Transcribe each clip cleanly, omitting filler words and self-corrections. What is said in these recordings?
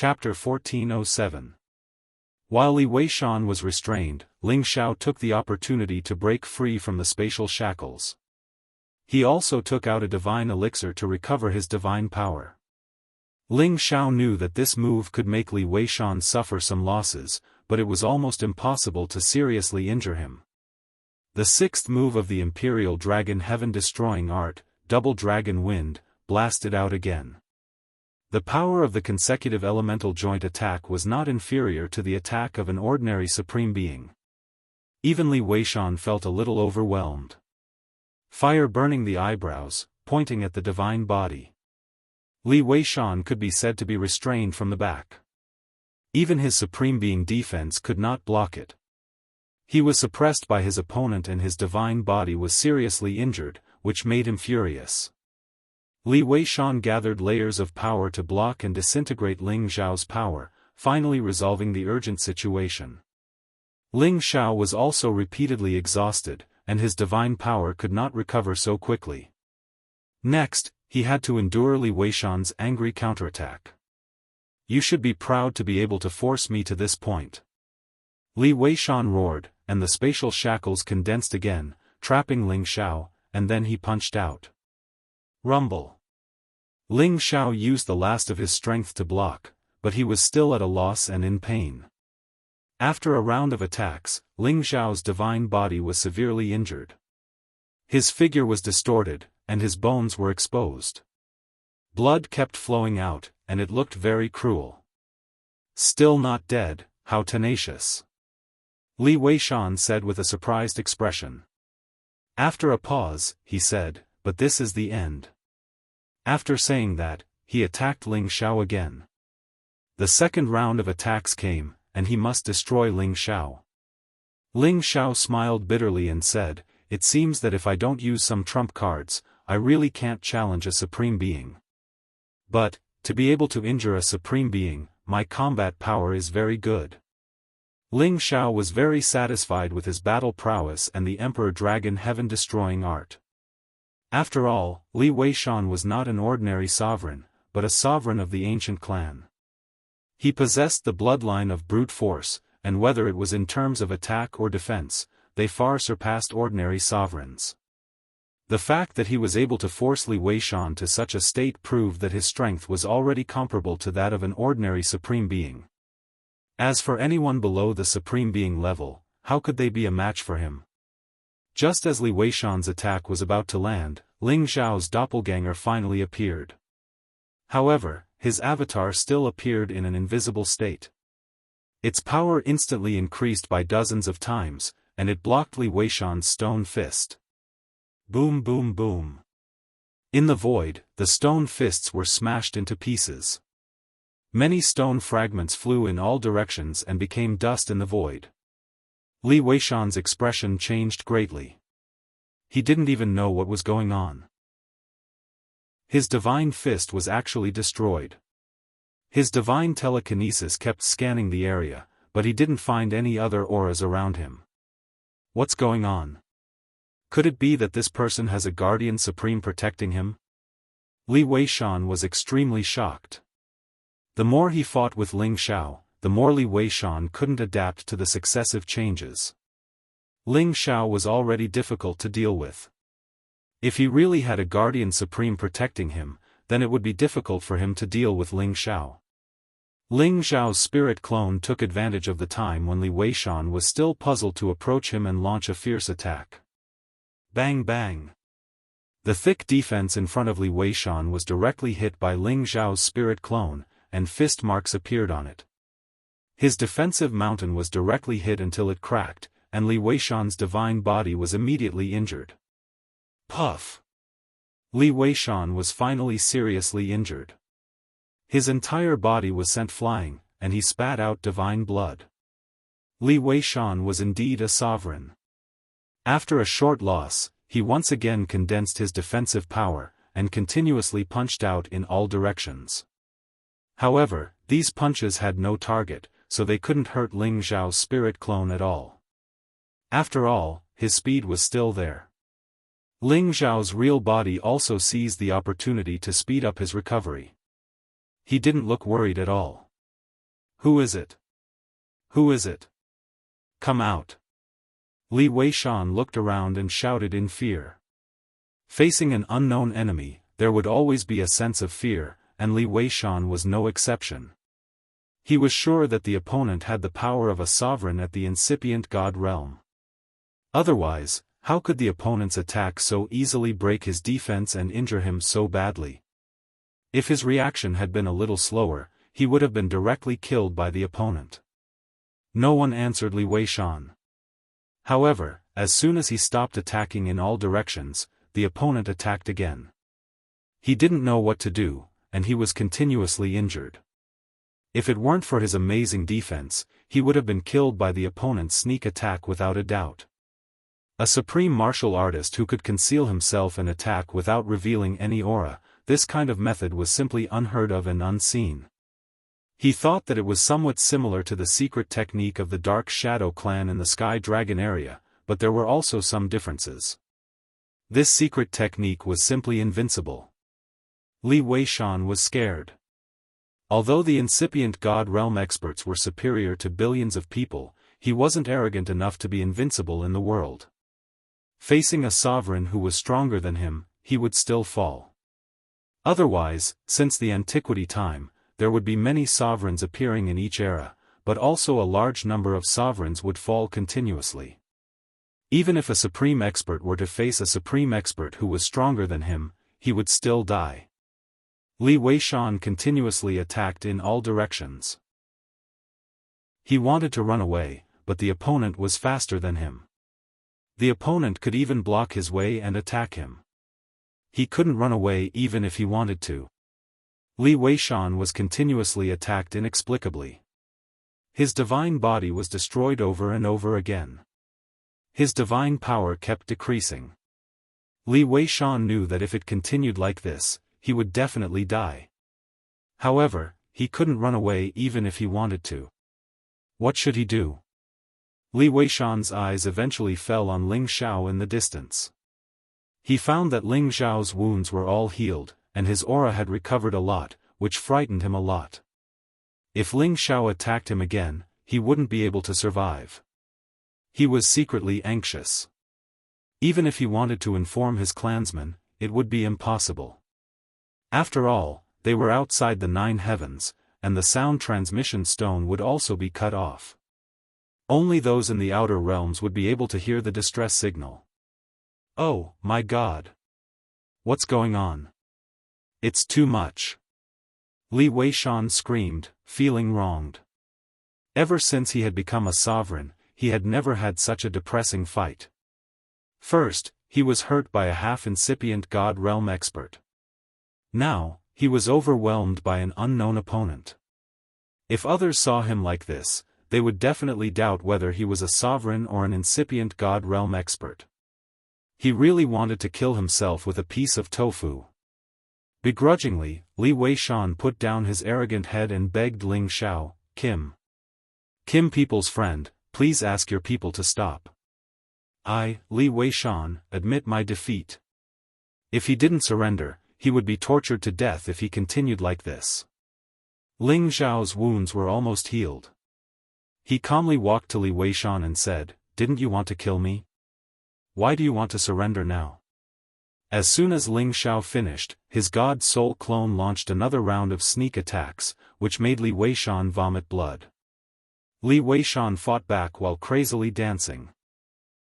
Chapter 1407. While Li Weishan was restrained, Ling Xiao took the opportunity to break free from the spatial shackles. He also took out a divine elixir to recover his divine power. Ling Xiao knew that this move could make Li Weishan suffer some losses, but it was almost impossible to seriously injure him. The sixth move of the Imperial Dragon Heaven-destroying art, Double Dragon Wind, blasted out again. The power of the consecutive elemental joint attack was not inferior to the attack of an ordinary Supreme Being. Even Li Weishan felt a little overwhelmed. Fire burning the eyebrows, pointing at the divine body. Li Weishan could be said to be restrained from the back. Even his Supreme Being defense could not block it. He was suppressed by his opponent and his divine body was seriously injured, which made him furious. Li Weishan gathered layers of power to block and disintegrate Ling Xiao's power, finally resolving the urgent situation. Ling Xiao was also repeatedly exhausted, and his divine power could not recover so quickly. Next, he had to endure Li Weishan's angry counterattack. "You should be proud to be able to force me to this point." Li Weishan roared, and the spatial shackles condensed again, trapping Ling Xiao, and then he punched out. Rumble. Ling Xiao used the last of his strength to block, but he was still at a loss and in pain. After a round of attacks, Ling Xiao's divine body was severely injured. His figure was distorted, and his bones were exposed. Blood kept flowing out, and it looked very cruel. "Still not dead, how tenacious," Li Weishan said with a surprised expression. After a pause, he said, "But this is the end." After saying that, he attacked Ling Xiao again. The second round of attacks came, and he must destroy Ling Xiao. Ling Xiao smiled bitterly and said, "It seems that if I don't use some trump cards, I really can't challenge a Supreme Being. But, to be able to injure a Supreme Being, my combat power is very good." Ling Xiao was very satisfied with his battle prowess and the Emperor Dragon Heaven-destroying art. After all, Li Weishan was not an ordinary sovereign, but a sovereign of the ancient clan. He possessed the bloodline of brute force, and whether it was in terms of attack or defense, they far surpassed ordinary sovereigns. The fact that he was able to force Li Weishan to such a state proved that his strength was already comparable to that of an ordinary Supreme Being. As for anyone below the Supreme Being level, how could they be a match for him? Just as Li Weishan's attack was about to land, Ling Xiao's doppelganger finally appeared. However, his avatar still appeared in an invisible state. Its power instantly increased by dozens of times, and it blocked Li Weishan's stone fist. Boom boom boom. In the void, the stone fists were smashed into pieces. Many stone fragments flew in all directions and became dust in the void. Li Weishan's expression changed greatly. He didn't even know what was going on. His divine fist was actually destroyed. His divine telekinesis kept scanning the area, but he didn't find any other auras around him. What's going on? Could it be that this person has a guardian supreme protecting him? Li Weishan was extremely shocked. The more he fought with Ling Xiao, the more Li Weishan couldn't adapt to the successive changes. Ling Xiao was already difficult to deal with. If he really had a guardian supreme protecting him, then it would be difficult for him to deal with Ling Xiao. Ling Xiao's spirit clone took advantage of the time when Li Weishan was still puzzled to approach him and launch a fierce attack. Bang bang. The thick defense in front of Li Weishan was directly hit by Ling Xiao's spirit clone, and fist marks appeared on it. His defensive mountain was directly hit until it cracked, and Li Weishan's divine body was immediately injured. Puff! Li Weishan was finally seriously injured. His entire body was sent flying, and he spat out divine blood. Li Weishan was indeed a sovereign. After a short loss, he once again condensed his defensive power, and continuously punched out in all directions. However, these punches had no target, so they couldn't hurt Ling Xiao's spirit clone at all. After all, his speed was still there. Ling Xiao's real body also seized the opportunity to speed up his recovery. He didn't look worried at all. Who is it? Who is it? Come out. Li Weishan looked around and shouted in fear. Facing an unknown enemy, there would always be a sense of fear, and Li Weishan was no exception. He was sure that the opponent had the power of a sovereign at the incipient god realm. Otherwise, how could the opponent's attack so easily break his defense and injure him so badly? If his reaction had been a little slower, he would have been directly killed by the opponent. No one answered Li Weishan. However, as soon as he stopped attacking in all directions, the opponent attacked again. He didn't know what to do, and he was continuously injured. If it weren't for his amazing defense, he would have been killed by the opponent's sneak attack without a doubt. A supreme martial artist who could conceal himself and attack without revealing any aura, this kind of method was simply unheard of and unseen. He thought that it was somewhat similar to the secret technique of the Dark Shadow clan in the Sky Dragon area, but there were also some differences. This secret technique was simply invincible. Li Weishan was scared. Although the incipient God realm experts were superior to billions of people, he wasn't arrogant enough to be invincible in the world. Facing a sovereign who was stronger than him, he would still fall. Otherwise, since the antiquity time, there would be many sovereigns appearing in each era, but also a large number of sovereigns would fall continuously. Even if a supreme expert were to face a supreme expert who was stronger than him, he would still die. Li Weishan continuously attacked in all directions. He wanted to run away, but the opponent was faster than him. The opponent could even block his way and attack him. He couldn't run away even if he wanted to. Li Weishan was continuously attacked inexplicably. His divine body was destroyed over and over again. His divine power kept decreasing. Li Weishan knew that if it continued like this, he would definitely die. However, he couldn't run away even if he wanted to. What should he do? Li Weishan's eyes eventually fell on Ling Xiao in the distance. He found that Ling Xiao's wounds were all healed, and his aura had recovered a lot, which frightened him a lot. If Ling Xiao attacked him again, he wouldn't be able to survive. He was secretly anxious. Even if he wanted to inform his clansmen, it would be impossible. After all, they were outside the 9 heavens, and the sound transmission stone would also be cut off. Only those in the outer realms would be able to hear the distress signal. Oh, my God! What's going on? It's too much. Li Weishan screamed, feeling wronged. Ever since he had become a sovereign, he had never had such a depressing fight. First, he was hurt by a half-incipient God realm expert. Now, he was overwhelmed by an unknown opponent. If others saw him like this, they would definitely doubt whether he was a sovereign or an incipient God realm expert. He really wanted to kill himself with a piece of tofu. Begrudgingly, Li Weishan put down his arrogant head and begged Ling Xiao, Kim, people's friend, please ask your people to stop. I, Li Weishan, admit my defeat. If he didn't surrender, he would be tortured to death if he continued like this. Ling Xiao's wounds were almost healed. He calmly walked to Li Weishan and said, "Didn't you want to kill me? Why do you want to surrender now?" As soon as Ling Xiao finished, his God Soul clone launched another round of sneak attacks, which made Li Weishan vomit blood. Li Weishan fought back while crazily dancing.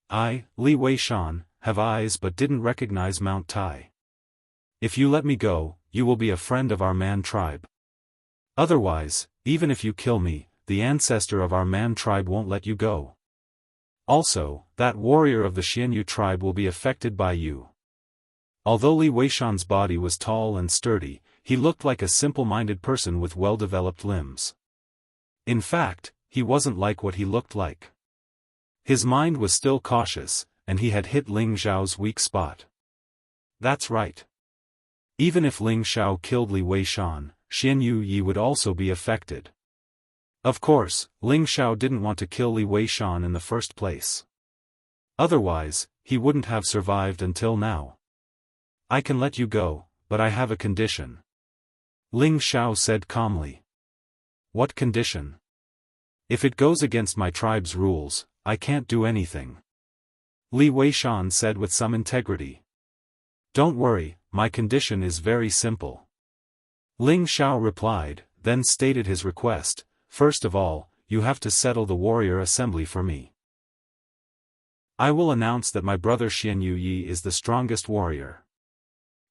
I, Li Weishan, have eyes but didn't recognize Mount Tai. If you let me go, you will be a friend of our Man tribe. Otherwise, even if you kill me, the ancestor of our Man tribe won't let you go. Also, that warrior of the Xianyu tribe will be affected by you. Although Li Weishan's body was tall and sturdy, he looked like a simple-minded person with well-developed limbs. In fact, he wasn't like what he looked like. His mind was still cautious, and he had hit Ling Xiao's weak spot. That's right. Even if Ling Xiao killed Li Weishan, Xianyu Yi would also be affected. Of course, Ling Xiao didn't want to kill Li Weishan in the first place. Otherwise, he wouldn't have survived until now. I can let you go, but I have a condition. Ling Xiao said calmly. What condition? If it goes against my tribe's rules, I can't do anything. Li Weishan said with some integrity. Don't worry, my condition is very simple. Ling Xiao replied, then stated his request. First of all, you have to settle the warrior assembly for me. I will announce that my brother Xianyu Yi is the strongest warrior.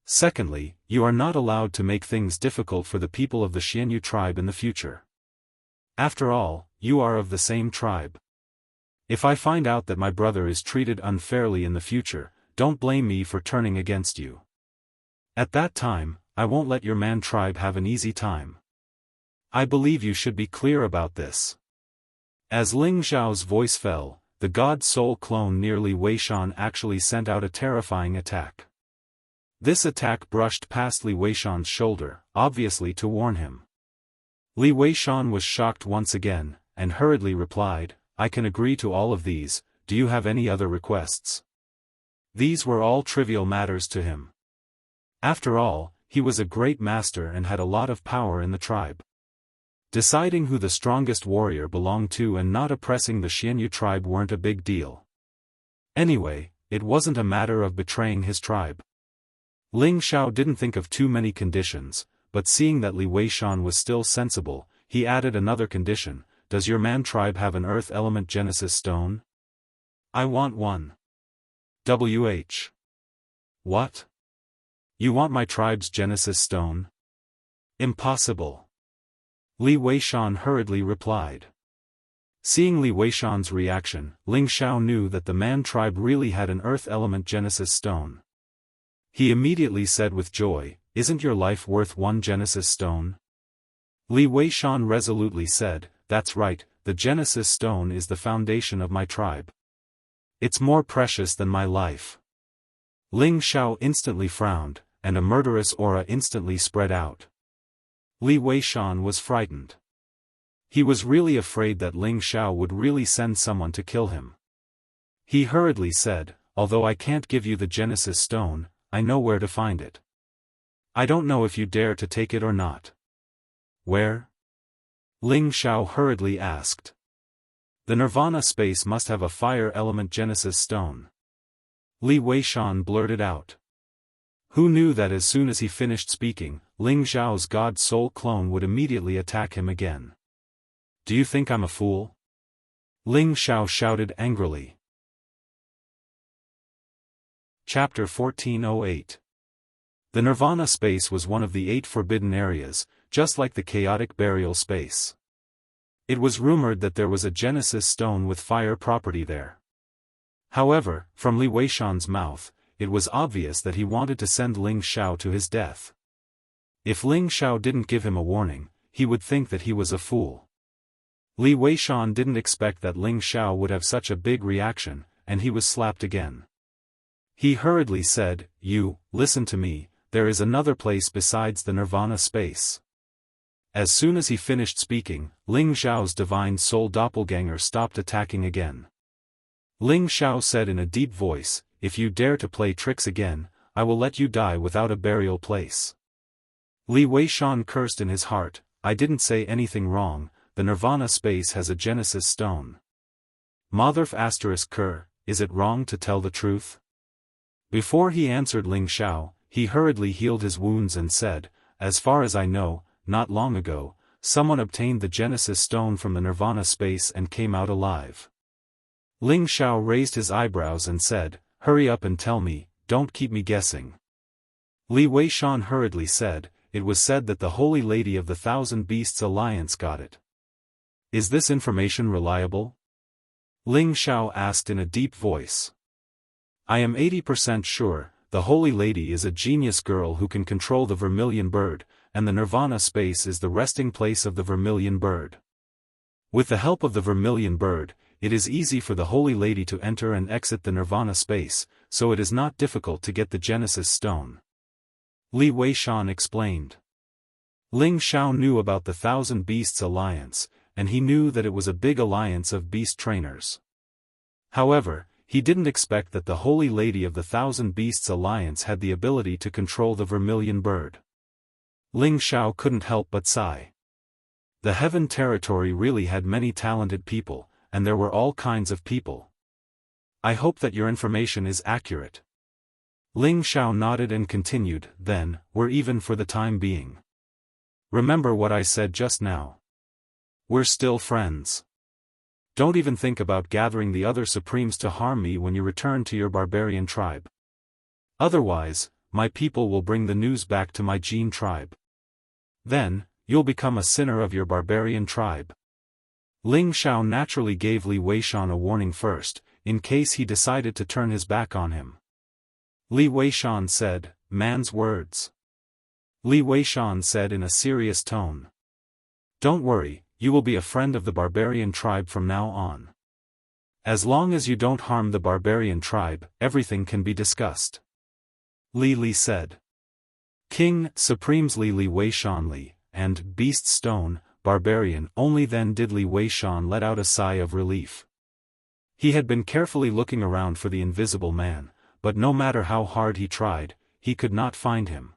Secondly, you are not allowed to make things difficult for the people of the Xianyu tribe in the future. After all, you are of the same tribe. If I find out that my brother is treated unfairly in the future, don't blame me for turning against you. At that time, I won't let your man tribe have an easy time. I believe you should be clear about this. As Ling Xiao's voice fell, the god soul clone near Li Weishan actually sent out a terrifying attack. This attack brushed past Li Weishan's shoulder, obviously to warn him. Li Weishan was shocked once again, and hurriedly replied, I can agree to all of these, do you have any other requests? These were all trivial matters to him. After all, he was a great master and had a lot of power in the tribe. Deciding who the strongest warrior belonged to and not oppressing the Xianyu tribe weren't a big deal. Anyway, it wasn't a matter of betraying his tribe. Ling Xiao didn't think of too many conditions, but seeing that Li Weishan was still sensible, he added another condition. Does your man tribe have an earth element genesis stone? I want one. What? You want my tribe's genesis stone? Impossible. Li Weishan hurriedly replied. Seeing Li Weishan's reaction, Ling Xiao knew that the man tribe really had an earth element genesis stone. He immediately said with joy, Isn't your life worth one genesis stone? Li Weishan resolutely said, That's right, the genesis stone is the foundation of my tribe. It's more precious than my life. Ling Xiao instantly frowned, and a murderous aura instantly spread out. Li Weishan was frightened. He was really afraid that Ling Xiao would really send someone to kill him. He hurriedly said, Although I can't give you the genesis stone, I know where to find it. I don't know if you dare to take it or not. Where? Ling Xiao hurriedly asked. The Nirvana space must have a fire element genesis stone. Li Weishan blurted out. Who knew that as soon as he finished speaking, Ling Xiao's god soul clone would immediately attack him again? Do you think I'm a fool? Ling Xiao shouted angrily. Chapter 1408. The Nirvana space was one of the 8 forbidden areas, just like the chaotic burial space. It was rumored that there was a genesis stone with fire property there. However, from Li Weishan's mouth, it was obvious that he wanted to send Ling Xiao to his death. If Ling Xiao didn't give him a warning, he would think that he was a fool. Li Weishan didn't expect that Ling Xiao would have such a big reaction, and he was slapped again. He hurriedly said, Listen to me, there is another place besides the Nirvana space. As soon as he finished speaking, Ling Xiao's divine soul doppelganger stopped attacking again. Ling Xiao said in a deep voice, If you dare to play tricks again, I will let you die without a burial place. Li Weishan cursed in his heart, I didn't say anything wrong, the Nirvana space has a genesis stone. Motherf *Ker, is it wrong to tell the truth? Before he answered Ling Xiao, he hurriedly healed his wounds and said, As far as I know, not long ago, someone obtained the genesis stone from the Nirvana space and came out alive. Ling Xiao raised his eyebrows and said, Hurry up and tell me, don't keep me guessing. Li Weishan hurriedly said, It was said that the Holy Lady of the Thousand Beasts Alliance got it. Is this information reliable? Ling Xiao asked in a deep voice. I am 80% sure, the Holy Lady is a genius girl who can control the vermilion bird, and the Nirvana space is the resting place of the vermilion bird. With the help of the vermilion bird, it is easy for the Holy Lady to enter and exit the Nirvana space, so it is not difficult to get the Genesis stone. Li Weishan explained. Ling Xiao knew about the Thousand Beasts Alliance, and he knew that it was a big alliance of beast trainers. However, he didn't expect that the Holy Lady of the Thousand Beasts Alliance had the ability to control the vermilion bird. Ling Xiao couldn't help but sigh. The Heaven territory really had many talented people, and there were all kinds of people. I hope that your information is accurate. Ling Xiao nodded and continued, then, we're even for the time being. Remember what I said just now. We're still friends. Don't even think about gathering the other supremes to harm me when you return to your barbarian tribe. Otherwise, my people will bring the news back to my Jin tribe. Then, you'll become a sinner of your barbarian tribe. Ling Xiao naturally gave Li Weishan a warning first, in case he decided to turn his back on him. Li Weishan said, man's words. Li Weishan said in a serious tone. Don't worry, you will be a friend of the barbarian tribe from now on. As long as you don't harm the barbarian tribe, everything can be discussed. Li said. King, Supremes Li Weishan Li, and Beast Stone, Barbarian. Only then did Li Weishan let out a sigh of relief. He had been carefully looking around for the invisible man, but no matter how hard he tried, he could not find him.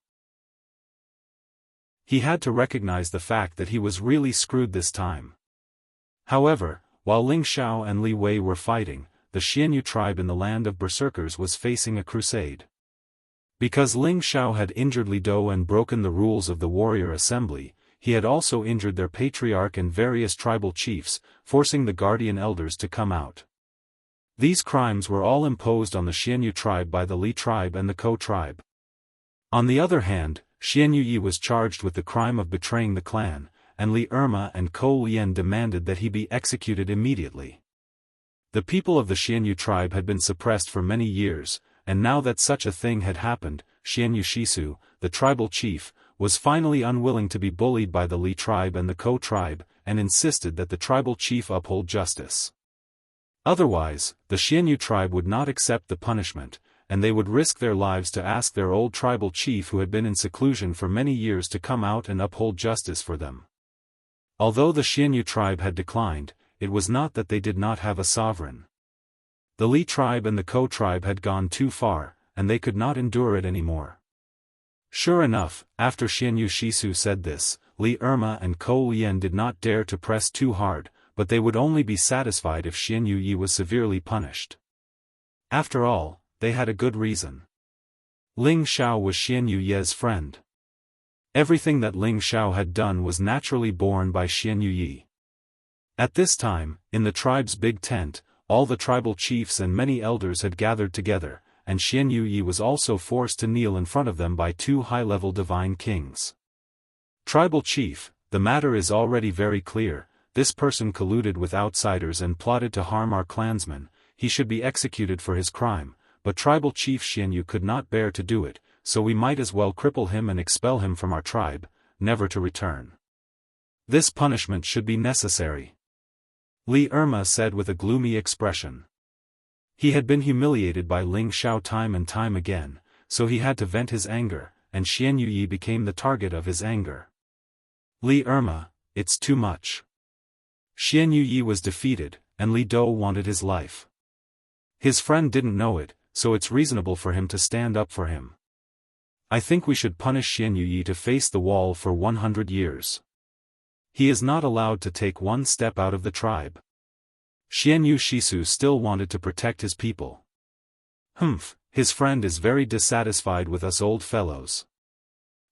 He had to recognize the fact that he was really screwed this time. However, while Ling Xiao and Li Wei were fighting, the Xianyu tribe in the land of berserkers was facing a crusade. Because Ling Xiao had injured Li Dou and broken the rules of the warrior assembly, he had also injured their patriarch and various tribal chiefs, forcing the guardian elders to come out. These crimes were all imposed on the Xianyu tribe by the Li tribe and the Kou tribe. On the other hand, Xianyu Yi was charged with the crime of betraying the clan, and Li Erma and Kou Lian demanded that he be executed immediately. The people of the Xianyu tribe had been suppressed for many years, and now that such a thing had happened, Xianyu Shisu, the tribal chief, was finally unwilling to be bullied by the Li tribe and the Kou tribe, and insisted that the tribal chief uphold justice. Otherwise, the Xianyu tribe would not accept the punishment, and they would risk their lives to ask their old tribal chief who had been in seclusion for many years to come out and uphold justice for them. Although the Xianyu tribe had declined, it was not that they did not have a sovereign. The Li tribe and the Kou tribe had gone too far, and they could not endure it anymore. Sure enough, after Xianyu Shisu said this, Li Erma and Kou Lian did not dare to press too hard, but they would only be satisfied if Xianyu Yi was severely punished. After all, they had a good reason. Ling Xiao was Xianyu Yi's friend. Everything that Ling Xiao had done was naturally borne by Xianyu Yi. At this time, in the tribe's big tent, all the tribal chiefs and many elders had gathered together, and Xianyu Yi was also forced to kneel in front of them by two high-level divine kings. Tribal chief, the matter is already very clear. This person colluded with outsiders and plotted to harm our clansmen. He should be executed for his crime, but tribal chief Xianyu could not bear to do it, so we might as well cripple him and expel him from our tribe, never to return. This punishment should be necessary. Li Erma said with a gloomy expression. He had been humiliated by Ling Xiao time and time again, so he had to vent his anger, and Xianyu Yi became the target of his anger. Li Erma, it's too much. Xianyu Yi was defeated, and Li Dou wanted his life. His friend didn't know it, so it's reasonable for him to stand up for him. I think we should punish Xianyu Yi to face the wall for 100 years. He is not allowed to take one step out of the tribe. Xianyu Shisu still wanted to protect his people. His friend is very dissatisfied with us old fellows.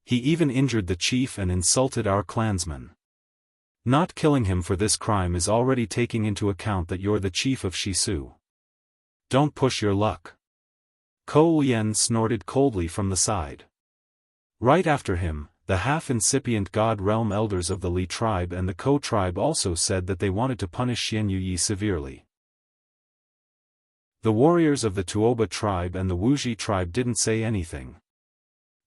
He even injured the chief and insulted our clansmen. Not killing him for this crime is already taking into account that you're the chief of Shisu. Don't push your luck. Kou Lian snorted coldly from the side. Right after him, the half-incipient God Realm elders of the Li tribe and the Kou tribe also said that they wanted to punish Xianyu Yi severely. The warriors of the Tuoba tribe and the Wuxia tribe didn't say anything.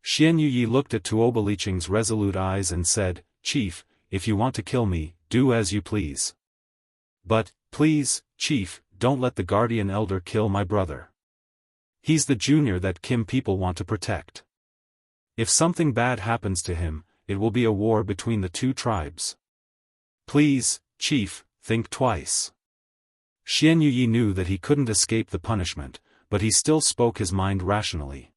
Xianyu Yi looked at Tuoba Liqing's resolute eyes and said, Chief, if you want to kill me, do as you please. But, please, Chief, don't let the guardian elder kill my brother. He's the junior that Kim people want to protect. If something bad happens to him, it will be a war between the two tribes. Please, Chief, think twice. Xianyu Yi knew that he couldn't escape the punishment, but he still spoke his mind rationally.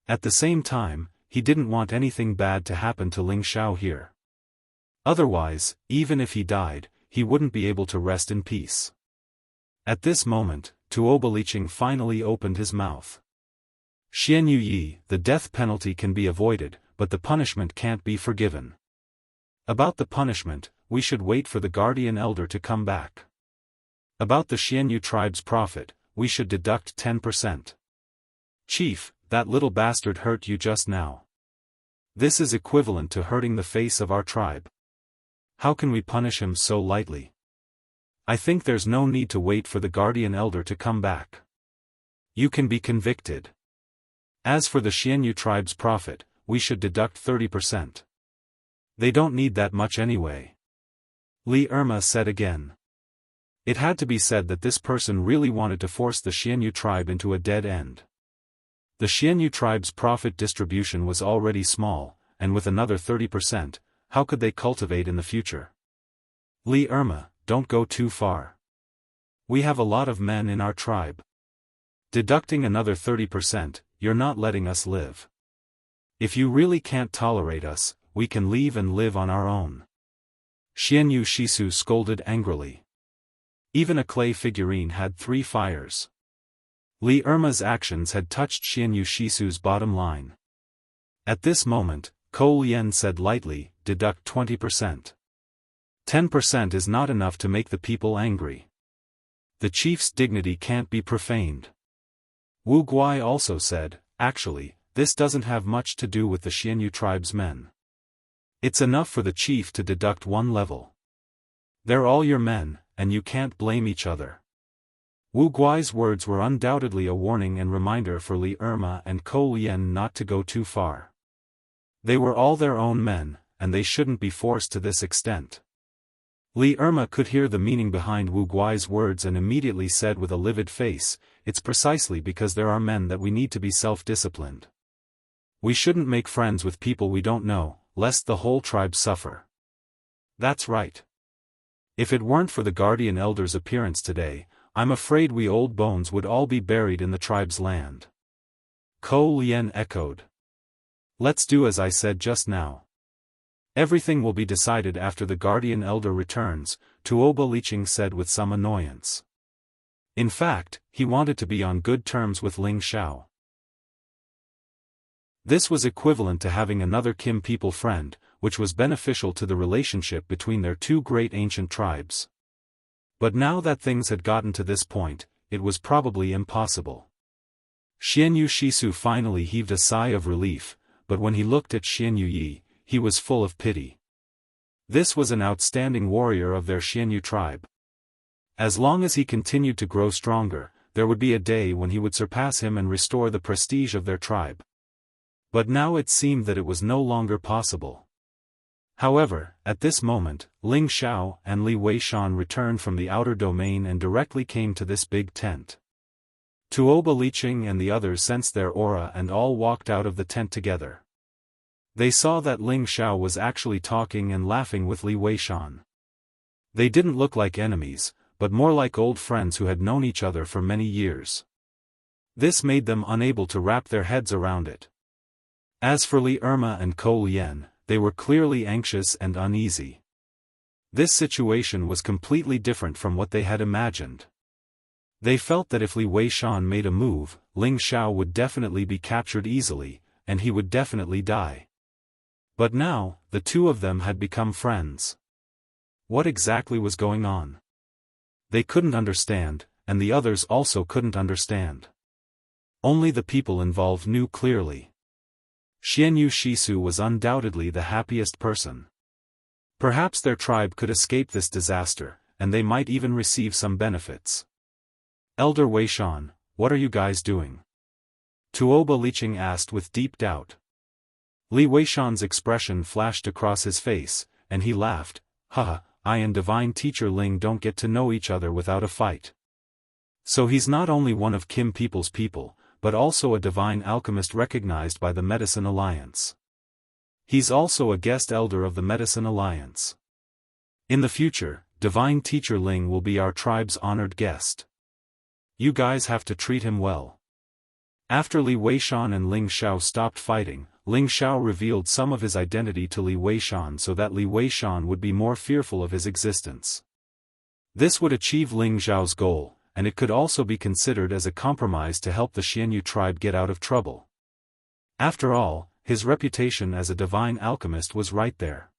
At the same time, he didn't want anything bad to happen to Ling Xiao here. Otherwise, even if he died, he wouldn't be able to rest in peace. At this moment, Tuobalicheng finally opened his mouth. Xianyu Yi, the death penalty can be avoided, but the punishment can't be forgiven. About the punishment, we should wait for the guardian elder to come back. About the Xianyu tribe's profit, we should deduct 10%. Chief, that little bastard hurt you just now. This is equivalent to hurting the face of our tribe. How can we punish him so lightly? I think there's no need to wait for the guardian elder to come back. You can be convicted. As for the Xianyu tribe's profit, we should deduct 30%. They don't need that much anyway. Li Irma said again. It had to be said that this person really wanted to force the Xianyu tribe into a dead end. The Xianyu tribe's profit distribution was already small, and with another 30%, how could they cultivate in the future? Li Irma, don't go too far. We have a lot of men in our tribe. Deducting another 30%, you're not letting us live. If you really can't tolerate us, we can leave and live on our own. Xianyu Shisu scolded angrily. Even a clay figurine had 3 fires. Li Irma's actions had touched Xianyu Shisu's bottom line. At this moment, Ko Lian said lightly, deduct 20%. 10% is not enough to make the people angry. The chief's dignity can't be profaned. Wu Guai also said, actually, this doesn't have much to do with the Xianyu tribe's men. It's enough for the chief to deduct 1 level. They're all your men, and you can't blame each other. Wu Guai's words were undoubtedly a warning and reminder for Li Irma and Ko Lian not to go too far. They were all their own men, and they shouldn't be forced to this extent. Li Irma could hear the meaning behind Wu Guai's words and immediately said with a livid face, it's precisely because there are men that we need to be self-disciplined. We shouldn't make friends with people we don't know, lest the whole tribe suffer. That's right. If it weren't for the guardian elder's appearance today, I'm afraid we old bones would all be buried in the tribe's land. Ko Lian echoed. Let's do as I said just now. Everything will be decided after the guardian elder returns, Tuobalicheng said with some annoyance. In fact, he wanted to be on good terms with Ling Xiao. This was equivalent to having another Kim people friend, which was beneficial to the relationship between their 2 great ancient tribes. But now that things had gotten to this point, it was probably impossible. Xianyu Shisu finally heaved a sigh of relief, but when he looked at Xianyu Yi, he was full of pity. This was an outstanding warrior of their Xianyu tribe. As long as he continued to grow stronger, there would be a day when he would surpass him and restore the prestige of their tribe. But now it seemed that it was no longer possible. However, at this moment, Ling Xiao and Li Weishan returned from the outer domain and directly came to this big tent. Tuobalicheng and the others sensed their aura and all walked out of the tent together. They saw that Ling Xiao was actually talking and laughing with Li Weishan. They didn't look like enemies, but more like old friends who had known each other for many years. This made them unable to wrap their heads around it. As for Li Irma and Ko Lian, they were clearly anxious and uneasy. This situation was completely different from what they had imagined. They felt that if Li Weishan made a move, Ling Xiao would definitely be captured easily, and he would definitely die. But now, the 2 of them had become friends. What exactly was going on? They couldn't understand, and the others also couldn't understand. Only the people involved knew clearly. Xianyu Shisu was undoubtedly the happiest person. Perhaps their tribe could escape this disaster, and they might even receive some benefits. Elder Weishan, what are you guys doing? Tuobalicheng asked with deep doubt. Li Weishan's expression flashed across his face, and he laughed, haha, I and Divine Teacher Ling don't get to know each other without a fight. So he's not only one of Kim people's people, but also a divine alchemist recognized by the Medicine Alliance. He's also a guest elder of the Medicine Alliance. In the future, Divine Teacher Ling will be our tribe's honored guest. You guys have to treat him well. After Li Weishan and Ling Xiao stopped fighting, Ling Xiao revealed some of his identity to Li Weishan so that Li Weishan would be more fearful of his existence. This would achieve Ling Xiao's goal, and it could also be considered as a compromise to help the Xianyu tribe get out of trouble. After all, his reputation as a divine alchemist was right there.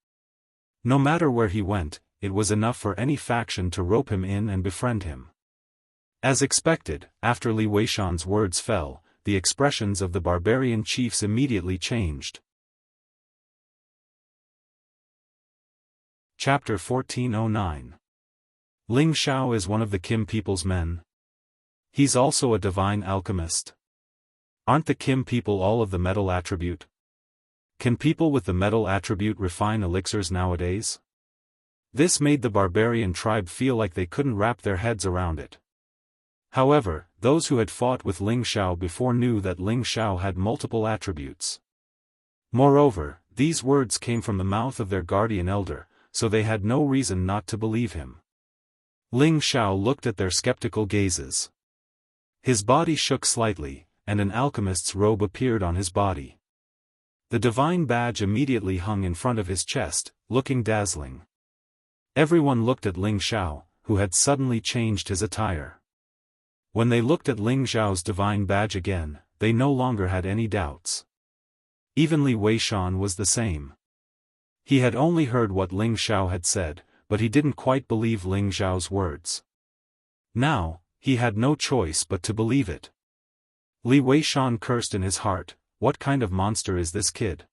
No matter where he went, it was enough for any faction to rope him in and befriend him. As expected, after Li Weishan's words fell, the expressions of the barbarian chiefs immediately changed. Chapter 1409. Ling Xiao is one of the Kim people's men. He's also a divine alchemist. Aren't the Kim people all of the metal attribute? Can people with the metal attribute refine elixirs nowadays? This made the barbarian tribe feel like they couldn't wrap their heads around it. However, those who had fought with Ling Xiao before knew that Ling Xiao had multiple attributes. Moreover, these words came from the mouth of their guardian elder, so they had no reason not to believe him. Ling Xiao looked at their skeptical gazes. His body shook slightly, and an alchemist's robe appeared on his body. The divine badge immediately hung in front of his chest, looking dazzling. Everyone looked at Ling Xiao, who had suddenly changed his attire. When they looked at Ling Xiao's divine badge again, they no longer had any doubts. Even Li Weishan was the same. He had only heard what Ling Xiao had said, but he didn't quite believe Ling Xiao's words. Now, he had no choice but to believe it. Li Weishan cursed in his heart, "What kind of monster is this kid?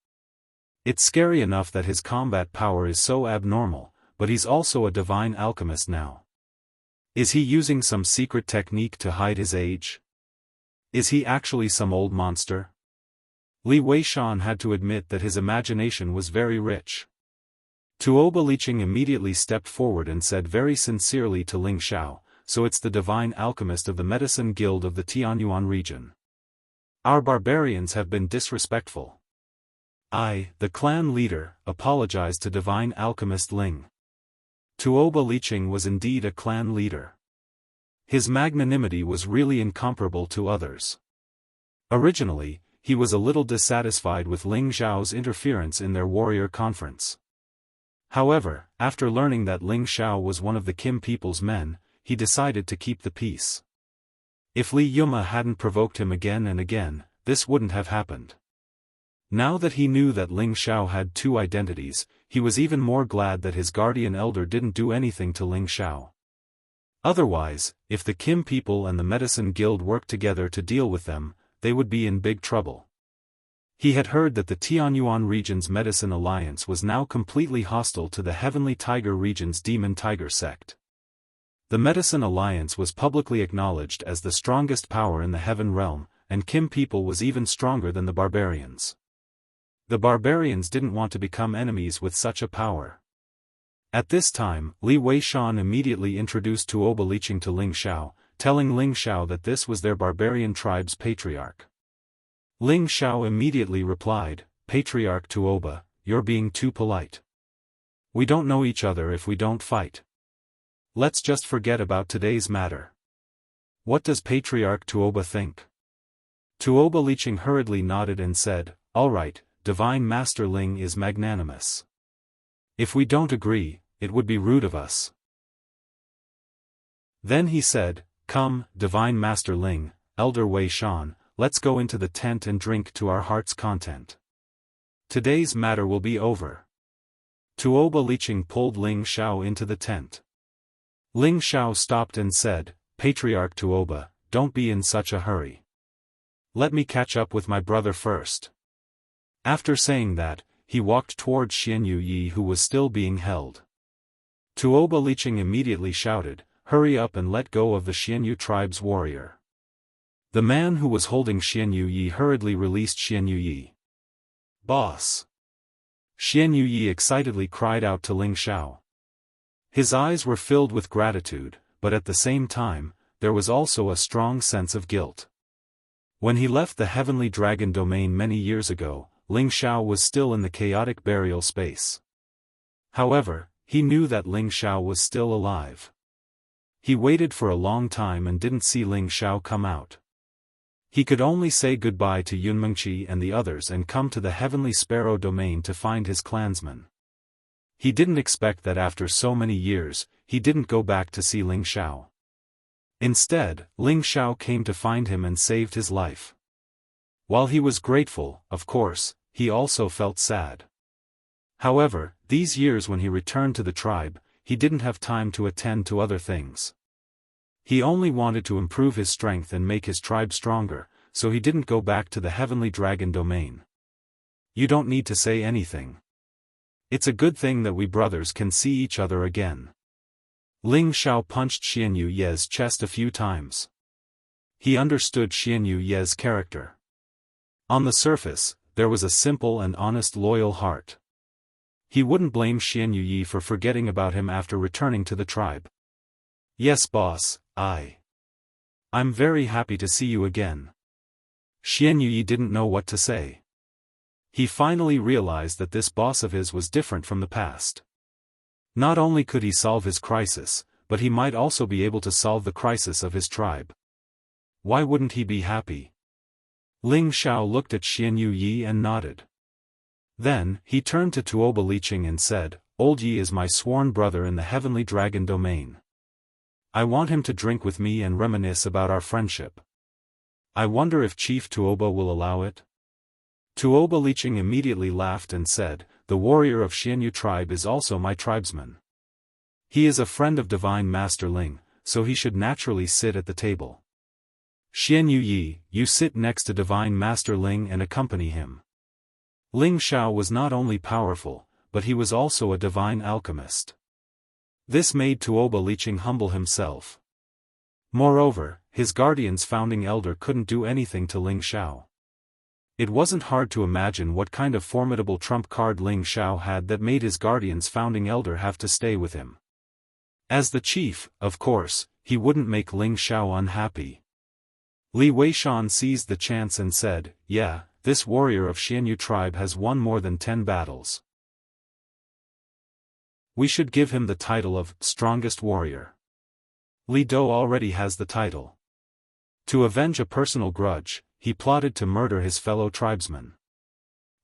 It's scary enough that his combat power is so abnormal, but he's also a divine alchemist now. Is he using some secret technique to hide his age? Is he actually some old monster?" Li Weishan had to admit that his imagination was very rich. Tuoba Liqing immediately stepped forward and said very sincerely to Ling Xiao, "So it's the divine alchemist of the Medicine Guild of the Tianyuan region. Our barbarians have been disrespectful. I, the clan leader, apologize to divine alchemist Ling." Tuoba Liqing was indeed a clan leader. His magnanimity was really incomparable to others. Originally, he was a little dissatisfied with Ling Xiao's interference in their warrior conference. However, after learning that Ling Xiao was one of the Kim people's men, he decided to keep the peace. If Li Yuma hadn't provoked him again and again, this wouldn't have happened. Now that he knew that Ling Xiao had two identities, he was even more glad that his guardian elder didn't do anything to Ling Xiao. Otherwise, if the Kim people and the Medicine Guild worked together to deal with them, they would be in big trouble. He had heard that the Tianyuan region's Medicine Alliance was now completely hostile to the Heavenly Tiger region's Demon Tiger sect. The Medicine Alliance was publicly acknowledged as the strongest power in the Heaven realm, and Kim people was even stronger than the barbarians. The barbarians didn't want to become enemies with such a power. At this time, Li Weishan immediately introduced Tuoba Liqing to Ling Xiao, telling Ling Xiao that this was their barbarian tribe's patriarch. Ling Xiao immediately replied, "Patriarch Tuoba, you're being too polite. We don't know each other if we don't fight. Let's just forget about today's matter. What does Patriarch Tuoba think?" Tuoba Liqing hurriedly nodded and said, "All right, Divine Master Ling is magnanimous. If we don't agree, it would be rude of us." Then he said, "Come, Divine Master Ling, Elder Wei Shan, let's go into the tent and drink to our heart's content. Today's matter will be over." Tuoba Liqing pulled Ling Xiao into the tent. Ling Xiao stopped and said, "Patriarch Tuoba, don't be in such a hurry. Let me catch up with my brother first." After saying that, he walked towards Xianyu Yi who was still being held. Tuoba Liqing immediately shouted, "Hurry up and let go of the Xianyu tribe's warrior." The man who was holding Xianyu Yi hurriedly released Xianyu Yi. "Boss!" Xianyu Yi excitedly cried out to Ling Xiao. His eyes were filled with gratitude, but at the same time, there was also a strong sense of guilt. When he left the Heavenly Dragon domain many years ago, Ling Xiao was still in the chaotic burial space. However, he knew that Ling Xiao was still alive. He waited for a long time and didn't see Ling Xiao come out. He could only say goodbye to Yunmengqi and the others and come to the Heavenly Sparrow domain to find his clansmen. He didn't expect that after so many years, he didn't go back to see Ling Xiao. Instead, Ling Xiao came to find him and saved his life. While he was grateful, of course, he also felt sad. However, these years when he returned to the tribe, he didn't have time to attend to other things. He only wanted to improve his strength and make his tribe stronger, so he didn't go back to the Heavenly Dragon domain. You don't need to say anything. It's a good thing that we brothers can see each other again. Ling Xiao punched Xianyu Ye's chest a few times. He understood Xianyu Ye's character. On the surface, there was a simple and honest loyal heart. He wouldn't blame Xianyu Yi for forgetting about him after returning to the tribe. Yes boss, I'm very happy to see you again. Xianyu Yi didn't know what to say. He finally realized that this boss of his was different from the past. Not only could he solve his crisis, but he might also be able to solve the crisis of his tribe. Why wouldn't he be happy? Ling Xiao looked at Xianyu Yi and nodded. Then, he turned to Tuoba Liqing and said, Old Yi is my sworn brother in the Heavenly Dragon domain. I want him to drink with me and reminisce about our friendship. I wonder if Chief Tuoba will allow it? Tuoba Liqing immediately laughed and said, The warrior of Xianyu tribe is also my tribesman. He is a friend of Divine Master Ling, so he should naturally sit at the table. Xianyu Yi, you sit next to Divine Master Ling and accompany him. Ling Xiao was not only powerful, but he was also a divine alchemist. This made Tuoba Liqing humble himself. Moreover, his guardian's founding elder couldn't do anything to Ling Xiao. It wasn't hard to imagine what kind of formidable trump card Ling Xiao had that made his guardian's founding elder have to stay with him. As the chief, of course, he wouldn't make Ling Xiao unhappy. Li Weishan seized the chance and said, Yeah, this warrior of Xianyu tribe has won more than 10 battles. We should give him the title of Strongest Warrior. Li Dou already has the title. To avenge a personal grudge, he plotted to murder his fellow tribesmen.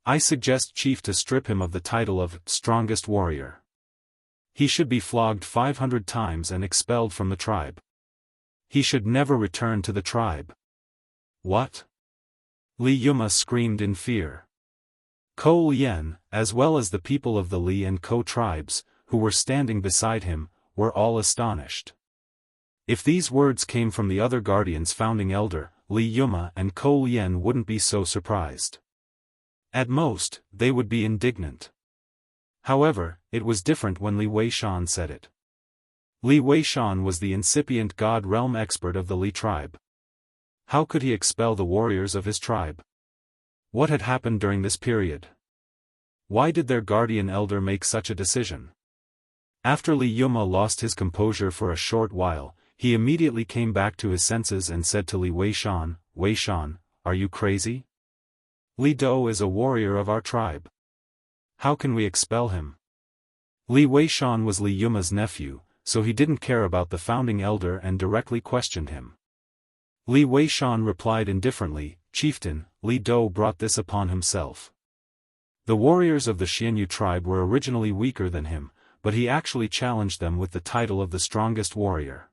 I suggest Chief to strip him of the title of Strongest Warrior. He should be flogged 500 times and expelled from the tribe. He should never return to the tribe. What? Li Yuma screamed in fear. Ko Lian, as well as the people of the Li and Ko tribes, who were standing beside him, were all astonished. If these words came from the other guardian's founding elder, Li Yuma and Ko Lian wouldn't be so surprised. At most, they would be indignant. However, it was different when Li Weishan said it. Li Weishan was the incipient God realm expert of the Li tribe. How could he expel the warriors of his tribe? What had happened during this period? Why did their guardian elder make such a decision? After Li Yuma lost his composure for a short while, he immediately came back to his senses and said to Li Weishan, Weishan, are you crazy? Li Dou is a warrior of our tribe. How can we expel him? Li Weishan was Li Yuma's nephew, so he didn't care about the founding elder and directly questioned him. Li Weishan replied indifferently, Chieftain, Li Dou brought this upon himself. The warriors of the Xianyu tribe were originally weaker than him, but he actually challenged them with the title of the strongest warrior.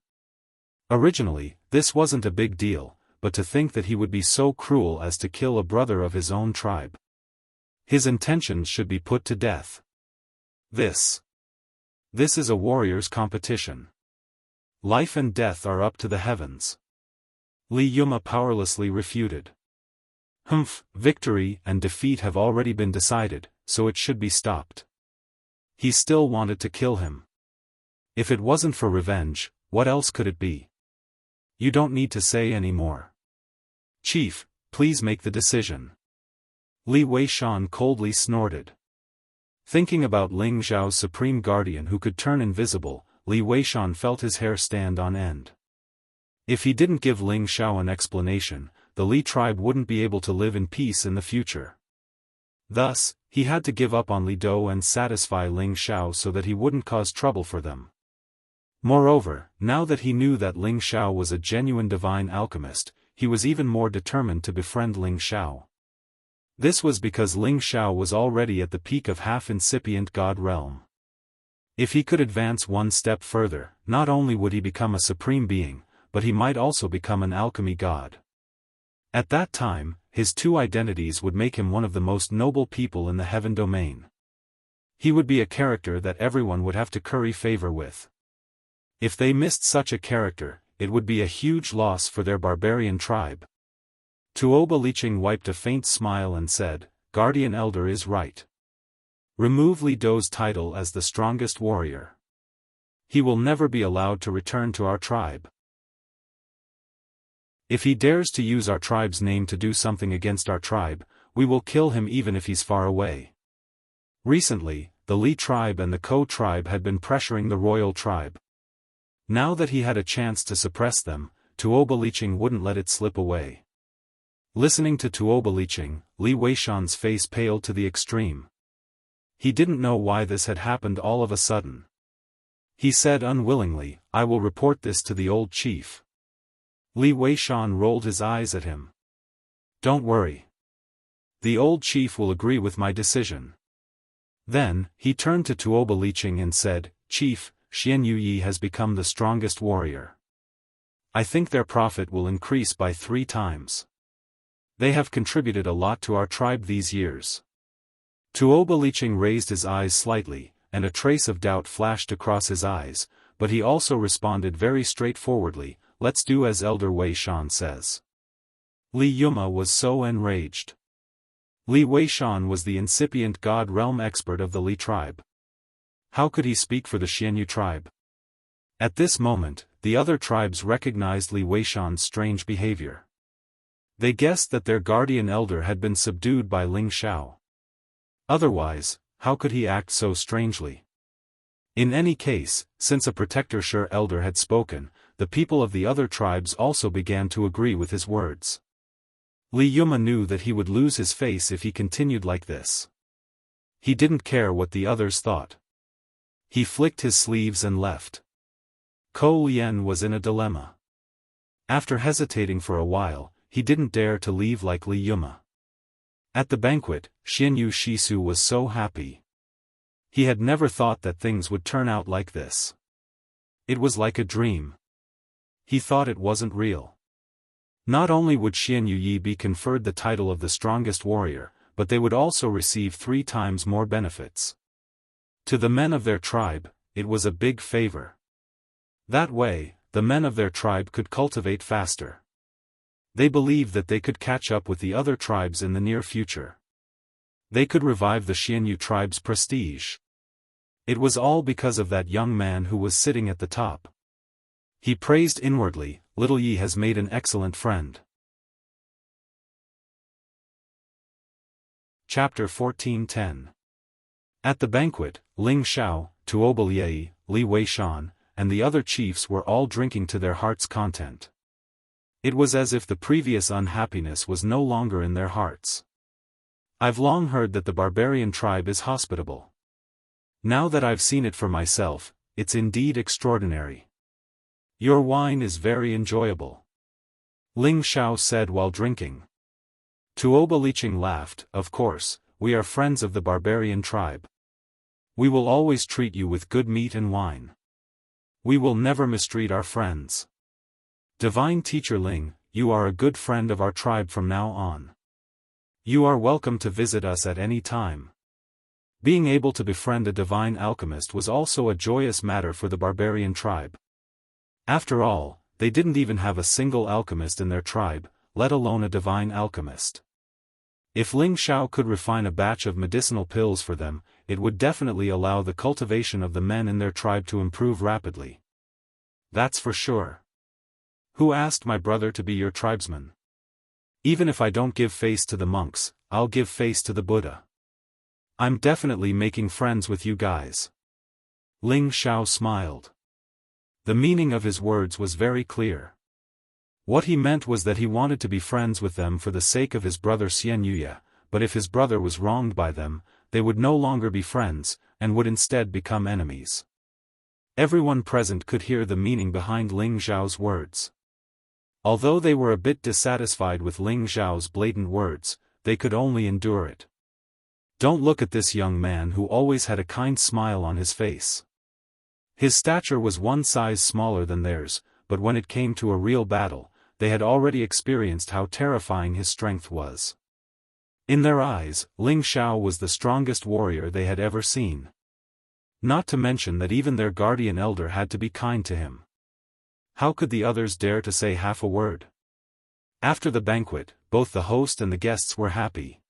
Originally, this wasn't a big deal, but to think that he would be so cruel as to kill a brother of his own tribe. His intentions should be put to death. This is a warrior's competition. Life and death are up to the heavens. Li Yuma powerlessly refuted. Victory and defeat have already been decided, so it should be stopped. He still wanted to kill him. If it wasn't for revenge, what else could it be? You don't need to say any more. Chief, please make the decision. Li Weishan coldly snorted. Thinking about Ling Xiao's supreme guardian who could turn invisible, Li Weishan felt his hair stand on end. If he didn't give Ling Xiao an explanation, the Li tribe wouldn't be able to live in peace in the future. Thus, he had to give up on Li Dou and satisfy Ling Xiao so that he wouldn't cause trouble for them. Moreover, now that he knew that Ling Xiao was a genuine divine alchemist, he was even more determined to befriend Ling Xiao. This was because Ling Xiao was already at the peak of half-incipient god realm. If he could advance one step further, not only would he become a supreme being, but he might also become an alchemy god. At that time, his two identities would make him one of the most noble people in the heaven domain. He would be a character that everyone would have to curry favor with. If they missed such a character, it would be a huge loss for their barbarian tribe. Tuoba Liqing wiped a faint smile and said, "Guardian Elder is right. Remove Li Dou's title as the strongest warrior. He will never be allowed to return to our tribe. If he dares to use our tribe's name to do something against our tribe, we will kill him even if he's far away." Recently, the Li tribe and the Ko tribe had been pressuring the royal tribe. Now that he had a chance to suppress them, Tuoba Liqing wouldn't let it slip away. Listening to Tuoba Liqing, Li Weishan's face paled to the extreme. He didn't know why this had happened all of a sudden. He said unwillingly, "I will report this to the old chief." Li Weishan rolled his eyes at him. "Don't worry. The old chief will agree with my decision." Then, he turned to Tuoba Liqing and said, "Chief, Xian Yi has become the strongest warrior. I think their profit will increase by 3 times. They have contributed a lot to our tribe these years." Tuoba Liqing raised his eyes slightly, and a trace of doubt flashed across his eyes, but he also responded very straightforwardly, "Let's do as Elder Weishan says." Li Yuma was so enraged. Li Weishan was the incipient god realm expert of the Li tribe. How could he speak for the Xianyu tribe? At this moment, the other tribes recognized Li Weishan's strange behavior. They guessed that their guardian elder had been subdued by Ling Xiao. Otherwise, how could he act so strangely? In any case, since a protector-sure elder had spoken, the people of the other tribes also began to agree with his words. Li Yuma knew that he would lose his face if he continued like this. He didn't care what the others thought. He flicked his sleeves and left. Ko Lian was in a dilemma. After hesitating for a while, he didn't dare to leave like Li Yuma. At the banquet, Xianyu Shisu was so happy. He had never thought that things would turn out like this. It was like a dream. He thought it wasn't real. Not only would Xianyu Yi be conferred the title of the strongest warrior, but they would also receive 3 times more benefits. To the men of their tribe, it was a big favor. That way, the men of their tribe could cultivate faster. They believed that they could catch up with the other tribes in the near future. They could revive the Xianyu tribe's prestige. It was all because of that young man who was sitting at the top. He praised inwardly, "Little Yi has made an excellent friend." Chapter 14:10. At the banquet, Ling Xiao, Tuoba Liai, Li Weishan, and the other chiefs were all drinking to their heart's content. It was as if the previous unhappiness was no longer in their hearts. I've long heard that the barbarian tribe is hospitable. Now that I've seen it for myself, it's indeed extraordinary. Your wine is very enjoyable, Ling Xiao said while drinking. Tuoba Liqing laughed, "Of course, we are friends of the barbarian tribe. We will always treat you with good meat and wine. We will never mistreat our friends. Divine Teacher Ling, you are a good friend of our tribe from now on. You are welcome to visit us at any time." Being able to befriend a divine alchemist was also a joyous matter for the barbarian tribe. After all, they didn't even have a single alchemist in their tribe, let alone a divine alchemist. If Ling Xiao could refine a batch of medicinal pills for them, it would definitely allow the cultivation of the men in their tribe to improve rapidly. That's for sure. Who asked my brother to be your tribesman? Even if I don't give face to the monks, I'll give face to the Buddha. I'm definitely making friends with you guys. Ling Xiao smiled. The meaning of his words was very clear. What he meant was that he wanted to be friends with them for the sake of his brother Xianyu, but if his brother was wronged by them, they would no longer be friends, and would instead become enemies. Everyone present could hear the meaning behind Ling Xiao's words. Although they were a bit dissatisfied with Ling Xiao's blatant words, they could only endure it. Don't look at this young man who always had a kind smile on his face. His stature was one size smaller than theirs, but when it came to a real battle, they had already experienced how terrifying his strength was. In their eyes, Ling Xiao was the strongest warrior they had ever seen. Not to mention that even their guardian elder had to be kind to him. How could the others dare to say half a word? After the banquet, both the host and the guests were happy.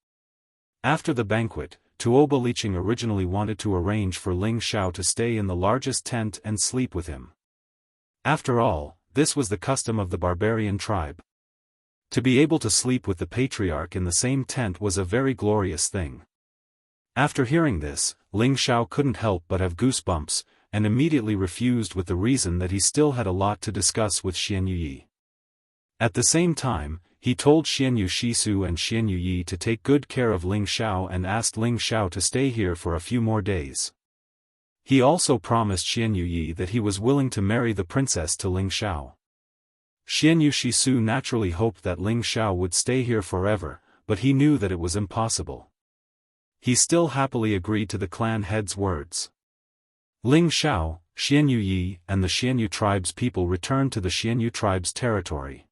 After the banquet, Tuoba Liqing originally wanted to arrange for Ling Xiao to stay in the largest tent and sleep with him. After all, this was the custom of the barbarian tribe. To be able to sleep with the patriarch in the same tent was a very glorious thing. After hearing this, Ling Xiao couldn't help but have goosebumps, and immediately refused with the reason that he still had a lot to discuss with Xian Yuyi. At the same time, he told Xian Yu Shisu and Xian Yuyi to take good care of Ling Xiao and asked Ling Xiao to stay here for a few more days. He also promised Xian Yuyi that he was willing to marry the princess to Ling Xiao. Xian Yu Shisu naturally hoped that Ling Xiao would stay here forever, but he knew that it was impossible. He still happily agreed to the clan head's words. Ling Xiao, Xian Yuyi, and the Xian Yu tribe's people returned to the Xian Yu tribe's territory.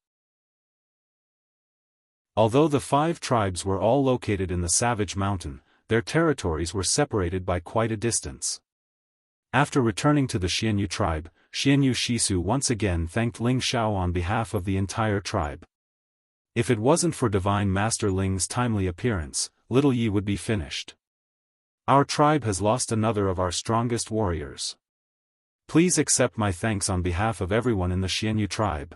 Although the 5 tribes were all located in the Savage Mountain, their territories were separated by quite a distance. After returning to the Xian Yu tribe, Xian Yu Shisu once again thanked Ling Xiao on behalf of the entire tribe. If it wasn't for Divine Master Ling's timely appearance, Little Yi would be finished. Our tribe has lost another of our strongest warriors. Please accept my thanks on behalf of everyone in the Xian Yu tribe.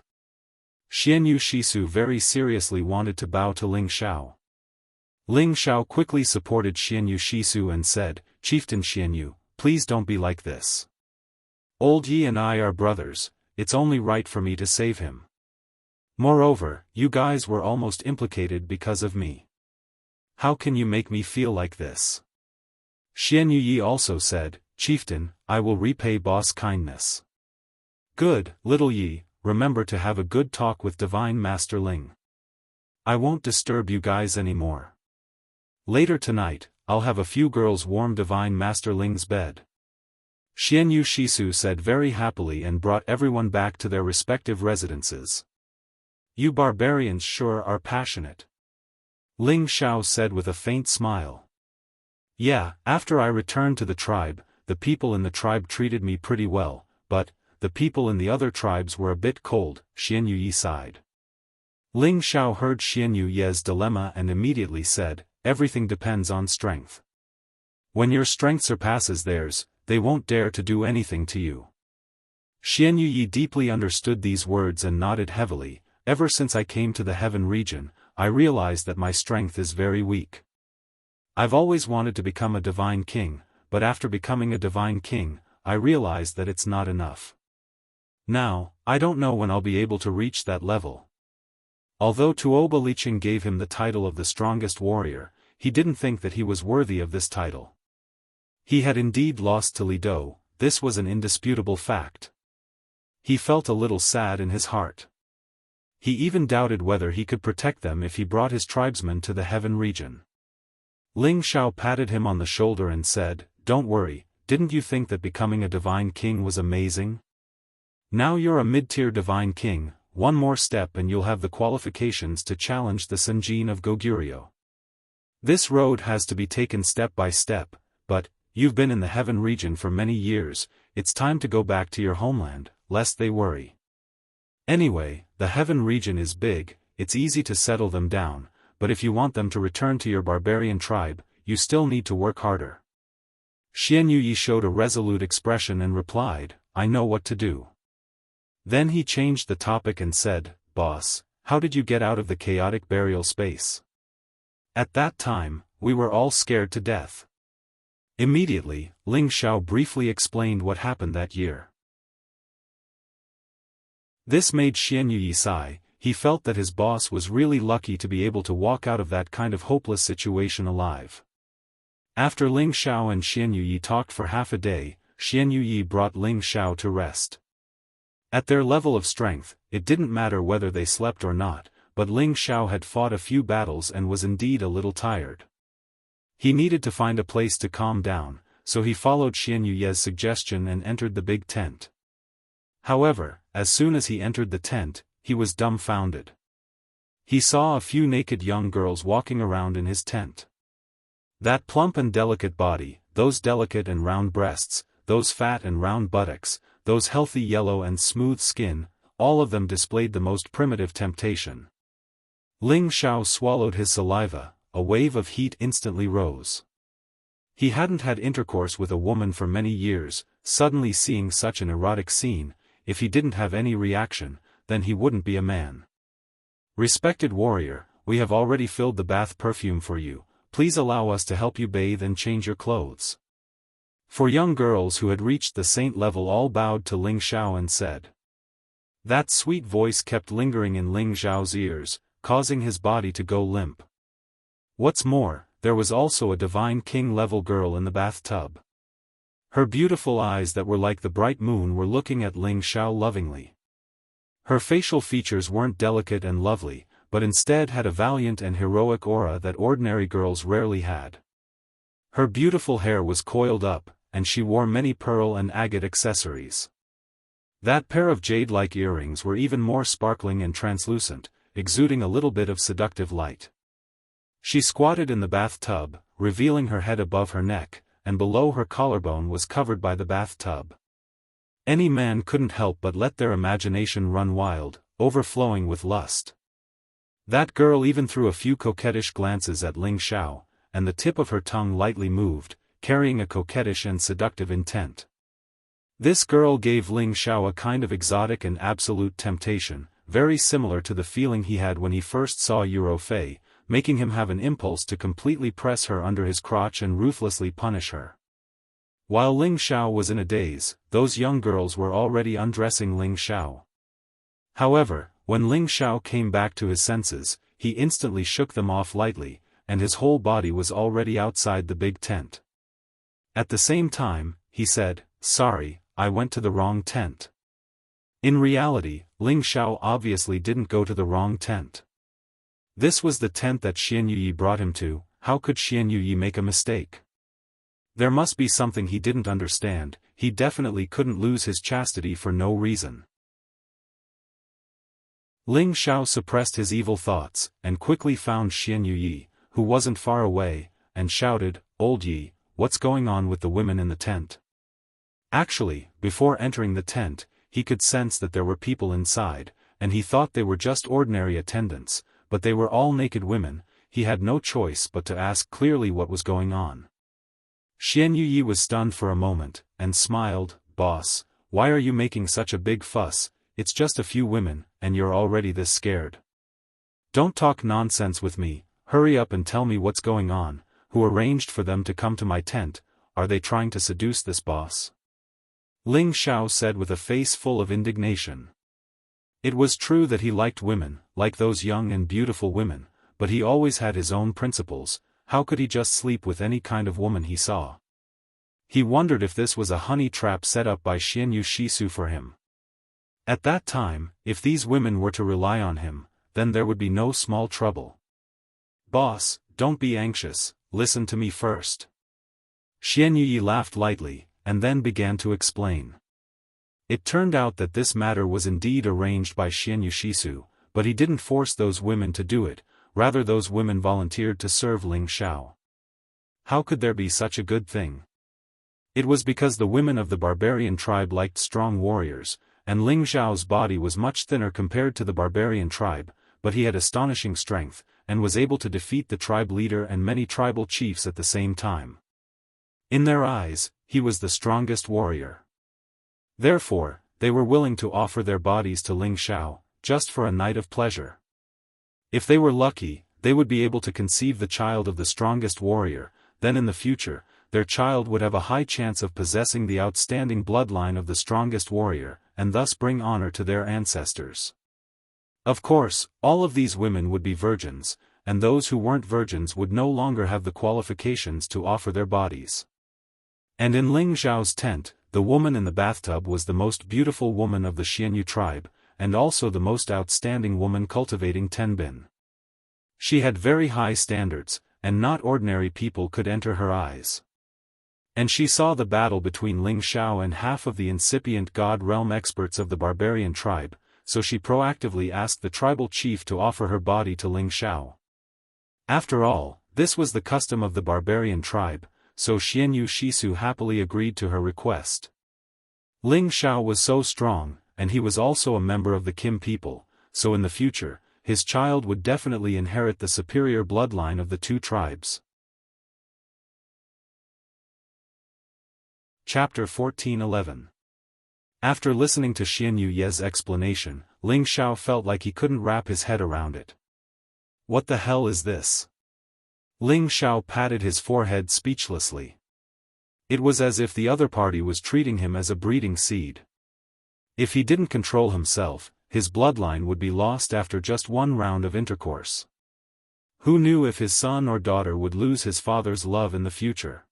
Xian Yu Shisu very seriously wanted to bow to Ling Xiao. Ling Xiao quickly supported Xian Yu Shisu and said, "Chieftain Xian Yu, please don't be like this. Old Yi and I are brothers, it's only right for me to save him. Moreover, you guys were almost implicated because of me. How can you make me feel like this?" Xian Yu Yi also said, "Chieftain, I will repay boss kindness." "Good, Little Yi, remember to have a good talk with Divine Master Ling. I won't disturb you guys anymore. Later tonight, I'll have a few girls warm Divine Master Ling's bed." Xian Yu Shisu said very happily and brought everyone back to their respective residences. "You barbarians sure are passionate," Ling Xiao said with a faint smile. "Yeah, after I returned to the tribe, the people in the tribe treated me pretty well, but the people in the other tribes were a bit cold," Xian Yu Yi sighed. Ling Xiao heard Xian Yu Ye's dilemma and immediately said, "Everything depends on strength. When your strength surpasses theirs, they won't dare to do anything to you." Xian Yu Yi deeply understood these words and nodded heavily. "Ever since I came to the heaven region, I realized that my strength is very weak. I've always wanted to become a divine king, but after becoming a divine king, I realized that it's not enough. Now, I don't know when I'll be able to reach that level." Although Tuoba Liqing gave him the title of the strongest warrior, he didn't think that he was worthy of this title. He had indeed lost to Li Dou, this was an indisputable fact. He felt a little sad in his heart. He even doubted whether he could protect them if he brought his tribesmen to the heaven region. Ling Xiao patted him on the shoulder and said, "Don't worry, didn't you think that becoming a divine king was amazing? Now you're a mid-tier divine king, one more step and you'll have the qualifications to challenge the Senjin of Goguryeo. This road has to be taken step by step, but you've been in the heaven region for many years, it's time to go back to your homeland, lest they worry. Anyway, the heaven region is big, it's easy to settle them down, but if you want them to return to your barbarian tribe, you still need to work harder." Xian Yu Yi showed a resolute expression and replied, "I know what to do." Then he changed the topic and said, "Boss, how did you get out of the chaotic burial space?" "At that time, we were all scared to death." Immediately, Ling Xiao briefly explained what happened that year. This made Xian Yu Yi sigh. He felt that his boss was really lucky to be able to walk out of that kind of hopeless situation alive. After Ling Xiao and Xian Yu Yi talked for half a day, Xian Yu Yi brought Ling Xiao to rest. At their level of strength, it didn't matter whether they slept or not, but Ling Xiao had fought a few battles and was indeed a little tired. He needed to find a place to calm down, so he followed Xian Yuye's suggestion and entered the big tent. However, as soon as he entered the tent, he was dumbfounded. He saw a few naked young girls walking around in his tent. That plump and delicate body, those delicate and round breasts, those fat and round buttocks, those healthy yellow and smooth skin, all of them displayed the most primitive temptation. Ling Xiao swallowed his saliva, a wave of heat instantly rose. He hadn't had intercourse with a woman for many years, suddenly seeing such an erotic scene, if he didn't have any reaction, then he wouldn't be a man. Respected warrior, we have already filled the bath perfume for you, please allow us to help you bathe and change your clothes. For young girls who had reached the saint level all bowed to Ling Xiao and said. That sweet voice kept lingering in Ling Xiao's ears, causing his body to go limp. What's more, there was also a divine king-level girl in the bathtub. Her beautiful eyes that were like the bright moon were looking at Ling Xiao lovingly. Her facial features weren't delicate and lovely, but instead had a valiant and heroic aura that ordinary girls rarely had. Her beautiful hair was coiled up, and she wore many pearl and agate accessories. That pair of jade-like earrings were even more sparkling and translucent, exuding a little bit of seductive light. She squatted in the bathtub, revealing her head above her neck, and below her collarbone was covered by the bathtub. Any man couldn't help but let their imagination run wild, overflowing with lust. That girl even threw a few coquettish glances at Ling Xiao, and the tip of her tongue lightly moved, carrying a coquettish and seductive intent. This girl gave Ling Xiao a kind of exotic and absolute temptation, very similar to the feeling he had when he first saw Yuro Fei, making him have an impulse to completely press her under his crotch and ruthlessly punish her. While Ling Xiao was in a daze, those young girls were already undressing Ling Xiao. However, when Ling Xiao came back to his senses, he instantly shook them off lightly, and his whole body was already outside the big tent. At the same time, he said, "Sorry, I went to the wrong tent." In reality, Ling Xiao obviously didn't go to the wrong tent. This was the tent that Xian Yuyi brought him to. How could Xian Yuyi make a mistake? There must be something he didn't understand. He definitely couldn't lose his chastity for no reason. Ling Xiao suppressed his evil thoughts, and quickly found Xian Yuyi, who wasn't far away, and shouted, "Old Yi, what's going on with the women in the tent?" Actually, before entering the tent, he could sense that there were people inside, and he thought they were just ordinary attendants, but they were all naked women. He had no choice but to ask clearly what was going on. Xian Yuyi was stunned for a moment, and smiled, "Boss, why are you making such a big fuss? It's just a few women, and you're already this scared. Don't talk nonsense with me, hurry up and tell me what's going on. Who arranged for them to come to my tent? Are they trying to seduce this boss?" Ling Xiao said with a face full of indignation. It was true that he liked women, like those young and beautiful women, but he always had his own principles. How could he just sleep with any kind of woman he saw? He wondered if this was a honey trap set up by Xian Yu Shisu for him. At that time, if these women were to rely on him, then there would be no small trouble. "Boss, don't be anxious, listen to me first." Xian Yuyi laughed lightly, and then began to explain. It turned out that this matter was indeed arranged by Xian Yu Shisu, but he didn't force those women to do it, rather those women volunteered to serve Ling Xiao. How could there be such a good thing? It was because the women of the barbarian tribe liked strong warriors, and Ling Xiao's body was much thinner compared to the barbarian tribe, but he had astonishing strength, and was able to defeat the tribe leader and many tribal chiefs at the same time. In their eyes, he was the strongest warrior. Therefore, they were willing to offer their bodies to Ling Xiao, just for a night of pleasure. If they were lucky, they would be able to conceive the child of the strongest warrior. Then in the future, their child would have a high chance of possessing the outstanding bloodline of the strongest warrior, and thus bring honor to their ancestors. Of course, all of these women would be virgins, and those who weren't virgins would no longer have the qualifications to offer their bodies. And in Ling Xiao's tent, the woman in the bathtub was the most beautiful woman of the Xianxia tribe, and also the most outstanding woman cultivating Tenbin. She had very high standards, and not ordinary people could enter her eyes. And she saw the battle between Ling Xiao and half of the incipient God realm experts of the barbarian tribe, so she proactively asked the tribal chief to offer her body to Ling Xiao. After all, this was the custom of the barbarian tribe, so Xianyu Shisu happily agreed to her request. Ling Xiao was so strong, and he was also a member of the Kim people, so in the future, his child would definitely inherit the superior bloodline of the two tribes. Chapter 14:11. After listening to Xianyu Ye's explanation, Ling Xiao felt like he couldn't wrap his head around it. What the hell is this? Ling Xiao patted his forehead speechlessly. It was as if the other party was treating him as a breeding seed. If he didn't control himself, his bloodline would be lost after just one round of intercourse. Who knew if his son or daughter would lose his father's love in the future?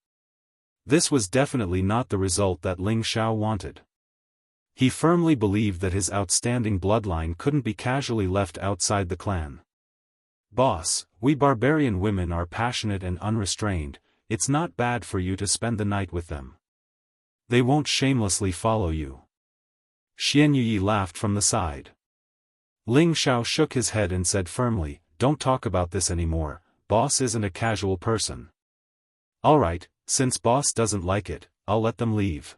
This was definitely not the result that Ling Xiao wanted. He firmly believed that his outstanding bloodline couldn't be casually left outside the clan. Boss, we barbarian women are passionate and unrestrained, it's not bad for you to spend the night with them. They won't shamelessly follow you. Xianyu laughed from the side. Ling Xiao shook his head and said firmly, don't talk about this anymore, boss isn't a casual person. Alright, since boss doesn't like it, I'll let them leave.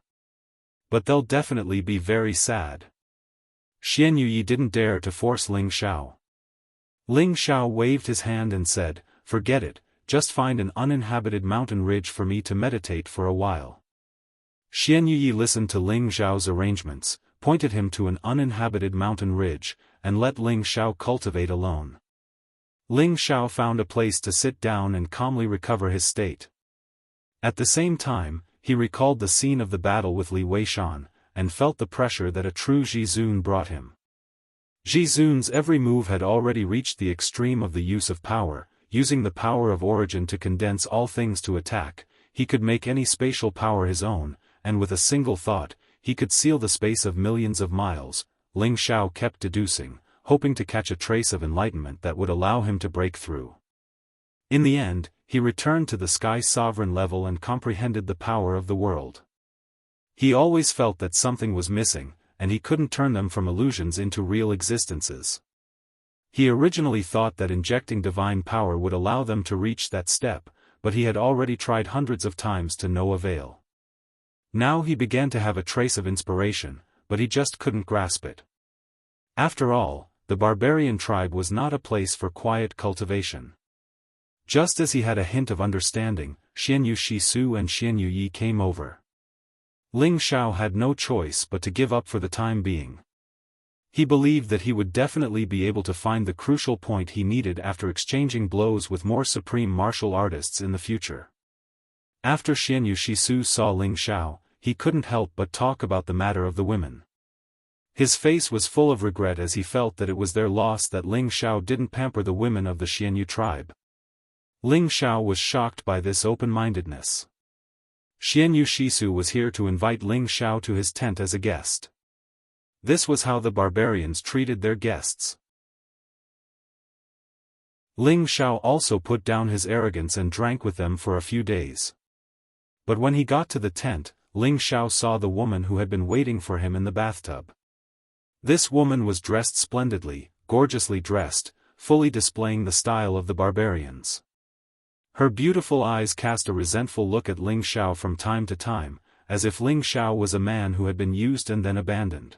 But they'll definitely be very sad. Xianyu didn't dare to force Ling Xiao. Ling Xiao waved his hand and said, forget it, just find an uninhabited mountain ridge for me to meditate for a while. Xianyu listened to Ling Xiao's arrangements, pointed him to an uninhabited mountain ridge, and let Ling Xiao cultivate alone. Ling Xiao found a place to sit down and calmly recover his state. At the same time, he recalled the scene of the battle with Li Weishan, and felt the pressure that a true Jizun brought him. Jizun's every move had already reached the extreme of the use of power, using the power of origin to condense all things to attack. He could make any spatial power his own, and with a single thought, he could seal the space of millions of miles. Ling Xiao kept deducing, hoping to catch a trace of enlightenment that would allow him to break through. In the end, he returned to the Sky Sovereign level and comprehended the power of the world. He always felt that something was missing, and he couldn't turn them from illusions into real existences. He originally thought that injecting divine power would allow them to reach that step, but he had already tried hundreds of times to no avail. Now he began to have a trace of inspiration, but he just couldn't grasp it. After all, the barbarian tribe was not a place for quiet cultivation. Just as he had a hint of understanding, Xianyu Shisu and Xianyu Yi came over. Ling Xiao had no choice but to give up for the time being. He believed that he would definitely be able to find the crucial point he needed after exchanging blows with more supreme martial artists in the future. After Xianyu Shisu saw Ling Xiao, he couldn't help but talk about the matter of the women. His face was full of regret as he felt that it was their loss that Ling Xiao didn't pamper the women of the Xianyu tribe. Ling Xiao was shocked by this open-mindedness. Xianyu Shisu was here to invite Ling Xiao to his tent as a guest. This was how the barbarians treated their guests. Ling Xiao also put down his arrogance and drank with them for a few days. But when he got to the tent, Ling Xiao saw the woman who had been waiting for him in the bathtub. This woman was dressed splendidly, gorgeously dressed, fully displaying the style of the barbarians. Her beautiful eyes cast a resentful look at Ling Xiao from time to time, as if Ling Xiao was a man who had been used and then abandoned.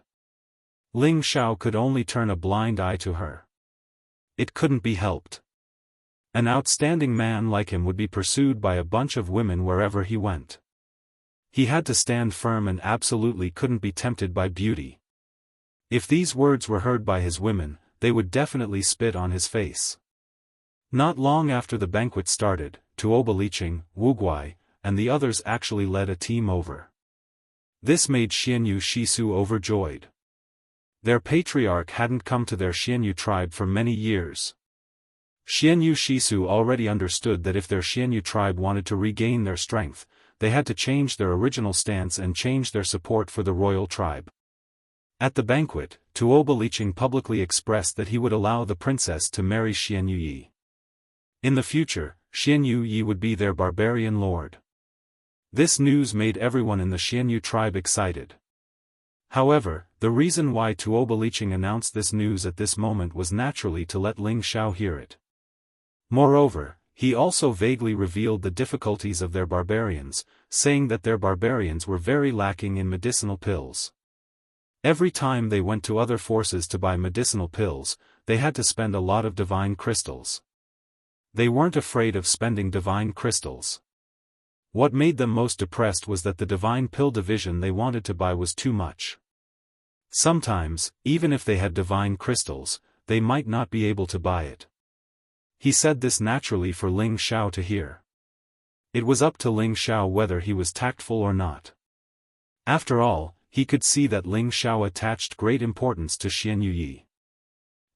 Ling Xiao could only turn a blind eye to her. It couldn't be helped. An outstanding man like him would be pursued by a bunch of women wherever he went. He had to stand firm and absolutely couldn't be tempted by beauty. If these words were heard by his women, they would definitely spit on his face. Not long after the banquet started, Tuoba Liqing, Wu Guai, and the others actually led a team over. This made Xianyu Shisu overjoyed. Their patriarch hadn't come to their Xianyu tribe for many years. Xianyu Shisu already understood that if their Xianyu tribe wanted to regain their strength, they had to change their original stance and change their support for the royal tribe. At the banquet, Tuoba publicly expressed that he would allow the princess to marry Xianyu. In the future, Xianyu would be their barbarian lord. This news made everyone in the Xianyu tribe excited. However, the reason why Tuoba announced this news at this moment was naturally to let Ling Xiao hear it. Moreover, he also vaguely revealed the difficulties of their barbarians, saying that their barbarians were very lacking in medicinal pills. Every time they went to other forces to buy medicinal pills, they had to spend a lot of divine crystals. They weren't afraid of spending divine crystals. What made them most depressed was that the divine pill division they wanted to buy was too much. Sometimes, even if they had divine crystals, they might not be able to buy it. He said this naturally for Ling Xiao to hear. It was up to Ling Xiao whether he was tactful or not. After all, he could see that Ling Xiao attached great importance to Xianyu.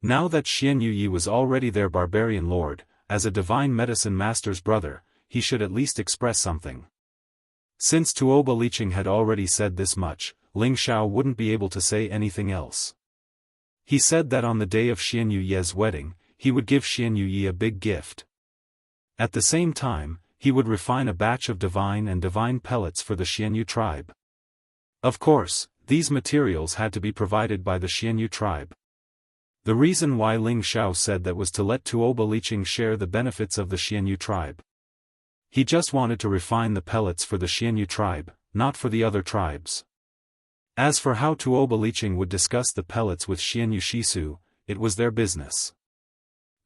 Now that Xianyu was already their barbarian lord, as a divine medicine master's brother, he should at least express something. Since Tuoba had already said this much, Ling Xiao wouldn't be able to say anything else. He said that on the day of Xianyu's wedding, he would give Xianyu a big gift. At the same time, he would refine a batch of divine pellets for the Xianyu tribe. Of course, these materials had to be provided by the Xianyu tribe. The reason why Ling Xiao said that was to let Tuoba share the benefits of the Xianyu tribe. He just wanted to refine the pellets for the Xianyu tribe, not for the other tribes. As for how Tuoba would discuss the pellets with Xianyu Shisu, it was their business.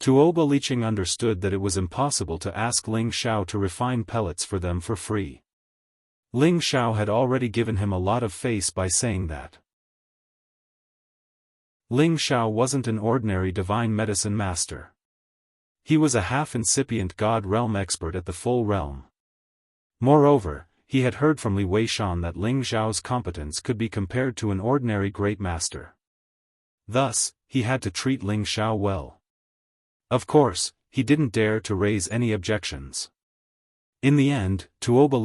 Tuoba understood that it was impossible to ask Ling Xiao to refine pellets for them for free. Ling Xiao had already given him a lot of face by saying that. Ling Xiao wasn't an ordinary divine medicine master. He was a half-incipient God realm expert at the full realm. Moreover, he had heard from Li Weishan that Ling Xiao's competence could be compared to an ordinary great master. Thus, he had to treat Ling Xiao well. Of course, he didn't dare to raise any objections. In the end, Tuoba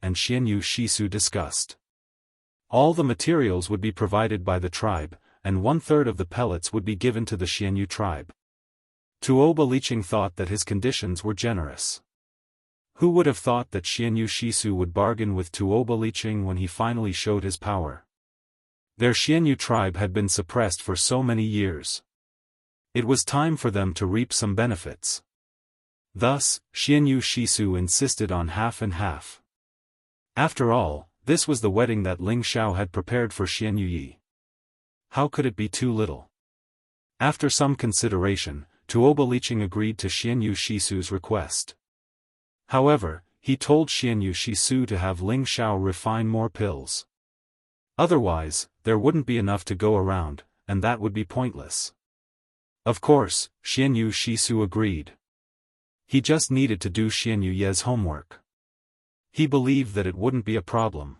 and Xianyu Shisu discussed. All the materials would be provided by the tribe, and 1/3 of the pellets would be given to the Xianyu tribe. Tuoba thought that his conditions were generous. Who would have thought that Xianyu Shisu would bargain with Tuoba when he finally showed his power? Their Xianyu tribe had been suppressed for so many years. It was time for them to reap some benefits. Thus, Xianyu Shisu insisted on half and half. After all, this was the wedding that Ling Xiao had prepared for Xianyu. How could it be too little? After some consideration, Tuoba agreed to Xianyu Shisu's request. However, he told Xianyu Shisu to have Ling Xiao refine more pills. Otherwise, there wouldn't be enough to go around, and that would be pointless. Of course, Xianyu Shisu agreed. He just needed to do Xianyu's homework. He believed that it wouldn't be a problem.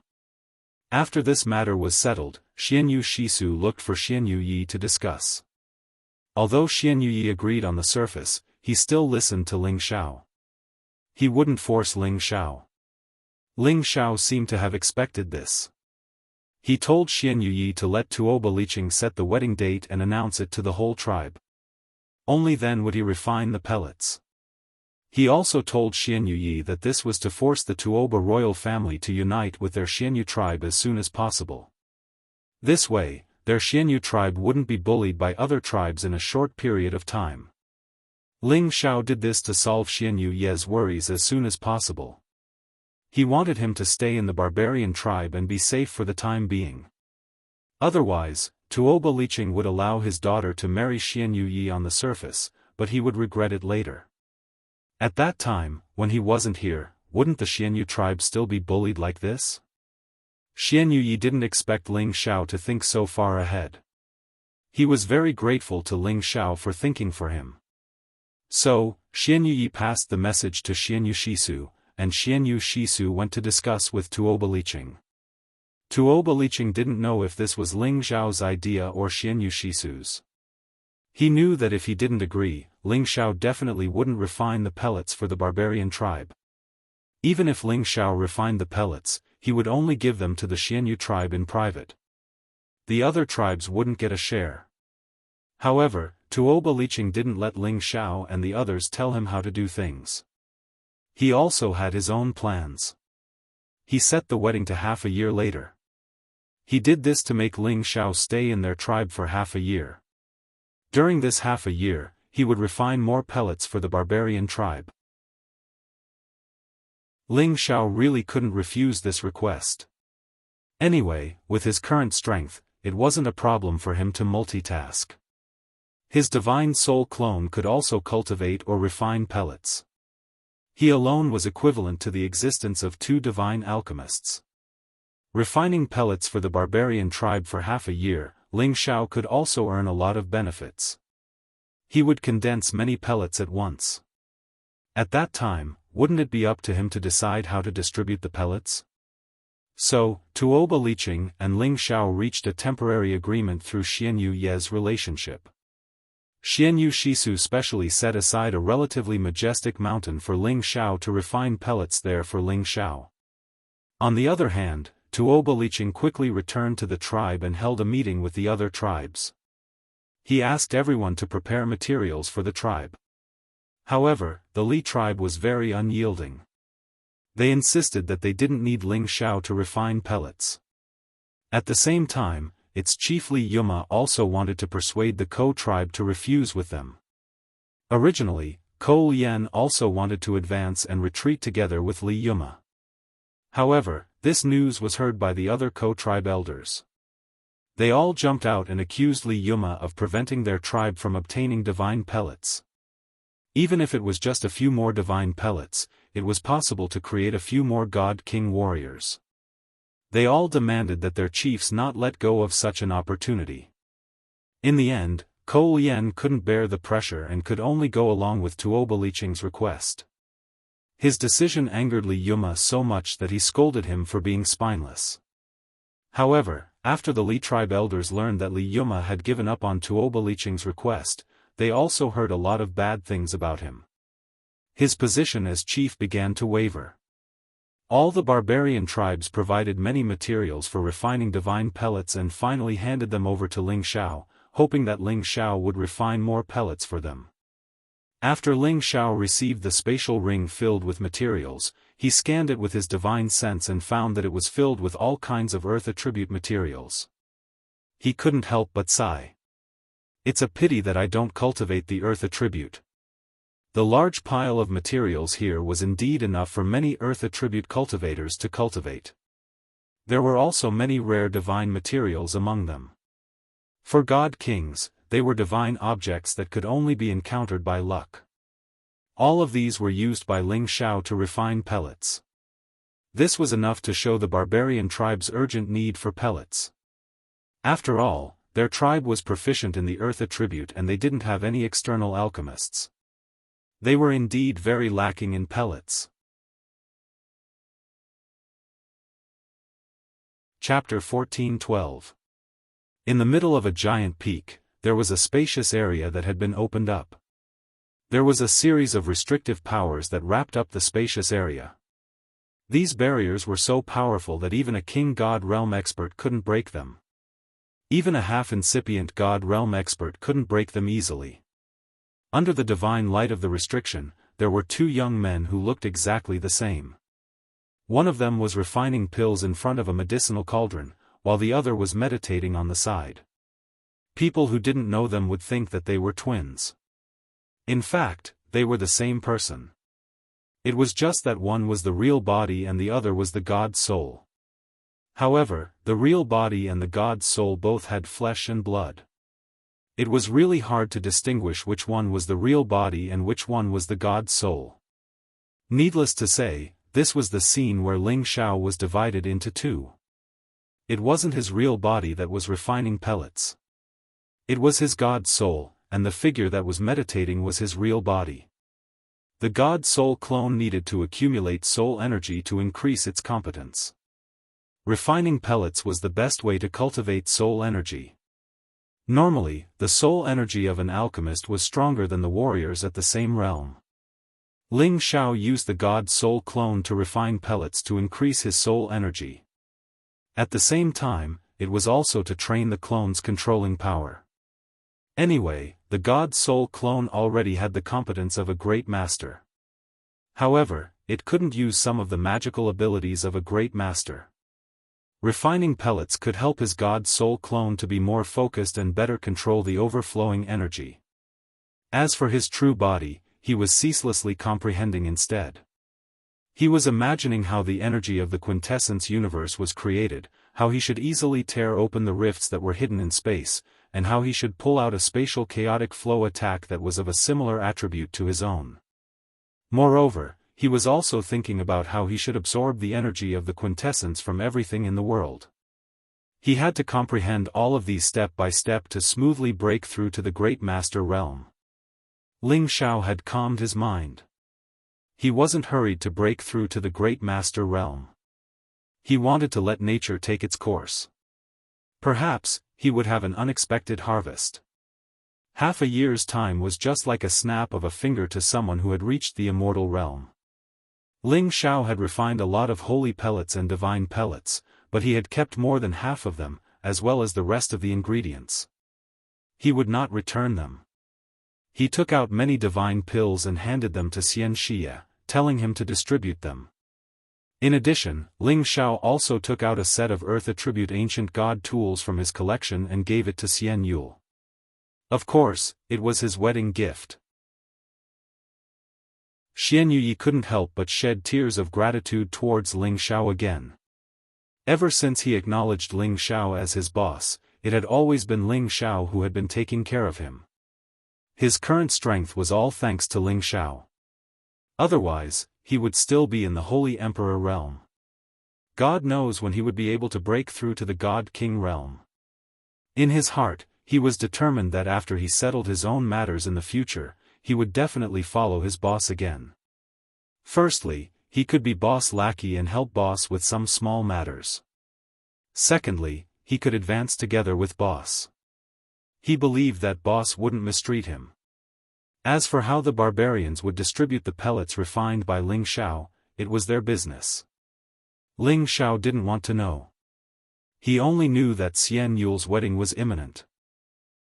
After this matter was settled, Xianyu Shisu looked for Xianyu to discuss. Although Xianyu agreed on the surface, he still listened to Ling Xiao. He wouldn't force Ling Xiao. Ling Xiao seemed to have expected this. He told Xianyu to let Tuoba set the wedding date and announce it to the whole tribe. Only then would he refine the pellets. He also told Xianyu that this was to force the Tuoba royal family to unite with their Xianyu tribe as soon as possible. This way, their Xianyu tribe wouldn't be bullied by other tribes in a short period of time. Ling Xiao did this to solve Xianyu's worries as soon as possible. He wanted him to stay in the barbarian tribe and be safe for the time being. Otherwise, Tuoba would allow his daughter to marry Xianyu on the surface, but he would regret it later. At that time, when he wasn't here, wouldn't the Xianyu tribe still be bullied like this? Xianyu didn't expect Ling Xiao to think so far ahead. He was very grateful to Ling Xiao for thinking for him. So, Xianyu passed the message to Xianyu Shisu, and Xianyu Shisu went to discuss with Tuoba Tuoba didn't know if this was Ling Xiao's idea or Xianyu Shisu's. He knew that if he didn't agree, Ling Xiao definitely wouldn't refine the pellets for the barbarian tribe. Even if Ling Xiao refined the pellets, he would only give them to the Xianyu tribe in private. The other tribes wouldn't get a share. However, Tuoba Liqing didn't let Ling Xiao and the others tell him how to do things. He also had his own plans. He set the wedding to half a year later. He did this to make Ling Xiao stay in their tribe for half a year. During this half a year, he would refine more pellets for the barbarian tribe. Ling Xiao really couldn't refuse this request. Anyway, with his current strength, it wasn't a problem for him to multitask. His divine soul clone could also cultivate or refine pellets. He alone was equivalent to the existence of 2 divine alchemists. Refining pellets for the barbarian tribe for half a year, Ling Xiao could also earn a lot of benefits. He would condense many pellets at once. At that time, wouldn't it be up to him to decide how to distribute the pellets? So, Tuoba Liqing and Ling Xiao reached a temporary agreement through Xianyu Ye's relationship. Xianyu Shisu specially set aside a relatively majestic mountain for Ling Xiao to refine pellets there for Ling Xiao. On the other hand, Tuoba Liqing quickly returned to the tribe and held a meeting with the other tribes. He asked everyone to prepare materials for the tribe. However, the Li tribe was very unyielding. They insisted that they didn't need Ling Xiao to refine pellets. At the same time, its chief Li Yuma also wanted to persuade the Ko tribe to refuse with them. Originally, Ko Lian also wanted to advance and retreat together with Li Yuma. However, this news was heard by the other Ko tribe elders. They all jumped out and accused Li Yuma of preventing their tribe from obtaining divine pellets. Even if it was just a few more divine pellets, it was possible to create a few more God King warriors. They all demanded that their chiefs not let go of such an opportunity. In the end, Ko Lian couldn't bear the pressure and could only go along with Tuoba Liqing's request. His decision angered Li Yuma so much that he scolded him for being spineless. However, after the Li tribe elders learned that Li Yuma had given up on Tuoba Liqing's request, they also heard a lot of bad things about him. His position as chief began to waver. All the barbarian tribes provided many materials for refining divine pellets and finally handed them over to Ling Xiao, hoping that Ling Xiao would refine more pellets for them. After Ling Xiao received the spatial ring filled with materials, he scanned it with his divine sense and found that it was filled with all kinds of earth attribute materials. He couldn't help but sigh. It's a pity that I don't cultivate the earth attribute. The large pile of materials here was indeed enough for many earth attribute cultivators to cultivate. There were also many rare divine materials among them. For God Kings, they were divine objects that could only be encountered by luck. All of these were used by Ling Xiao to refine pellets. This was enough to show the barbarian tribe's urgent need for pellets. After all, their tribe was proficient in the earth attribute and they didn't have any external alchemists. They were indeed very lacking in pellets. Chapter 14:12. In the middle of a giant peak, there was a spacious area that had been opened up. There was a series of restrictive powers that wrapped up the spacious area. These barriers were so powerful that even a king god realm expert couldn't break them. Even a half-incipient god realm expert couldn't break them easily. Under the divine light of the restriction, there were 2 young men who looked exactly the same. One of them was refining pills in front of a medicinal cauldron, while the other was meditating on the side. People who didn't know them would think that they were twins. In fact, they were the same person. It was just that one was the real body and the other was the god's soul. However, the real body and the god's soul both had flesh and blood. It was really hard to distinguish which one was the real body and which one was the god's soul. Needless to say, this was the scene where Ling Xiao was divided into 2. It wasn't his real body that was refining pellets. It was his god's soul, and the figure that was meditating was his real body. The god soul clone needed to accumulate soul energy to increase its competence. Refining pellets was the best way to cultivate soul energy. Normally, the soul energy of an alchemist was stronger than the warriors at the same realm. Ling Xiao used the god soul clone to refine pellets to increase his soul energy. At the same time, it was also to train the clone's controlling power. Anyway, the god soul clone already had the competence of a great master. However, it couldn't use some of the magical abilities of a great master. Refining pellets could help his god soul clone to be more focused and better control the overflowing energy. As for his true body, he was ceaselessly comprehending instead. He was imagining how the energy of the quintessence universe was created, how he should easily tear open the rifts that were hidden in space, and how he should pull out a spatial chaotic flow attack that was of a similar attribute to his own. Moreover, he was also thinking about how he should absorb the energy of the quintessence from everything in the world. He had to comprehend all of these step by step to smoothly break through to the Great Master realm. Ling Xiao had calmed his mind. He wasn't hurried to break through to the Great Master realm. He wanted to let nature take its course. Perhaps, he would have an unexpected harvest. Half a year's time was just like a snap of a finger to someone who had reached the immortal realm. Ling Xiao had refined a lot of holy pellets and divine pellets, but he had kept more than half of them, as well as the rest of the ingredients. He would not return them. He took out many divine pills and handed them to Xianxia, telling him to distribute them. In addition, Ling Xiao also took out a set of earth attribute ancient god tools from his collection and gave it to Xian Yule. Of course, it was his wedding gift. Xian Yue couldn't help but shed tears of gratitude towards Ling Xiao again. Ever since he acknowledged Ling Xiao as his boss, it had always been Ling Xiao who had been taking care of him. His current strength was all thanks to Ling Xiao. Otherwise, he would still be in the Holy Emperor realm. God knows when he would be able to break through to the God King realm. In his heart, he was determined that after he settled his own matters in the future, he would definitely follow his boss again. Firstly, he could be boss lackey and help boss with some small matters. Secondly, he could advance together with boss. He believed that boss wouldn't mistreat him. As for how the barbarians would distribute the pellets refined by Ling Xiao, it was their business. Ling Xiao didn't want to know. He only knew that Xian Yule's wedding was imminent.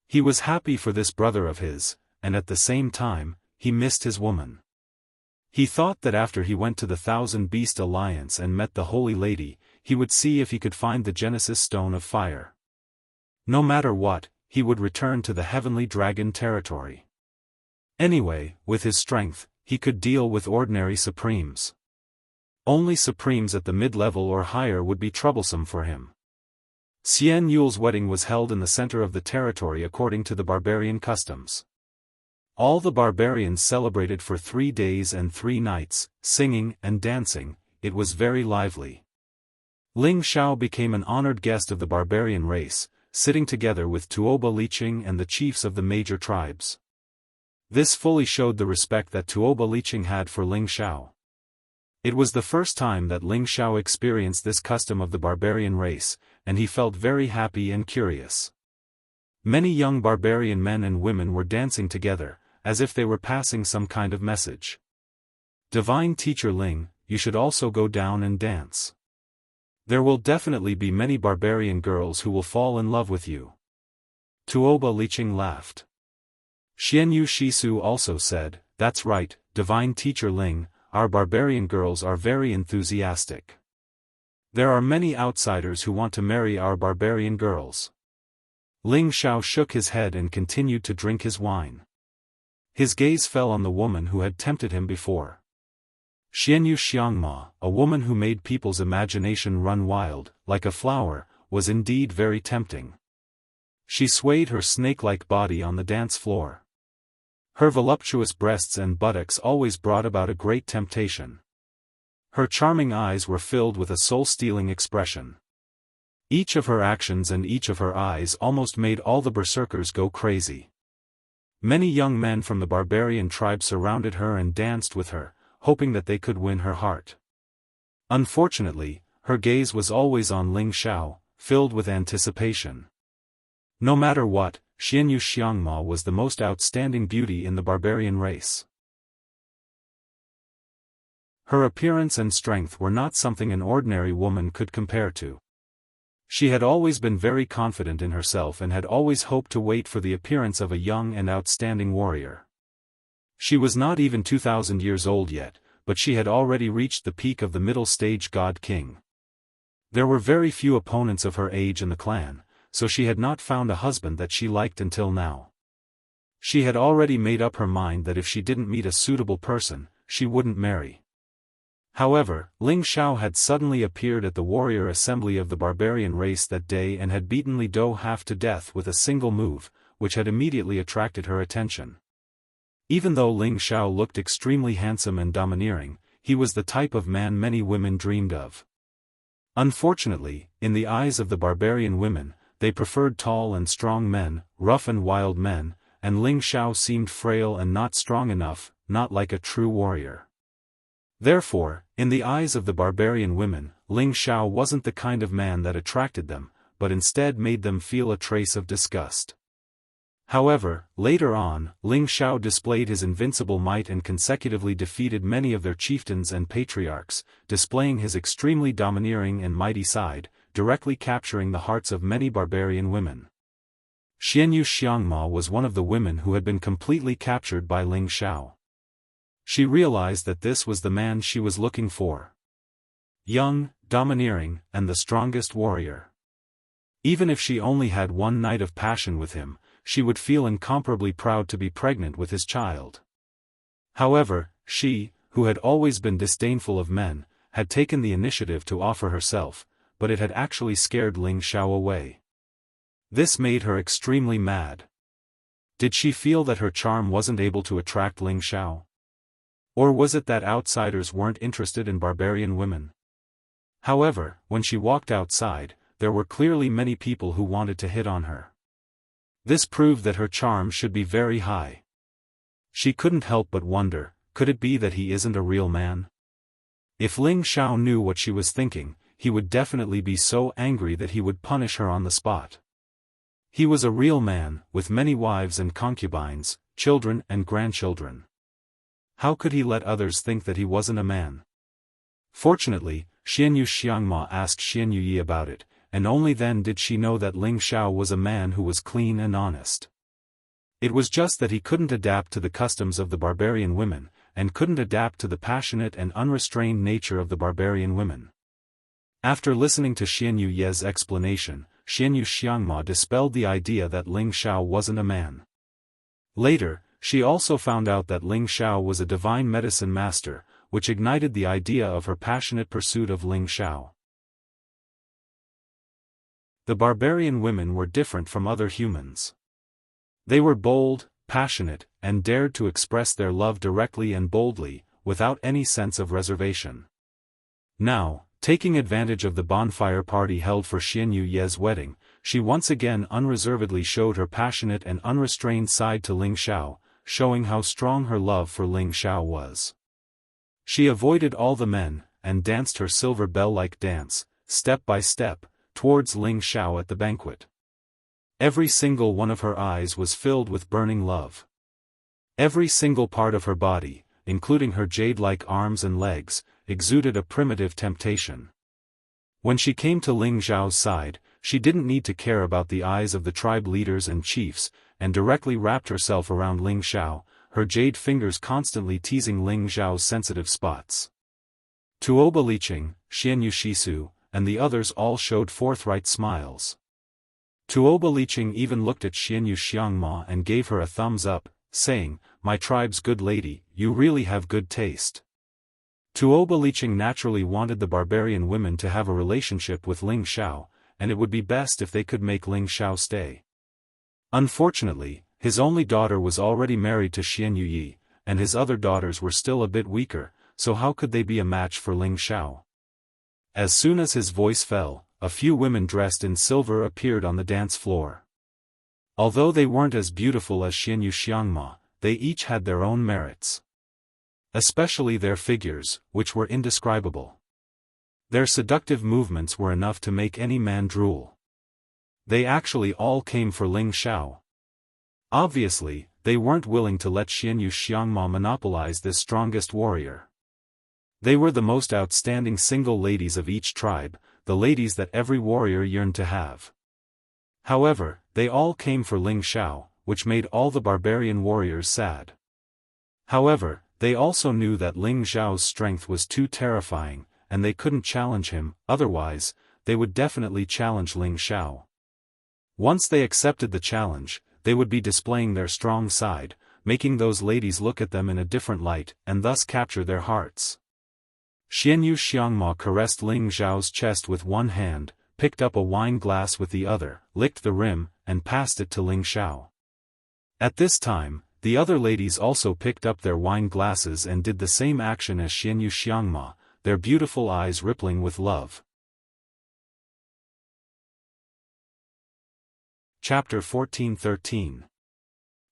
He was happy for this brother of his, and at the same time, he missed his woman. He thought that after he went to the Thousand Beast Alliance and met the Holy Lady, he would see if he could find the Genesis Stone of Fire. No matter what, he would return to the Heavenly Dragon territory. Anyway, with his strength, he could deal with ordinary Supremes. Only Supremes at the mid-level or higher would be troublesome for him. Xian Yule's wedding was held in the center of the territory according to the barbarian customs. All the barbarians celebrated for 3 days and 3 nights, singing and dancing. It was very lively. Ling Xiao became an honored guest of the barbarian race, sitting together with Tuoba Liqing and the chiefs of the major tribes. This fully showed the respect that Tuoba Liqing had for Ling Xiao. It was the first time that Ling Xiao experienced this custom of the barbarian race, and he felt very happy and curious. Many young barbarian men and women were dancing together, as if they were passing some kind of message. Divine Teacher Ling, you should also go down and dance. There will definitely be many barbarian girls who will fall in love with you. Tuoba Liqing laughed. Xianyu Shisu also said, that's right, Divine Teacher Ling, our barbarian girls are very enthusiastic. There are many outsiders who want to marry our barbarian girls. Ling Xiao shook his head and continued to drink his wine. His gaze fell on the woman who had tempted him before. Wuxia Xianxia, a woman who made people's imagination run wild, like a flower, was indeed very tempting. She swayed her snake-like body on the dance floor. Her voluptuous breasts and buttocks always brought about a great temptation. Her charming eyes were filled with a soul-stealing expression. Each of her actions and each of her eyes almost made all the berserkers go crazy. Many young men from the barbarian tribe surrounded her and danced with her, hoping that they could win her heart. Unfortunately, her gaze was always on Ling Xiao, filled with anticipation. No matter what, Xianyu Xianxia was the most outstanding beauty in the barbarian race. Her appearance and strength were not something an ordinary woman could compare to. She had always been very confident in herself and had always hoped to wait for the appearance of a young and outstanding warrior. She was not even 2,000 years old yet, but she had already reached the peak of the middle-stage god-king. There were very few opponents of her age in the clan, so she had not found a husband that she liked until now. She had already made up her mind that if she didn't meet a suitable person, she wouldn't marry. However, Ling Xiao had suddenly appeared at the warrior assembly of the barbarian race that day and had beaten Li Dou half to death with a single move, which had immediately attracted her attention. Even though Ling Xiao looked extremely handsome and domineering, he was the type of man many women dreamed of. Unfortunately, in the eyes of the barbarian women, they preferred tall and strong men, rough and wild men, and Ling Xiao seemed frail and not strong enough, not like a true warrior. Therefore, in the eyes of the barbarian women, Ling Xiao wasn't the kind of man that attracted them, but instead made them feel a trace of disgust. However, later on, Ling Xiao displayed his invincible might and consecutively defeated many of their chieftains and patriarchs, displaying his extremely domineering and mighty side, directly capturing the hearts of many barbarian women. Wuxia Xianxia was one of the women who had been completely captured by Ling Xiao. She realized that this was the man she was looking for. Young, domineering, and the strongest warrior. Even if she only had one night of passion with him, she would feel incomparably proud to be pregnant with his child. However, she, who had always been disdainful of men, had taken the initiative to offer herself, but it had actually scared Ling Xiao away. This made her extremely mad. Did she feel that her charm wasn't able to attract Ling Xiao? Or was it that outsiders weren't interested in barbarian women? However, when she walked outside, there were clearly many people who wanted to hit on her. This proved that her charm should be very high. She couldn't help but wonder, could it be that he isn't a real man? If Ling Xiao knew what she was thinking, he would definitely be so angry that he would punish her on the spot. He was a real man, with many wives and concubines, children and grandchildren. How could he let others think that he wasn't a man? Fortunately, Wuxia Xianxia asked Xianyu Yi about it, and only then did she know that Ling Xiao was a man who was clean and honest. It was just that he couldn't adapt to the customs of the barbarian women, and couldn't adapt to the passionate and unrestrained nature of the barbarian women. After listening to Xianyu Yi's explanation, Wuxia Xianxia dispelled the idea that Ling Xiao wasn't a man. Later, she also found out that Ling Xiao was a divine medicine master, which ignited the idea of her passionate pursuit of Ling Xiao. The barbarian women were different from other humans. They were bold, passionate, and dared to express their love directly and boldly, without any sense of reservation. Now, taking advantage of the bonfire party held for Xianyu Yi's wedding, she once again unreservedly showed her passionate and unrestrained side to Ling Xiao, showing how strong her love for Ling Xiao was. She avoided all the men, and danced her silver bell-like dance, step by step, towards Ling Xiao at the banquet. Every single one of her eyes was filled with burning love. Every single part of her body, including her jade-like arms and legs, exuded a primitive temptation. When she came to Ling Xiao's side, she didn't need to care about the eyes of the tribe leaders and chiefs, and directly wrapped herself around Ling Xiao, her jade fingers constantly teasing Ling Xiao's sensitive spots. Tuoba Liqing, Xianyu Shisu, and the others all showed forthright smiles. Tuoba Liqing even looked at Xianyu Xianxia and gave her a thumbs up, saying, "My tribe's good lady, you really have good taste." Tuoba Liqing naturally wanted the barbarian women to have a relationship with Ling Xiao, and it would be best if they could make Ling Xiao stay. Unfortunately, his only daughter was already married to Xianyu Yi, and his other daughters were still a bit weaker, so how could they be a match for Ling Xiao? As soon as his voice fell, a few women dressed in silver appeared on the dance floor. Although they weren't as beautiful as Xianyu Xianxia, they each had their own merits. Especially their figures, which were indescribable. Their seductive movements were enough to make any man drool. They actually all came for Ling Xiao. Obviously, they weren't willing to let Xianyu Xianxia monopolize this strongest warrior. They were the most outstanding single ladies of each tribe, the ladies that every warrior yearned to have. However, they all came for Ling Xiao, which made all the barbarian warriors sad. However, they also knew that Ling Xiao's strength was too terrifying, and they couldn't challenge him, otherwise, they would definitely challenge Ling Xiao. Once they accepted the challenge, they would be displaying their strong side, making those ladies look at them in a different light, and thus capture their hearts. Xianyu Xiangma caressed Ling Xiao's chest with one hand, picked up a wine glass with the other, licked the rim, and passed it to Ling Xiao. At this time, the other ladies also picked up their wine glasses and did the same action as Xianyu Xiangma, their beautiful eyes rippling with love. Chapter 14:13.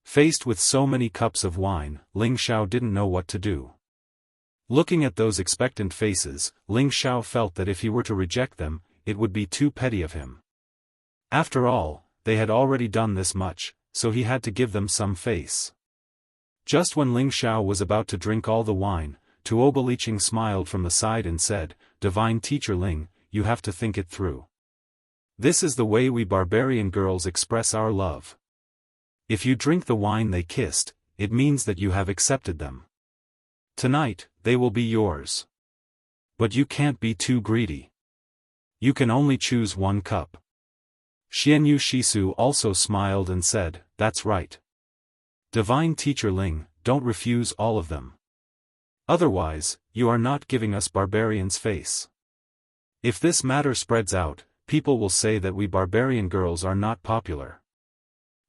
Faced with so many cups of wine, Ling Xiao didn't know what to do. Looking at those expectant faces, Ling Xiao felt that if he were to reject them, it would be too petty of him. After all, they had already done this much, so he had to give them some face. Just when Ling Xiao was about to drink all the wine, Tuoba Liqing smiled from the side and said, "Divine Teacher Ling, you have to think it through. This is the way we barbarian girls express our love. If you drink the wine they kissed, it means that you have accepted them. Tonight, they will be yours. But you can't be too greedy. You can only choose one cup." Xianyu Shisu also smiled and said, "That's right. Divine Teacher Ling, don't refuse all of them. Otherwise, you are not giving us barbarians face. If this matter spreads out, people will say that we barbarian girls are not popular."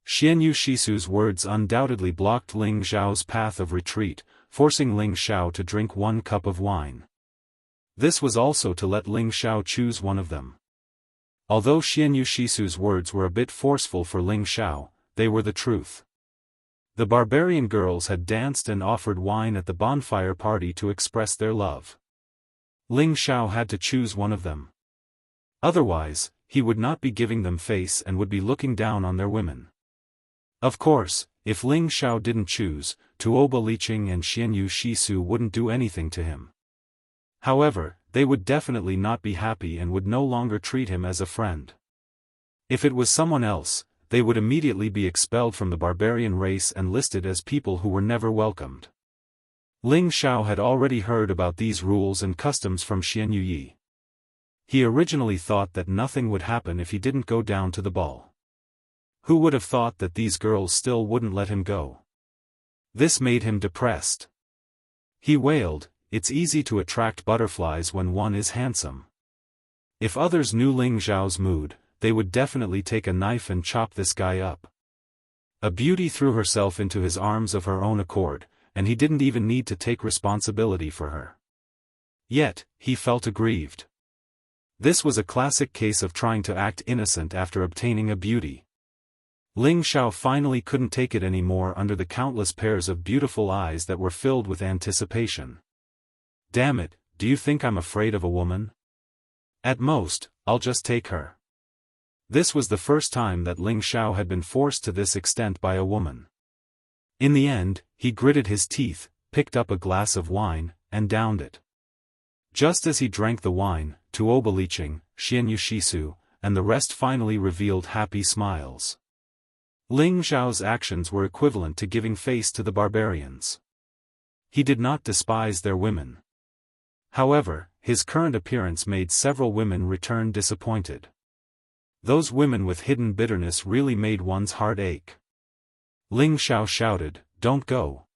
Xianyu Shisu's words undoubtedly blocked Ling Xiao's path of retreat, forcing Ling Xiao to drink one cup of wine. This was also to let Ling Xiao choose one of them. Although Xianyu Shisu's words were a bit forceful for Ling Xiao, they were the truth. The barbarian girls had danced and offered wine at the bonfire party to express their love. Ling Xiao had to choose one of them. Otherwise, he would not be giving them face and would be looking down on their women. Of course, if Ling Xiao didn't choose, Tuoba Liqing and Xianyu Shisu wouldn't do anything to him. However, they would definitely not be happy and would no longer treat him as a friend. If it was someone else, they would immediately be expelled from the barbarian race and listed as people who were never welcomed. Ling Xiao had already heard about these rules and customs from Xianyu Yi. He originally thought that nothing would happen if he didn't go down to the ball. Who would have thought that these girls still wouldn't let him go? This made him depressed. He wailed, "It's easy to attract butterflies when one is handsome." If others knew Ling Xiao's mood, they would definitely take a knife and chop this guy up. A beauty threw herself into his arms of her own accord, and he didn't even need to take responsibility for her. Yet, he felt aggrieved. This was a classic case of trying to act innocent after obtaining a beauty. Ling Xiao finally couldn't take it anymore under the countless pairs of beautiful eyes that were filled with anticipation. "Damn it, do you think I'm afraid of a woman? At most, I'll just take her." This was the first time that Ling Xiao had been forced to this extent by a woman. In the end, he gritted his teeth, picked up a glass of wine, and downed it. Just as he drank the wine, Tuoba Liqing, Xianyu Shisu, and the rest finally revealed happy smiles. Ling Xiao's actions were equivalent to giving face to the barbarians. He did not despise their women. However, his current appearance made several women return disappointed. Those women with hidden bitterness really made one's heart ache. Ling Xiao shouted, "Don't go.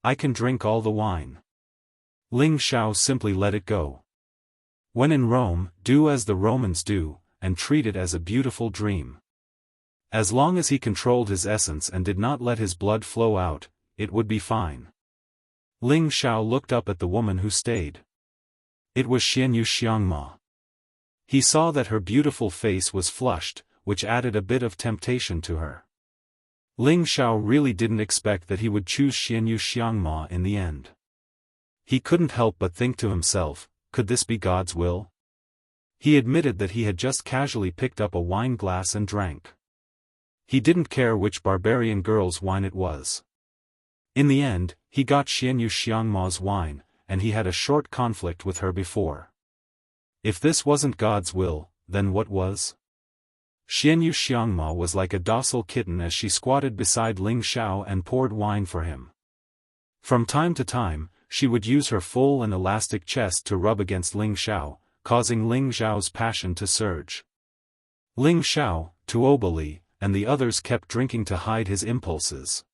I can drink all the wine." Ling Xiao simply let it go. When in Rome, do as the Romans do, and treat it as a beautiful dream. As long as he controlled his essence and did not let his blood flow out, it would be fine. Ling Xiao looked up at the woman who stayed. It was Xianyu Xiangma. He saw that her beautiful face was flushed, which added a bit of temptation to her. Ling Xiao really didn't expect that he would choose Xianyu Xiangma in the end. He couldn't help but think to himself, could this be God's will? He admitted that he had just casually picked up a wine glass and drank. He didn't care which barbarian girl's wine it was. In the end, he got Xianyu Xiangma's wine, and he had a short conflict with her before. If this wasn't God's will, then what was? Xianyu Xiangma was like a docile kitten as she squatted beside Ling Xiao and poured wine for him. From time to time, she would use her full and elastic chest to rub against Ling Xiao, causing Ling Xiao's passion to surge. Ling Xiao, Tuobali, and the others kept drinking to hide his impulses.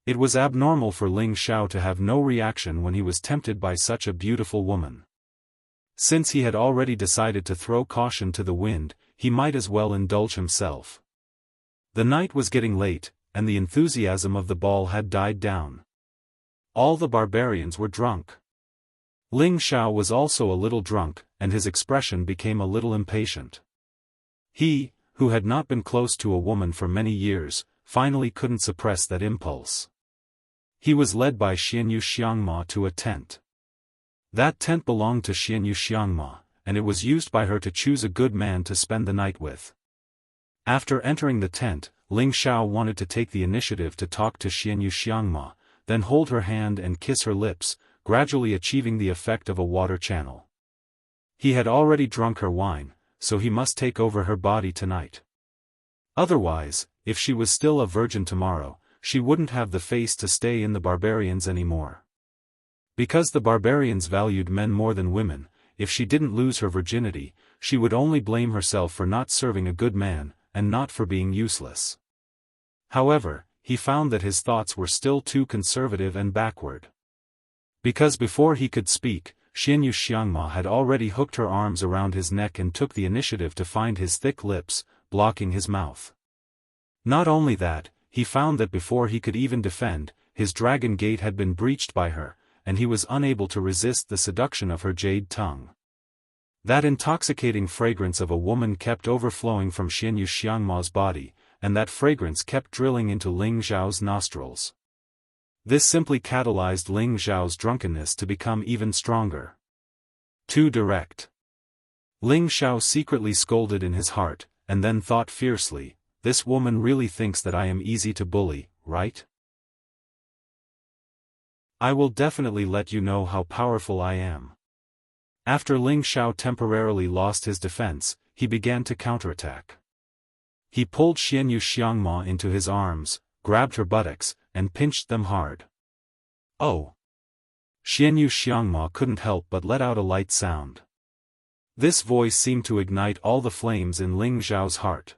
It was abnormal for Ling Xiao to have no reaction when he was tempted by such a beautiful woman. Since he had already decided to throw caution to the wind, he might as well indulge himself. The night was getting late, and the enthusiasm of the ball had died down. All the barbarians were drunk. Ling Xiao was also a little drunk, and his expression became a little impatient. He, who had not been close to a woman for many years, finally couldn't suppress that impulse. He was led by Xianyu Xiangma to a tent. That tent belonged to Xianyu Xiangma, and it was used by her to choose a good man to spend the night with. After entering the tent, Ling Xiao wanted to take the initiative to talk to Xianyu Xiangma, then hold her hand and kiss her lips, gradually achieving the effect of a water channel. He had already drunk her wine, so he must take over her body tonight. Otherwise, if she was still a virgin tomorrow, she wouldn't have the face to stay in the barbarians anymore. Because the barbarians valued men more than women, if she didn't lose her virginity, she would only blame herself for not serving a good man, and not for being useless. However, he found that his thoughts were still too conservative and backward. Because before he could speak, Xianyu Xiangma had already hooked her arms around his neck and took the initiative to find his thick lips, blocking his mouth. Not only that, he found that before he could even defend, his dragon gate had been breached by her, and he was unable to resist the seduction of her jade tongue. That intoxicating fragrance of a woman kept overflowing from Xianyu Xiangma's body, and that fragrance kept drilling into Ling Xiao's nostrils. This simply catalyzed Ling Xiao's drunkenness to become even stronger. Too direct. Ling Xiao secretly scolded in his heart, and then thought fiercely, "This woman really thinks that I am easy to bully, right? I will definitely let you know how powerful I am." After Ling Xiao temporarily lost his defense, he began to counterattack. He pulled Xianyu Xiangma into his arms, grabbed her buttocks, and pinched them hard. "Oh!" Xianyu Xiangma couldn't help but let out a light sound. This voice seemed to ignite all the flames in Ling Xiao's heart.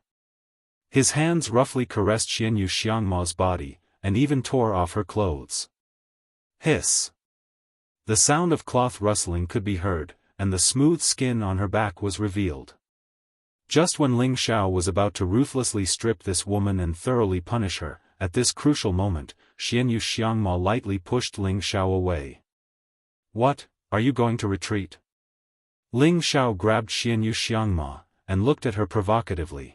His hands roughly caressed Xianyu Xiangma's body, and even tore off her clothes. Hiss! The sound of cloth rustling could be heard, and the smooth skin on her back was revealed. Just when Ling Xiao was about to ruthlessly strip this woman and thoroughly punish her, at this crucial moment, Xianyu Xiangma lightly pushed Ling Xiao away. "What, are you going to retreat?" Ling Xiao grabbed Xianyu Xiangma, and looked at her provocatively.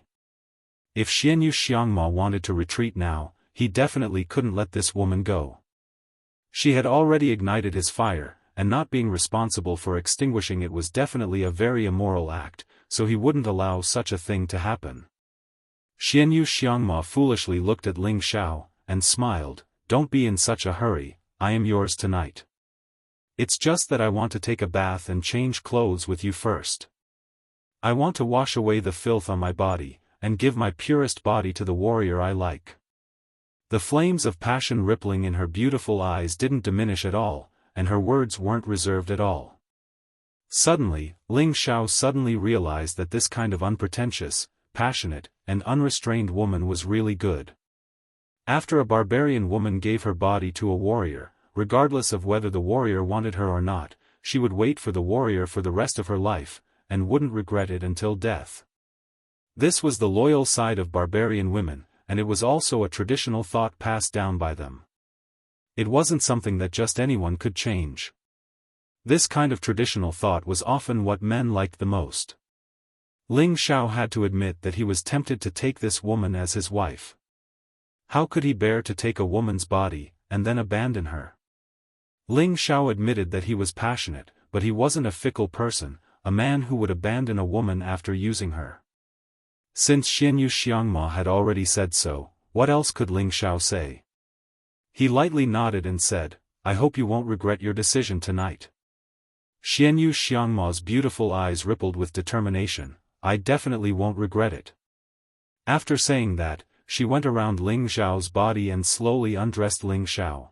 If Xianyu Xiangma wanted to retreat now, he definitely couldn't let this woman go. She had already ignited his fire, and not being responsible for extinguishing it was definitely a very immoral act, so he wouldn't allow such a thing to happen. Xianyu Xiangma foolishly looked at Ling Xiao, and smiled, "Don't be in such a hurry, I am yours tonight. It's just that I want to take a bath and change clothes with you first. I want to wash away the filth on my body, and give my purest body to the warrior I like." The flames of passion rippling in her beautiful eyes didn't diminish at all, and her words weren't reserved at all. Suddenly, Ling Xiao suddenly realized that this kind of unpretentious, passionate, and unrestrained woman was really good. After a barbarian woman gave her body to a warrior, regardless of whether the warrior wanted her or not, she would wait for the warrior for the rest of her life, and wouldn't regret it until death. This was the loyal side of barbarian women, and it was also a traditional thought passed down by them. It wasn't something that just anyone could change. This kind of traditional thought was often what men liked the most. Ling Xiao had to admit that he was tempted to take this woman as his wife. How could he bear to take a woman's body, and then abandon her? Ling Xiao admitted that he was passionate, but he wasn't a fickle person, a man who would abandon a woman after using her. Since Xianyu Xiangma had already said so, what else could Ling Xiao say? He lightly nodded and said, I hope you won't regret your decision tonight. Xianyu Xiangma's beautiful eyes rippled with determination. I definitely won't regret it. After saying that, she went around Ling Xiao's body and slowly undressed Ling Xiao.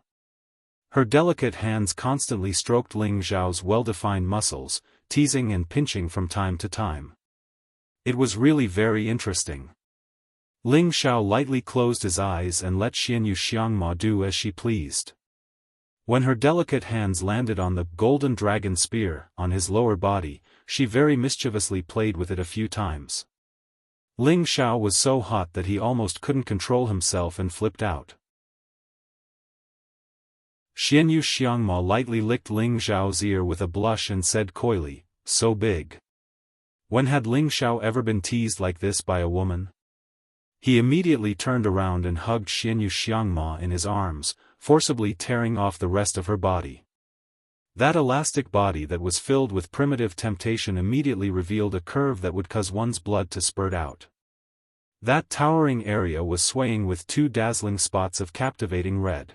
Her delicate hands constantly stroked Ling Xiao's well-defined muscles, teasing and pinching from time to time. It was really very interesting. Ling Xiao lightly closed his eyes and let Xianyu Xiangma do as she pleased. When her delicate hands landed on the golden dragon spear on his lower body, she very mischievously played with it a few times. Ling Xiao was so hot that he almost couldn't control himself and flipped out. Xianyu Xiangma lightly licked Ling Xiao's ear with a blush and said coyly, so big. When had Ling Xiao ever been teased like this by a woman? He immediately turned around and hugged Xianyu Xiangma in his arms, forcibly tearing off the rest of her body. That elastic body that was filled with primitive temptation immediately revealed a curve that would cause one's blood to spurt out. That towering area was swaying with two dazzling spots of captivating red.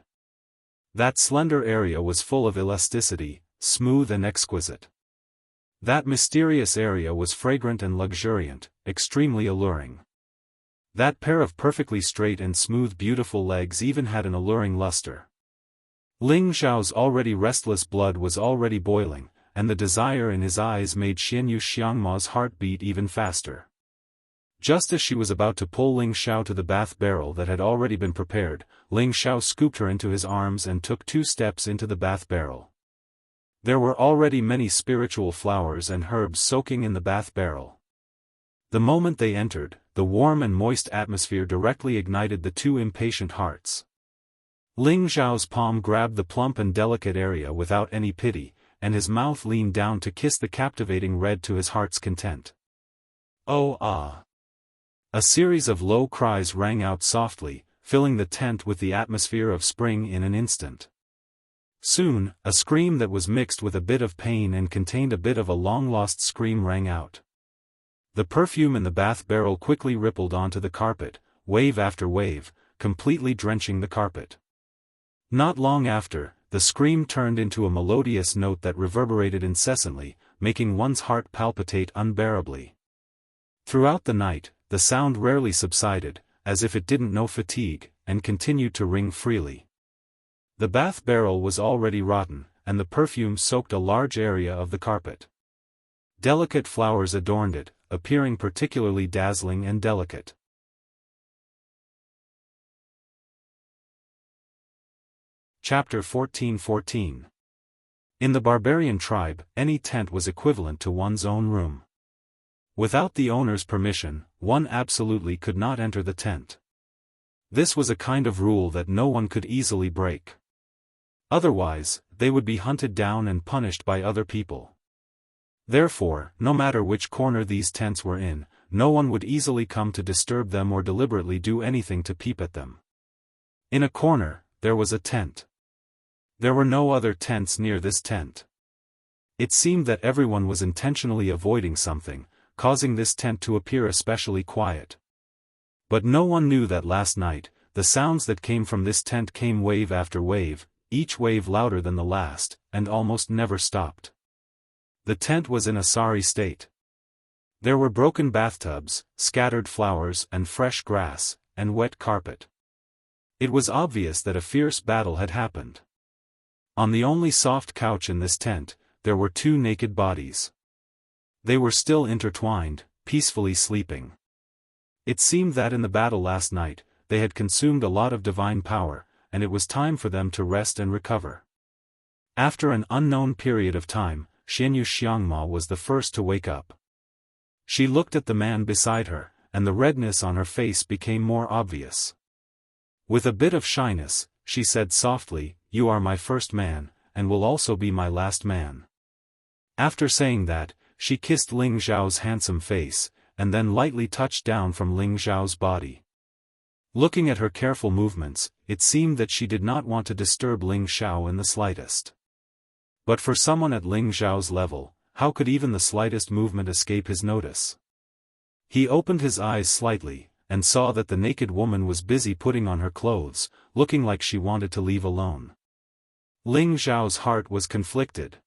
That slender area was full of elasticity, smooth and exquisite. That mysterious area was fragrant and luxuriant, extremely alluring. That pair of perfectly straight and smooth beautiful legs even had an alluring luster. Ling Xiao's already restless blood was already boiling, and the desire in his eyes made Xianyu Xiangma's heart beat even faster. Just as she was about to pull Ling Xiao to the bath barrel that had already been prepared, Ling Xiao scooped her into his arms and took 2 steps into the bath barrel. There were already many spiritual flowers and herbs soaking in the bath barrel. The moment they entered, the warm and moist atmosphere directly ignited the 2 impatient hearts. Ling Xiao's palm grabbed the plump and delicate area without any pity, and his mouth leaned down to kiss the captivating red to his heart's content. Oh ah! A series of low cries rang out softly, filling the tent with the atmosphere of spring in an instant. Soon, a scream that was mixed with a bit of pain and contained a bit of a long-lost scream rang out. The perfume in the bath barrel quickly rippled onto the carpet, wave after wave, completely drenching the carpet. Not long after, the scream turned into a melodious note that reverberated incessantly, making one's heart palpitate unbearably. Throughout the night, the sound rarely subsided, as if it didn't know fatigue, and continued to ring freely. The bath barrel was already rotten, and the perfume soaked a large area of the carpet. Delicate flowers adorned it, appearing particularly dazzling and delicate. Chapter 14:14. In the barbarian tribe, any tent was equivalent to one's own room. Without the owner's permission, one absolutely could not enter the tent. This was a kind of rule that no one could easily break. Otherwise, they would be hunted down and punished by other people. Therefore, no matter which corner these tents were in, no one would easily come to disturb them or deliberately do anything to peep at them. In a corner, there was a tent. There were no other tents near this tent. It seemed that everyone was intentionally avoiding something, causing this tent to appear especially quiet. But no one knew that last night, the sounds that came from this tent came wave after wave, each wave louder than the last, and almost never stopped. The tent was in a sorry state. There were broken bathtubs, scattered flowers and fresh grass, and wet carpet. It was obvious that a fierce battle had happened. On the only soft couch in this tent, there were 2 naked bodies. They were still intertwined, peacefully sleeping. It seemed that in the battle last night, they had consumed a lot of divine power, and it was time for them to rest and recover. After an unknown period of time, Xianyu Xiangma was the first to wake up. She looked at the man beside her, and the redness on her face became more obvious. With a bit of shyness, she said softly, "You are my first man, and will also be my last man." After saying that, she kissed Ling Xiao's handsome face, and then lightly touched down from Ling Xiao's body. Looking at her careful movements, it seemed that she did not want to disturb Ling Xiao in the slightest. But for someone at Ling Xiao's level, how could even the slightest movement escape his notice? He opened his eyes slightly, and saw that the naked woman was busy putting on her clothes, looking like she wanted to leave alone. Ling Xiao's heart was conflicted.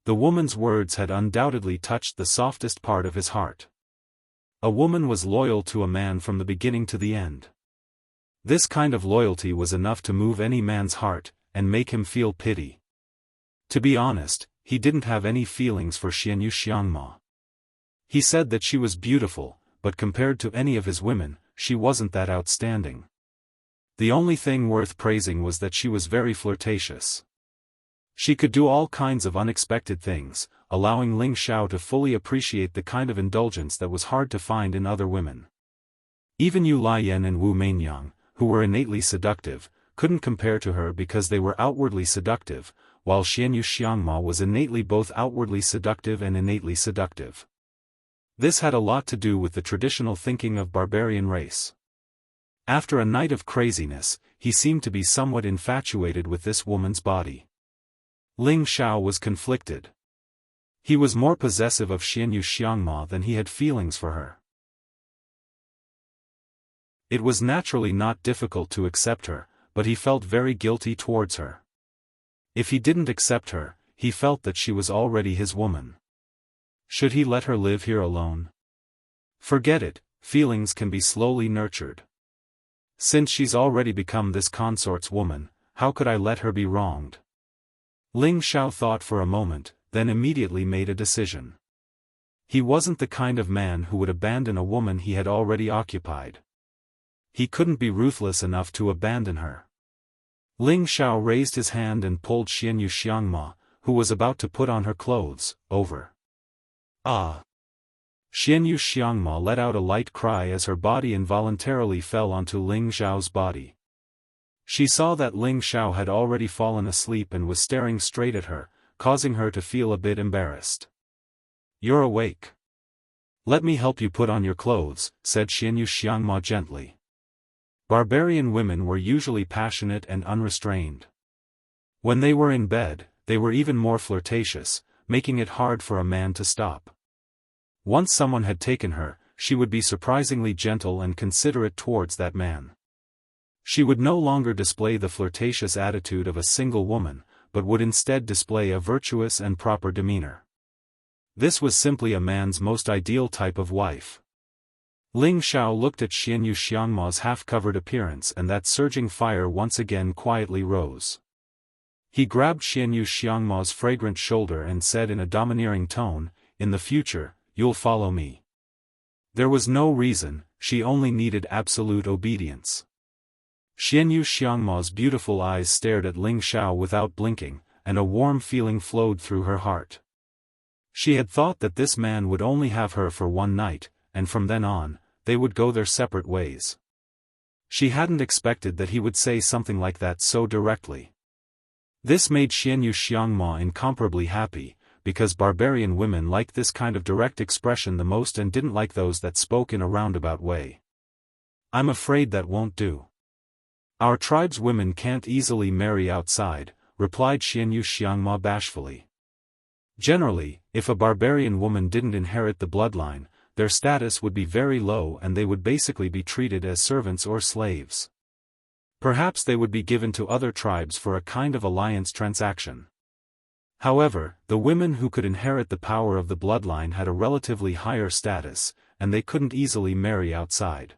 The woman's words had undoubtedly touched the softest part of his heart. A woman was loyal to a man from the beginning to the end. This kind of loyalty was enough to move any man's heart, and make him feel pity. To be honest, he didn't have any feelings for Xianxia. He said that she was beautiful, but compared to any of his women, she wasn't that outstanding. The only thing worth praising was that she was very flirtatious. She could do all kinds of unexpected things, allowing Ling Xiao to fully appreciate the kind of indulgence that was hard to find in other women. Even Yu Lian and Wu Meinyang, who were innately seductive, couldn't compare to her because they were outwardly seductive, while Xianxia was innately both outwardly seductive and innately seductive. This had a lot to do with the traditional thinking of barbarian race. After a night of craziness, he seemed to be somewhat infatuated with this woman's body. Ling Xiao was conflicted. He was more possessive of Xianxia than he had feelings for her. It was naturally not difficult to accept her, but he felt very guilty towards her. If he didn't accept her, he felt that she was already his woman. Should he let her live here alone? Forget it, feelings can be slowly nurtured. Since she's already become this consort's woman, how could I let her be wronged? Ling Xiao thought for a moment, then immediately made a decision. He wasn't the kind of man who would abandon a woman he had already occupied. He couldn't be ruthless enough to abandon her. Ling Xiao raised his hand and pulled Xianxia, who was about to put on her clothes, over. Ah! Xianxia let out a light cry as her body involuntarily fell onto Ling Xiao's body. She saw that Ling Xiao had already fallen asleep and was staring straight at her, causing her to feel a bit embarrassed. "You're awake. Let me help you put on your clothes," said Xianxia gently. Barbarian women were usually passionate and unrestrained. When they were in bed, they were even more flirtatious, making it hard for a man to stop. Once someone had taken her, she would be surprisingly gentle and considerate towards that man. She would no longer display the flirtatious attitude of a single woman, but would instead display a virtuous and proper demeanor. This was simply a man's most ideal type of wife. Ling Xiao looked at Xianxia half-covered appearance and that surging fire once again quietly rose. He grabbed Xianxia fragrant shoulder and said in a domineering tone, "In the future, you'll follow me." There was no reason, she only needed absolute obedience. Xianxia beautiful eyes stared at Ling Xiao without blinking, and a warm feeling flowed through her heart. She had thought that this man would only have her for one night, and from then on, they would go their separate ways. She hadn't expected that he would say something like that so directly. This made Xianxia incomparably happy, because barbarian women liked this kind of direct expression the most and didn't like those that spoke in a roundabout way. "I'm afraid that won't do. Our tribe's women can't easily marry outside," replied Xianxia bashfully. Generally, if a barbarian woman didn't inherit the bloodline, their status would be very low and they would basically be treated as servants or slaves. Perhaps they would be given to other tribes for a kind of alliance transaction. However, the women who could inherit the power of the bloodline had a relatively higher status, and they couldn't easily marry outside.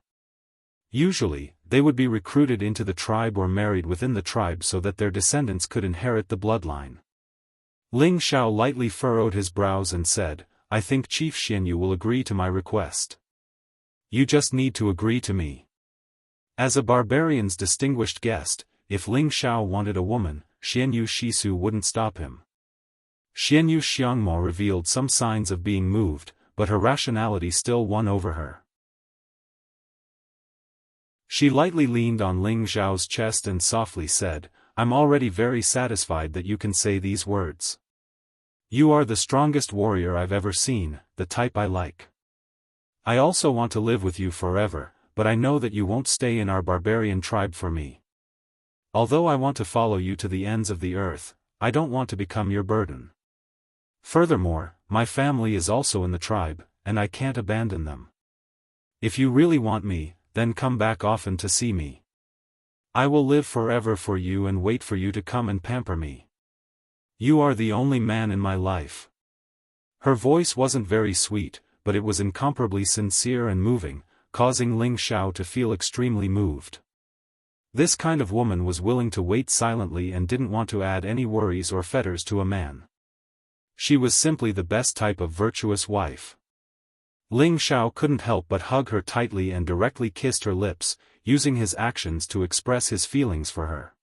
Usually, they would be recruited into the tribe or married within the tribe so that their descendants could inherit the bloodline. Ling Xiao lightly furrowed his brows and said, "I think Chief Xianyu will agree to my request. You just need to agree to me." As a barbarian's distinguished guest, if Ling Xiao wanted a woman, Xianyu Shisu wouldn't stop him. Xianxia revealed some signs of being moved, but her rationality still won over her. She lightly leaned on Ling Xiao's chest and softly said, "I'm already very satisfied that you can say these words. You are the strongest warrior I've ever seen, the type I like. I also want to live with you forever, but I know that you won't stay in our barbarian tribe for me. Although I want to follow you to the ends of the earth, I don't want to become your burden. Furthermore, my family is also in the tribe, and I can't abandon them. If you really want me, then come back often to see me. I will live forever for you and wait for you to come and pamper me. You are the only man in my life." Her voice wasn't very sweet, but it was incomparably sincere and moving, causing Ling Xiao to feel extremely moved. This kind of woman was willing to wait silently and didn't want to add any worries or fetters to a man. She was simply the best type of virtuous wife. Ling Xiao couldn't help but hug her tightly and directly kissed her lips, using his actions to express his feelings for her.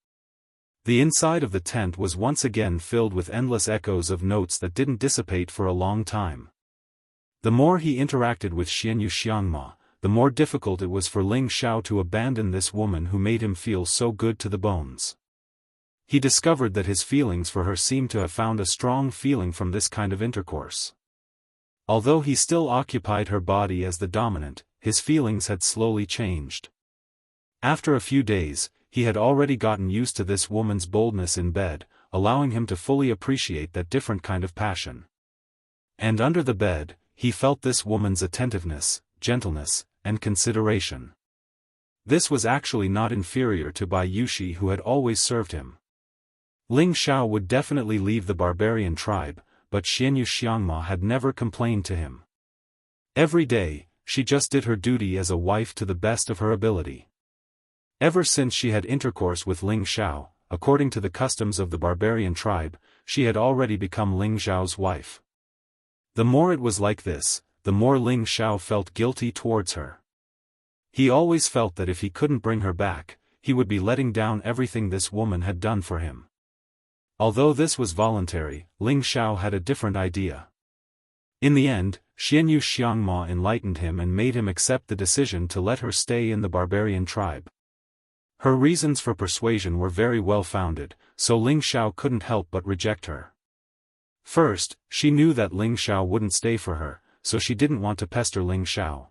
The inside of the tent was once again filled with endless echoes of notes that didn't dissipate for a long time. The more he interacted with Xianyu Xiangma, the more difficult it was for Ling Xiao to abandon this woman who made him feel so good to the bones. He discovered that his feelings for her seemed to have found a strong feeling from this kind of intercourse. Although he still occupied her body as the dominant, his feelings had slowly changed. After a few days, he had already gotten used to this woman's boldness in bed, allowing him to fully appreciate that different kind of passion. And under the bed, he felt this woman's attentiveness, gentleness, and consideration. This was actually not inferior to Bai Yushi, who had always served him. Ling Xiao would definitely leave the barbarian tribe, but Xianyu Xiangma had never complained to him. Every day, she just did her duty as a wife to the best of her ability. Ever since she had intercourse with Ling Xiao, according to the customs of the barbarian tribe, she had already become Ling Xiao's wife. The more it was like this, the more Ling Xiao felt guilty towards her. He always felt that if he couldn't bring her back, he would be letting down everything this woman had done for him. Although this was voluntary, Ling Xiao had a different idea. In the end, Xianyu Xiangma enlightened him and made him accept the decision to let her stay in the barbarian tribe. Her reasons for persuasion were very well founded, so Ling Xiao couldn't help but reject her. First, she knew that Ling Xiao wouldn't stay for her, so she didn't want to pester Ling Xiao.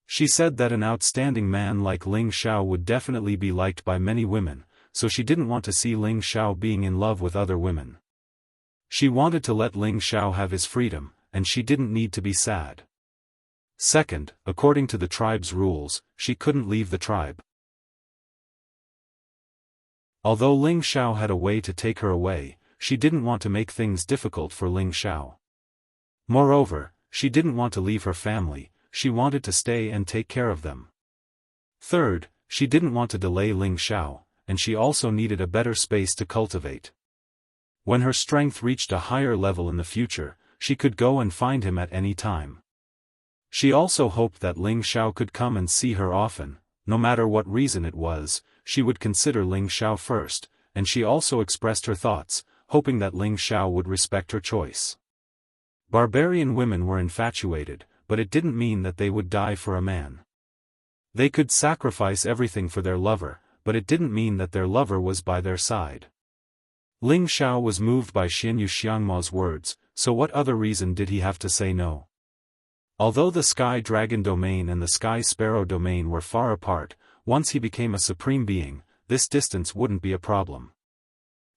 She said that an outstanding man like Ling Xiao would definitely be liked by many women, so she didn't want to see Ling Xiao being in love with other women. She wanted to let Ling Xiao have his freedom, and she didn't need to be sad. Second, according to the tribe's rules, she couldn't leave the tribe. Although Ling Xiao had a way to take her away, she didn't want to make things difficult for Ling Xiao. Moreover, she didn't want to leave her family, she wanted to stay and take care of them. Third, she didn't want to delay Ling Xiao, and she also needed a better space to cultivate. When her strength reached a higher level in the future, she could go and find him at any time. She also hoped that Ling Xiao could come and see her often. No matter what reason it was, she would consider Ling Xiao first, and she also expressed her thoughts, hoping that Ling Xiao would respect her choice. Barbarian women were infatuated, but it didn't mean that they would die for a man. They could sacrifice everything for their lover, but it didn't mean that their lover was by their side. Ling Xiao was moved by Xianyu Xiangma's words, so what other reason did he have to say no? Although the Sky Dragon domain and the Sky Sparrow domain were far apart, once he became a supreme being, this distance wouldn't be a problem.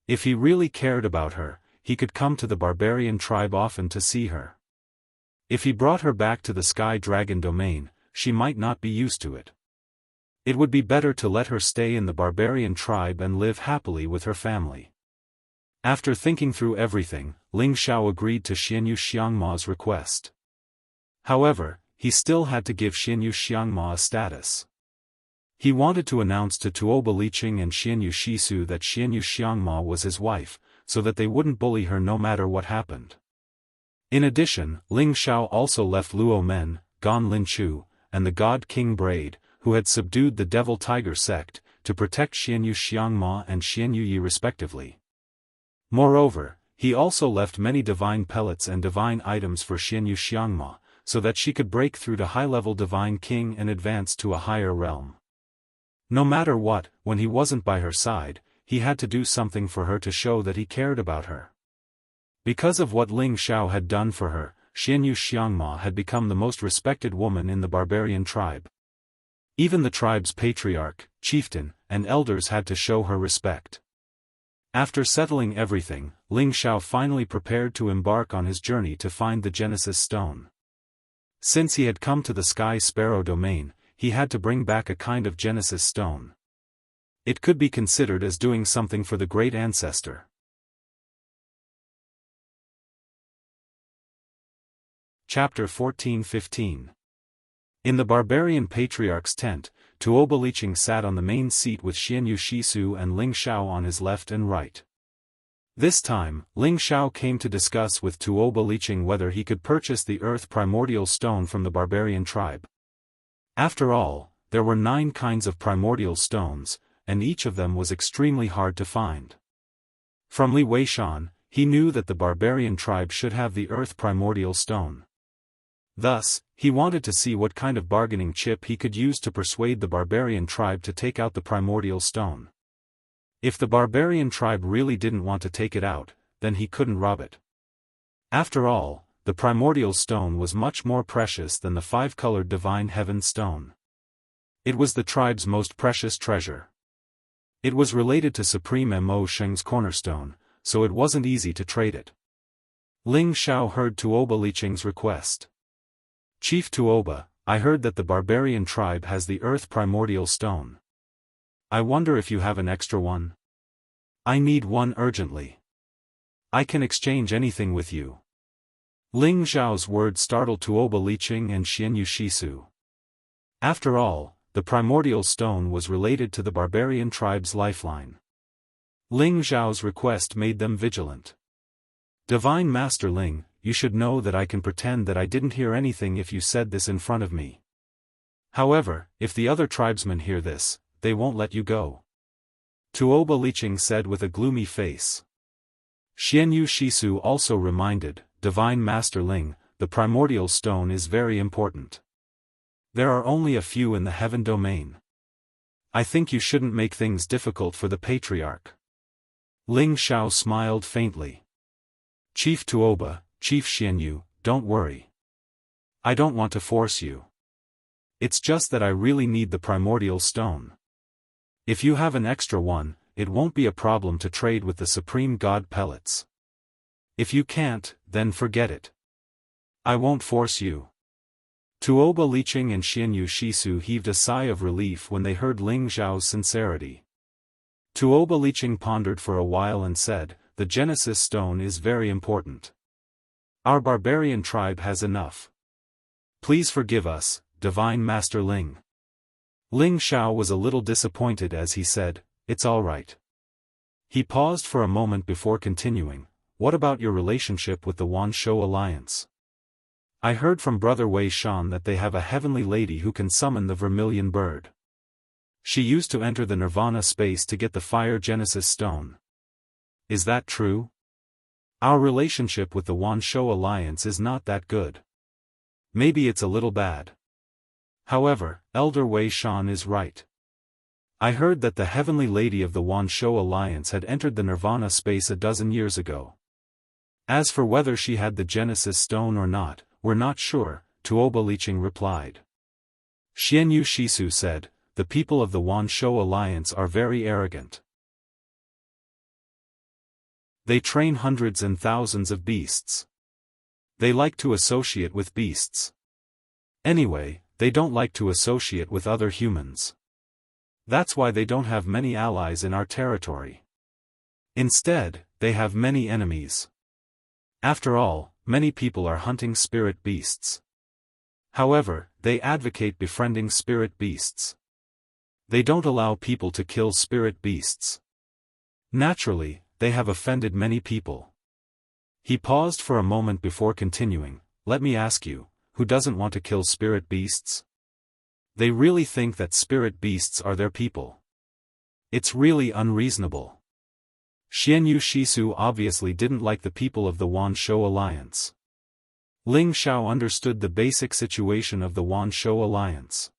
If he really cared about her, he could come to the barbarian tribe often to see her. If he brought her back to the Sky Dragon domain, she might not be used to it. It would be better to let her stay in the barbarian tribe and live happily with her family. After thinking through everything, Ling Xiao agreed to Xianyu Xiangma's request. However, he still had to give Xianyu Xiangma a status. He wanted to announce to Tuoba Liqing and Xianyu Shisu that Xianyu Xiangma was his wife, so that they wouldn't bully her no matter what happened. In addition, Ling Xiao also left Luo Men, Gan Lin Chu, and the God King Braid, who had subdued the Devil Tiger sect, to protect Xianyu Xiangma and Xianyu Yi respectively. Moreover, he also left many divine pellets and divine items for Xianyu Xiangma, so that she could break through to high-level divine king and advance to a higher realm. No matter what, when he wasn't by her side, he had to do something for her to show that he cared about her. Because of what Ling Xiao had done for her, Xianyu Xiangma had become the most respected woman in the barbarian tribe. Even the tribe's patriarch, chieftain, and elders had to show her respect. After settling everything, Ling Xiao finally prepared to embark on his journey to find the Genesis Stone. Since he had come to the Sky Sparrow domain, he had to bring back a kind of Genesis stone. It could be considered as doing something for the great ancestor. Chapter 14-15. In the barbarian patriarch's tent, Tuoba Liqing sat on the main seat with Xianyu Shisu and Ling Xiao on his left and right. This time, Ling Xiao came to discuss with Tuoba Liqing whether he could purchase the Earth Primordial Stone from the barbarian tribe. After all, there were 9 kinds of primordial stones, and each of them was extremely hard to find. From Li Weishan, he knew that the barbarian tribe should have the Earth Primordial Stone. Thus, he wanted to see what kind of bargaining chip he could use to persuade the barbarian tribe to take out the primordial stone. If the barbarian tribe really didn't want to take it out, then he couldn't rob it. After all, the primordial stone was much more precious than the 5-colored divine heaven stone. It was the tribe's most precious treasure. It was related to Supreme Mo Sheng's cornerstone, so it wasn't easy to trade it. Ling Xiao heard Tuoba Liqing's request. Chief Tuoba, I heard that the barbarian tribe has the Earth Primordial Stone. I wonder if you have an extra one? I need one urgently. I can exchange anything with you. Ling Xiao's words startled Tuoba Liqing and Xianyu Shisu. After all, the primordial stone was related to the barbarian tribe's lifeline. Ling Xiao's request made them vigilant. Divine Master Ling, you should know that I can pretend that I didn't hear anything if you said this in front of me. However, if the other tribesmen hear this, they won't let you go. Tuoba Liqing said with a gloomy face. Xianyu Shisu also reminded, Divine Master Ling, the primordial stone is very important. There are only a few in the heaven domain. I think you shouldn't make things difficult for the patriarch. Ling Xiao smiled faintly. Chief Tuoba, Chief Xianyu, don't worry. I don't want to force you. It's just that I really need the primordial stone. If you have an extra one, it won't be a problem to trade with the Supreme God pellets. If you can't, then forget it. I won't force you. Tuoba Liqing and Xianyu Shisu heaved a sigh of relief when they heard Ling Xiao's sincerity. Tuoba Liqing pondered for a while and said, the Genesis stone is very important. Our barbarian tribe has enough. Please forgive us, Divine Master Ling. Ling Xiao was a little disappointed as he said, it's all right. He paused for a moment before continuing, what about your relationship with the Wanshou Alliance? I heard from Brother Wei Shan that they have a heavenly lady who can summon the vermilion bird. She used to enter the Nirvana space to get the Fire Genesis stone. Is that true? Our relationship with the Wanshou Alliance is not that good. Maybe it's a little bad. However, Elder Wei Shan is right. I heard that the heavenly lady of the Wanshou Alliance had entered the Nirvana space a dozen years ago. As for whether she had the Genesis stone or not, we're not sure, Tuoba Liqing replied. Xianyu Shisu said, the people of the Wanshou Alliance are very arrogant. They train hundreds and thousands of beasts. They like to associate with beasts. Anyway, they don't like to associate with other humans. That's why they don't have many allies in our territory. Instead, they have many enemies. After all, many people are hunting spirit beasts. However, they advocate befriending spirit beasts. They don't allow people to kill spirit beasts. Naturally, they have offended many people. He paused for a moment before continuing, let me ask you, who doesn't want to kill spirit beasts? They really think that spirit beasts are their people. It's really unreasonable. Xianyu Shisu obviously didn't like the people of the Wanshou Alliance. Ling Xiao understood the basic situation of the Wanshou Alliance.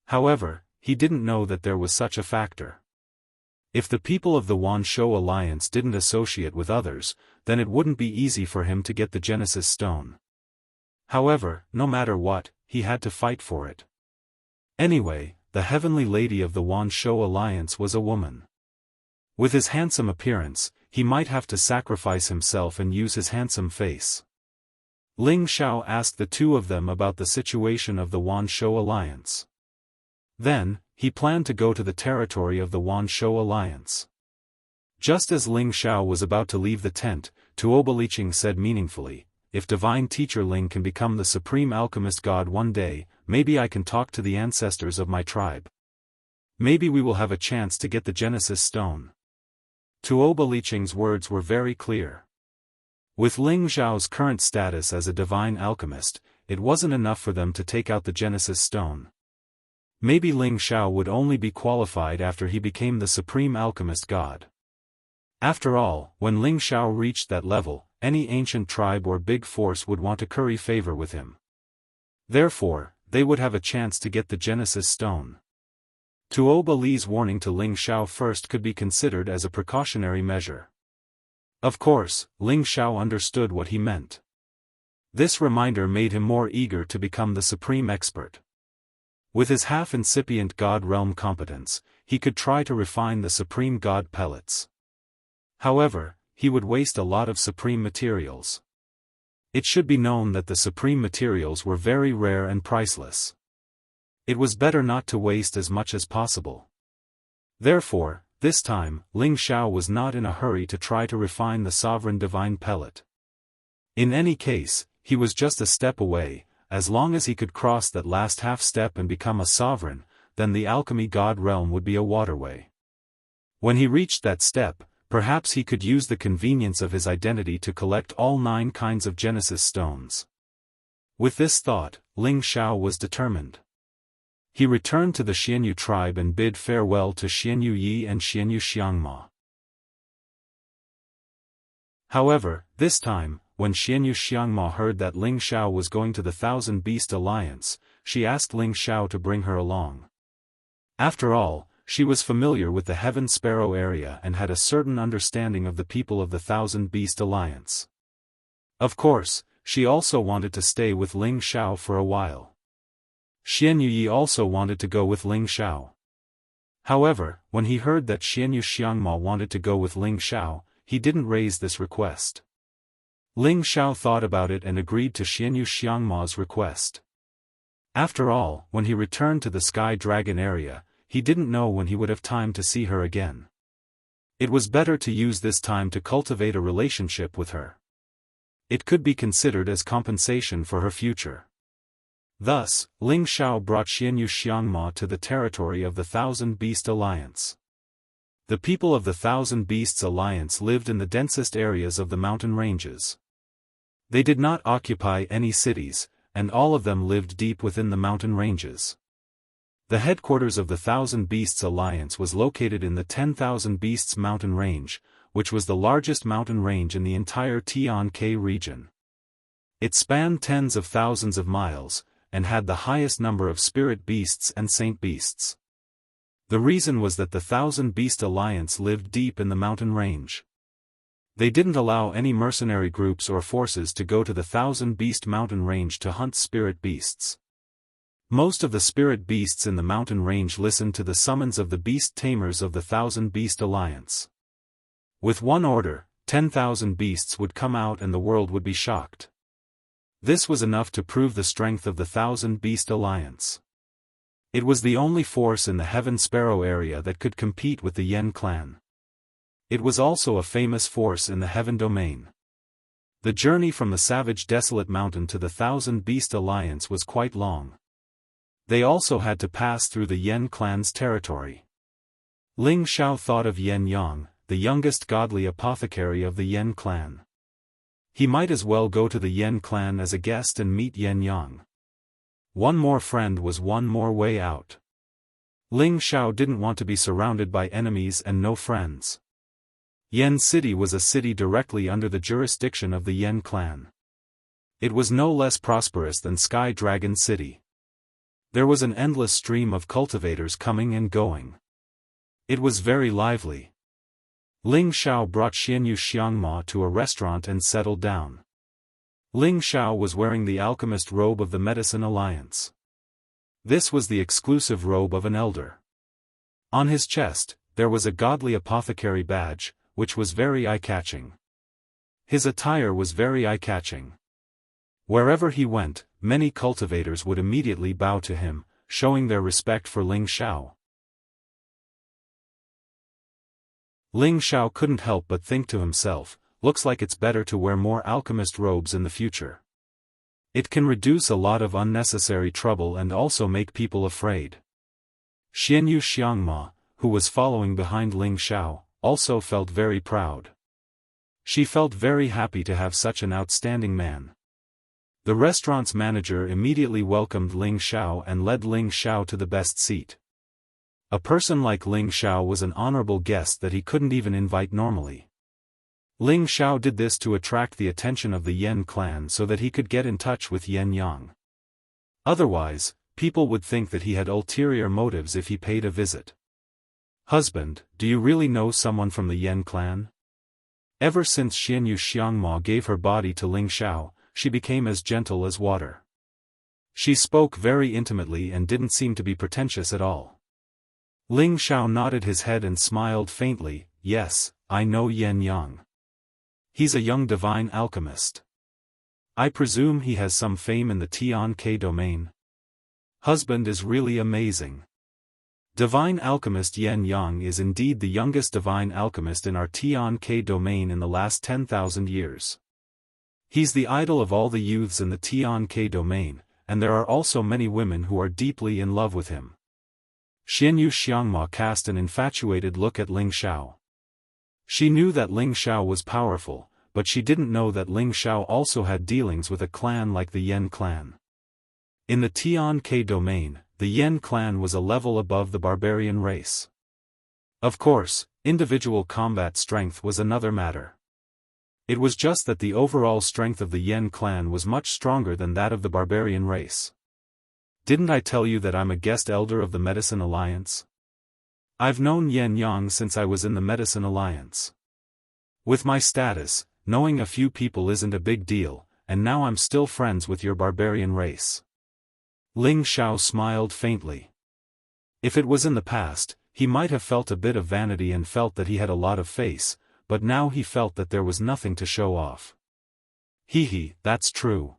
However, he didn't know that there was such a factor. If the people of the Wanshou Alliance didn't associate with others, then it wouldn't be easy for him to get the Genesis stone. However, no matter what, he had to fight for it. Anyway, the heavenly lady of the Wanshou Alliance was a woman. With his handsome appearance, he might have to sacrifice himself and use his handsome face. Ling Xiao asked the two of them about the situation of the Wanshou alliance. Then, he planned to go to the territory of the Wanshou alliance. Just as Ling Xiao was about to leave the tent, Tuoba Liqing said meaningfully, "If Divine Teacher Ling can become the Supreme Alchemist God one day, maybe I can talk to the ancestors of my tribe. Maybe we will have a chance to get the Genesis Stone." Tuoba Liqing's words were very clear. With Ling Xiao's current status as a divine alchemist, it wasn't enough for them to take out the Genesis Stone. Maybe Ling Xiao would only be qualified after he became the Supreme Alchemist God. After all, when Ling Xiao reached that level, any ancient tribe or big force would want to curry favor with him. Therefore, they would have a chance to get the Genesis Stone. Tuoba Li's warning to Ling Xiao first could be considered as a precautionary measure. Of course, Ling Xiao understood what he meant. This reminder made him more eager to become the supreme expert. With his half-incipient God realm competence, he could try to refine the supreme God pellets. However, he would waste a lot of supreme materials. It should be known that the supreme materials were very rare and priceless. It was better not to waste as much as possible. Therefore, this time, Ling Xiao was not in a hurry to try to refine the sovereign divine pellet. In any case, he was just a step away. As long as he could cross that last half step and become a sovereign, then the alchemy god realm would be a waterway. When he reached that step, perhaps he could use the convenience of his identity to collect all 9 kinds of Genesis stones. With this thought, Ling Xiao was determined. He returned to the Xianyu tribe and bid farewell to Xianyu Yi and Xianyu Xiangma. However, this time, when Xianyu Xiangma heard that Ling Xiao was going to the Thousand Beast Alliance, she asked Ling Xiao to bring her along. After all, she was familiar with the Heaven Sparrow area and had a certain understanding of the people of the Thousand Beast Alliance. Of course, she also wanted to stay with Ling Xiao for a while. Xianyu Yi also wanted to go with Ling Xiao. However, when he heard that Xianyu Xiangma wanted to go with Ling Xiao, he didn't raise this request. Ling Xiao thought about it and agreed to Xianyu Xiangma's request. After all, when he returned to the Sky Dragon area, he didn't know when he would have time to see her again. It was better to use this time to cultivate a relationship with her. It could be considered as compensation for her future. Thus, Ling Xiao brought Xianyu Xiangma to the territory of the Thousand Beast Alliance. The people of the Thousand Beasts Alliance lived in the densest areas of the mountain ranges. They did not occupy any cities, and all of them lived deep within the mountain ranges. The headquarters of the Thousand Beasts Alliance was located in the 10,000 Beasts mountain range, which was the largest mountain range in the entire Tian-Ke region. It spanned tens of thousands of miles, and had the highest number of spirit beasts and saint beasts. The reason was that the Thousand Beast Alliance lived deep in the mountain range. They didn't allow any mercenary groups or forces to go to the Thousand Beast mountain range to hunt spirit beasts. Most of the spirit beasts in the mountain range listened to the summons of the beast tamers of the Thousand Beast Alliance. With one order, 10,000 beasts would come out and the world would be shocked. This was enough to prove the strength of the Thousand Beast Alliance. It was the only force in the Heaven Sparrow area that could compete with the Yen clan. It was also a famous force in the Heaven Domain. The journey from the savage desolate mountain to the Thousand Beast Alliance was quite long. They also had to pass through the Yen clan's territory. Ling Xiao thought of Yen Yang, the youngest godly apothecary of the Yen clan. He might as well go to the Yen clan as a guest and meet Yen Yang. One more friend was one more way out. Ling Xiao didn't want to be surrounded by enemies and no friends. Yen City was a city directly under the jurisdiction of the Yen clan. It was no less prosperous than Sky Dragon City. There was an endless stream of cultivators coming and going. It was very lively. Ling Xiao brought Xianyu Xiangma to a restaurant and settled down. Ling Xiao was wearing the alchemist robe of the Medicine Alliance. This was the exclusive robe of an elder. On his chest, there was a godly apothecary badge, which was very eye-catching. His attire was very eye-catching. Wherever he went, many cultivators would immediately bow to him, showing their respect for Ling Xiao. Ling Xiao couldn't help but think to himself, looks like it's better to wear more alchemist robes in the future. It can reduce a lot of unnecessary trouble and also make people afraid. Wuxia Xianxia, who was following behind Ling Xiao, also felt very proud. She felt very happy to have such an outstanding man. The restaurant's manager immediately welcomed Ling Xiao and led Ling Xiao to the best seat. A person like Ling Xiao was an honorable guest that he couldn't even invite normally. Ling Xiao did this to attract the attention of the Yan clan so that he could get in touch with Yan Yang. Otherwise, people would think that he had ulterior motives if he paid a visit. Husband, do you really know someone from the Yan clan? Ever since Wuxia Xianxia gave her body to Ling Xiao, she became as gentle as water. She spoke very intimately and didn't seem to be pretentious at all. Ling Xiao nodded his head and smiled faintly. Yes, I know Yan Yang. He's a young divine alchemist. I presume he has some fame in the Tian-Ke domain. Husband is really amazing. Divine alchemist Yan Yang is indeed the youngest divine alchemist in our Tian-Ke domain in the last 10,000 years. He's the idol of all the youths in the Tian-Ke domain, and there are also many women who are deeply in love with him. Wuxia Xianxia cast an infatuated look at Ling Xiao. She knew that Ling Xiao was powerful, but she didn't know that Ling Xiao also had dealings with a clan like the Yan clan. In the Tian-Ke domain, the Yan clan was a level above the barbarian race. Of course, individual combat strength was another matter. It was just that the overall strength of the Yan clan was much stronger than that of the barbarian race. Didn't I tell you that I'm a guest elder of the Medicine Alliance? I've known Yan Yang since I was in the Medicine Alliance. With my status, knowing a few people isn't a big deal, and now I'm still friends with your barbarian race. Ling Xiao smiled faintly. If it was in the past, he might have felt a bit of vanity and felt that he had a lot of face, but now he felt that there was nothing to show off. Hee, that's true.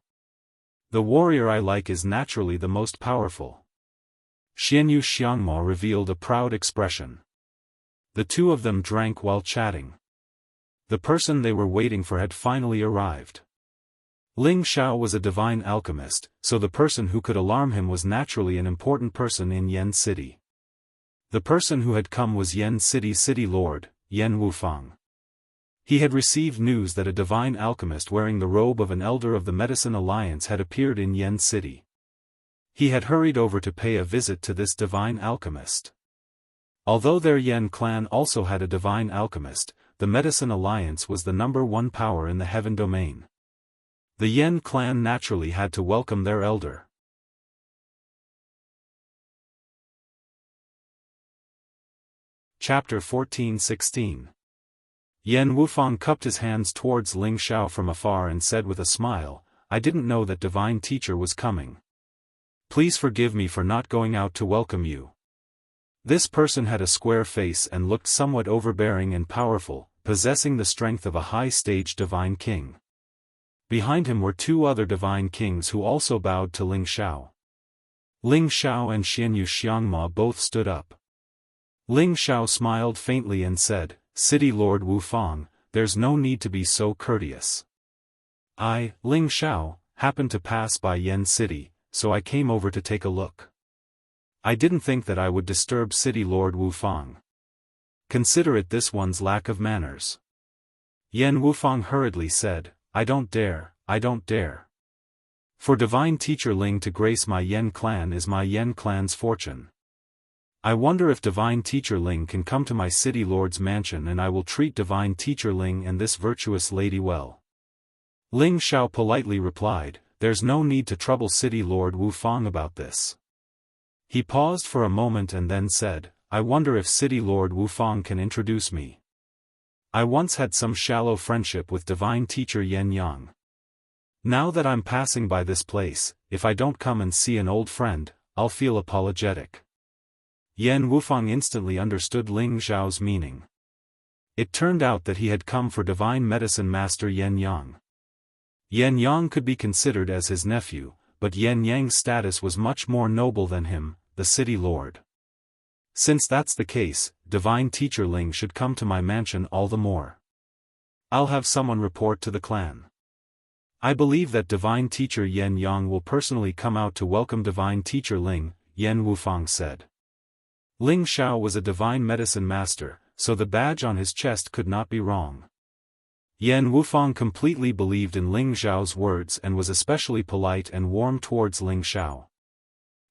The warrior I like is naturally the most powerful. Wuxia Xianxia revealed a proud expression. The two of them drank while chatting. The person they were waiting for had finally arrived. Ling Xiao was a divine alchemist, so the person who could alarm him was naturally an important person in Yan City. The person who had come was Yan City's city lord, Yan Wufang. He had received news that a divine alchemist wearing the robe of an elder of the Medicine Alliance had appeared in Yan City. He had hurried over to pay a visit to this divine alchemist. Although their Yan clan also had a divine alchemist, the Medicine Alliance was the #1 power in the heaven domain. The Yan clan naturally had to welcome their elder. Chapter 14-16. Yan Wufang cupped his hands towards Ling Xiao from afar and said with a smile, I didn't know that divine teacher was coming. Please forgive me for not going out to welcome you. This person had a square face and looked somewhat overbearing and powerful, possessing the strength of a high-stage divine king. Behind him were two other divine kings who also bowed to Ling Xiao. Ling Xiao and Wuxia Xianxia both stood up. Ling Xiao smiled faintly and said, City Lord Wufang, there's no need to be so courteous. I, Ling Xiao, happened to pass by Yan City, so I came over to take a look. I didn't think that I would disturb City Lord Wufang. Consider it this one's lack of manners. Yan Wufang hurriedly said, I don't dare. For divine teacher Ling to grace my Yan clan is my Yan clan's fortune. I wonder if divine teacher Ling can come to my city lord's mansion and I will treat divine teacher Ling and this virtuous lady well. Ling Xiao politely replied, there's no need to trouble city lord Wufang about this. He paused for a moment and then said, I wonder if city lord Wufang can introduce me. I once had some shallow friendship with divine teacher Yan Yang. Now that I'm passing by this place, if I don't come and see an old friend, I'll feel apologetic. Yan Wufang instantly understood Ling Xiao's meaning. It turned out that he had come for divine medicine master Yan Yang. Yan Yang could be considered as his nephew, but Yan Yang's status was much more noble than him, the city lord. Since that's the case, divine teacher Ling should come to my mansion all the more. I'll have someone report to the clan. I believe that divine teacher Yan Yang will personally come out to welcome divine teacher Ling, Yan Wufang said. Ling Xiao was a divine medicine master, so the badge on his chest could not be wrong. Yan Wufang completely believed in Ling Xiao's words and was especially polite and warm towards Ling Xiao.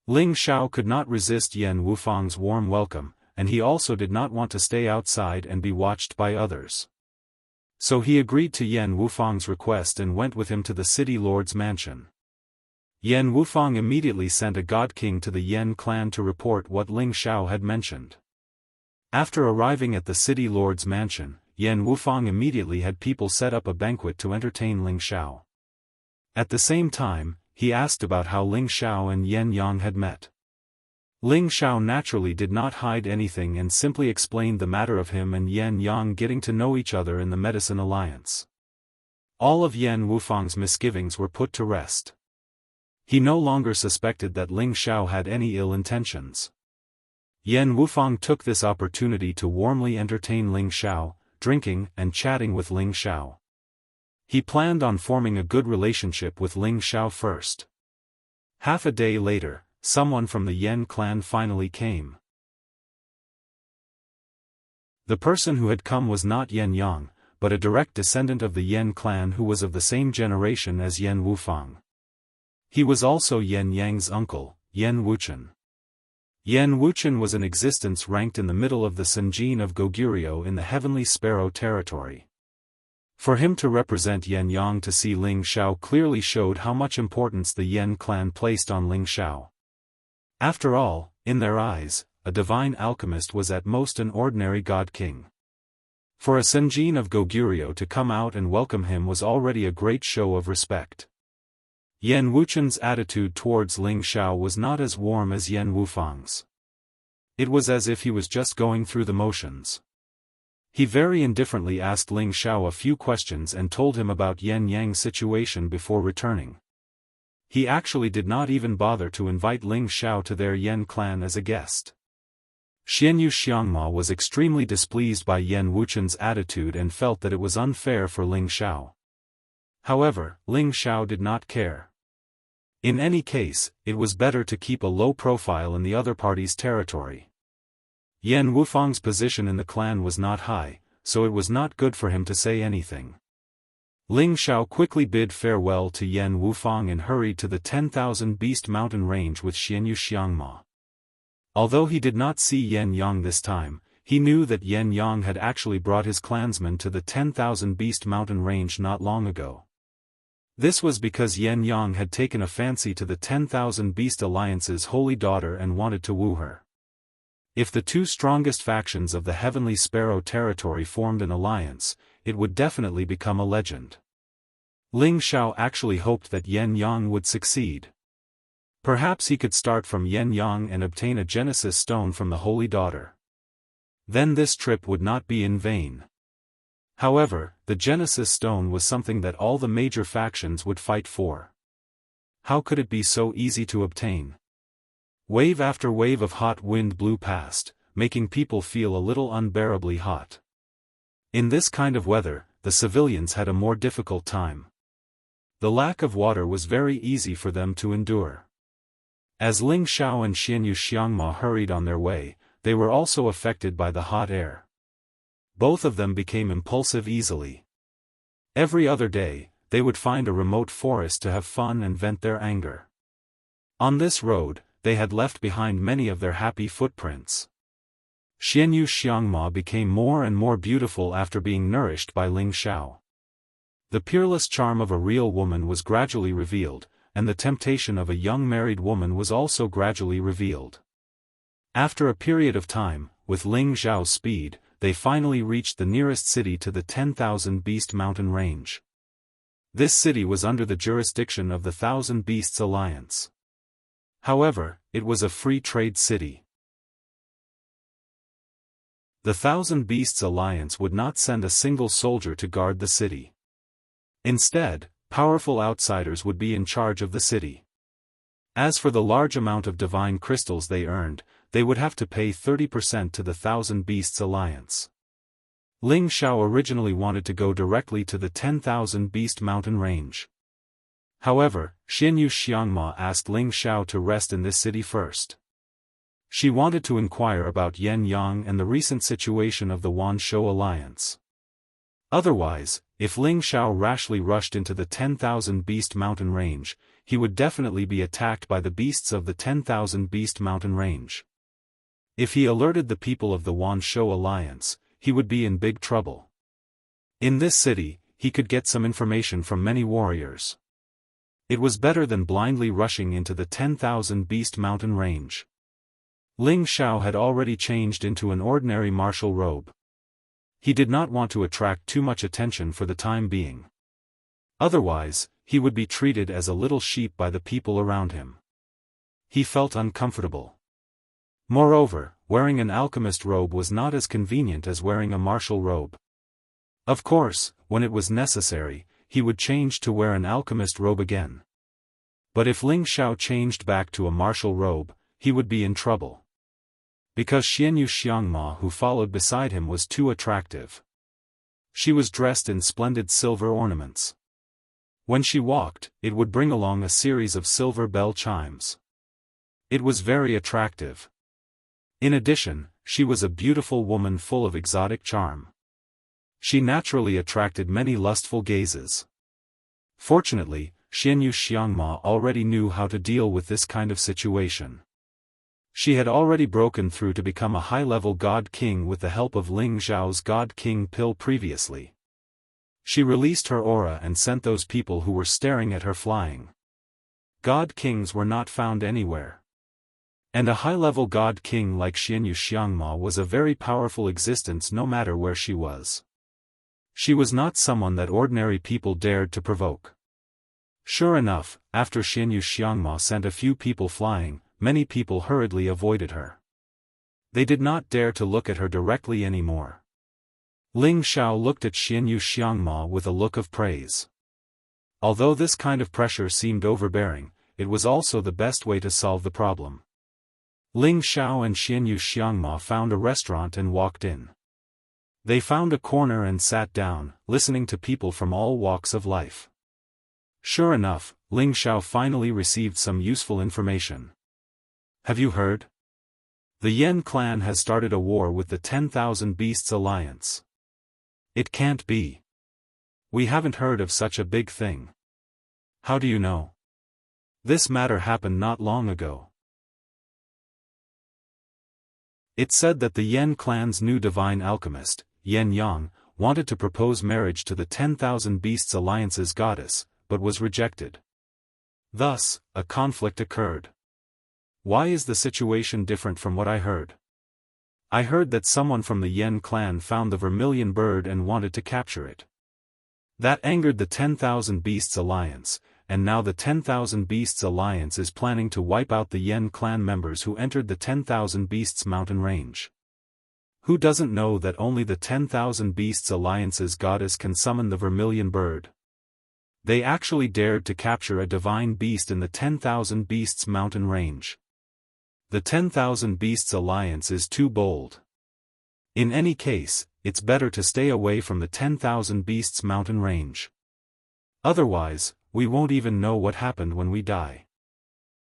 Ling Xiao could not resist Yan Wufang's warm welcome, and he also did not want to stay outside and be watched by others. So he agreed to Yan Wufang's request and went with him to the city lord's mansion. Yan Wufang immediately sent a god king to the Yan clan to report what Ling Xiao had mentioned. After arriving at the city lord's mansion, Yan Wufang immediately had people set up a banquet to entertain Ling Xiao. At the same time, he asked about how Ling Xiao and Yan Yang had met. Ling Xiao naturally did not hide anything and simply explained the matter of him and Yan Yang getting to know each other in the Medicine Alliance. All of Yan Wufang's misgivings were put to rest. He no longer suspected that Ling Xiao had any ill intentions. Yan Wufang took this opportunity to warmly entertain Ling Xiao, drinking and chatting with Ling Xiao. He planned on forming a good relationship with Ling Xiao first. Half a day later, someone from the Yan clan finally came. The person who had come was not Yan Yang, but a direct descendant of the Yan clan who was of the same generation as Yan Wufang. He was also Yan Yang's uncle, Yan Wuchen. Yan Wuchen was an existence ranked in the middle of the Senjin of Goguryeo in the Heavenly Sparrow territory. For him to represent Yan Yang to see Ling Xiao clearly showed how much importance the Yan clan placed on Ling Xiao. After all, in their eyes, a divine alchemist was at most an ordinary god king. For a Senjin of Goguryeo to come out and welcome him was already a great show of respect. Yan Wuchen's attitude towards Ling Xiao was not as warm as Yan Wufang's. It was as if he was just going through the motions. He very indifferently asked Ling Xiao a few questions and told him about Yan Yang's situation before returning. He actually did not even bother to invite Ling Xiao to their Yan clan as a guest. Wuxia Xianxia was extremely displeased by Yan Wuchen's attitude and felt that it was unfair for Ling Xiao. However, Ling Xiao did not care. In any case, it was better to keep a low profile in the other party's territory. Yan Wufang's position in the clan was not high, so it was not good for him to say anything. Ling Xiao quickly bid farewell to Yan Wufang and hurried to the 10,000 Beast Mountain range with Wuxia Xianxia. Although he did not see Yan Yang this time, he knew that Yan Yang had actually brought his clansmen to the 10,000 Beast Mountain range not long ago. This was because Yan Yang had taken a fancy to the 10,000 Beast Alliance's holy daughter and wanted to woo her. If the two strongest factions of the Heavenly Sparrow territory formed an alliance, it would definitely become a legend. Ling Xiao actually hoped that Yan Yang would succeed. Perhaps he could start from Yan Yang and obtain a Genesis stone from the holy daughter. Then this trip would not be in vain. However, the Genesis stone was something that all the major factions would fight for. How could it be so easy to obtain? Wave after wave of hot wind blew past, making people feel a little unbearably hot. In this kind of weather, the civilians had a more difficult time. The lack of water was very easy for them to endure. As Ling Xiao and Wuxia Xianxia hurried on their way, they were also affected by the hot air. Both of them became impulsive easily. Every other day, they would find a remote forest to have fun and vent their anger. On this road, they had left behind many of their happy footprints. Wuxia Xianxia became more and more beautiful after being nourished by Ling Xiao. The peerless charm of a real woman was gradually revealed, and the temptation of a young married woman was also gradually revealed. After a period of time, with Ling Xiao's speed, they finally reached the nearest city to the 10,000 Beast Mountain range. This city was under the jurisdiction of the Thousand Beasts Alliance. However, it was a free trade city. The Thousand Beasts Alliance would not send a single soldier to guard the city. Instead, powerful outsiders would be in charge of the city. As for the large amount of divine crystals they earned, they would have to pay 30% to the Thousand Beasts Alliance. Ling Xiao originally wanted to go directly to the 10,000 Beast Mountain Range. However, Wuxia Xianxia asked Ling Xiao to rest in this city first. She wanted to inquire about Yan Yang and the recent situation of the Wanshou Alliance. Otherwise, if Ling Xiao rashly rushed into the 10,000 Beast Mountain Range, he would definitely be attacked by the beasts of the 10,000 Beast Mountain Range. If he alerted the people of the Wanshou Alliance, he would be in big trouble. In this city, he could get some information from many warriors. It was better than blindly rushing into the 10,000 Beast Mountain Range. Ling Xiao had already changed into an ordinary martial robe. He did not want to attract too much attention for the time being. Otherwise, he would be treated as a little sheep by the people around him. He felt uncomfortable. Moreover, wearing an alchemist robe was not as convenient as wearing a martial robe. Of course, when it was necessary, he would change to wear an alchemist robe again. But if Ling Xiao changed back to a martial robe, he would be in trouble. Because Wuxia Xianxia who followed beside him was too attractive. She was dressed in splendid silver ornaments. When she walked, it would bring along a series of silver bell chimes. It was very attractive. In addition, she was a beautiful woman full of exotic charm. She naturally attracted many lustful gazes. Fortunately, Wuxia Xianxia already knew how to deal with this kind of situation. She had already broken through to become a high-level God King with the help of Ling Xiao's God King pill previously. She released her aura and sent those people who were staring at her flying. God Kings were not found anywhere. And a high-level God King like Wuxia Xianxia was a very powerful existence no matter where she was. She was not someone that ordinary people dared to provoke. Sure enough, after Wuxia Xianxia sent a few people flying, many people hurriedly avoided her. They did not dare to look at her directly anymore. Ling Xiao looked at Wuxia Xianxia with a look of praise. Although this kind of pressure seemed overbearing, it was also the best way to solve the problem. Ling Xiao and Wuxia Xianxia found a restaurant and walked in. They found a corner and sat down, listening to people from all walks of life. Sure enough, Ling Xiao finally received some useful information. Have you heard? The Yen clan has started a war with the 10,000 Beasts Alliance. It can't be. We haven't heard of such a big thing. How do you know? This matter happened not long ago. It said that the Yen clan's new divine alchemist, Yan Yang, wanted to propose marriage to the 10,000 Beasts Alliance's goddess, but was rejected. Thus, a conflict occurred. Why is the situation different from what I heard? I heard that someone from the Yen clan found the vermilion bird and wanted to capture it. That angered the 10,000 Beasts Alliance, and now the 10,000 Beasts Alliance is planning to wipe out the Yen clan members who entered the 10,000 Beasts mountain range. Who doesn't know that only the 10,000 Beasts Alliance's goddess can summon the vermilion bird? They actually dared to capture a divine beast in the 10,000 Beasts mountain range. The 10,000 Beasts Alliance is too bold. In any case, it's better to stay away from the 10,000 Beasts mountain range. Otherwise, we won't even know what happened when we die.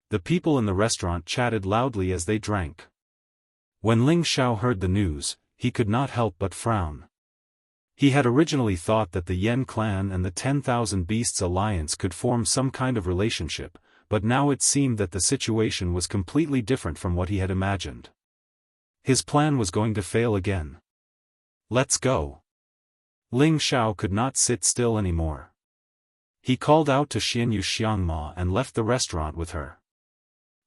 The people in the restaurant chatted loudly as they drank. When Ling Xiao heard the news, he could not help but frown. He had originally thought that the Yen clan and the 10,000 Beasts Alliance could form some kind of relationship, but now it seemed that the situation was completely different from what he had imagined. His plan was going to fail again. Let's go. Ling Xiao could not sit still anymore. He called out to Wuxia Xianxia and left the restaurant with her.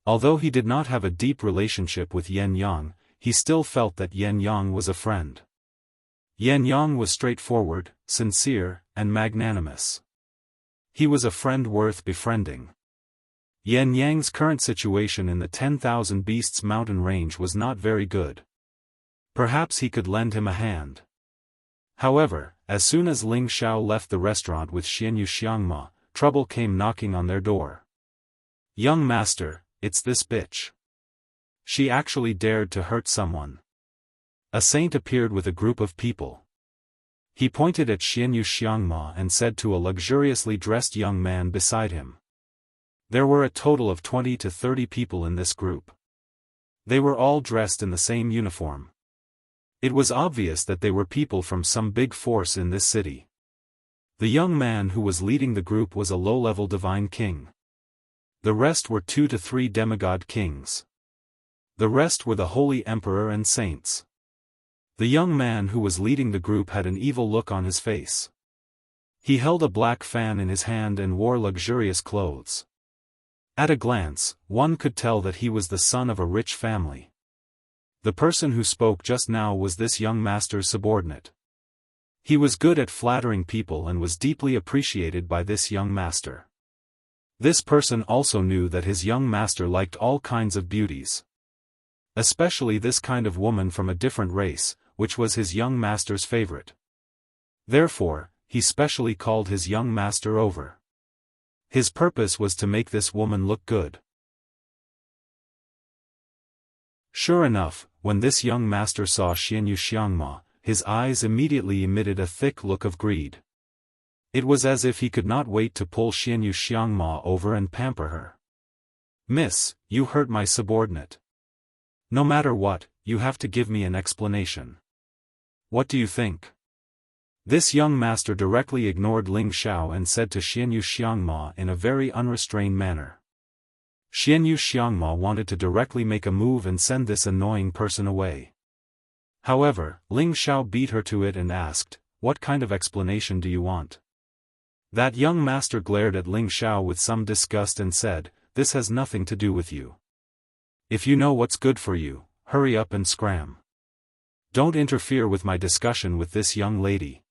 Although he did not have a deep relationship with Yan Yang, he still felt that Yan Yang was a friend. Yan Yang was straightforward, sincere, and magnanimous. He was a friend worth befriending. Yan Yang's current situation in the 10,000 Beasts mountain range was not very good. Perhaps he could lend him a hand. However, as soon as Ling Xiao left the restaurant with Wuxia Xianxia, trouble came knocking on their door. "Young master, it's this bitch. She actually dared to hurt someone." A saint appeared with a group of people. He pointed at Xianxia and said to a luxuriously dressed young man beside him. There were a total of 20 to 30 people in this group. They were all dressed in the same uniform. It was obvious that they were people from some big force in this city. The young man who was leading the group was a low-level divine king. The rest were 2 to 3 demigod kings. The rest were the holy emperor and saints. The young man who was leading the group had an evil look on his face. He held a black fan in his hand and wore luxurious clothes. At a glance, one could tell that he was the son of a rich family. The person who spoke just now was this young master's subordinate. He was good at flattering people and was deeply appreciated by this young master. This person also knew that his young master liked all kinds of beauties. Especially this kind of woman from a different race, which was his young master's favorite. Therefore, he specially called his young master over. His purpose was to make this woman look good. Sure enough, when this young master saw Xianxia, his eyes immediately emitted a thick look of greed. It was as if he could not wait to pull Xianxia over and pamper her. "Miss, you hurt my subordinate. No matter what, you have to give me an explanation. What do you think?" This young master directly ignored Ling Xiao and said to Xianxia in a very unrestrained manner. Xianxia wanted to directly make a move and send this annoying person away. However, Ling Xiao beat her to it and asked, "What kind of explanation do you want?" That young master glared at Ling Xiao with some disgust and said, "This has nothing to do with you. If you know what's good for you, hurry up and scram. Don't interfere with my discussion with this young lady."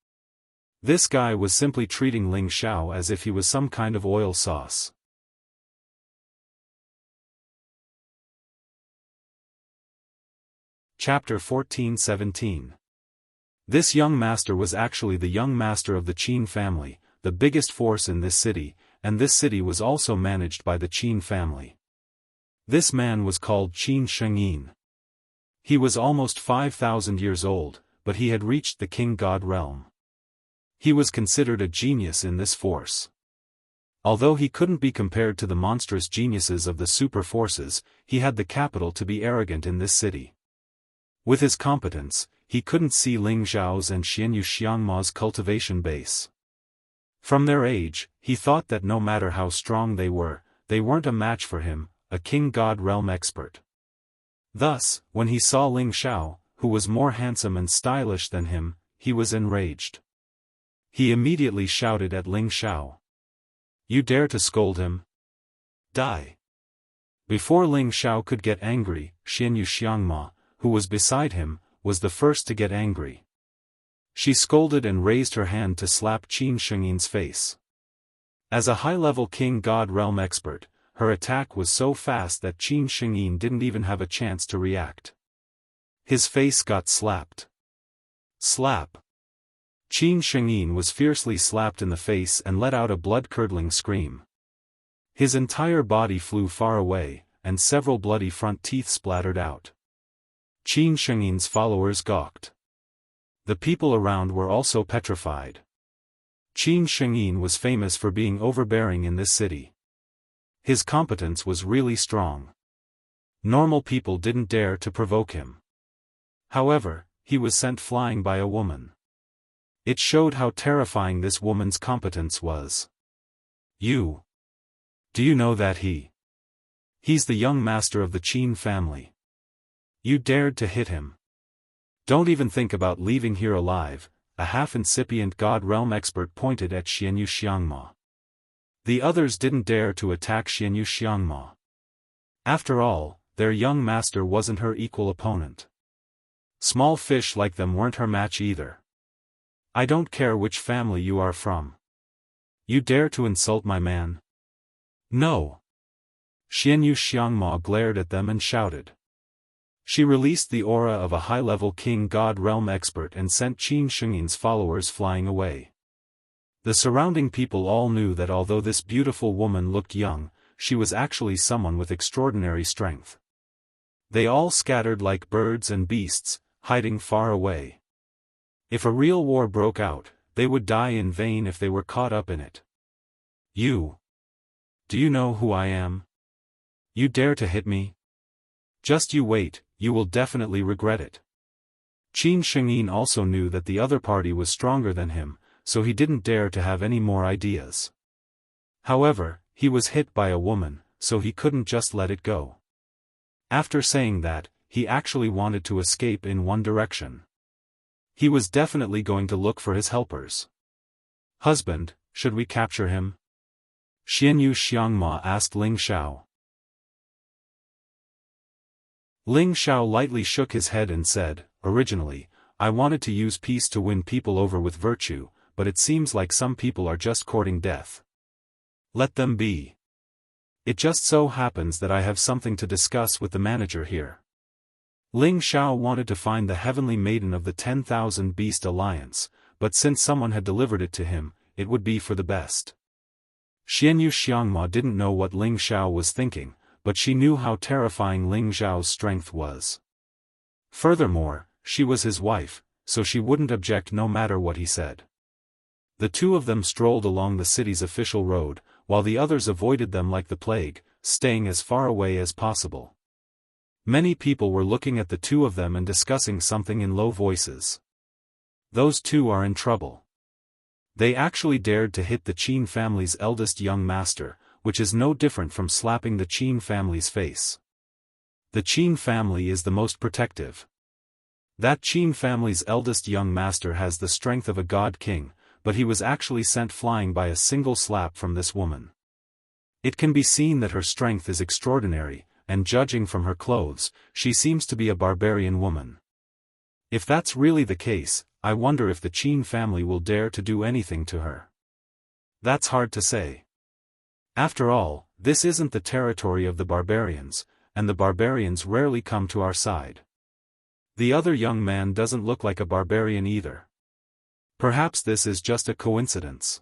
This guy was simply treating Ling Xiao as if he was some kind of oil sauce. Chapter 14-17. This young master was actually the young master of the Qin family, the biggest force in this city, and this city was also managed by the Qin family. This man was called Qin Shengyin. He was almost 5,000 years old, but he had reached the king god realm. He was considered a genius in this force. Although he couldn't be compared to the monstrous geniuses of the super forces, he had the capital to be arrogant in this city. With his competence, he couldn't see Ling Xiao's and Xianxia cultivation base. From their age, he thought that no matter how strong they weren't a match for him, a king god realm expert. Thus, when he saw Ling Xiao, who was more handsome and stylish than him, he was enraged. He immediately shouted at Ling Xiao. "You dare to scold him? Die!" Before Ling Xiao could get angry, Xianxia, who was beside him, was the first to get angry. She scolded and raised her hand to slap Qin Shengyin's face. As a high-level king god realm expert, her attack was so fast that Qin Shengyin didn't even have a chance to react. His face got slapped. Slap! Qin Shengyin was fiercely slapped in the face and let out a blood-curdling scream. His entire body flew far away, and several bloody front teeth splattered out. Qin Shengyin's followers gawked. The people around were also petrified. Qin Shengyin was famous for being overbearing in this city. His competence was really strong. Normal people didn't dare to provoke him. However, he was sent flying by a woman. It showed how terrifying this woman's competence was. "You. Do you know that he's the young master of the Qin family? You dared to hit him. Don't even think about leaving here alive." A half-incipient god realm expert pointed at Xianxia. The others didn't dare to attack Xianxia. After all, their young master wasn't her equal opponent. Small fish like them weren't her match either. "I don't care which family you are from. You dare to insult my man? No!" Xianxia glared at them and shouted. She released the aura of a high-level king god realm expert and sent Qin Shengyin's followers flying away. The surrounding people all knew that although this beautiful woman looked young, she was actually someone with extraordinary strength. They all scattered like birds and beasts, hiding far away. If a real war broke out, they would die in vain if they were caught up in it. You. Do you know who I am? You dare to hit me? Just you wait, you will definitely regret it. Qin Shengyin also knew that the other party was stronger than him, so he didn't dare to have any more ideas. However, he was hit by a woman, so he couldn't just let it go. After saying that, he actually wanted to escape in one direction. He was definitely going to look for his helpers. Husband, should we capture him? Wuxia Xianxia asked Ling Xiao. Ling Xiao lightly shook his head and said, originally, I wanted to use peace to win people over with virtue, but it seems like some people are just courting death. Let them be. It just so happens that I have something to discuss with the manager here. Ling Xiao wanted to find the heavenly maiden of the 10,000 Beast Alliance, but since someone had delivered it to him, it would be for the best. Wuxia Xianxia didn't know what Ling Xiao was thinking, but she knew how terrifying Ling Xiao's strength was. Furthermore, she was his wife, so she wouldn't object no matter what he said. The two of them strolled along the city's official road, while the others avoided them like the plague, staying as far away as possible. Many people were looking at the two of them and discussing something in low voices. Those two are in trouble. They actually dared to hit the Qin family's eldest young master, which is no different from slapping the Qin family's face. The Qin family is the most protective. That Qin family's eldest young master has the strength of a god king, but he was actually sent flying by a single slap from this woman. It can be seen that her strength is extraordinary, and judging from her clothes, she seems to be a barbarian woman. If that's really the case, I wonder if the Qin family will dare to do anything to her. That's hard to say. After all, this isn't the territory of the barbarians, and the barbarians rarely come to our side. The other young man doesn't look like a barbarian either. Perhaps this is just a coincidence.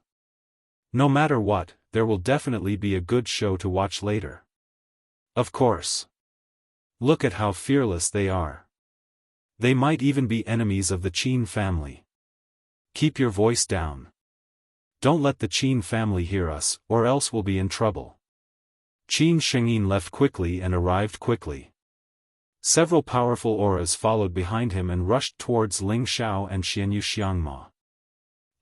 No matter what, there will definitely be a good show to watch later. Of course. Look at how fearless they are. They might even be enemies of the Qin family. Keep your voice down. Don't let the Qin family hear us, or else we'll be in trouble. Qin Shengyin left quickly and arrived quickly. Several powerful auras followed behind him and rushed towards Ling Xiao and Wuxia Xianxia.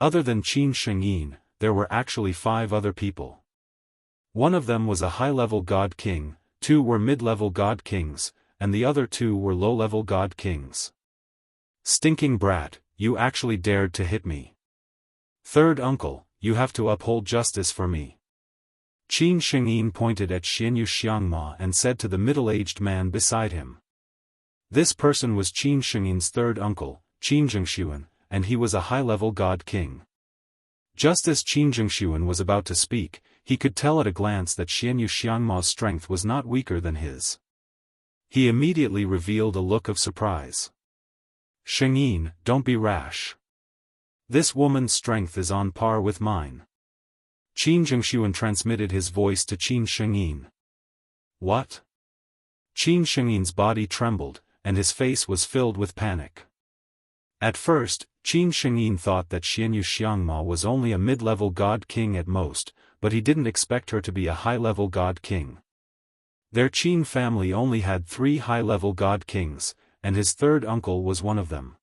Other than Qin Shengyin, there were actually 5 other people. One of them was a high-level god king, 2 were mid-level god kings, and the other 2 were low-level god kings. Stinking brat, you actually dared to hit me. Third uncle, you have to uphold justice for me. Qin Shengyin pointed at Wuxia Xianxia and said to the middle-aged man beside him. This person was Qin Shengyin's third uncle, Qin Zhengshuan, and he was a high-level god king. Just as Qin Zhengshuan was about to speak, he could tell at a glance that Wuxia Xianxia's strength was not weaker than his. He immediately revealed a look of surprise. Shengyin, don't be rash. This woman's strength is on par with mine. Qin Zhengshuan transmitted his voice to Qin Shengyin. What? Qin Shengyin's body trembled, and his face was filled with panic. At first, Qin Shengyin thought that Wuxia Xianxia was only a mid-level god king at most, but he didn't expect her to be a high-level god king. Their Qin family only had 3 high-level god kings, and his third uncle was one of them.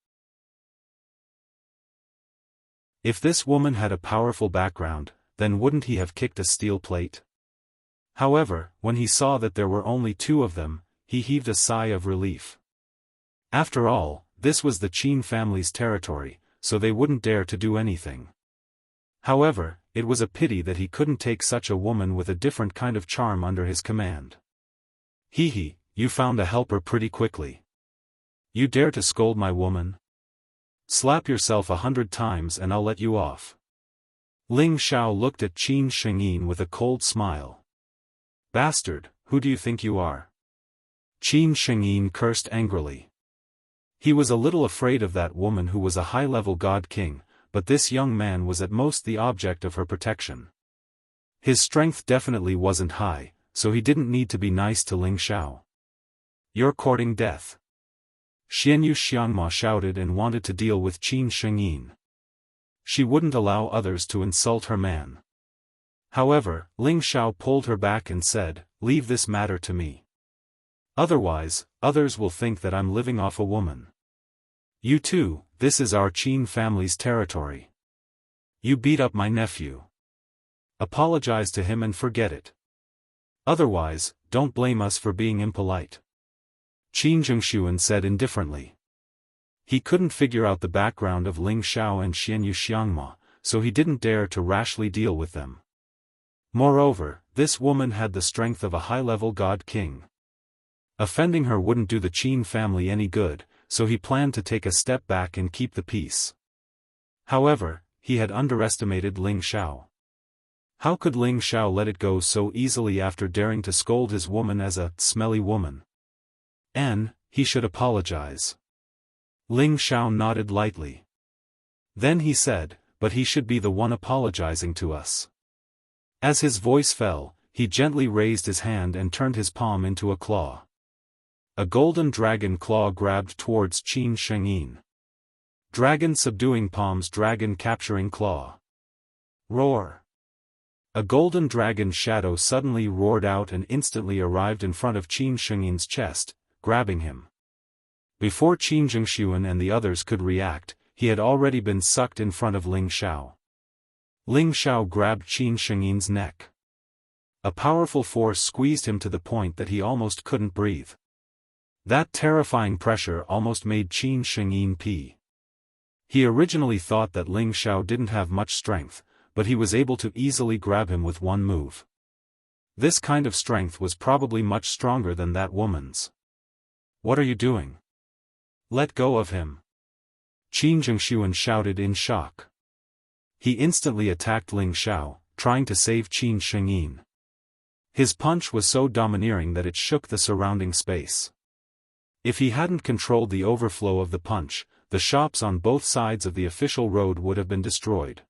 If this woman had a powerful background, then wouldn't he have kicked a steel plate? However, when he saw that there were only 2 of them, he heaved a sigh of relief. After all, this was the Qin family's territory, so they wouldn't dare to do anything. However, it was a pity that he couldn't take such a woman with a different kind of charm under his command. Hee, you found a helper pretty quickly. You dare to scold my woman? Slap yourself 100 times and I'll let you off. Ling Xiao looked at Qin Shengyin with a cold smile. Bastard, who do you think you are? Qin Shengyin cursed angrily. He was a little afraid of that woman who was a high-level god king, but this young man was at most the object of her protection. His strength definitely wasn't high, so he didn't need to be nice to Ling Xiao. "You're courting death." Wuxia Xianxia shouted and wanted to deal with Qin Shengyin. She wouldn't allow others to insult her man. However, Ling Xiao pulled her back and said, "Leave this matter to me. Otherwise, others will think that I'm living off a woman. You too, this is our Qin family's territory. You beat up my nephew. Apologize to him and forget it. Otherwise, don't blame us for being impolite." Qin Zhengshuan said indifferently. He couldn't figure out the background of Ling Xiao and Wuxia Xianxia, so he didn't dare to rashly deal with them. Moreover, this woman had the strength of a high-level god king. Offending her wouldn't do the Qin family any good, so he planned to take a step back and keep the peace. However, he had underestimated Ling Xiao. How could Ling Xiao let it go so easily after daring to scold his woman as a smelly woman? He should apologize. Ling Xiao nodded lightly. Then he said, "But he should be the one apologizing to us." As his voice fell, he gently raised his hand and turned his palm into a claw. A golden dragon claw grabbed towards Qin Shengyin. Dragon subduing palms, dragon capturing claw. Roar! A golden dragon shadow suddenly roared out and instantly arrived in front of Qin Shengyin's chest, grabbing him. Before Qin Zhengshuan and the others could react, he had already been sucked in front of Ling Xiao. Ling Xiao grabbed Qin Shengyin's neck. A powerful force squeezed him to the point that he almost couldn't breathe. That terrifying pressure almost made Qin Shengyin pee. He originally thought that Ling Xiao didn't have much strength, but he was able to easily grab him with one move. This kind of strength was probably much stronger than that woman's. "What are you doing? Let go of him!" Qin Zhengshuan shouted in shock. He instantly attacked Ling Xiao, trying to save Qin Shengyin. His punch was so domineering that it shook the surrounding space. If he hadn't controlled the overflow of the punch, the shops on both sides of the official road would have been destroyed.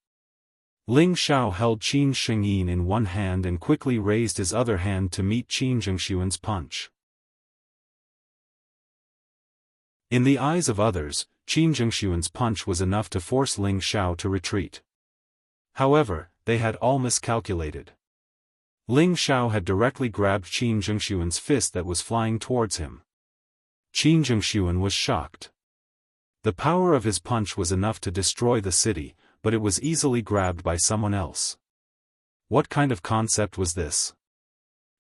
Ling Xiao held Qin Shengyin in one hand and quickly raised his other hand to meet Qin Zhengshuan's punch. In the eyes of others, Qin Zhengshuan's punch was enough to force Ling Xiao to retreat. However, they had all miscalculated. Ling Xiao had directly grabbed Qin Zhengshuan's fist that was flying towards him. Qin Zhengshuan was shocked. The power of his punch was enough to destroy the city, but it was easily grabbed by someone else. What kind of concept was this?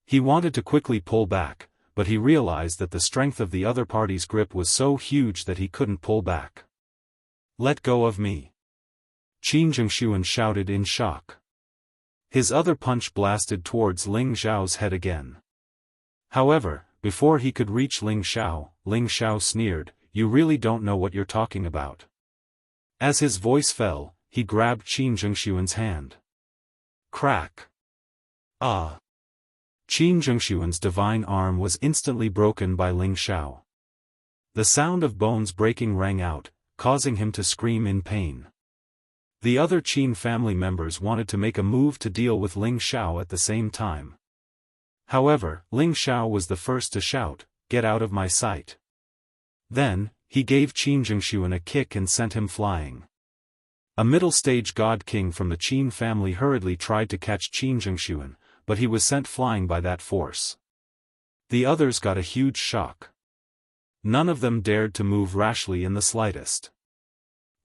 He wanted to quickly pull back, but he realized that the strength of the other party's grip was so huge that he couldn't pull back. "Let go of me!" Qin Zhengshuan shouted in shock. His other punch blasted towards Ling Xiao's head again. However, before he could reach Ling Xiao sneered, "You really don't know what you're talking about." As his voice fell, he grabbed Qin Zhengshuan's hand. Crack! Ah! Qin Zhengshuan's divine arm was instantly broken by Ling Xiao. The sound of bones breaking rang out, causing him to scream in pain. The other Qin family members wanted to make a move to deal with Ling Xiao at the same time. However, Ling Xiao was the first to shout, "Get out of my sight!" Then, he gave Qin Zhengshuan a kick and sent him flying. A middle-stage god king from the Qin family hurriedly tried to catch Qin Zhengshuan, but he was sent flying by that force. The others got a huge shock. None of them dared to move rashly in the slightest.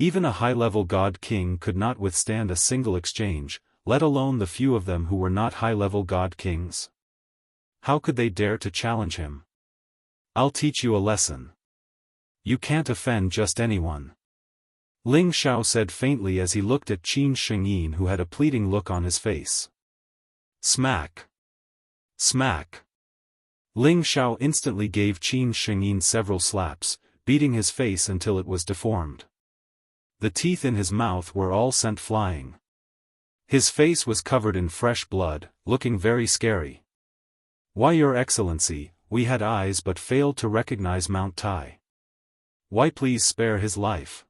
Even a high-level god king could not withstand a single exchange, let alone the few of them who were not high-level god kings. How could they dare to challenge him? "I'll teach you a lesson. You can't offend just anyone," Ling Xiao said faintly as he looked at Qin Shengyin, who had a pleading look on his face. Smack! Smack! Ling Xiao instantly gave Qin Shengyin several slaps, beating his face until it was deformed. The teeth in his mouth were all sent flying. His face was covered in fresh blood, looking very scary. "Why, Your Excellency, we had eyes but failed to recognize Mount Tai. Why please spare his life?"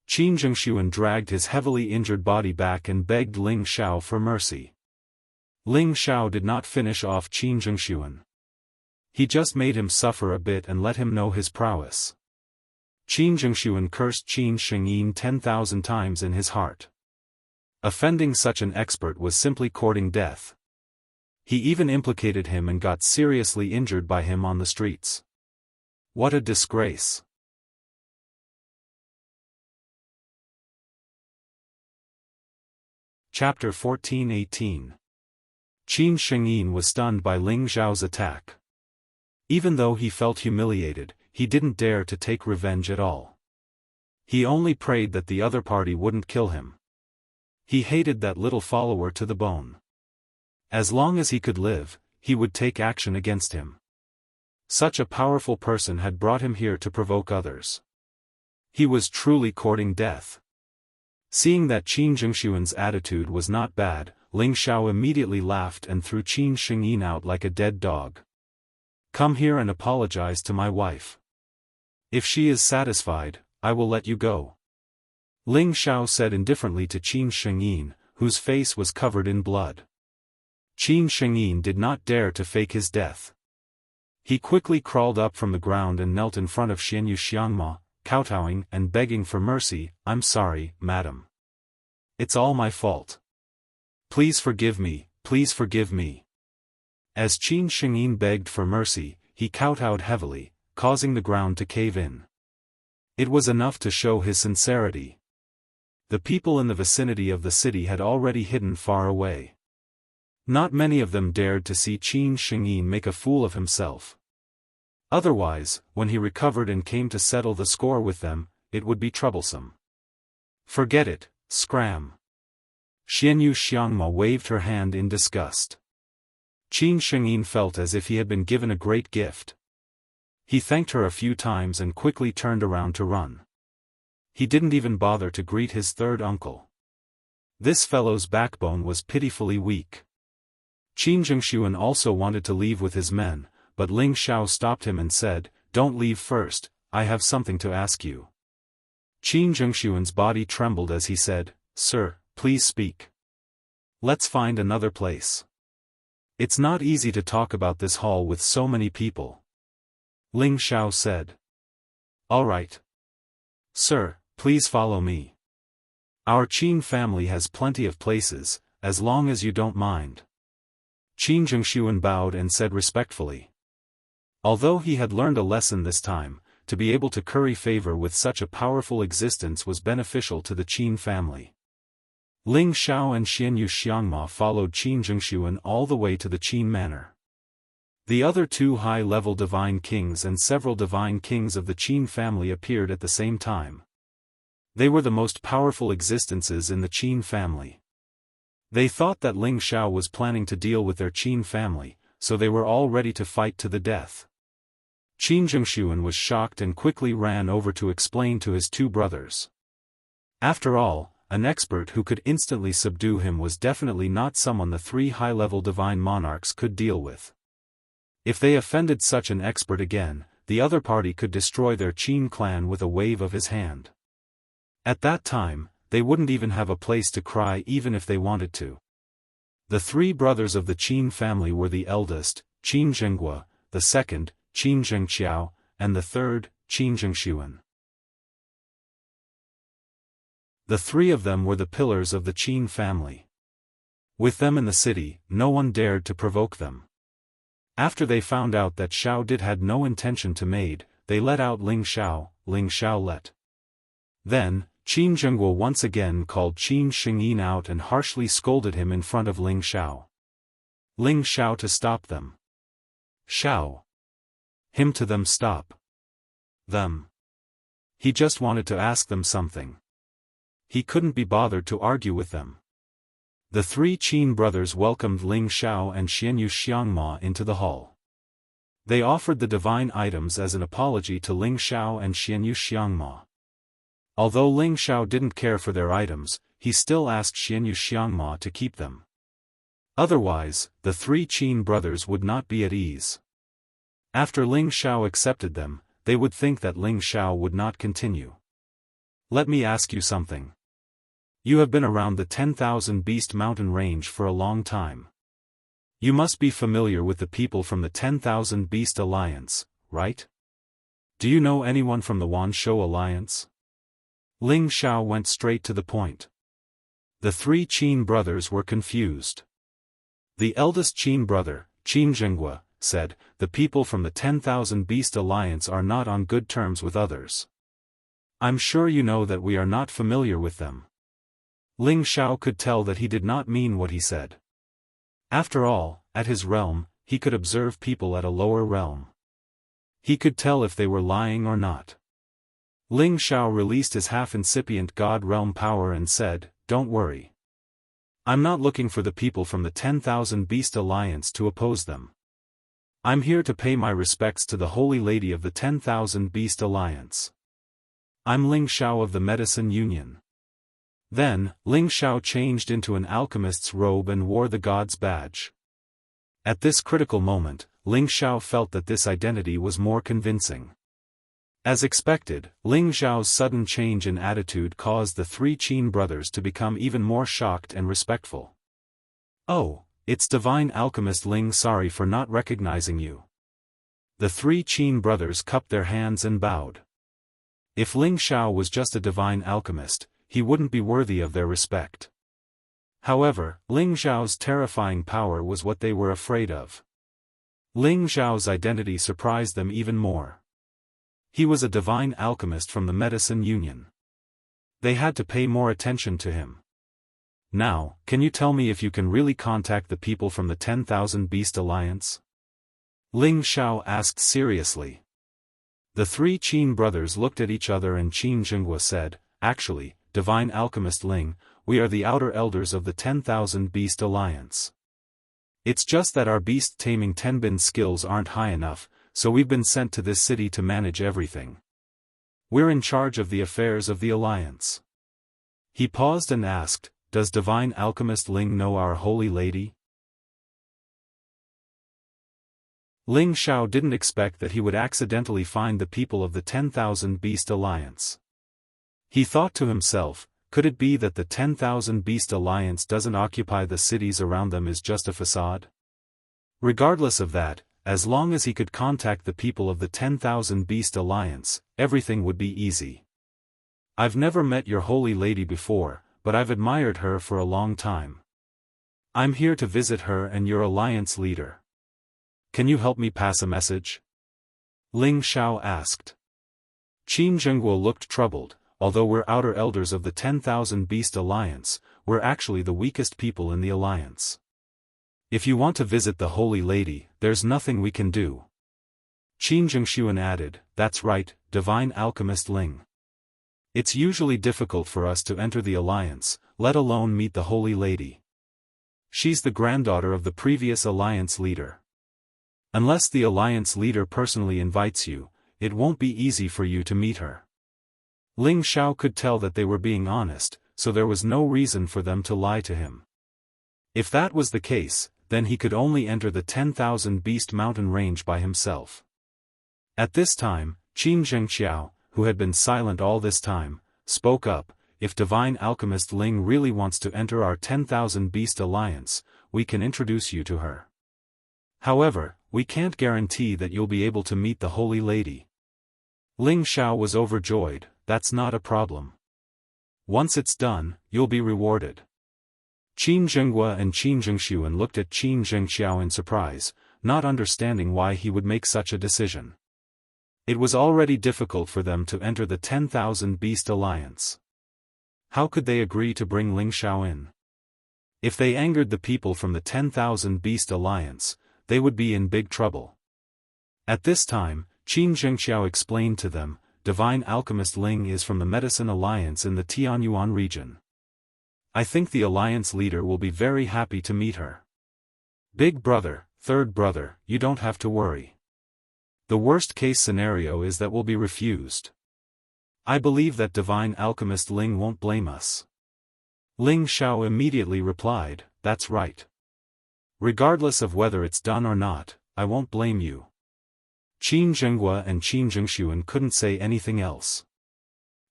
Qin Zhengshuan dragged his heavily injured body back and begged Ling Xiao for mercy. Ling Xiao did not finish off Qin Zhengshuan. He just made him suffer a bit and let him know his prowess. Qin Zhengshuan cursed Qin Shengyin 10,000 times in his heart. Offending such an expert was simply courting death. He even implicated him and got seriously injured by him on the streets. What a disgrace. Chapter 14:18. Qin Shengyin was stunned by Ling Xiao's attack. Even though he felt humiliated, he didn't dare to take revenge at all. He only prayed that the other party wouldn't kill him. He hated that little follower to the bone. As long as he could live, he would take action against him. Such a powerful person had brought him here to provoke others. He was truly courting death. Seeing that Qin Zhengshuan's attitude was not bad, Ling Xiao immediately laughed and threw Qin Shengyin out like a dead dog. Come here and apologize to my wife. If she is satisfied, I will let you go. Ling Xiao said indifferently to Qin Shengyin, whose face was covered in blood. Qin Shengyin did not dare to fake his death. He quickly crawled up from the ground and knelt in front of Wuxia Xianxia, kowtowing and begging for mercy. I'm sorry, madam. It's all my fault. Please forgive me, please forgive me. As Qin Shengyin begged for mercy, he kowtowed heavily, causing the ground to cave in. It was enough to show his sincerity. The people in the vicinity of the city had already hidden far away. Not many of them dared to see Qin Shengyin make a fool of himself. Otherwise, when he recovered and came to settle the score with them, it would be troublesome. Forget it, scram. Xianxia waved her hand in disgust. Qin Shengyin felt as if he had been given a great gift. He thanked her a few times and quickly turned around to run. He didn't even bother to greet his third uncle. This fellow's backbone was pitifully weak. Qin Zhengshuan also wanted to leave with his men, but Ling Xiao stopped him and said, "Don't leave first, I have something to ask you." Qin Zhengshuan's body trembled as he said, "Sir, please speak. Let's find another place. It's not easy to talk about this hall with so many people." Ling Xiao said. "All right. Sir, please follow me. Our Qin family has plenty of places, as long as you don't mind." Qin Zhengshuan bowed and said respectfully. Although he had learned a lesson this time, to be able to curry favor with such a powerful existence was beneficial to the Qin family. Ling Xiao and Wuxia Xianxia followed Qin Zhengshuan all the way to the Qin manor. The other two high-level divine kings and several divine kings of the Qin family appeared at the same time. They were the most powerful existences in the Qin family. They thought that Ling Xiao was planning to deal with their Qin family, so they were all ready to fight to the death. Qin Zhengshuan was shocked and quickly ran over to explain to his two brothers. After all, an expert who could instantly subdue him was definitely not someone the three high-level divine monarchs could deal with. If they offended such an expert again, the other party could destroy their Qin clan with a wave of his hand. At that time, they wouldn't even have a place to cry even if they wanted to. The three brothers of the Qin family were the eldest, Qin Zhenghua, the second, Qin Zhengqiao, and the third, Qin Zhengshuan. The three of them were the pillars of the Qin family. With them in the city, no one dared to provoke them. After they found out that Xiao Did had no intention to maid, they let out Ling Xiao let. Then, Qin Zhenghua once again called Qin Shengyin out and harshly scolded him in front of Ling Xiao. Ling Xiao to stop them. Xiao. Him to them stop. Them. He just wanted to ask them something. He couldn't be bothered to argue with them. The three Qin brothers welcomed Ling Xiao and Wuxia Xianxia into the hall. They offered the divine items as an apology to Ling Xiao and Wuxia Xianxia. Although Ling Xiao didn't care for their items, he still asked Wuxia Xianxia to keep them. Otherwise, the three Qin brothers would not be at ease. After Ling Xiao accepted them, they would think that Ling Xiao would not continue. Let me ask you something. You have been around the 10,000 Beast Mountain range for a long time. You must be familiar with the people from the 10,000 Beast Alliance, right? Do you know anyone from the Wanshou Alliance? Ling Xiao went straight to the point. The three Qin brothers were confused. The eldest Qin brother, Qin Zhenghua, said, "The people from the 10,000 Beast Alliance are not on good terms with others. I'm sure you know that we are not familiar with them." Ling Xiao could tell that he did not mean what he said. After all, at his realm, he could observe people at a lower realm. He could tell if they were lying or not. Ling Xiao released his half-incipient God realm power and said, "Don't worry. I'm not looking for the people from the 10,000 Beast Alliance to oppose them. I'm here to pay my respects to the Holy Lady of the 10,000 Beast Alliance. I'm Ling Xiao of the Medicine Union." Then, Ling Xiao changed into an alchemist's robe and wore the god's badge. At this critical moment, Ling Xiao felt that this identity was more convincing. As expected, Ling Xiao's sudden change in attitude caused the three Qin brothers to become even more shocked and respectful. "Oh, it's Divine Alchemist Ling, sorry for not recognizing you." The three Qin brothers cupped their hands and bowed. If Ling Xiao was just a divine alchemist, he wouldn't be worthy of their respect. However, Ling Xiao's terrifying power was what they were afraid of. Ling Xiao's identity surprised them even more. He was a divine alchemist from the Medicine Union. They had to pay more attention to him. "Now, can you tell me if you can really contact the people from the 10,000 Beast Alliance?" Ling Xiao asked seriously. The three Qin brothers looked at each other and Qin Zhenghua said, "Actually, Divine Alchemist Ling, we are the outer elders of the 10,000 Beast Alliance. It's just that our beast-taming tenbin skills aren't high enough, so we've been sent to this city to manage everything. We're in charge of the affairs of the Alliance." He paused and asked, "Does Divine Alchemist Ling know our Holy Lady?" Ling Xiao didn't expect that he would accidentally find the people of the 10,000 Beast Alliance. He thought to himself, could it be that the 10,000 Beast Alliance doesn't occupy the cities around them, is just a facade? Regardless of that, as long as he could contact the people of the 10,000 Beast Alliance, everything would be easy. "I've never met your Holy Lady before, but I've admired her for a long time. I'm here to visit her and your alliance leader. Can you help me pass a message?" Ling Xiao asked. Qin Zhenghua looked troubled. "Although we're outer elders of the 10,000 Beast Alliance, we're actually the weakest people in the alliance. If you want to visit the Holy Lady, there's nothing we can do." Qin Zhenghua added, "That's right, Divine Alchemist Ling. It's usually difficult for us to enter the alliance, let alone meet the Holy Lady. She's the granddaughter of the previous alliance leader. Unless the alliance leader personally invites you, it won't be easy for you to meet her." Ling Xiao could tell that they were being honest, so there was no reason for them to lie to him. If that was the case, then he could only enter the 10,000 Beast Mountain range by himself. At this time, Qin Xianxia, who had been silent all this time, spoke up, "If Divine Alchemist Ling really wants to enter our 10,000 Beast Alliance, we can introduce you to her. However, we can't guarantee that you'll be able to meet the Holy Lady." Ling Xiao was overjoyed. "That's not a problem. Once it's done, you'll be rewarded." Qin Zhenghua and Qin Zhengshuan looked at Qin Zhengxiao in surprise, not understanding why he would make such a decision. It was already difficult for them to enter the 10,000 Beast Alliance. How could they agree to bring Ling Xiao in? If they angered the people from the 10,000 Beast Alliance, they would be in big trouble. At this time, Qin Zhengxiao explained to them, "Divine Alchemist Ling is from the Medicine Alliance in the Tianyuan region. I think the alliance leader will be very happy to meet her. Big brother, third brother, you don't have to worry. The worst case scenario is that we'll be refused. I believe that Divine Alchemist Ling won't blame us." Ling Xiao immediately replied, "That's right. Regardless of whether it's done or not, I won't blame you." Qin Zhenghua and Qin Zhengshuan couldn't say anything else.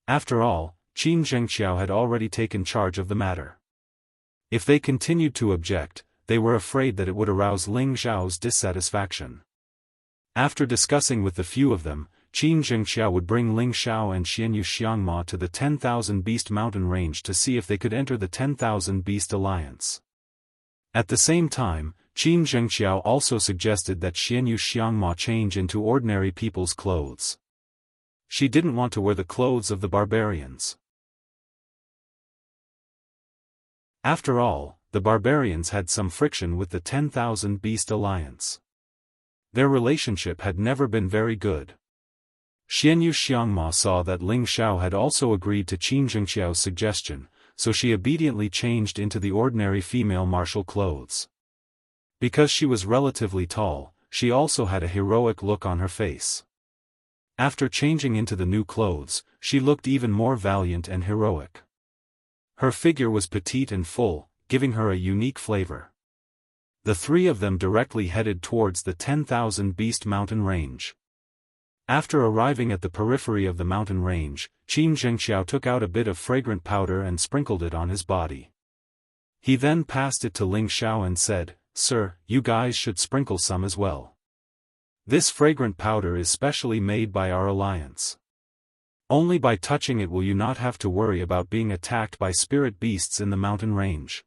After all, Qin Zhengxiao had already taken charge of the matter. If they continued to object, they were afraid that it would arouse Ling Xiao's dissatisfaction. After discussing with the few of them, Qin Zhengxiao would bring Ling Xiao and Xianyu Xiangma to the 10,000 Beast Mountain Range to see if they could enter the 10,000 Beast Alliance. At the same time, Qin Zhengxiao also suggested that Xianyu Xiangma change into ordinary people's clothes. She didn't want to wear the clothes of the barbarians. After all, the barbarians had some friction with the 10,000 Beast Alliance. Their relationship had never been very good. Xianyu Xiangma saw that Ling Xiao had also agreed to Qin Zhengxiao's suggestion, so she obediently changed into the ordinary female martial clothes. Because she was relatively tall, she also had a heroic look on her face. After changing into the new clothes, she looked even more valiant and heroic. Her figure was petite and full, giving her a unique flavor. The three of them directly headed towards the 10,000 Beast Mountain Range. After arriving at the periphery of the mountain range, Qin Zhengxiao took out a bit of fragrant powder and sprinkled it on his body. He then passed it to Ling Xiao and said, "Sir, you guys should sprinkle some as well. This fragrant powder is specially made by our alliance. Only by touching it will you not have to worry about being attacked by spirit beasts in the mountain range."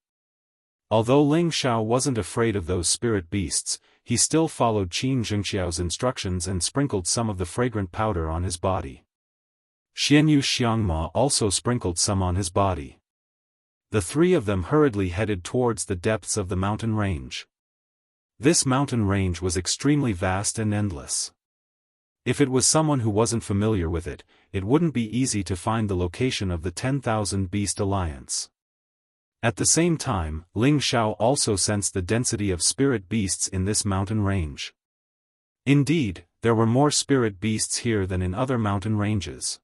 Although Ling Xiao wasn't afraid of those spirit beasts, he still followed Qin Zhengxiao's instructions and sprinkled some of the fragrant powder on his body. Xianyu Xiangma also sprinkled some on his body. The three of them hurriedly headed towards the depths of the mountain range. This mountain range was extremely vast and endless. If it was someone who wasn't familiar with it, it wouldn't be easy to find the location of the 10,000 Beast Alliance. At the same time, Ling Xiao also sensed the density of spirit beasts in this mountain range. Indeed, there were more spirit beasts here than in other mountain ranges.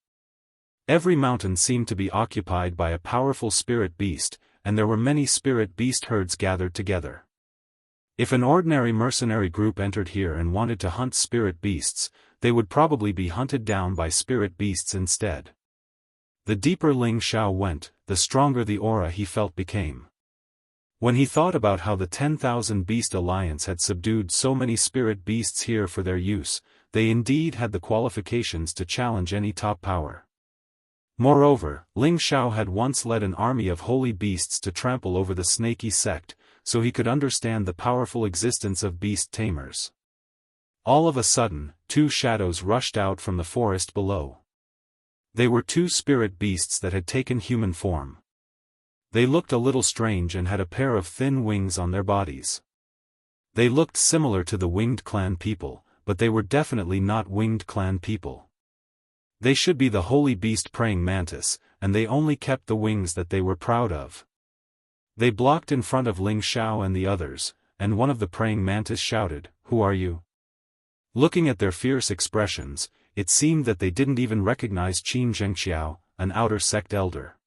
Every mountain seemed to be occupied by a powerful spirit beast, and there were many spirit beast herds gathered together. If an ordinary mercenary group entered here and wanted to hunt spirit beasts, they would probably be hunted down by spirit beasts instead. The deeper Ling Xiao went, the stronger the aura he felt became. When he thought about how the 10,000 Beast Alliance had subdued so many spirit beasts here for their use, they indeed had the qualifications to challenge any top power. Moreover, Ling Xiao had once led an army of holy beasts to trample over the snaky sect, so he could understand the powerful existence of beast tamers. All of a sudden, two shadows rushed out from the forest below. They were two spirit beasts that had taken human form. They looked a little strange and had a pair of thin wings on their bodies. They looked similar to the Winged Clan people, but they were definitely not Winged Clan people. They should be the holy beast praying mantis, and they only kept the wings that they were proud of. They blocked in front of Ling Xiao and the others, and one of the praying mantis shouted, "Who are you?" Looking at their fierce expressions, it seemed that they didn't even recognize Qin Zhengxiao, an outer sect elder.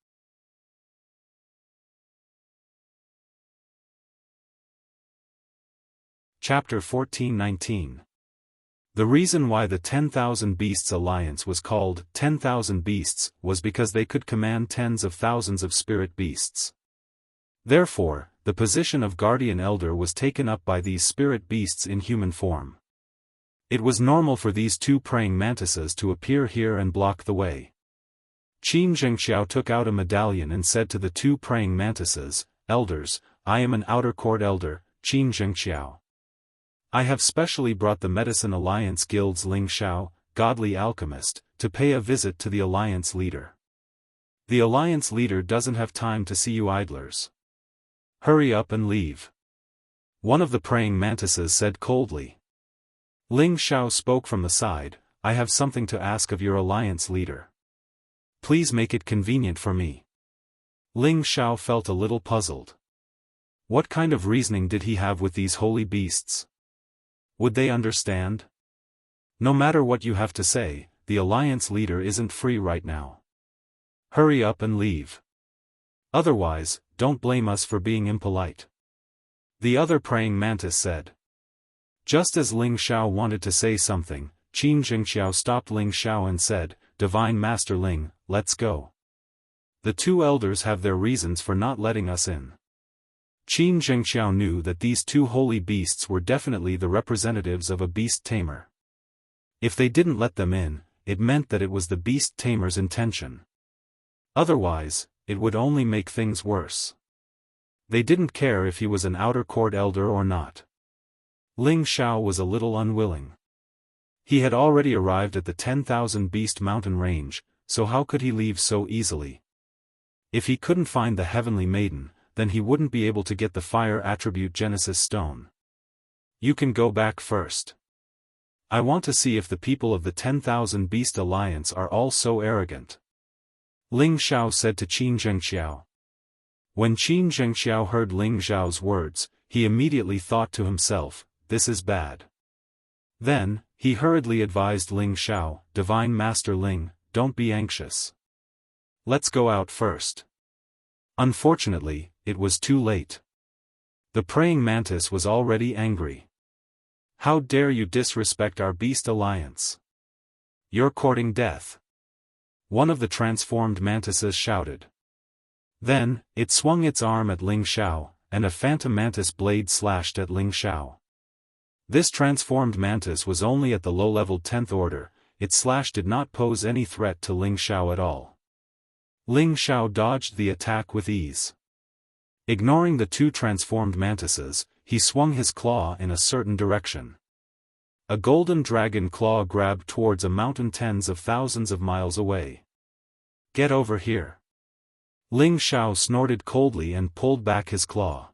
Chapter 14-19. The reason why the 10,000 Beasts Alliance was called 10,000 Beasts was because they could command tens of thousands of spirit beasts. Therefore, the position of Guardian Elder was taken up by these spirit beasts in human form. It was normal for these two praying mantises to appear here and block the way. Qin Zhengxiao took out a medallion and said to the two praying mantises, "Elders, I am an outer court elder, Qin Zhengxiao. I have specially brought the Medicine Alliance Guild's Ling Xiao, godly alchemist, to pay a visit to the Alliance leader. The Alliance leader doesn't have time to see you idlers. Hurry up and leave." One of the praying mantises said coldly. Ling Xiao spoke from the side, "I have something to ask of your alliance leader. Please make it convenient for me." Ling Xiao felt a little puzzled. What kind of reasoning did he have with these holy beasts? Would they understand? No matter what you have to say, the alliance leader isn't free right now. Hurry up and leave. Otherwise, don't blame us for being impolite. The other praying mantis said. Just as Ling Xiao wanted to say something, Qin Zhengxiao stopped Ling Xiao and said, "Divine Master Ling, let's go." The two elders have their reasons for not letting us in. Qin Zhengxiao knew that these two holy beasts were definitely the representatives of a beast tamer. If they didn't let them in, it meant that it was the beast tamer's intention. Otherwise, it would only make things worse. They didn't care if he was an outer court elder or not. Ling Xiao was a little unwilling. He had already arrived at the 10,000 beast mountain range, so how could he leave so easily? If he couldn't find the heavenly maiden, then he wouldn't be able to get the fire attribute Genesis stone. You can go back first. I want to see if the people of the 10,000 Beast Alliance are all so arrogant. Ling Xiao said to Qin Zhengxiao. When Qin Zhengxiao heard Ling Xiao's words, he immediately thought to himself, this is bad. Then, he hurriedly advised Ling Xiao, Divine Master Ling, don't be anxious. Let's go out first. Unfortunately, it was too late. The praying mantis was already angry. How dare you disrespect our beast alliance? You're courting death. One of the transformed mantises shouted. Then, it swung its arm at Ling Xiao, and a phantom mantis blade slashed at Ling Xiao. This transformed mantis was only at the low-level 10th order, its slash did not pose any threat to Ling Xiao at all. Ling Xiao dodged the attack with ease. Ignoring the two transformed mantises, he swung his claw in a certain direction. A golden dragon claw grabbed towards a mountain tens of thousands of miles away. Get over here. Ling Xiao snorted coldly and pulled back his claw.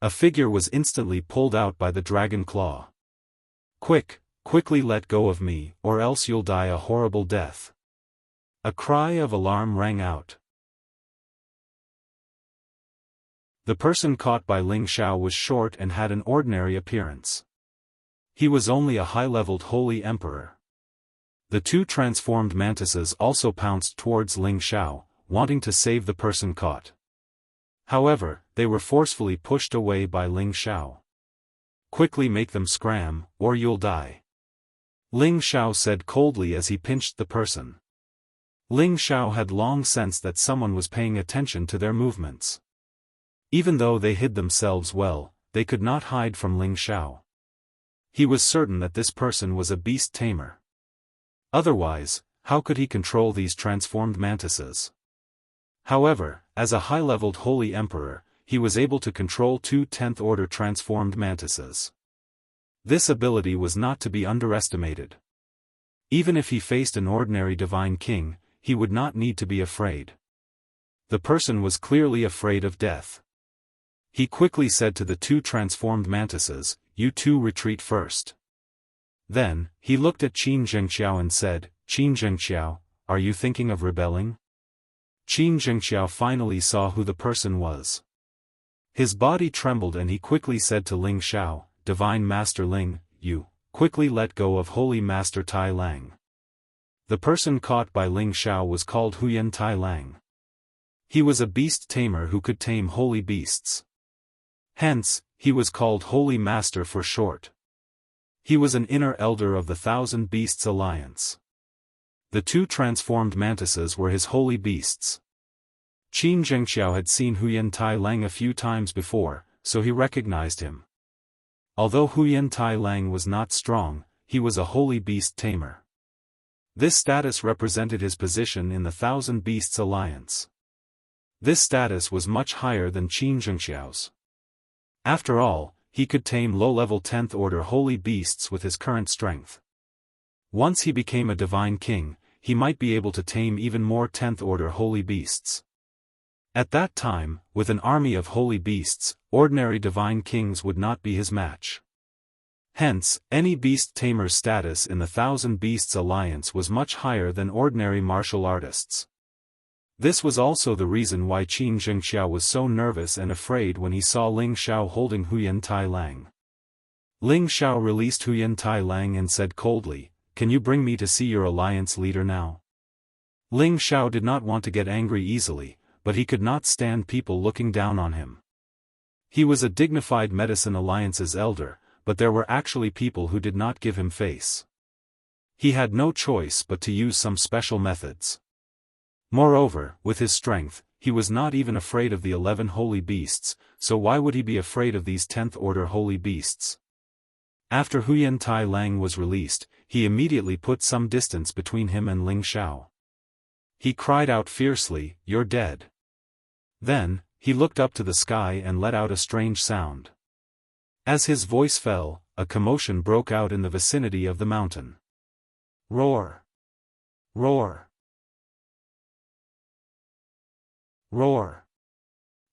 A figure was instantly pulled out by the dragon claw. Quickly let go of me, or else you'll die a horrible death. A cry of alarm rang out. The person caught by Ling Xiao was short and had an ordinary appearance. He was only a high-leveled holy emperor. The two transformed mantises also pounced towards Ling Xiao, wanting to save the person caught. However, they were forcefully pushed away by Ling Xiao. Quickly make them scram, or you'll die. Ling Xiao said coldly as he pinched the person. Ling Xiao had long sensed that someone was paying attention to their movements. Even though they hid themselves well, they could not hide from Ling Xiao. He was certain that this person was a beast tamer. Otherwise, how could he control these transformed mantises? However, as a high-leveled holy emperor, he was able to control two 10th order transformed mantises. This ability was not to be underestimated. Even if he faced an ordinary divine king, he would not need to be afraid. The person was clearly afraid of death. He quickly said to the two transformed mantises, you two retreat first. Then, he looked at Qin Zhengxiao and said, Qin Zhengxiao, are you thinking of rebelling? Qin Zhengxiao finally saw who the person was. His body trembled and he quickly said to Ling Xiao, Divine Master Ling, you, quickly let go of Holy Master Tai Lang. The person caught by Ling Xiao was called Huyan Tai Lang. He was a beast tamer who could tame holy beasts. Hence, he was called Holy Master for short. He was an inner elder of the 1,000 Beasts Alliance. The two transformed mantises were his holy beasts. Qin Zhengxiao had seen Huyan Tai Lang a few times before, so he recognized him. Although Huyan Tai Lang was not strong, he was a holy beast tamer. This status represented his position in the 1,000 Beasts Alliance. This status was much higher than Qin Zhengxiao's. After all, he could tame low-level 10th order holy beasts with his current strength. Once he became a divine king, he might be able to tame even more 10th order holy beasts. At that time, with an army of holy beasts, ordinary divine kings would not be his match. Hence, any beast tamer's status in the 1,000 Beasts Alliance was much higher than ordinary martial artists. This was also the reason why Qin Zhengxiao was so nervous and afraid when he saw Ling Xiao holding Huyan Tai Lang. Ling Xiao released Huyan Tai Lang and said coldly, Can you bring me to see your alliance leader now? Ling Xiao did not want to get angry easily, but he could not stand people looking down on him. He was a dignified Medicine Alliance's elder, but there were actually people who did not give him face. He had no choice but to use some special methods. Moreover, with his strength, he was not even afraid of the 11 holy beasts, so why would he be afraid of these 10th order holy beasts? After Huyan Tai Lang was released, he immediately put some distance between him and Ling Xiao. He cried out fiercely, "You're dead." Then, he looked up to the sky and let out a strange sound. As his voice fell, a commotion broke out in the vicinity of the mountain. Roar! Roar! Roar!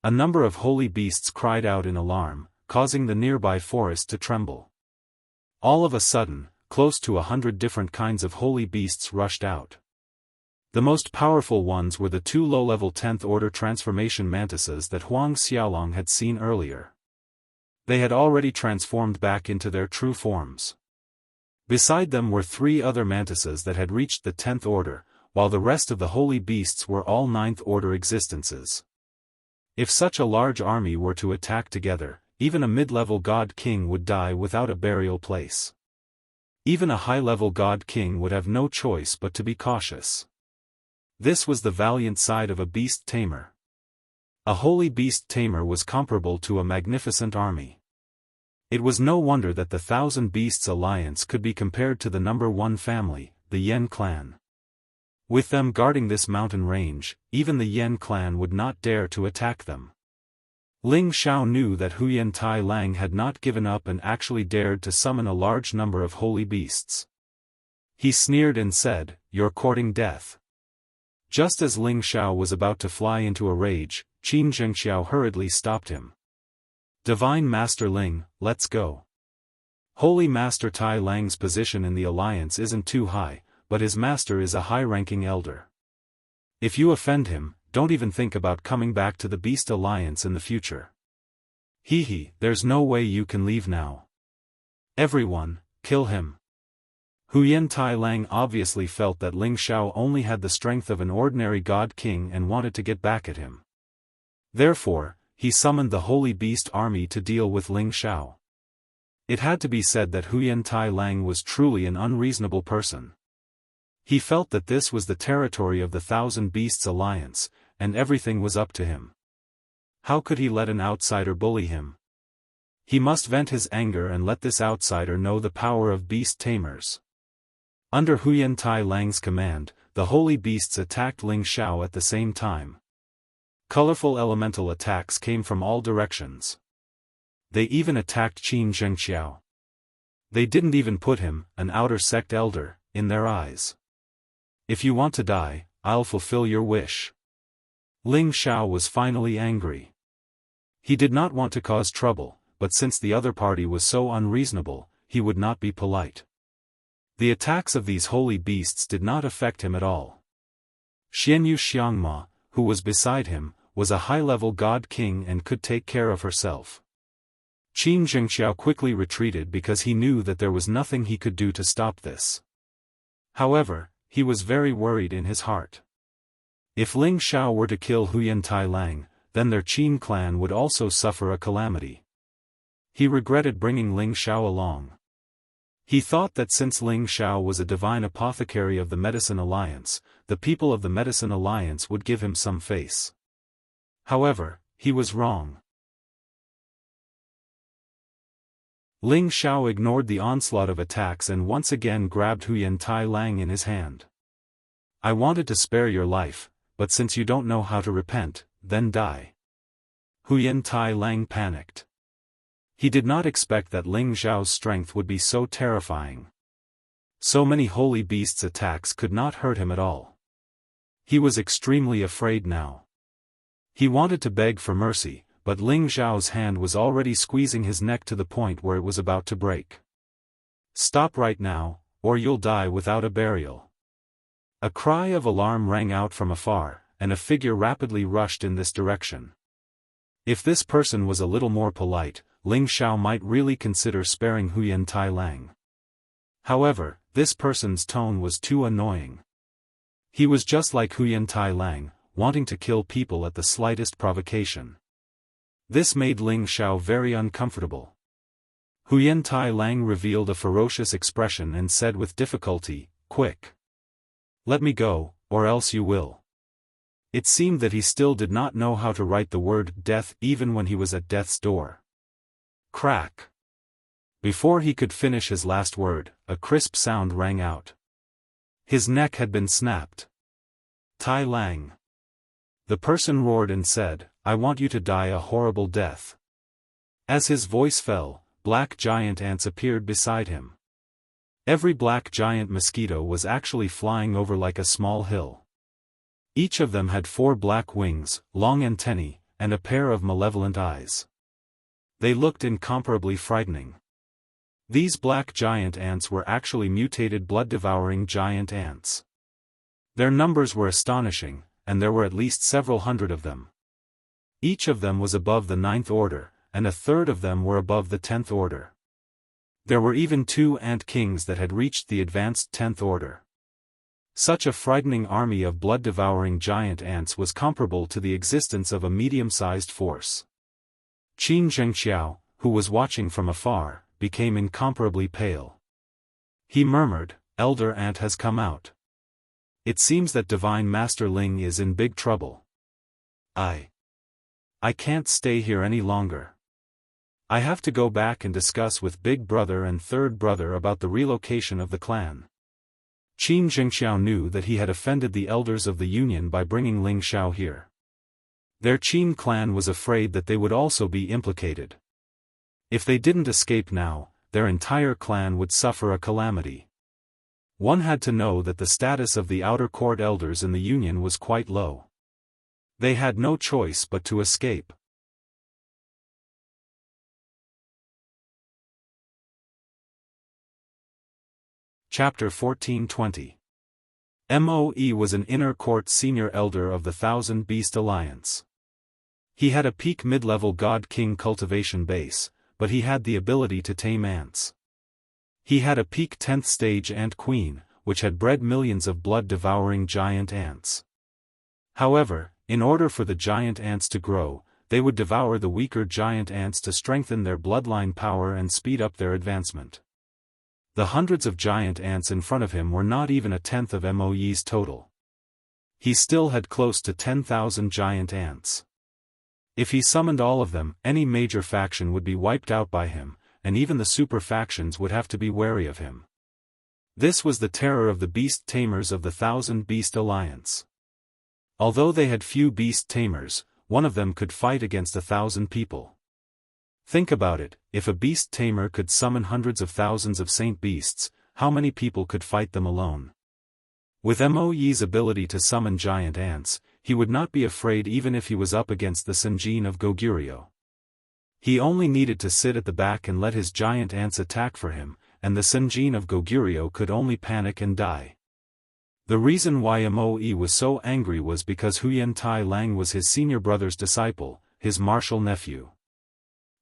A number of holy beasts cried out in alarm, causing the nearby forest to tremble. All of a sudden, close to 100 different kinds of holy beasts rushed out. The most powerful ones were the 2 low-level 10th order transformation mantises that Huang Xiaolong had seen earlier. They had already transformed back into their true forms. Beside them were 3 other mantises that had reached the 10th order, while the rest of the holy beasts were all 9th order existences. If such a large army were to attack together, even a mid-level god king would die without a burial place. Even a high-level god king would have no choice but to be cautious. This was the valiant side of a beast tamer. A holy beast tamer was comparable to a magnificent army. It was no wonder that the 1,000 Beasts Alliance could be compared to the number 1 family, the Yen clan. With them guarding this mountain range, even the Yen clan would not dare to attack them. Ling Xiao knew that Huyan Tai Lang had not given up and actually dared to summon a large number of holy beasts. He sneered and said, "You're courting death." Just as Ling Xiao was about to fly into a rage, Qin Zhengxiao hurriedly stopped him. "Divine Master Ling, let's go. Holy Master Tai Lang's position in the alliance isn't too high, but his master is a high-ranking elder. If you offend him, don't even think about coming back to the Beast Alliance in the future. There's no way you can leave now. Everyone, kill him." Huyan Tai Lang obviously felt that Ling Xiao only had the strength of an ordinary god king and wanted to get back at him. Therefore, he summoned the Holy Beast army to deal with Ling Xiao. It had to be said that Huyan Tai Lang was truly an unreasonable person. He felt that this was the territory of the 1,000 Beasts Alliance, and everything was up to him. How could he let an outsider bully him? He must vent his anger and let this outsider know the power of beast tamers. Under Huyan Tai Lang's command, the holy beasts attacked Ling Xiao at the same time. Colorful elemental attacks came from all directions. They even attacked Qin Zhengxiao. They didn't even put him, an outer sect elder, in their eyes. "If you want to die, I'll fulfill your wish." Ling Xiao was finally angry. He did not want to cause trouble, but since the other party was so unreasonable, he would not be polite. The attacks of these holy beasts did not affect him at all. Xianyu Xiangma, who was beside him, was a high-level god king and could take care of herself. Qin Zhengxiao quickly retreated because he knew that there was nothing he could do to stop this. However, he was very worried in his heart. If Ling Xiao were to kill Huyan Tai Lang, then their Qin clan would also suffer a calamity. He regretted bringing Ling Xiao along. He thought that since Ling Xiao was a divine apothecary of the Medicine Alliance, the people of the Medicine Alliance would give him some face. However, he was wrong. Ling Xiao ignored the onslaught of attacks and once again grabbed Huyan Tai Lang in his hand. "I wanted to spare your life, but since you don't know how to repent, then die." Huyan Tai Lang panicked. He did not expect that Ling Xiao's strength would be so terrifying. So many holy beasts' attacks could not hurt him at all. He was extremely afraid now. He wanted to beg for mercy, but Ling Xiao's hand was already squeezing his neck to the point where it was about to break. "Stop right now, or you'll die without a burial." A cry of alarm rang out from afar, and a figure rapidly rushed in this direction. If this person was a little more polite, Ling Xiao might really consider sparing Huyan Tai Lang. However, this person's tone was too annoying. He was just like Huyan Tai Lang, wanting to kill people at the slightest provocation. This made Ling Xiao very uncomfortable. Huyan Tai Lang revealed a ferocious expression and said with difficulty, "Quick. Let me go, or else you will." It seemed that he still did not know how to write the word death even when he was at death's door. Crack! Before he could finish his last word, a crisp sound rang out. His neck had been snapped. Tai Lang. The person roared and said, "I want you to die a horrible death." As his voice fell, black giant ants appeared beside him. Every black giant mosquito was actually flying over like a small hill. Each of them had 4 black wings, long antennae, and a pair of malevolent eyes. They looked incomparably frightening. These black giant ants were actually mutated blood-devouring giant ants. Their numbers were astonishing, and there were at least several hundred of them. Each of them was above the 9th order, and a third of them were above the 10th order. There were even 2 ant kings that had reached the advanced 10th order. Such a frightening army of blood-devouring giant ants was comparable to the existence of a medium-sized force. Qin Zhengxiao, who was watching from afar, became incomparably pale. He murmured, "Elder Ant has come out. It seems that Divine Master Ling is in big trouble. I can't stay here any longer. I have to go back and discuss with Big Brother and Third Brother about the relocation of the clan." Qin Zhengxiao knew that he had offended the elders of the Union by bringing Ling Xiao here. Their Qin clan was afraid that they would also be implicated. If they didn't escape now, their entire clan would suffer a calamity. One had to know that the status of the outer court elders in the Union was quite low. They had no choice but to escape. Chapter 1420. Moe was an inner court senior elder of the Thousand Beast Alliance. He had a peak mid-level God King cultivation base, but he had the ability to tame ants. He had a peak 10th stage ant queen, which had bred millions of blood-devouring giant ants. However, in order for the giant ants to grow, they would devour the weaker giant ants to strengthen their bloodline power and speed up their advancement. The hundreds of giant ants in front of him were not even a tenth of Moe's total. He still had close to 10,000 giant ants. If he summoned all of them, any major faction would be wiped out by him, and even the super factions would have to be wary of him. This was the terror of the beast tamers of the Thousand Beast Alliance. Although they had few beast tamers, one of them could fight against 1,000 people. Think about it, if a beast tamer could summon hundreds of thousands of saint beasts, how many people could fight them alone? With Moe's ability to summon giant ants, he would not be afraid even if he was up against the Senjin of Goguryeo. He only needed to sit at the back and let his giant ants attack for him, and the Senjin of Goguryeo could only panic and die. The reason why Moe was so angry was because Huyan Tai Lang was his senior brother's disciple, his martial nephew.